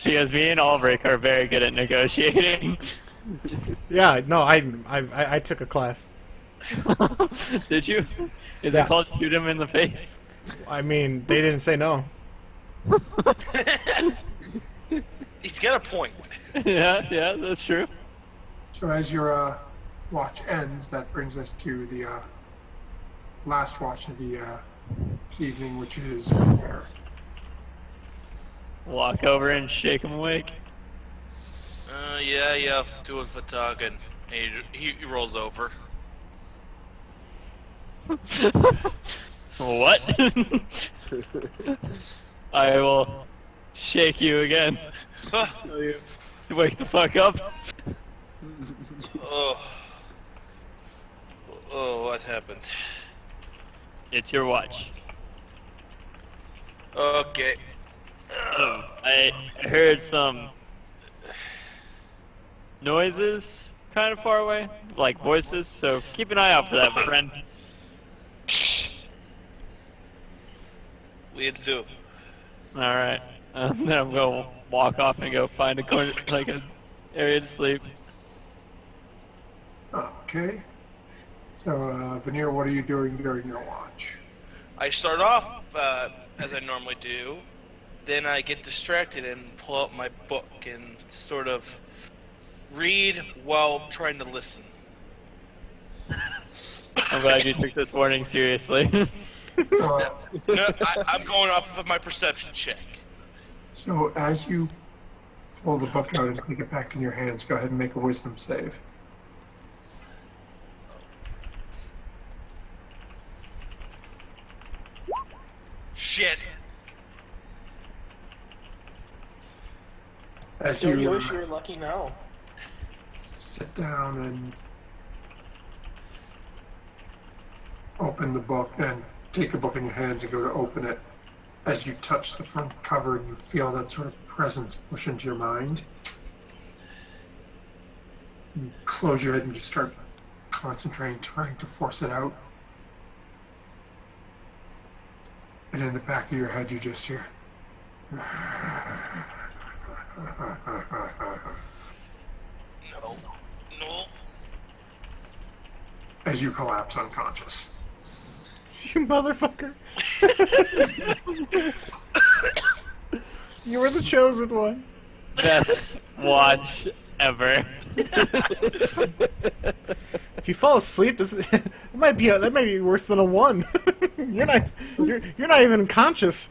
Because me and Albrecht are very good at negotiating. Yeah, no, I took a class. Did you? Is Yeah. it called shoot him in the face? I mean, they didn't say no. He's got a point. Yeah, that's true. So as your watch ends, that brings us to the last watch of the evening, which is air. Walk over and shake him awake. Yeah, do it for talking. He rolls over. What? I will shake you again. Wake the fuck up. Oh, what happened? It's your watch. Okay. I heard some noises kind of far away, like voices, so keep an eye out for that, friend. We had to do. Alright. Then I'm gonna walk off and go find a corner, like an area to sleep. Okay. So, Veneer, what are you doing during your watch? I start off as I normally do. Then I get distracted and pull out my book and sort of read while trying to listen. I'm glad you took this warning seriously. So, No, I'm going off of my perception check. so as you pull the book out and take it back in your hands, go ahead and make a wisdom save. Shit. As You you wish you were lucky now. sit down and open the book and take the book in your hands and go to open it, as you touch the front cover and you feel that sort of presence push into your mind, you close your head and just start concentrating, trying to force it out. And in the back of your head, you just hear. No. As you collapse unconscious. You motherfucker. You were the chosen one. Best watch ever. If you fall asleep, that might be worse than a 1. you're not even conscious.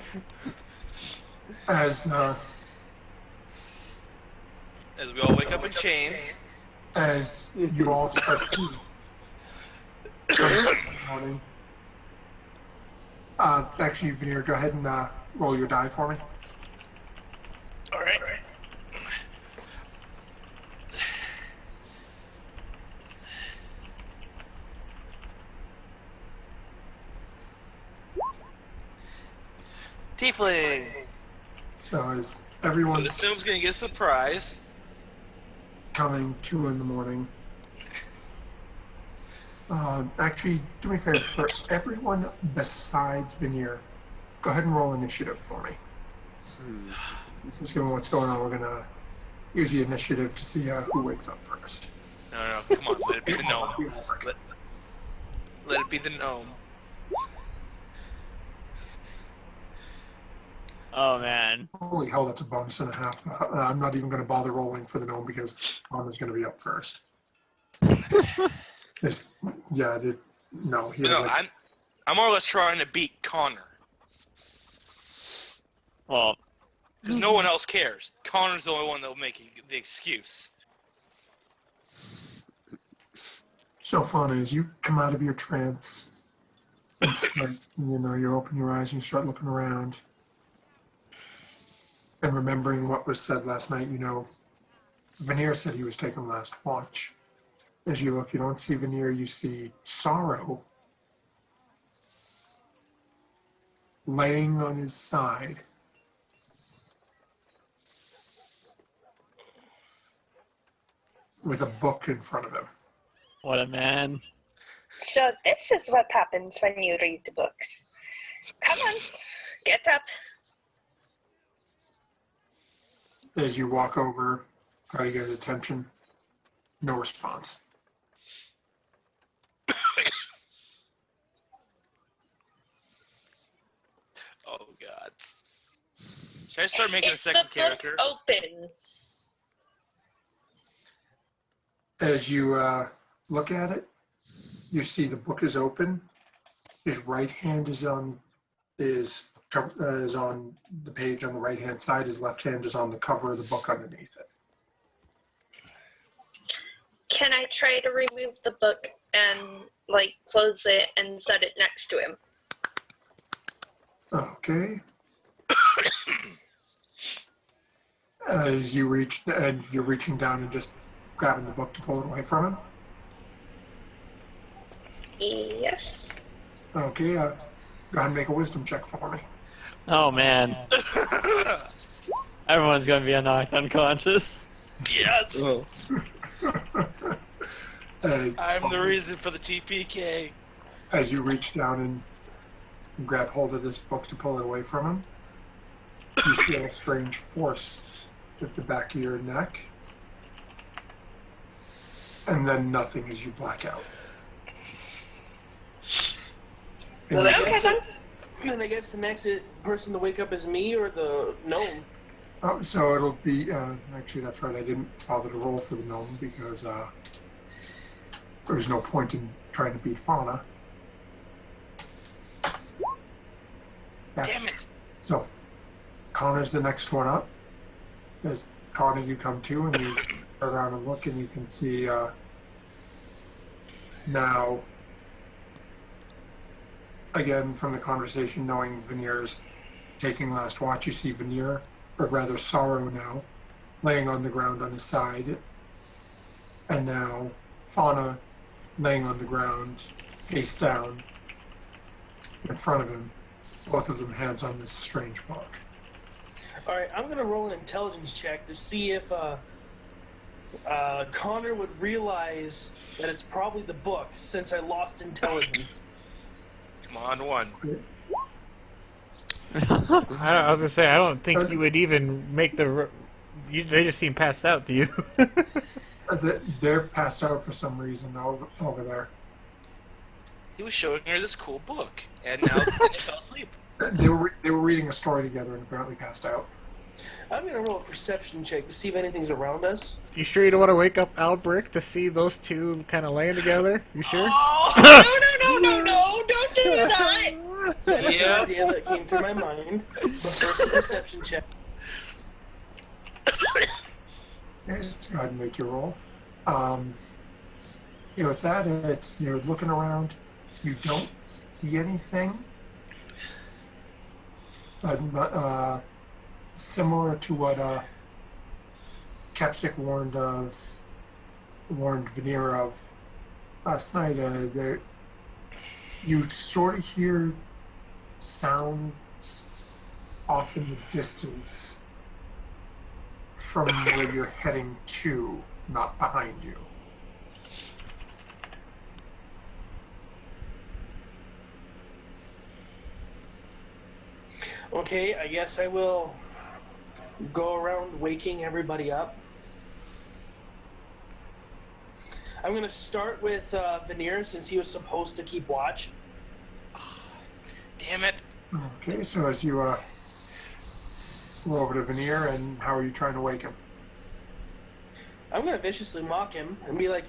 As As we all wake up in chains. as you all start to morning. Actually, Veneer, go ahead and roll your die for me. All right. Tiefling. So as So everyone's this film's gonna get a surprise. coming 2 in the morning, Actually, do me a favor. For everyone besides Veneer, go ahead and roll initiative for me. Just given what's going on, we're going to use the initiative to see who wakes up first. No, come on, let it be the gnome. Let it be the gnome. Oh man. Holy hell, that's a bonus and a half. I'm not even going to bother rolling for the gnome because Fauna's going to be up first. No, he was like, I'm more or less trying to beat Connor. Well, Because no one else cares. Connor's the only one that will make the excuse. so Fauna, as you come out of your trance, and start, you open your eyes and you start looking around, and remembering what was said last night, Veneer said he was taking last watch. As you look, you don't see Veneer, you see Sorrow laying on his side. With a book in front of him. what a man. So this is what happens when you read the books. Come on, get up. As you walk over, try to get his attention. No response. Oh god. Should I start making a Is second the character? book open? As you look at it, you see the book is open. His right hand is on the page on the right hand side. His left hand is on the cover of the book underneath it. Can I try to remove the book and close it and set it next to him? Okay. As you reach, and you're reaching down and just grabbing the book to pull it away from him. Yes. Okay. Go ahead and make a wisdom check for me. Oh man. Everyone's gonna be knocked unconscious. Yes! Oh. I'm the reason for the TPK. As you reach down and grab hold of this book to pull it away from him, you feel a strange force at the back of your neck, and then nothing as you black out. And you- Okay then. Then I guess the next person to wake up is me or the gnome. Oh, so it'll be, actually that's right, I didn't bother to roll for the gnome because there's no point in trying to beat Fauna. Yeah. Damn it! So, Connor's the next one up. As Connor, you come to and you turn around and look and you can see now, again from the conversation, knowing Veneer's taking last watch, you see Veneer, or rather Sorrow now, laying on the ground on his side. And now Fauna laying on the ground, face down, in front of him. Both of them hands on this strange book. Alright, I'm gonna roll an intelligence check to see if Connor would realize that it's probably the book since I lost intelligence. Come on, one. I was gonna say I don't think you would even make the. They just seem passed out to you. They're passed out for some reason over there. He was showing her this cool book, and now they fell asleep. They were reading a story together and apparently passed out. I'm gonna roll a perception check to see if anything's around us. You sure you don't want to wake up Albrecht to see those two kind of laying together? You sure? No, don't do that! That's an Yeah. idea that came through my mind. But first, a perception check. Yeah, just go ahead and make your roll. With that, it's you're looking around. You don't see anything, but similar to what Capstick warned Veneer of last night. You sort of hear sounds off in the distance from where you're heading to, not behind you. Okay, I guess I will go around waking everybody up. I'm gonna start with Veneer since he was supposed to keep watch. Damn it. Okay, so as you go over to Veneer, and how are you trying to wake him? I'm gonna viciously mock him and be like,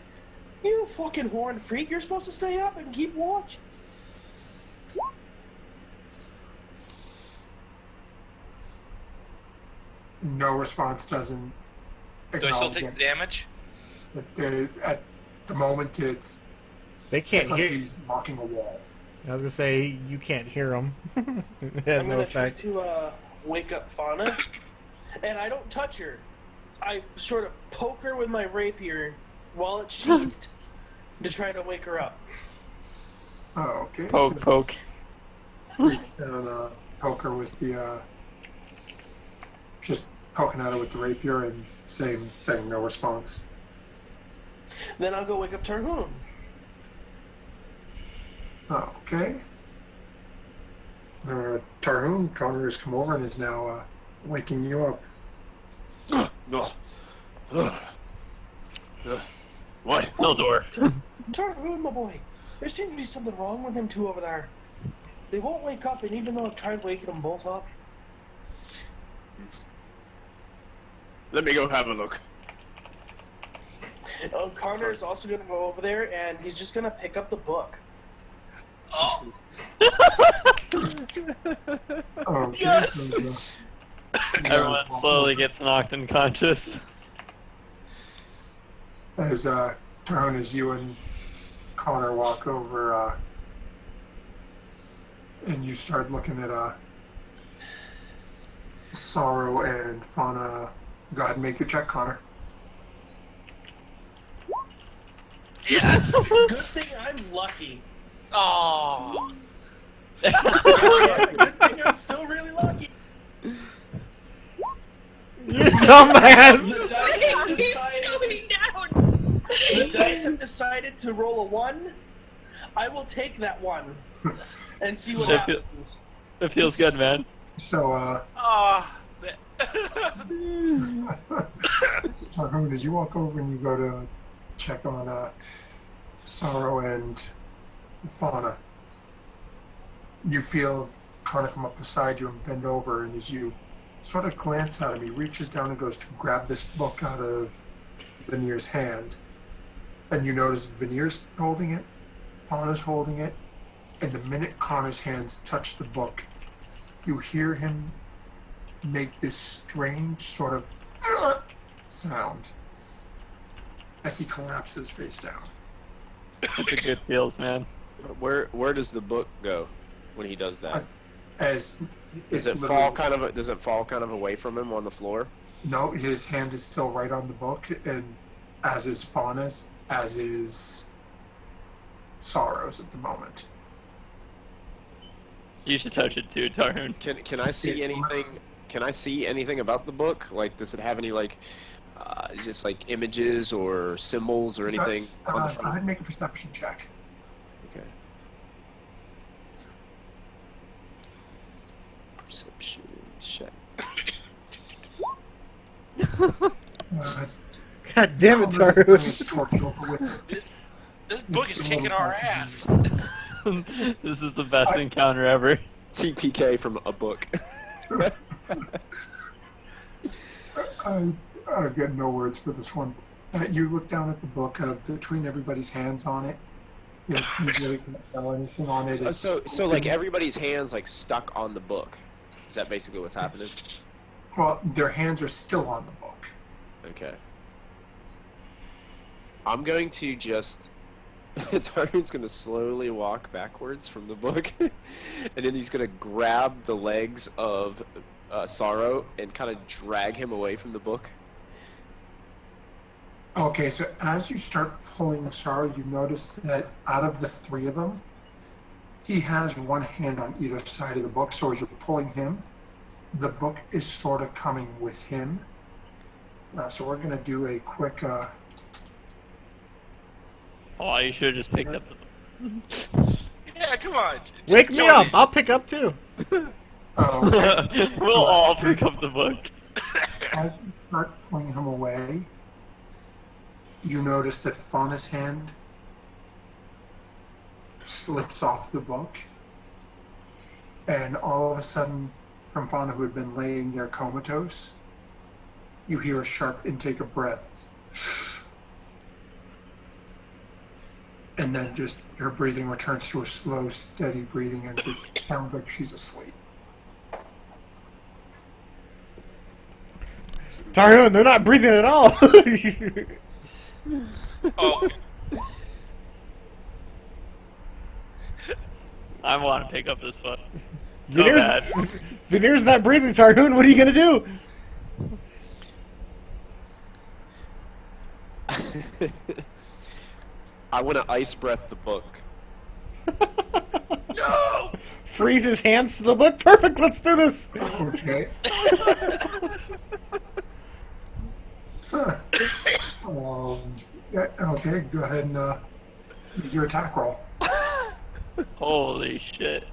"You fucking horned freak! You're supposed to stay up and keep watch." No response, doesn't Do I still acknowledge take it. damage? At the moment, it's They can't like hear. he's mocking a wall. I was gonna say you can't hear them. It has I'm no gonna try effect. to wake up Fauna, and I don't touch her. I sort of poke her with my rapier while it's sheathed to try to wake her up. Oh, okay. Poke, so poke. reach down, poke her with the just poking at her with the rapier, and same thing, no response. Then I'll go wake up Tarhoon. Okay. Tarhoon, Connor has come over and is now waking you up. No. What? Hildor. Tarhoon, my boy. There seems to be something wrong with them two over there. They won't wake up, and even though I've tried waking them both up, Let me go have a look. Connor is also going to go over there, and he's just going to pick up the book. Oh, Okay. Yes! So, Everyone slowly gets knocked unconscious. as Tarhoon, as you and Connor walk over, and you start looking at Sorrow and Fauna. Go ahead and make your check, Connor. yes! Good thing I'm lucky. Oh, Good thing I'm still really lucky. You dumbass! The dice have decided, down. the dice have decided to roll a 1. I will take that 1 and see what If it- happens. It feels good, man. So, oh. Tarhoon, as you walk over and you go to check on Sorrow and Fauna, you feel Connor come up beside you and bend over, and as you sort of glance at him, he reaches down and goes to grab this book out of Veneer's hand, and you notice Veneer's holding it, Fauna's holding it, and the minute Connor's hands touch the book, you hear him make this strange sort of sound as he collapses face down. It's a good feels, man. Where does the book go when he does that? As Does it's it fall literally- kind of away from him on the floor? No, his hand is still right on the book, and as is Fauna's, as is Sorrow's at the moment. You should touch it too, Tarhoon. Can I see anything? Can I see anything about the book? Like, does it have any just like images or symbols or anything on the Go ahead front? and make a perception check. Okay. Perception check. God damn it, Connor brings his Tarhoon! torch over with him. This book is kicking our ass. This is the best encounter ever. TPK from a book. I've got no words for this one. You look down at the book, between everybody's hands on it. You really can't tell anything on it. It's So like everybody's hands like stuck on the book. Is that basically what's happening? well, their hands are still on the book. Okay. I'm going to just. Tarhoon's going to slowly walk backwards from the book, and then he's going to grab the legs of Sorrow and kind of drag him away from the book. Okay, so as you start pulling Sorrow, you notice that out of the three of them, he has one hand on either side of the book. So as you're pulling him, the book is sort of coming with him. So we're going to do a quick. Oh, you should have just picked up the Yeah, come on. Wake me Join up! it. I'll pick up too. Oh, We'll all pick up the book. as you start pulling him away, you notice that Fauna's hand slips off the book, and all of a sudden, from Fauna, who had been laying there comatose, you hear a sharp intake of breath. And then just her breathing returns to a slow, steady breathing, and it sounds like she's asleep. Tarhoon, they're not breathing at all. Oh, I want to pick up this book. So Veneer's, bad. Veneer's not breathing, Tarhoon. What are you gonna do? I want to ice breath the book. no! Freeze his hands to the book. Perfect. Let's do this. Okay. Yeah, okay, go ahead and do your attack roll. Holy shit.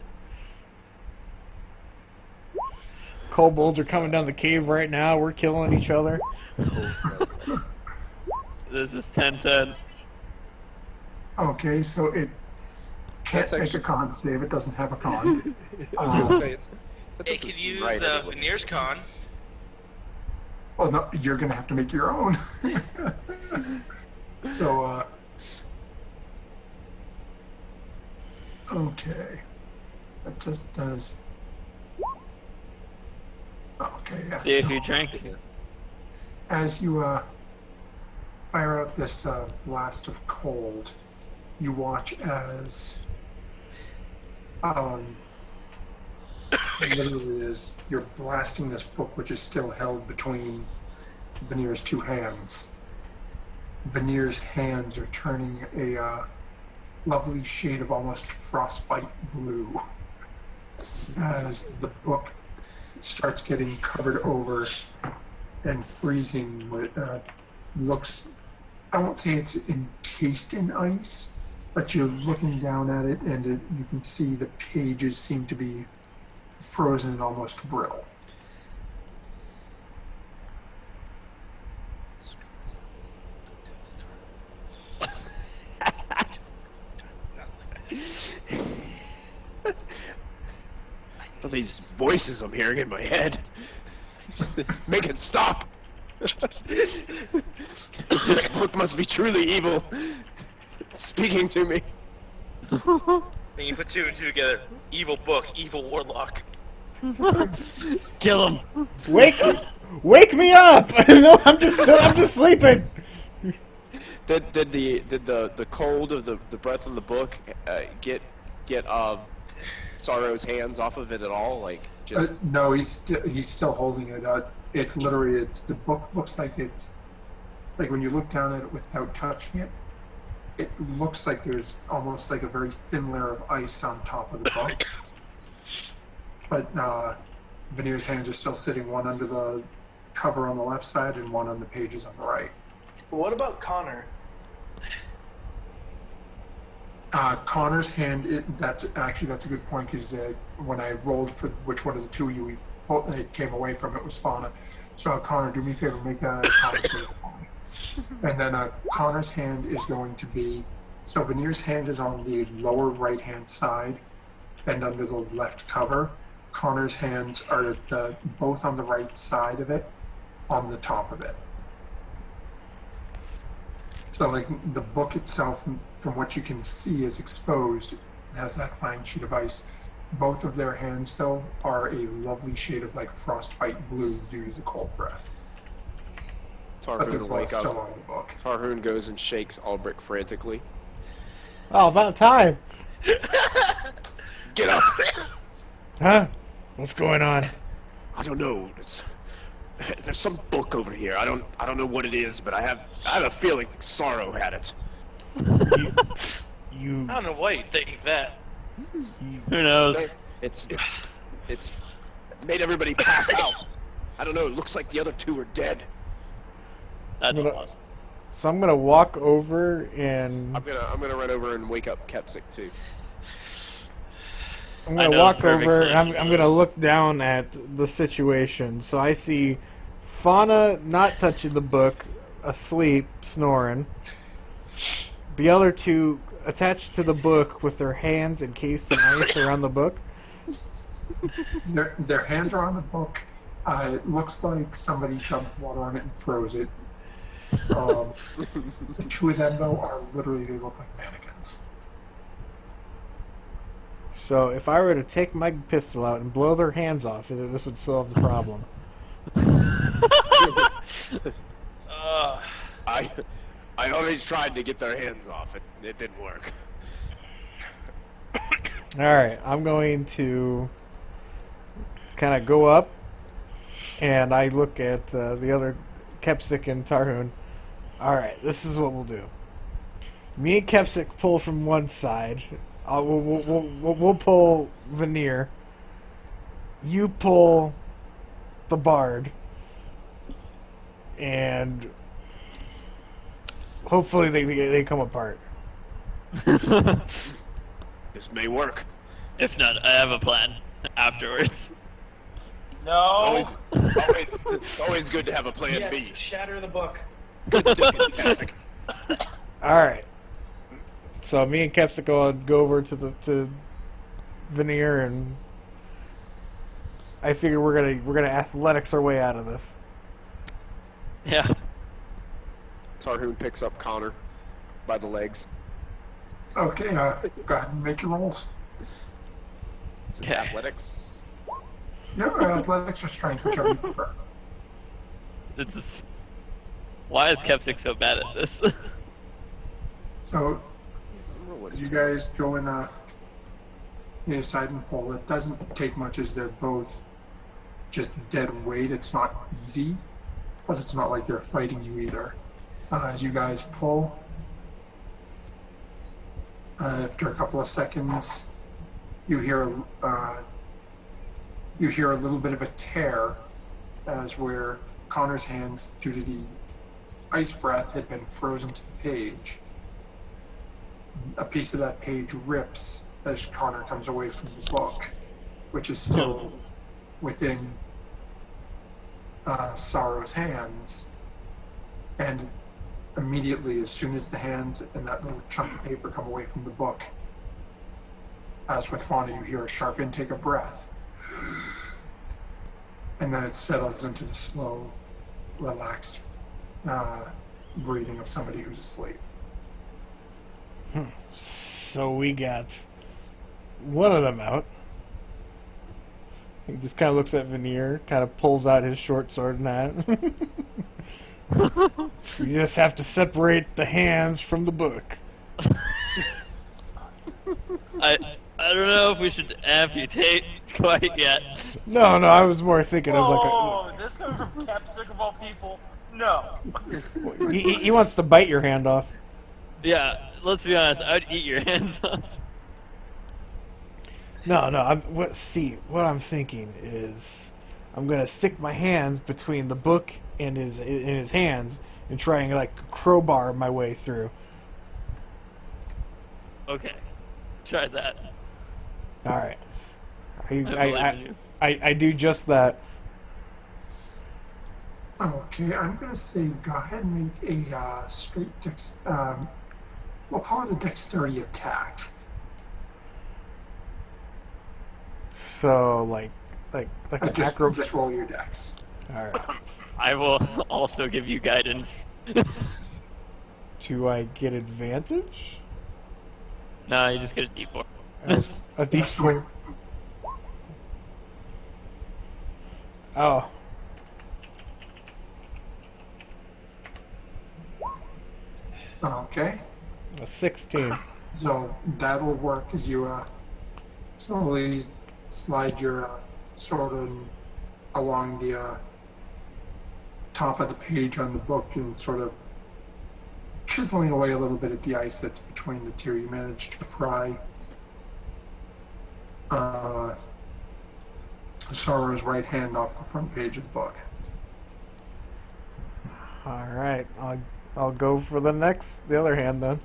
Kobolds are coming down the cave right now. We're killing each other. This is 10-10. Okay, so it can't That's make actually- a con save. It doesn't have a con. I was gonna say that It doesn't could seem use right anyway. Veneer's con. Well, no, you're gonna have to make your own. So, okay, that just does. Okay, yes. See if you drink. As you fire out this blast of cold, you watch as literally as you're blasting this book, which is still held between Veneer's two hands. Veneer's hands are turning a lovely shade of almost frostbite blue as the book starts getting covered over and freezing. Looks, I won't say it's encased in ice, but you're looking down at it and you can see the pages seem to be frozen and almost brittle. All these voices I'm hearing in my head. Make it stop! This book must be truly evil. It's speaking to me. Then you put two and two together. Evil book, evil warlock. Kill him. Wake me up! No, I'm just sleeping. Did the cold of the breath on the book get Sorrow's hands off of it at all? Like just No, he's still holding it. It's literally the book looks like it's like when you look down at it without touching it. It looks like there's almost like a very thin layer of ice on top of the book. But Veneer's hands are still sitting, one under the cover on the left side and one on the pages on the right. What about Connor? Connor's hand, that's a good point, because when I rolled for which one of the two you it came away from, it was Fauna. So Connor, do me a favor, make a con save for me. And then Connor's hand is going to be, so Veneer's hand is on the lower right hand side and under the left cover. Connor's hands are both on the right side of it, on the top of it. So like the book itself, from what you can see, is exposed. It has that fine sheet of ice. Both of their hands, though, are a lovely shade of like frostbite blue due to the cold breath. But they're Tarhoon will both wake still up. on the book. Tarhoon goes and shakes Albric frantically. Oh, about time. Get up! Huh? What's going on? I don't know. There's some book over here. I don't know what it is, but I have a feeling Sorrow had it. You I don't know why you think that. Who knows? It's made everybody pass out. I don't know. It looks like the other two are dead. That's What- awesome. So I'm gonna walk over and I'm gonna run over and wake up Kepsic too. I'm I gonna know walk the perfect over and I'm solution to gonna this. look down at the situation. So I see Fauna not touching the book, asleep, snoring. The other two attached to the book with their hands encased in ice around the book. Their hands are on the book. It looks like somebody dumped water on it and froze it. The two of them, though, are literally, they look like mannequins. So if I were to take my pistol out and blow their hands off, this would solve the problem. I always tried to get their hands off. It didn't work. Alright, I'm going to kind of go up and I look at the other Kepsik and Tarhun. Alright, this is what we'll do. Me and Kepsik pull from one side. We'll pull Veneer. You pull the Bard. And hopefully they come apart. This may work. If not, I have a plan afterwards. No. It's always good to have a plan Yes, B. shatter the book. Good thinking, Kepsik. Alright. So me and Kepsik go over to Veneer, and I figure we're gonna athletics our way out of this. Yeah. Tarhun picks up Connor by the legs. Okay, go ahead and make your rolls. Is this Okay. athletics? No, athletics or strength, whichever you prefer. This is. Why is Kepsik so bad at this? So, What you guys go in aside and pull. It doesn't take much as they're both just dead weight. It's not easy, but it's not like they're fighting you either. As you guys pull, after a couple of seconds, you hear a little bit of a tear, as where Connor's hands, due to the ice breath, had been frozen to the page. A piece of that page rips as Connor comes away from the book, which is still within Sorrow's hands. And immediately, as soon as the hands and that little chunk of paper come away from the book, as with Fauna, you hear a sharp intake of breath. And then it settles into the slow, relaxed breathing of somebody who's asleep. So we got one of them out. He just kind of looks at Veneer, kind of pulls out his short sword and that. You just have to separate the hands from the book. I don't know if we should amputate quite yet. No, I was more thinking of Oh, this comes from Kepsik of all people. No. like he wants to bite your hand off. Yeah, let's be honest. I'd eat your hands off. No, what I'm thinking is I'm gonna stick my hands between the book and his hands and try and like crowbar my way through. Okay, try that. All right, believe in you. I do just that. Okay, I'm gonna say go ahead and make a straight we'll call it a dexterity attack. So like an acro. Just roll your dex. All right. I will also give you guidance. Do I get advantage? No, you just get a D4. A D4. Oh. Okay, A 16. so that'll work as you slowly slide your sword along the top of the page on the book and sort of chiseling away a little bit at the ice that's between the two. You manage to pry Sorrow's right hand off the front page of the book. All right. I'll go for the other hand then.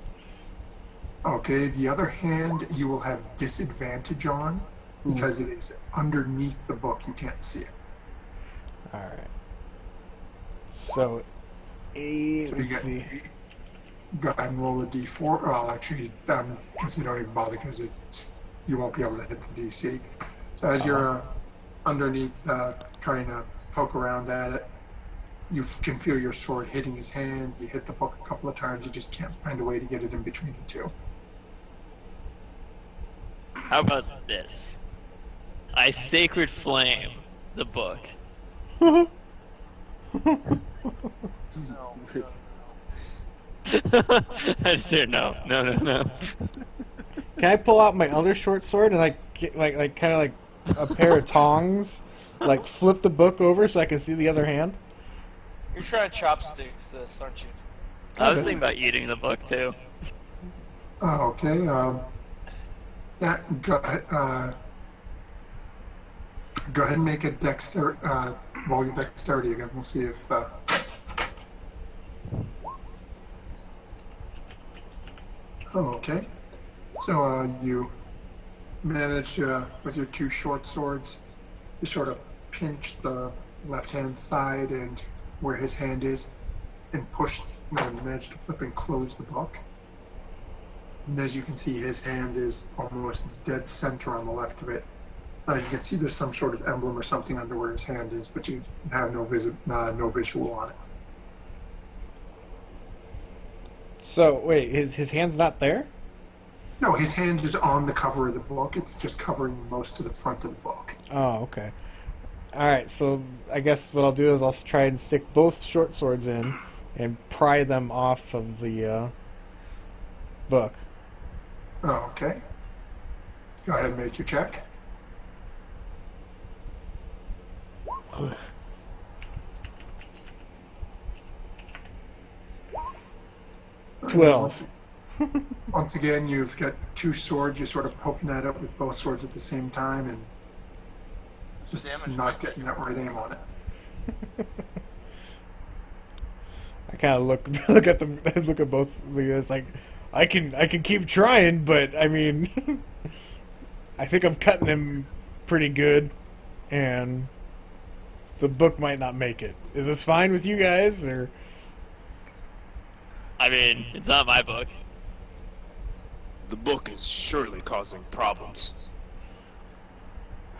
Okay, the other hand you will have disadvantage on because it is underneath the book. You can't see it. All right. So, eight. So you Let's get see. go ahead and roll a d4. Well, actually, because you don't even bother because you won't be able to hit the DC. So as you're underneath trying to poke around at it, you can feel your sword hitting his hand. You hit the book a couple of times. You just can't find a way to get it in between the two. How about this? I sacred flame the book. I just hear no. Can I pull out my other short sword and like kind of like a pair of tongs, like flip the book over so I can see the other hand? You're trying to chopsticks this, aren't you? I was thinking about eating the book too. Okay. Yeah, go ahead and make a dexterity. Roll your dexterity again. We'll see if. Okay. So you manage with your two short swords, you sort of pinch the left-hand side and where his hand is, and push. And manage to flip and close the book. And as you can see, his hand is almost dead center on the left of it. You can see there's some sort of emblem or something under where his hand is, but you have no visual on it. So wait, his hand's not there? No, his hand is on the cover of the book. It's just covering most of the front of the book. Oh, okay. All right, so I guess what I'll do is I'll try and stick both short swords in and pry them off of the book. Okay. Go ahead and make your check. Ugh. 12. Once again, you've got two swords. You're sort of poking at it with both swords at the same time and just not getting that right aim on it. I kind of look at them, look at both of you. It's like I can keep trying, but I mean, I think I'm cutting him pretty good, and the book might not make it. Is this fine with you guys, or? I mean, it's not my book. The book is surely causing problems.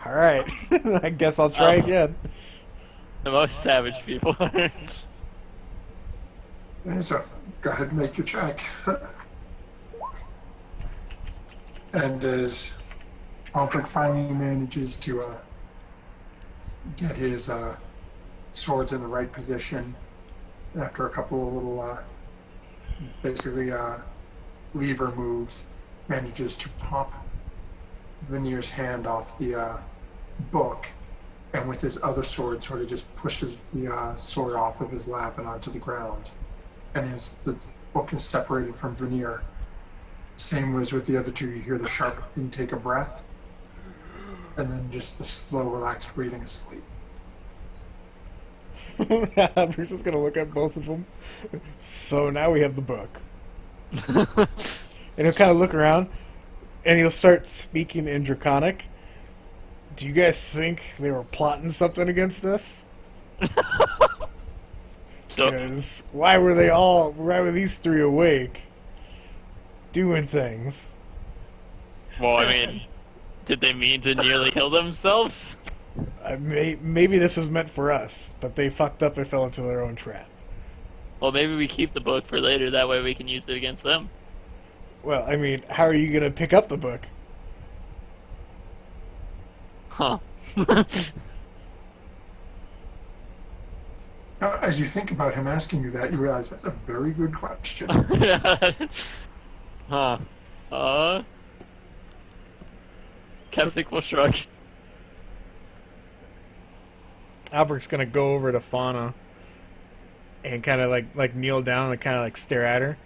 All right, I guess I'll try again. The most savage people. So go ahead and make your check. And as Albrick finally manages to get his swords in the right position, after a couple of little basically lever moves, manages to pop Veneer's hand off the book, and with his other sword sort of just pushes the sword off of his lap and onto the ground. And as the book is separated from Veneer, same as with the other two, you hear the sharp intake of breath, and then just the slow, relaxed breathing of sleep. Bruce is gonna look at both of them. So now we have the book, and he'll kind of look around, and he'll start speaking in Draconic. Do you guys think they were plotting something against us? So, Because why were these three awake, doing things? well, I mean, did they mean to nearly kill themselves? Maybe this was meant for us, but they fucked up and fell into their own trap. Well, maybe we keep the book for later. That way we can use it against them. Well, I mean, how are you gonna pick up the book? Huh. Now, as you think about him asking you that, you realize that's a very good question. Huh. Capsic will shrug. Alberic's gonna go over to Fauna and kind of like kneel down and kind of like stare at her,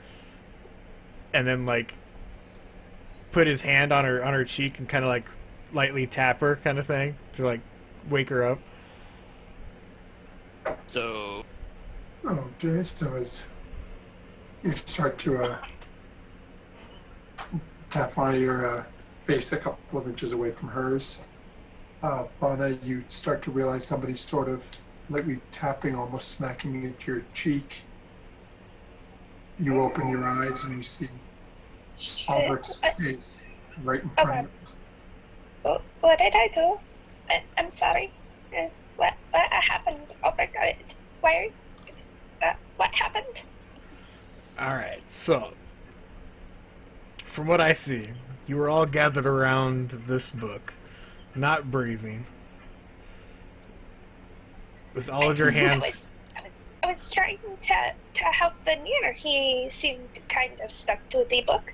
and then like put his hand on her cheek and kind of like lightly tap her, kind of thing, to like wake her up. So, Okay, so as you start to tap on your face a couple of inches away from hers. Fauna, you start to realize somebody's sort of lightly tapping, almost smacking at your cheek. You open your eyes and you see Albert's face right in front of you. What did I do? I'm sorry. What happened? Oh my god. Why? What happened? Alright, so, from what I see, you were all gathered around this book, not breathing, with all of your hands... I was trying to help the Nier. He seemed kind of stuck to the book,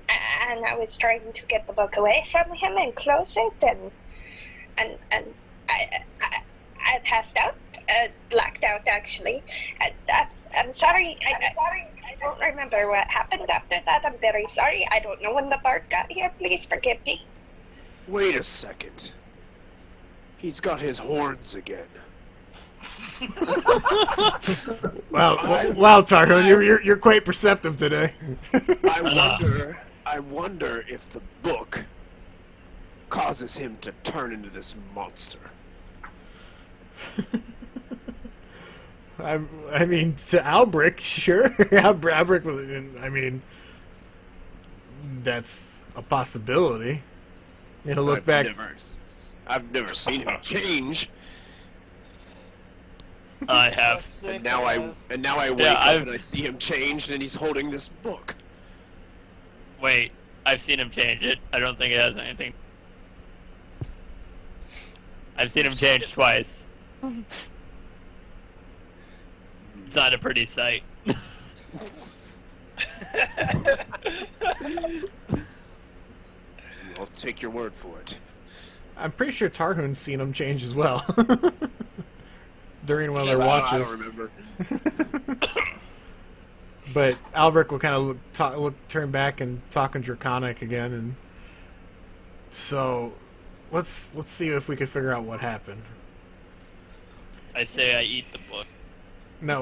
and I was trying to get the book away from him and close it, and I passed out, blacked out actually. I'm sorry. I don't remember what happened after that. I'm very sorry. I don't know when the bard got here. Please forgive me. Wait a second. He's got his horns again. Wow, Tarhun, you're quite perceptive today. I wonder if the book causes him to turn into this monster. I mean, to Albric, sure. Albric was, I mean, that's a possibility. He'll look back. I've never seen him change. I have. And now I wake up and I see him changed and he's holding this book. Wait, I've seen him change it. I don't think it has anything. I've seen him change twice. It's not a pretty sight. I'll take your word for it. I'm pretty sure Tarhun's seen him change as well. During one of their I watches. don't remember. But Albric will kind of turn back and talk in Draconic again, and so let's see if we can figure out what happened. I say I eat the book. No,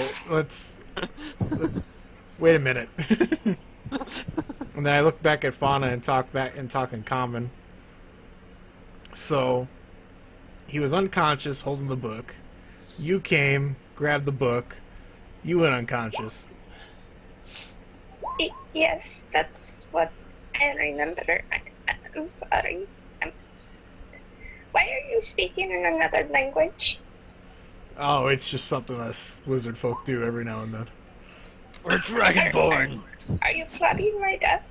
wait a minute. And then I look back at Fauna and talk in common. So he was unconscious, holding the book. You came, grabbed the book. You went unconscious. Yes, that's what I remember. I'm sorry. Why are you speaking in another language? Oh, it's just something us lizard folk do every now and then. We're dragonborn. Are you plotting my death?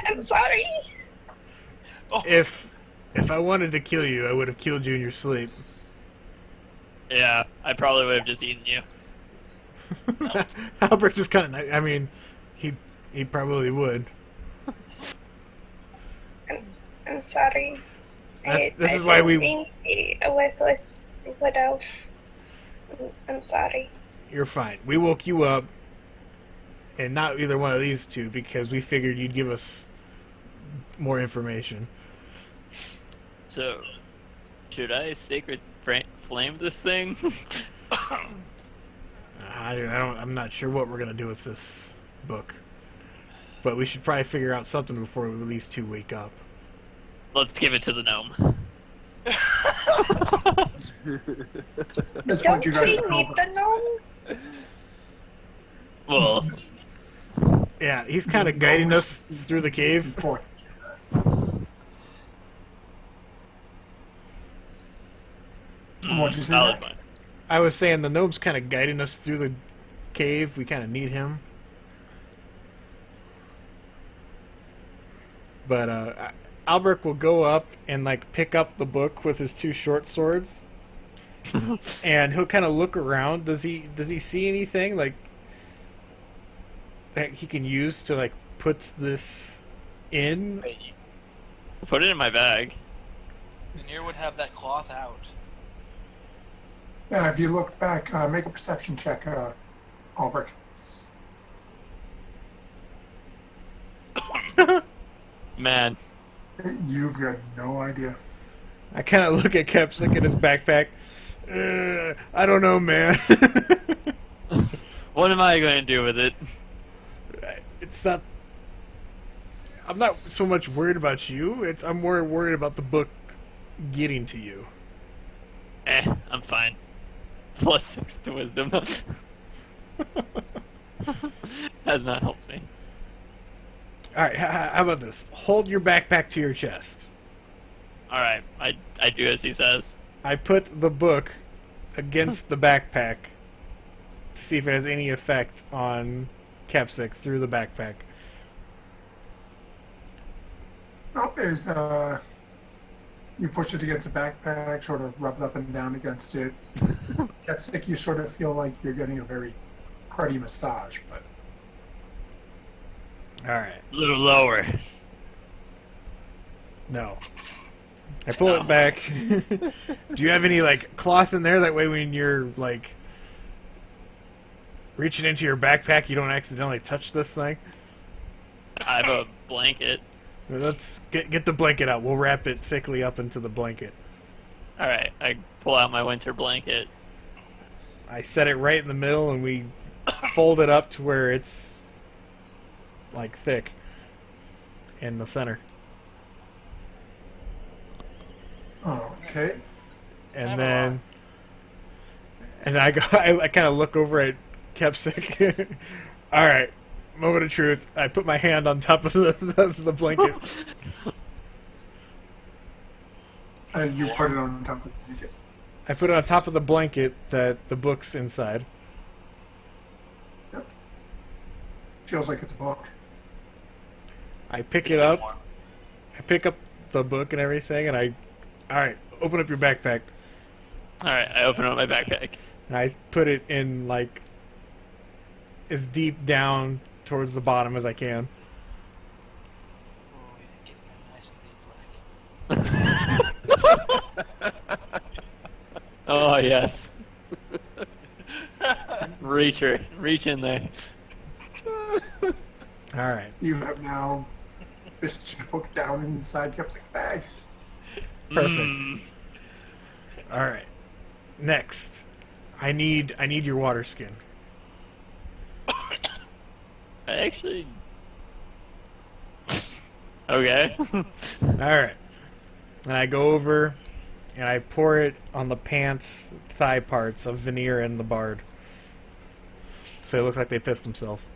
I'm sorry. Oh. If I wanted to kill you, I would have killed you in your sleep. Yeah, I probably would have just eaten you. Albert just kind of, I mean, he probably would. I'm sorry. This is why we... didn't be a worthless widow. I'm sorry. You're fine. We woke you up, and not either one of these two, because we figured you'd give us more information. So, should I sacred flame this thing? I'm not sure what we're gonna do with this book, but we should probably figure out something before these two wake up. Let's give it to the gnome. At this point, Don't you guys we are need over. the gnome? Well, Yeah, he's kind of guiding us through the cave. Fourth. What'd you say? valid Nick? point. I was saying the gnome's kind of guiding us through the cave. We kind of need him. But Albert will go up and like pick up the book with his two short swords, and he'll kind of look around. Does he see anything like that he can use to like put this in? Put it in my bag. Veneer would have that cloth out. Yeah, if you look back, make a perception check, Albrecht. Man, You've got no idea. I kind of look at Kepsick in his backpack. I don't know, man. what am I going to do with it? It's not. I'm not so much worried about you. I'm more worried about the book getting to you. I'm fine. +6 to wisdom. Has not helped me. All right, how about this? Hold your backpack to your chest. Alright, I do as he says. I put the book against the backpack to see if it has any effect on Kepsik through the backpack. Oh, is you push it against the backpack, sort of rub it up and down against it. Kepsik, you sort of feel like you're getting a very cruddy massage, but All right, A little lower. no. I pull it back. Do you have any like cloth in there? That way, when you're like reaching into your backpack, you don't accidentally touch this thing. I have a blanket. Let's get the blanket out. We'll wrap it thickly up into the blanket. Alright, I pull out my winter blanket. I set it right in the middle, and we fold it up to where it's like thick in the center. okay. And then, I kind of look over at Kepsik. All right, moment of truth. I put my hand on top of the blanket. And you put it on top of the blanket. I put it on top of the blanket that the book's inside. Yep. Feels like it's a book. I pick it up. I pick up the book and everything, and all right, open up your backpack. Alright, I open up my backpack. And I put it in like as deep down towards the bottom as I can. Oh, you're getting that nice and deep, like. Oh, yes. Reach in there. All right, You have now fisted a book down inside Kepsik's bag. perfect. Mm. All right, next, I need your water skin. I actually... Okay. All right, and I go over and I pour it on the pants thigh parts of Veneer and the Bard, so it looks like they pissed themselves.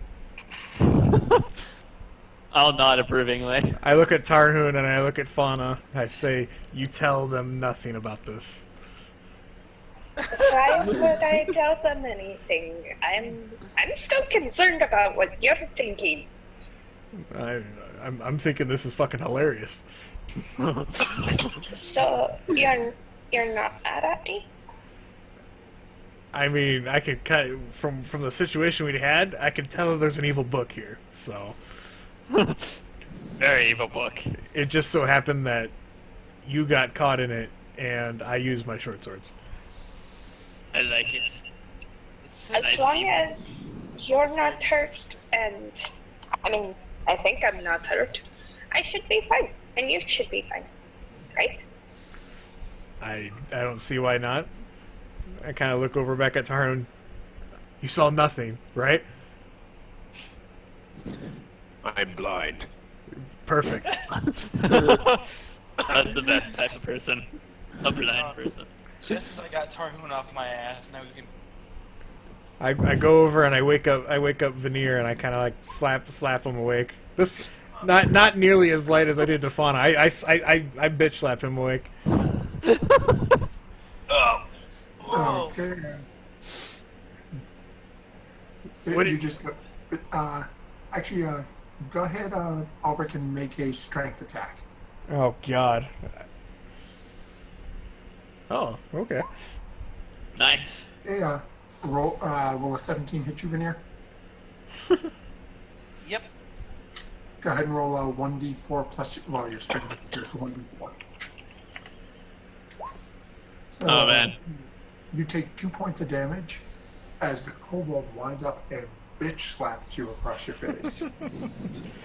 I'll nod approvingly. I look at Tarhun and I look at Fauna. I say, "You tell them nothing about this." Why would I tell them anything? I'm still concerned about what you're thinking. I'm thinking this is fucking hilarious. So you're not mad at me? I mean, I could kind of, from the situation we had, I could tell that there's an evil book here. So Very evil book. it just so happened that you got caught in it, and I used my short swords. I like it. It's As Nice long people. as you're not hurt, and I mean, I think I'm not hurt. I should be fine, and you should be fine, right? I don't see why not. I kind of look over back at Tarhun. You saw nothing, right? I'm blind. Perfect. That's the best type of person. A blind person. just as I got Tarhun off my ass, now we can. I go over and I wake up Veneer and I kind of like slap him awake. This not nearly as light as I did to Fauna. I bitch slap him awake. Oh! Whoa! Okay. What You did- just go. Actually, go ahead, Albrecht, and make a strength attack. Oh God. Oh, okay. Nice. Yeah. Roll a 17 hit you, Veneer? Yep. Go ahead and roll a 1d4 plus, well, your strength is 1d4. So, Oh, man. You take 2 points of damage as the kobold winds up and bitch slaps you across your face.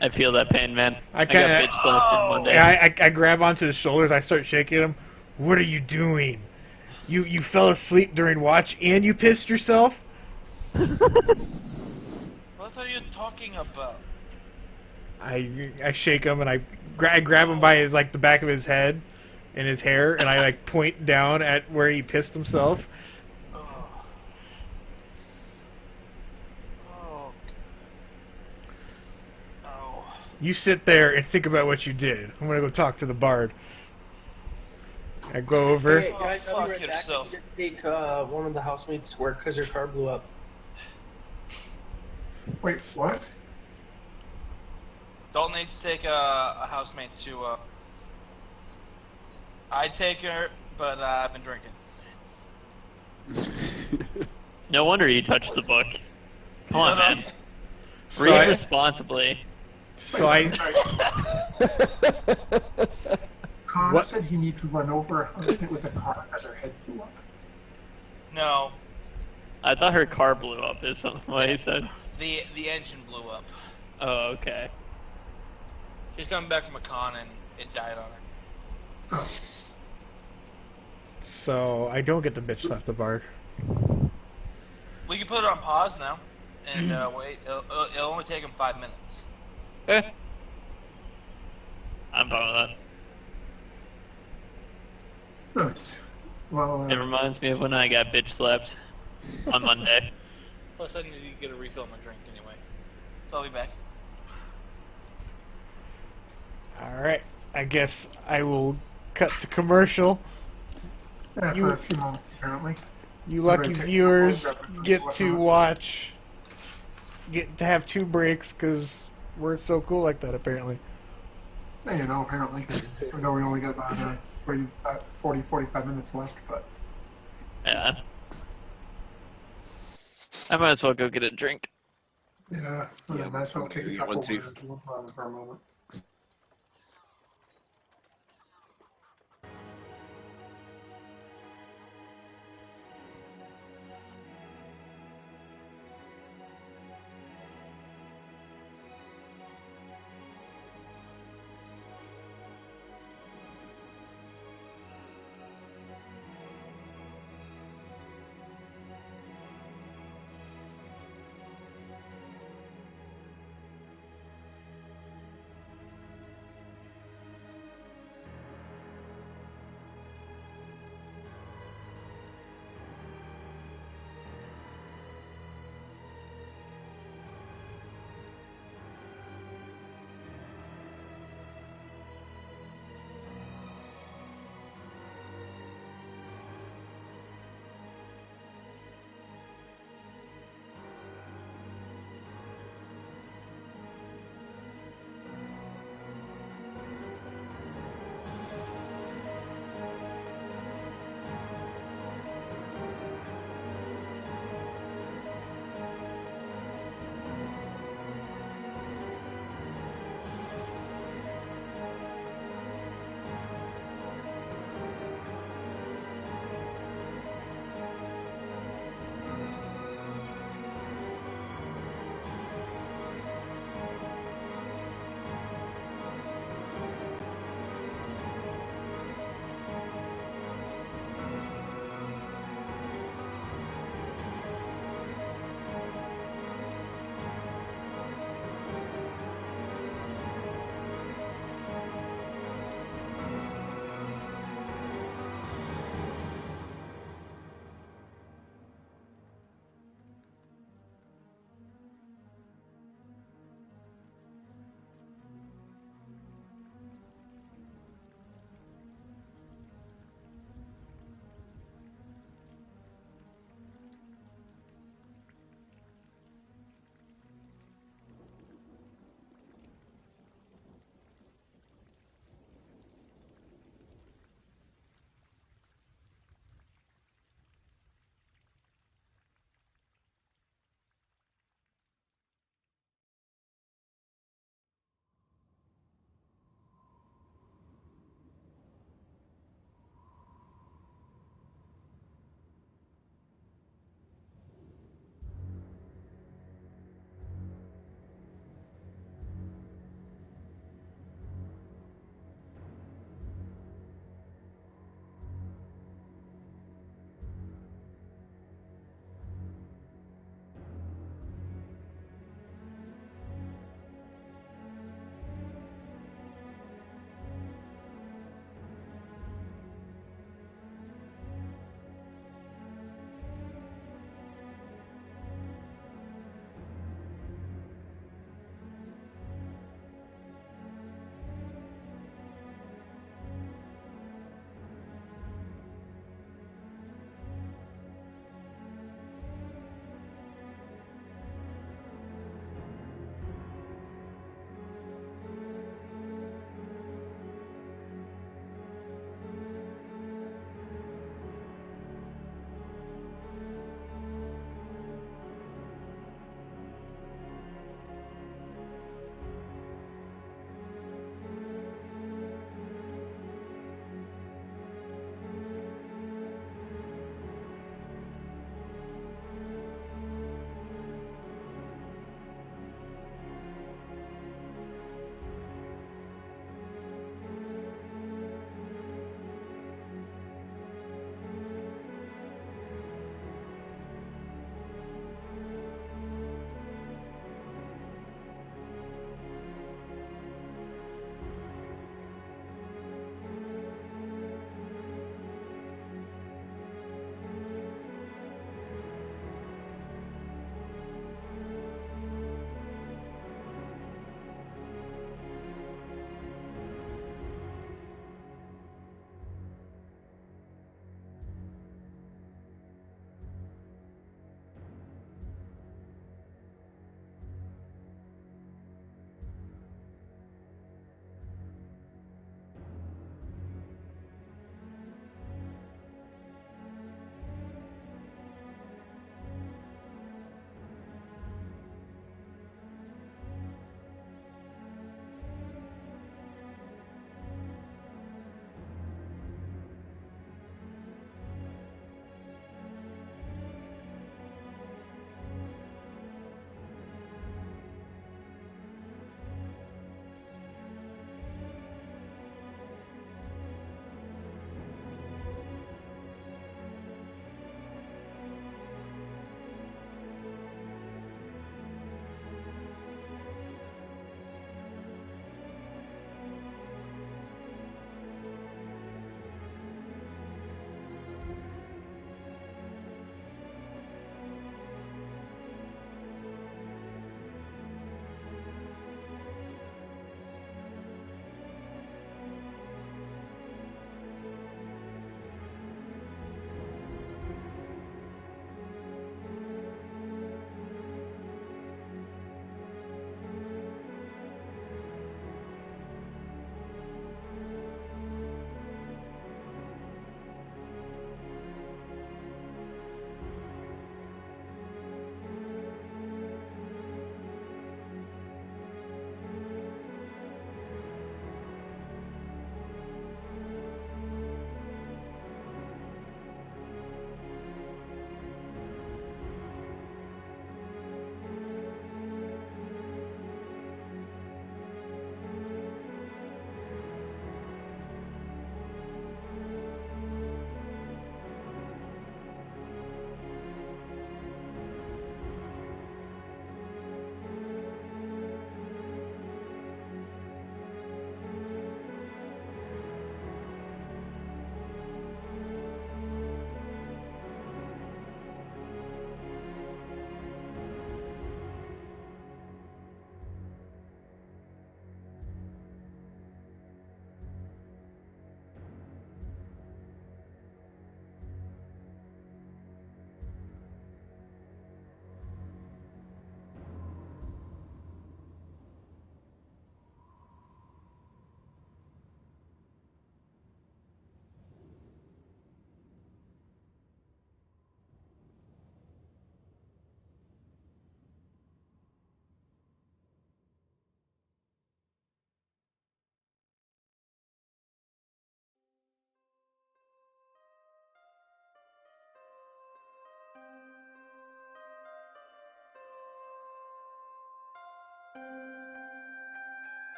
I feel that pain, man. I I got kinda- bitch slapped in one day. I grab onto his shoulders. I start shaking him. What are you doing? You fell asleep during watch and you pissed yourself? What are you talking about? I shake him and I grab him by his like the back of his head and his hair, and I like point down at where he pissed himself. Oh. Oh. Oh. You sit there and think about what you did. I'm gonna go talk to the bard. I go over. Hey guys, I'll be fuck right back. yourself. I'm gonna take one of the housemates to work because her car blew up. Wait, what? Dalton needs to take a housemate to. I'd take her, but I've been drinking. No wonder you touched the book. Come on, man. So Read I, responsibly. so I Connor What? said he needed to run over a housemate with a car as her head blew up. No, I thought her car blew up. Is something what he said. the engine blew up. Oh, okay. She's coming back from a con and it died on her. Oh, so I don't get to bitch slap the bard. We can put it on pause now, and wait. It'll only take him 5 minutes. Eh. I'm fine with good. Well, that. It reminds me of when I got bitch slapped on Monday. Plus, I need to get a refill on my drink anyway. So I'll be back. Alright, I guess I will cut to commercial. yeah, you- for a few moments, apparently. You lucky Right, take viewers a couple of get reps to and watch, get to have 2 breaks because we're so cool like that apparently. Yeah, you know, apparently. Even though we only got about 40, 45 minutes left, but Yeah. I might as well go get a drink. yeah, Yeah, might as well take a you couple want to. for a moment.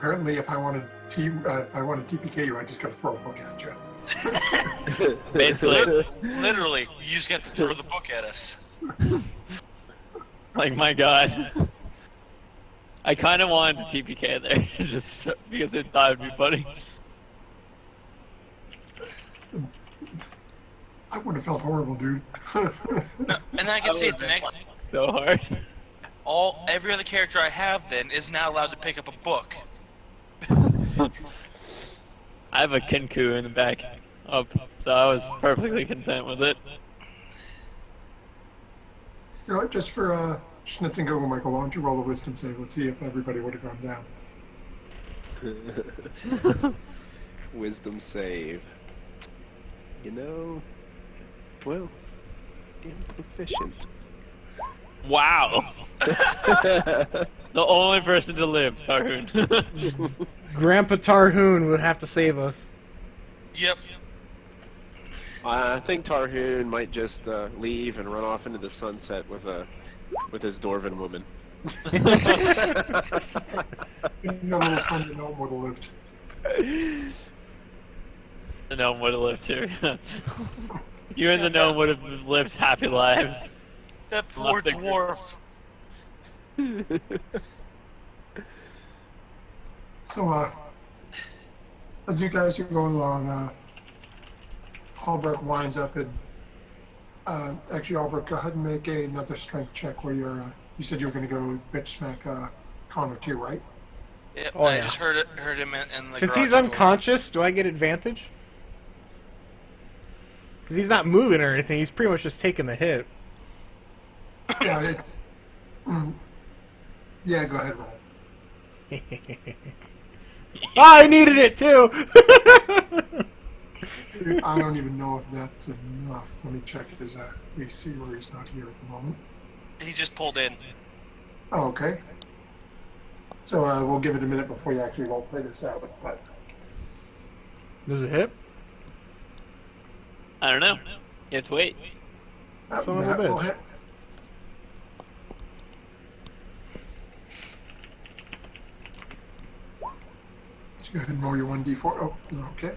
apparently, if I want to TPK you, I just gotta throw a book at you. Basically, Literally, you just got to throw the book at us. like my god. I kind of wanted to TPK there, just because I thought it'd be funny. I would have felt horrible, dude. No, and I can say the next, So hard. every other character I have then is now allowed to pick up a book. I have a Kinku in the back up, so I was perfectly content with it. You know what, just for Schnitz and Google, Michael, why don't you roll a wisdom save? Let's see if everybody would have gone down. Wisdom save. You know, well, proficient. Wow. The only person to live, Tarhoon. Grandpa Tarhoon would have to save us. Yep. I think Tarhoon might just leave and run off into the sunset with his Dwarven woman. No little fun to know would have lived. The gnome would have lived too. You and the gnome would have lived happy lives. That poor Nothing. dwarf. So, as you guys are going along, Albrecht winds up and, actually, Albrecht, go ahead and make another strength check where you said you were going to go bitch smack, Connor too, right? Yep, Oh, I yeah. just heard him in the Since garage he's door. unconscious, do I get advantage? Because he's not moving or anything. He's pretty much just taking the hit. Yeah, yeah, go ahead, roll. I needed it too. Dude, I don't even know if that's enough. Let me check his AC where he's not here at the moment. He just pulled in. Oh, okay. So we'll give it a minute before you actually roll play this out. But Does it hit? I don't know. You have to wait. Son of a that will bitch. hit. So go ahead and roll your 1d4. Oh, okay.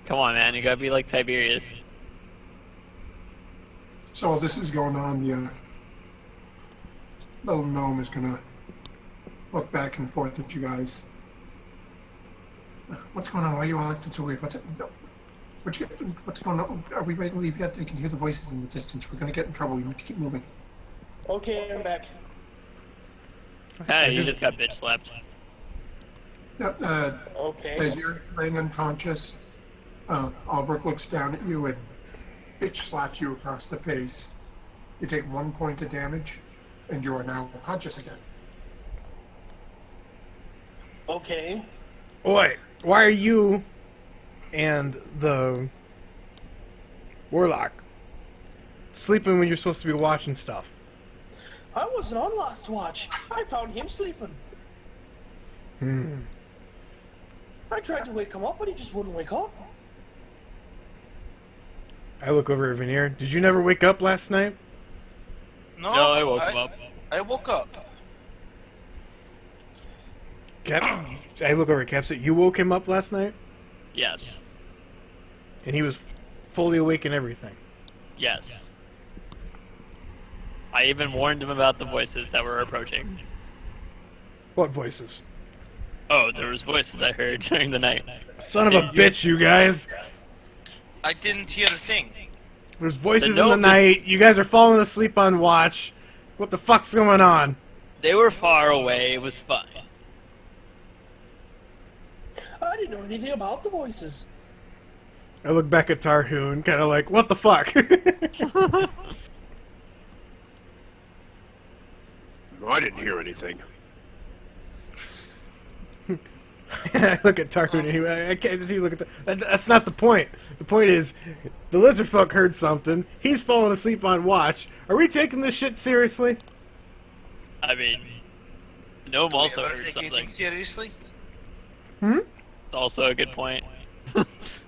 Come on, man. You gotta be like Tiberius. So while this is going on, the little gnome is gonna look back and forth at you guys. What's going on? Why are you all acting so weird? What's going on? Are we ready to leave yet? I can hear the voices in the distance. We're gonna get in trouble. We need to keep moving. Okay, I'm back. Hey, you just got bitch slapped. Yep, Okay. as you're laying unconscious, Albrecht looks down at you and bitch slaps you across the face. You take 1 point of damage, and you are now unconscious again. Okay. Oi, why are you and the warlock sleeping when you're supposed to be watching stuff? I wasn't on last watch. I found him sleeping. I tried to wake him up, but he just wouldn't wake up. I look over at Veneer. Did you never wake up last night? No, No, I woke him up. I woke up. Cap? I look over at Capsit. You woke him up last night? Yes. And he was fully awake and everything. Yes. I even warned him about the voices that were approaching. What voices? Oh, there was voices I heard during the night. Son of a bitch, you guys! I didn't hear a thing. There's voices The in the note is- night. You guys are falling asleep on watch. What the fuck's going on? They were far away. It was fine. I didn't know anything about the voices. I look back at Tarhoon, kind of like, what the fuck? I didn't hear anything. I look at Tarhoon anyway. I can't see. Look at that's not the point. The point is, the lizard fuck heard something. He's falling asleep on watch. Are we taking this shit seriously? I mean, Gnome also Do we ever heard take something. anything seriously? It's also a good point.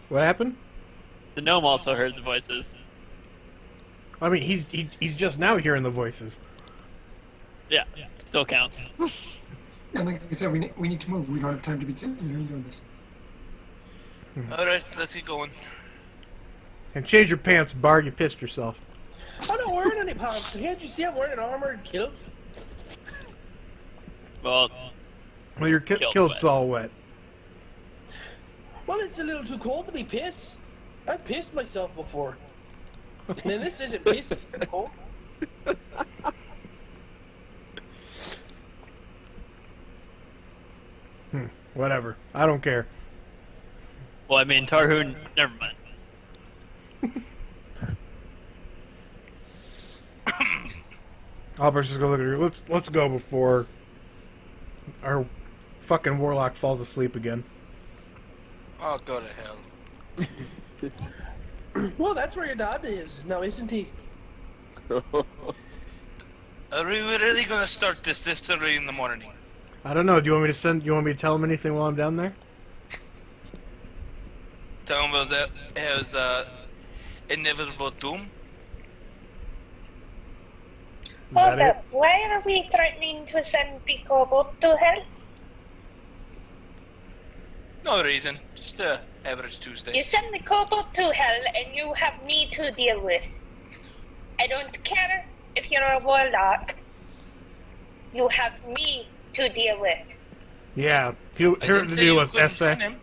What happened? The Gnome also heard the voices. I mean, he's just now hearing the voices. Yeah, still counts. And like I said, we need to move. We don't have time to be sitting here and doing this. All right, let's get going. And change your pants, Bard. You pissed yourself. I'm not wearing any pants. Can't you see I'm wearing an armored kilt? Well, Well, your kilt's wet. all wet. Well, it's a little too cold to be pissed. I've pissed myself before. And this isn't pissing cold. Whatever. I don't care. well, I mean, Tarhoon. Never mind. Albert's just gonna look at her. Let's go before our fucking warlock falls asleep again. Oh, go to hell. Well, that's where your dad is now, isn't he? Are we really gonna start this early in the morning? I don't know. Do you want me to send? You want me to tell him anything while I'm down there? Tell him it was inevitable doom. Is that it? Why are we threatening to send the kobold to hell? No reason. Just a average Tuesday. You send the kobold to hell and you have me to deal with. I don't care if you're a warlock. You have me to deal with. Yeah. I Here didn't to say deal you with couldn't SA. find him.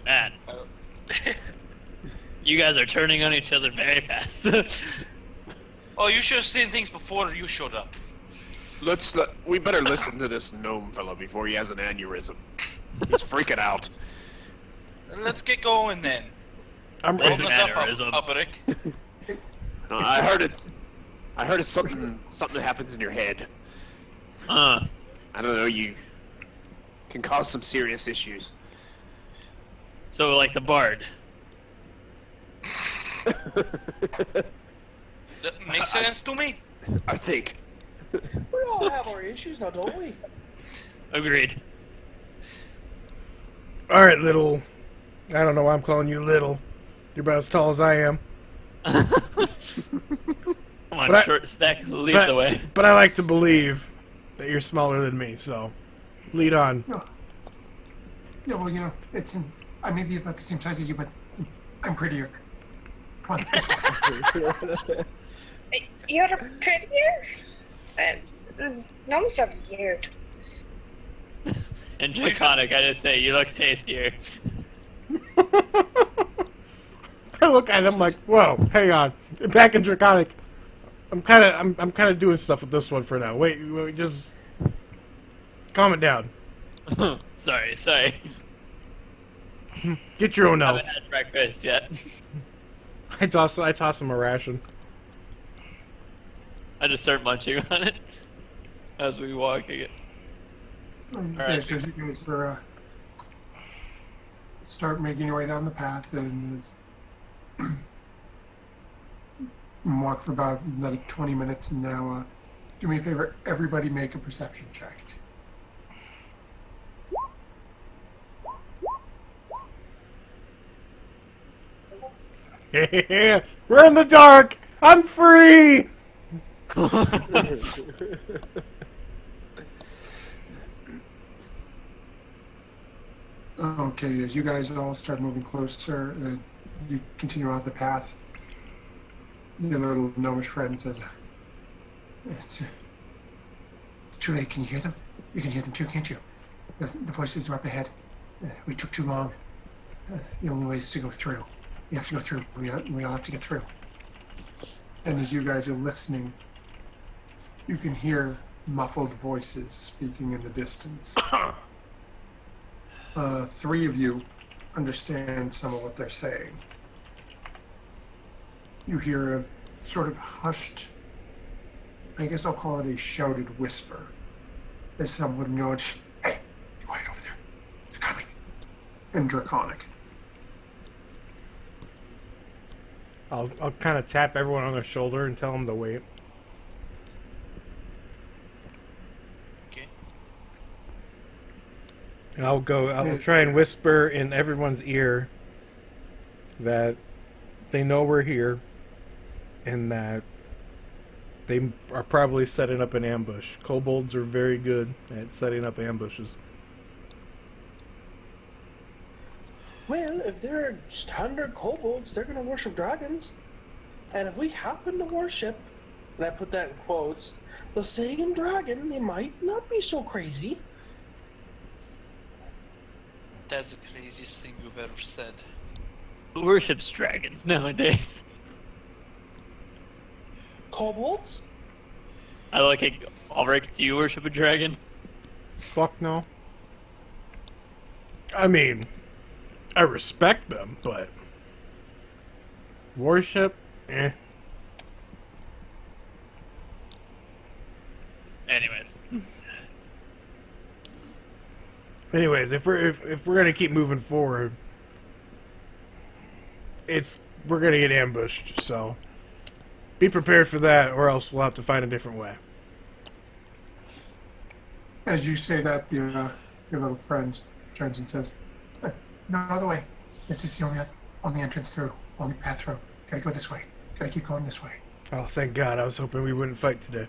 Man, you guys are turning on each other very fast. Oh, you should have seen things before you showed up. We better listen to this gnome fellow before he has an aneurysm. He's freaking out. Let's get going then. I'm That's Open an us up, aneurysm. Alberic. No, I heard it's something happens in your head. Uh, I don't know, you can cause some serious issues. so like the bard. That makes sense to me. I think. We all have our issues now, don't we? Agreed. all right, little. I don't know why I'm calling you little. You're about as tall as I am. Come on, But I- short stack, lead but, the way. But I like to believe that you're smaller than me, so lead on. Yeah, well, I may be about the same size as you, but I'm prettier. Come on. You're prettier? Gnomes are weird. And Draconic, I just say, you look tastier. I look at him like, whoa, hang on. Back in Draconic. I'm kind of doing stuff with this one for now. Wait, just calm it down. sorry. Get your own I elf. haven't had breakfast yet. I toss him a ration. I just start munching on it as we walk again. Okay, so as you guys are, start making your way down the path and walk for about another 20 minutes. And now, do me a favor, everybody make a perception check. We're in the dark. I'm free. Okay, as you guys all start moving closer, you continue on the path. Your little gnomish friend says, it's too late. Can you hear them? You can hear them too, can't you? The voices are up ahead. We took too long. The only way is to go through. We have to go through. We all have to get through. And as you guys are listening, you can hear muffled voices speaking in the distance. Three of you understand some of what they're saying. You hear a sort of hushed, I guess I'll call it a shouted whisper, as someone goes, "Hey, be quiet over there. It's coming." In Draconic. I'll kind of tap everyone on the shoulder and tell them to wait. Okay. And I'll try and whisper in everyone's ear that they know we're here in that they are probably setting up an ambush. Kobolds are very good at setting up ambushes. Well, if they're standard kobolds, they're gonna worship dragons. And if we happen to worship, and I put that in quotes, the Sagan dragon, they might not be so crazy. That's the craziest thing you've ever said. Who worships dragons nowadays? Kobolds? I like it. Ulrich, do you worship a dragon? Fuck no. I mean, I respect them, but worship, eh. Anyways. Anyways, if we're gonna keep moving forward, we're gonna get ambushed. So be prepared for that, or else we'll have to find a different way. As you say that, your little friend turns and says, "No other way. This is the only entrance through, only path through. Gotta go this way. Gotta keep going this way." Oh, thank God! I was hoping we wouldn't fight today.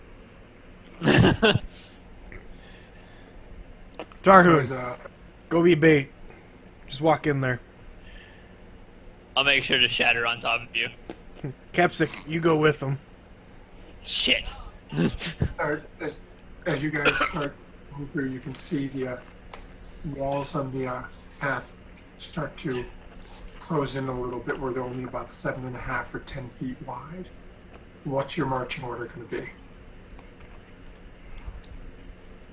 Tarhun, So, go be bait. Just walk in there. I'll make sure to shatter on top of you. Capsic, you go with them. Shit. as you guys start moving through, you can see the walls on the path start to close in a little bit, where they're only about 7.5 or 10 feet wide. What's your marching order going to be?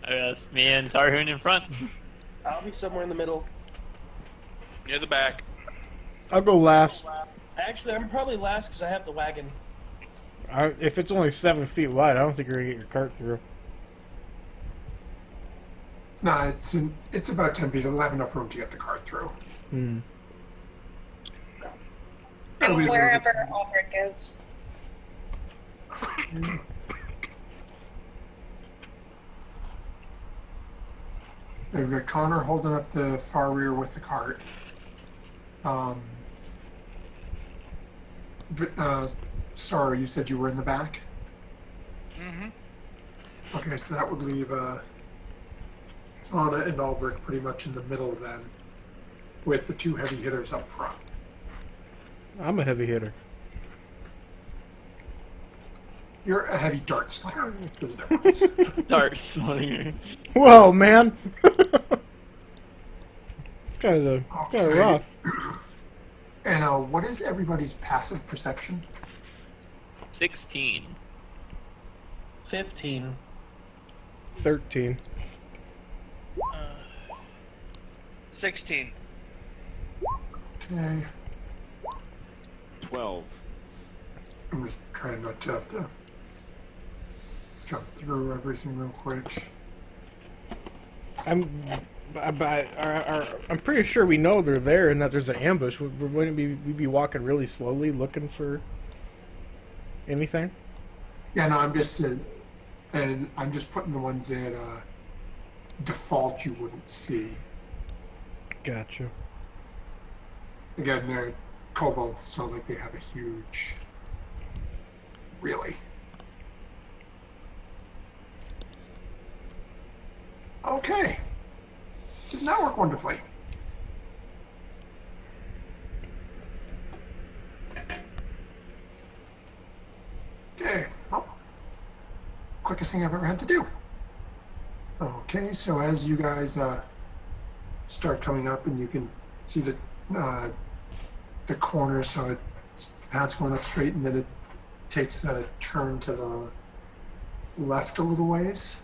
I guess me and Tarhun in front. I'll be somewhere in the middle. Near the back. I'll go last. Actually, I'm probably last because I have the wagon. If it's only 7 feet wide, I don't think you're gonna get your cart through. No, it's about 10 feet. It'll have enough room to get the cart through. Hmm. It'll be a And little wherever Ulrich is. They've got Connor holding up the far rear with the cart. Sorry, you said you were in the back? Mm-hmm. Okay, so that would leave Anna and Albrecht pretty much in the middle then, with the two heavy hitters up front. I'm a heavy hitter. You're a heavy dart slinger. There's a difference. Dart slinger. Whoa, man! It's kind of Okay. rough. And what is everybody's passive perception? 16. 15. 13. 16. Okay. 12. I'm just trying not to have to jump through everything real quick. I'm pretty sure we know they're there and that there's an ambush. Wouldn't we be walking really slowly looking for anything? Yeah, no, I'm just and I'm just putting the ones that default you wouldn't see. Gotcha. Again, they're kobolds, so like they have a huge. Really. Okay. Did not work wonderfully. Okay. Well, quickest thing I've ever had to do. Okay, so as you guys start coming up, and you can see the corner, so the path's going up straight, and then it takes a turn to the left a little ways.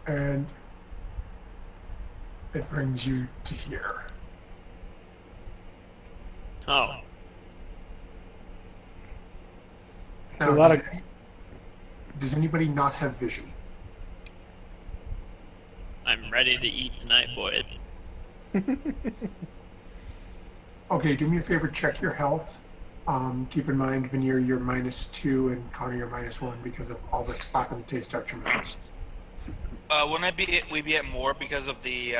And it brings you to here. Oh. It's a lot of. Does anybody not have vision? I'm ready to eat the night void. Okay, do me a favor, check your health. Keep in mind, Veneer, you're -2, and Connor, you're -1 because of all the slapping the taste out your mouths. Wouldn't we be at more because of the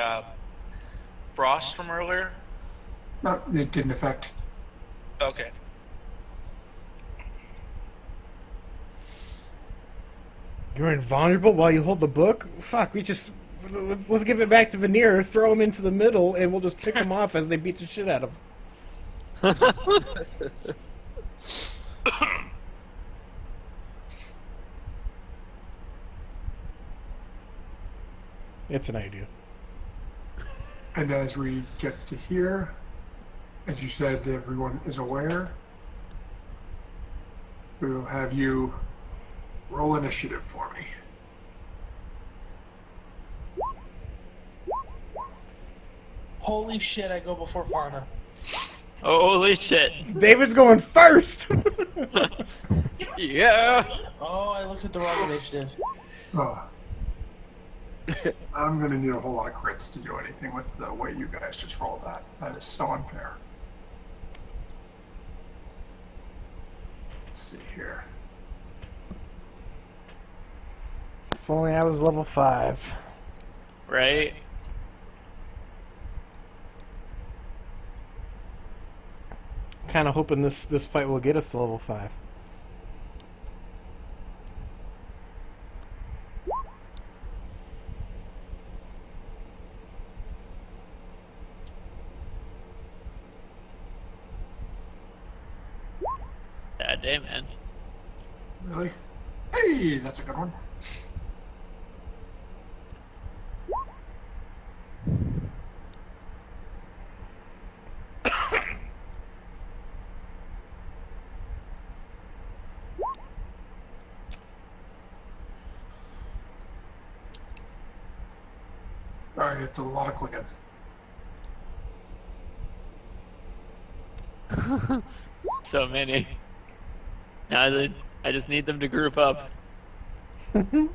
frost from earlier? No, it didn't affect. Okay. You're invulnerable while you hold the book? Fuck, let's give it back to Veneer, throw him into the middle, and we'll just pick him off as they beat the shit out of him. It's an idea. And as we get to here, as you said, everyone is aware. We'll have you roll initiative for me. Holy shit, I go before Farna. Holy shit. David's going first! Yeah. Oh, I looked at the wrong initiative. Oh. I'm going to need a whole lot of crits to do anything with the way you guys just rolled that. That is so unfair. Let's see here. If only I was level 5. Right? Kind of hoping this fight will get us to level 5. God damn, man. Really? Hey, that's a good one. Alright, it's a lot of clicking. So many. Now I just need them to group up. Then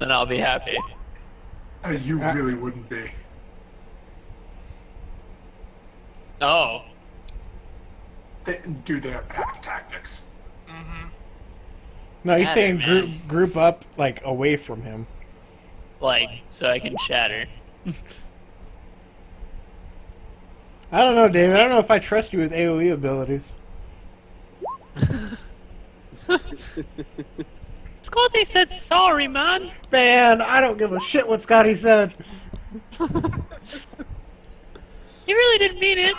I'll be happy. You really wouldn't be. Oh. They do their pack tactics. Mm-hmm. No, he's Shatter, saying man. group up, like, away from him. Like, so I can shatter. I don't know, David. I don't know if I trust you with AoE abilities. Scotty said sorry, man. Man, I don't give a shit what Scotty said. He really didn't mean it.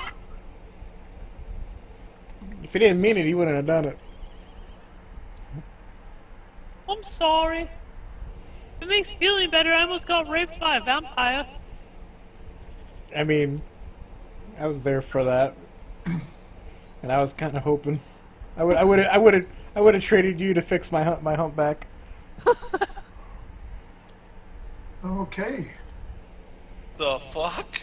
If he didn't mean it, he wouldn't have done it. I'm sorry. If it makes you feel any better, I almost got raped by a vampire. I mean, I was there for that, and I was kind of hoping I would have traded you to fix my humpback. Okay. The fuck?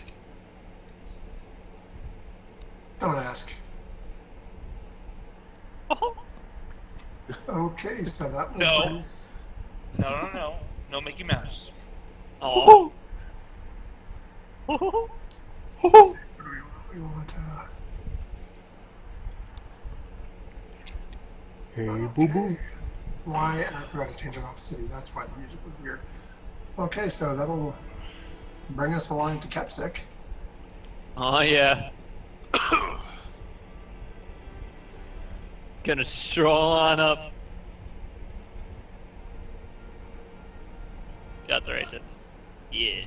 Don't ask. Oh, Okay, so that will No. bring- No. No Mickey Mouse. oh. what do we want to... Hey, boo boo. Why? I forgot to change it off city. That's why the music was weird. Okay, so that'll bring us along to Kepsic. Oh yeah. Gonna stroll on up. Got the right to. Yeah.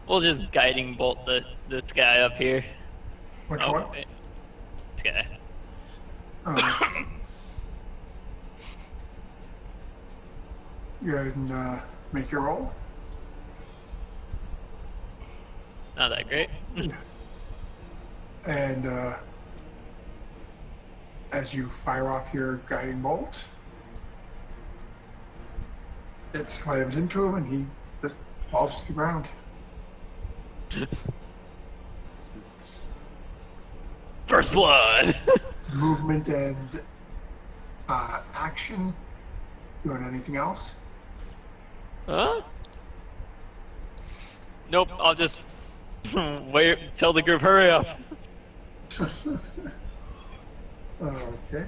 We'll just guiding bolt this guy up here. Which Oh, one? wait. This guy. You go ahead and make your roll. Not that great. And as you fire off your guiding bolt, it slams into him and he just falls to the ground. First blood. Movement and action. You want anything else? Huh? Nope. I'll just wait. Tell the group hurry up. Okay.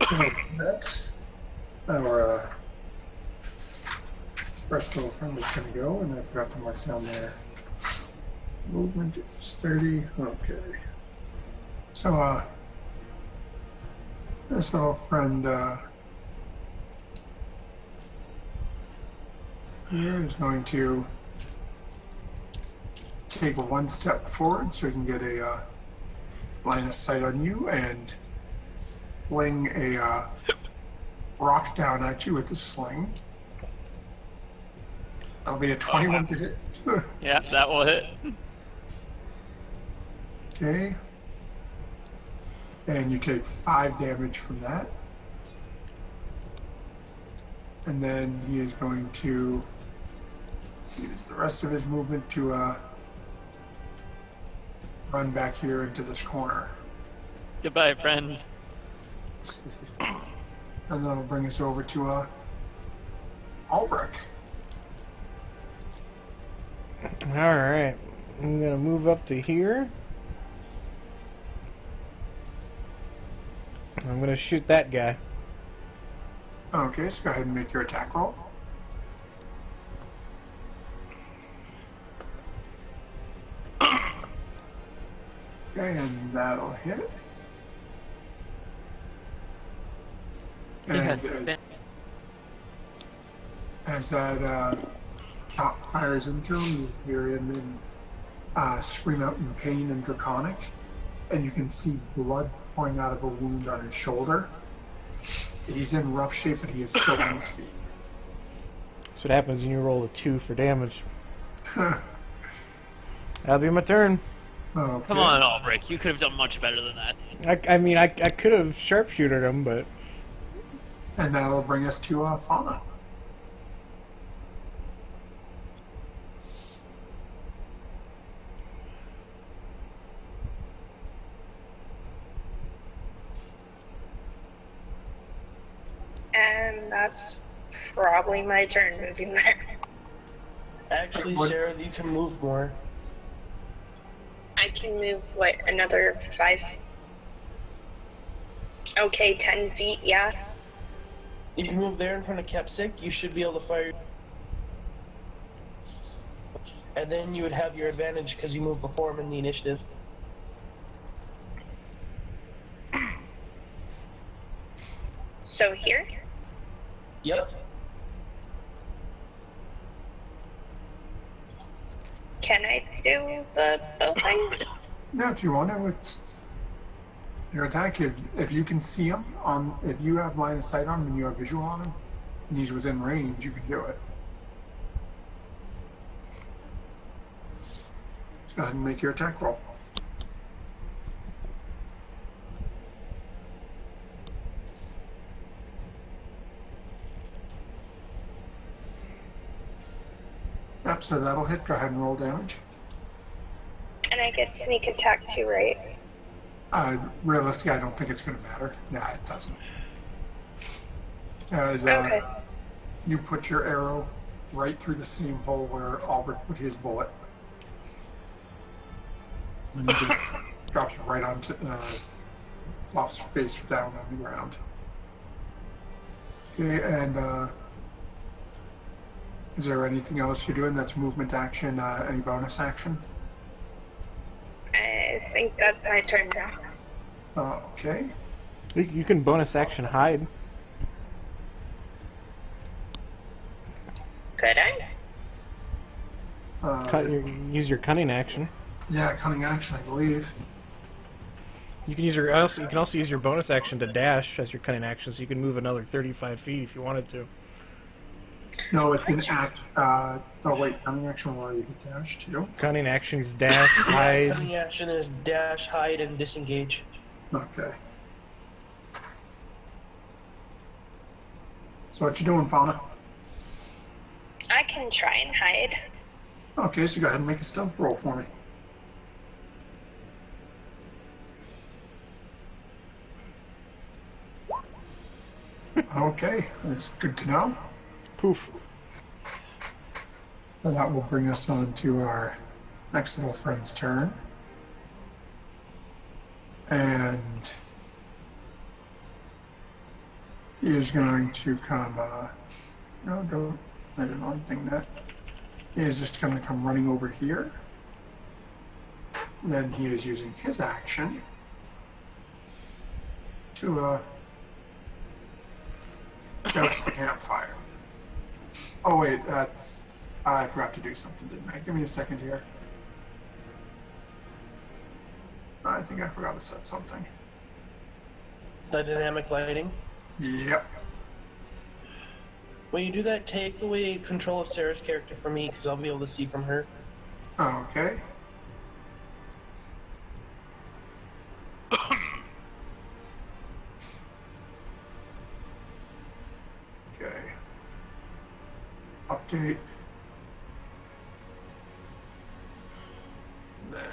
So next, our First little friend was going to go, and I forgot to mark down there. Movement is 30. Okay. So, this little friend here is going to take one step forward so he can get a line of sight on you and fling a rock down at you with the sling. That'll be a 21 to hit. Yeah, that will hit. Okay. And you take 5 damage from that. And then he is going to use the rest of his movement to run back here into this corner. Goodbye, friend. And that'll bring us over to Albrecht. Alright. I'm gonna move up to here. I'm gonna shoot that guy. Okay, so go ahead and make your attack roll. Okay, and that'll hit. He has And been. as that shot fires into him, you hear him scream out in pain and draconic, and you can see blood pouring out of a wound on his shoulder. He's in rough shape, but he is still on his feet. That's what happens when you roll a 2 for damage. That'll be my turn. Okay. Come on, Albrecht. You could have done much better than that. I mean, I could have sharpshooted him, but And that'll bring us to Fauna. And that's probably my turn moving there. Actually, What- Sarah, you can move more. I can move, what, another 5? Okay, 10 feet, yeah. If you move there in front of Capsic, you should be able to fire. And then you would have your advantage because you moved before him in the initiative. So here? Yep. Can I do the bow thing? Yeah, if you want to, it's your attack. If you can see him if you have line of sight on him and you have visual on him, and he's within range, you can do it. Just go ahead and make your attack roll. Yep, so that'll hit. Go ahead and roll damage. And I get sneak attack too, right? Realistically, I don't think it's going to matter. Nah, it doesn't. As Okay. you put your arrow right through the same hole where Albert put his bullet. And he just drops right onto, flops face down on the ground. Okay, and is there anything else you're doing that's movement action, any bonus action? I think that's my turn now. Okay. you can bonus action hide. Could I? Use your cunning action. Yeah, cunning action, I believe. You can use you can also use your bonus action to dash as your cunning action, so you can move another 35 feet if you wanted to. No, it's an act. Oh wait, cunning action will allow you to dash too. Cunning action is dash, hide. Cunning action is dash, hide, and disengage. Okay. So what you doing, Fauna? I can try and hide. Okay, so go ahead and make a stealth roll for me. Okay, that's good to know. Poof. So that will bring us on to our next little friend's turn. And he is going to come, no, don't I did one thing that is just going to come running over here. Then he is using his action to douse the campfire. Oh wait, that's I forgot to do something, didn't I? Give me a second here. I think I forgot to set something. The dynamic lighting. Yep. When you do that, take away control of Sarah's character from me, because I'll be able to see from her. Okay. Okay. Update. Then.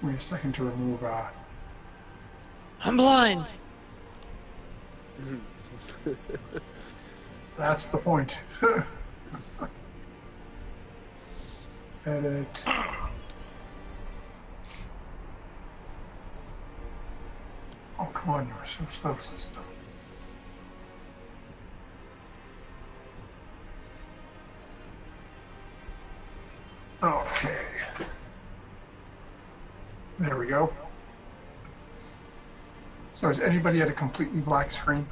Wait a second to remove. I'm blind. That's the point. Edit. Oh, come on, you're so slow, system. Okay. There we go. So is anybody at a completely black screen?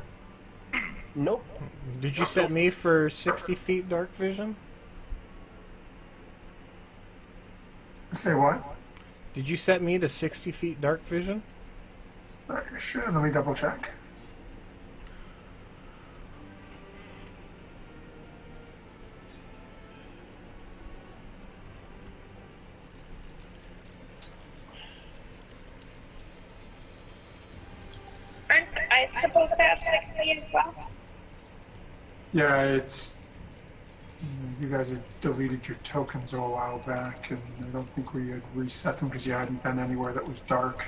Nope. Did you set me for 60 feet dark vision? Say what? Did you set me to 60 feet dark vision? I should. Let me double check. Aren't I supposed to have 60 as well? Yeah, it's. You guys had deleted your tokens a while back, and I don't think we had reset them because you hadn't been anywhere that was dark.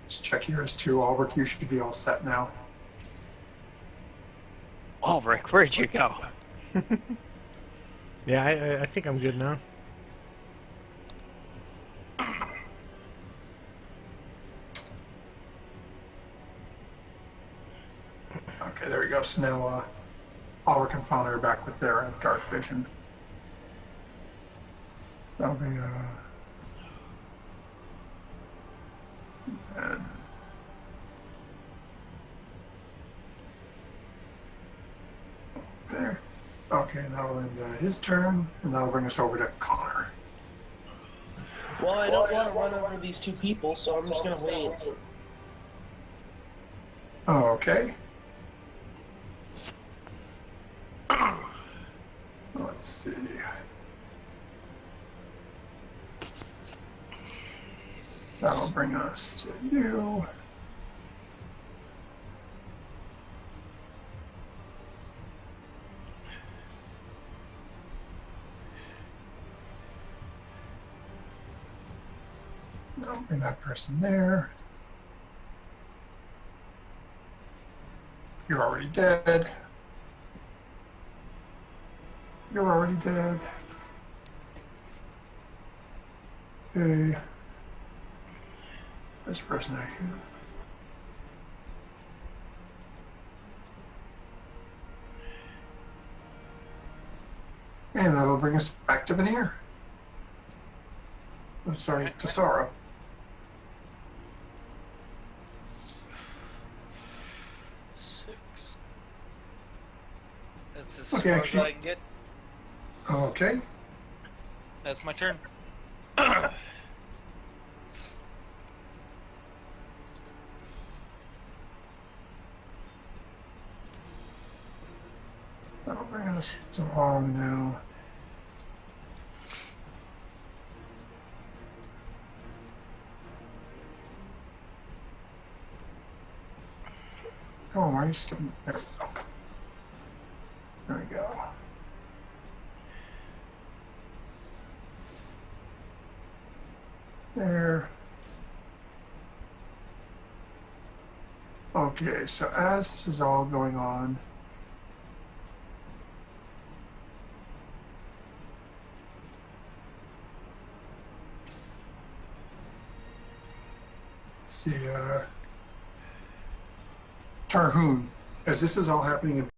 Let's check yours too, Ulrich. You should be all set now. Ulrich, where'd you go? Yeah, I think I'm good now. Okay, there we go. So now, Ulrich and Fauna are back with their dark vision. That'll be, and there. Okay, that'll end his turn, and that'll bring us over to Connor. Well, I don't want to run over these two people, so I'm just going to wait. Okay. Let's see. That'll bring us to you. I'll bring that person there. You're already dead. You're already dead. Okay. This person right here. And that'll bring us back to Veneer. I'm sorry, to Sorrow. That's as Okay, far as actually- I can get. Okay. That's my turn. That'll bring us along now. Oh, why are you skipping? There we go. There we go. There. Okay, so as this is all going on, let's see, Tarhoon, as this is all happening in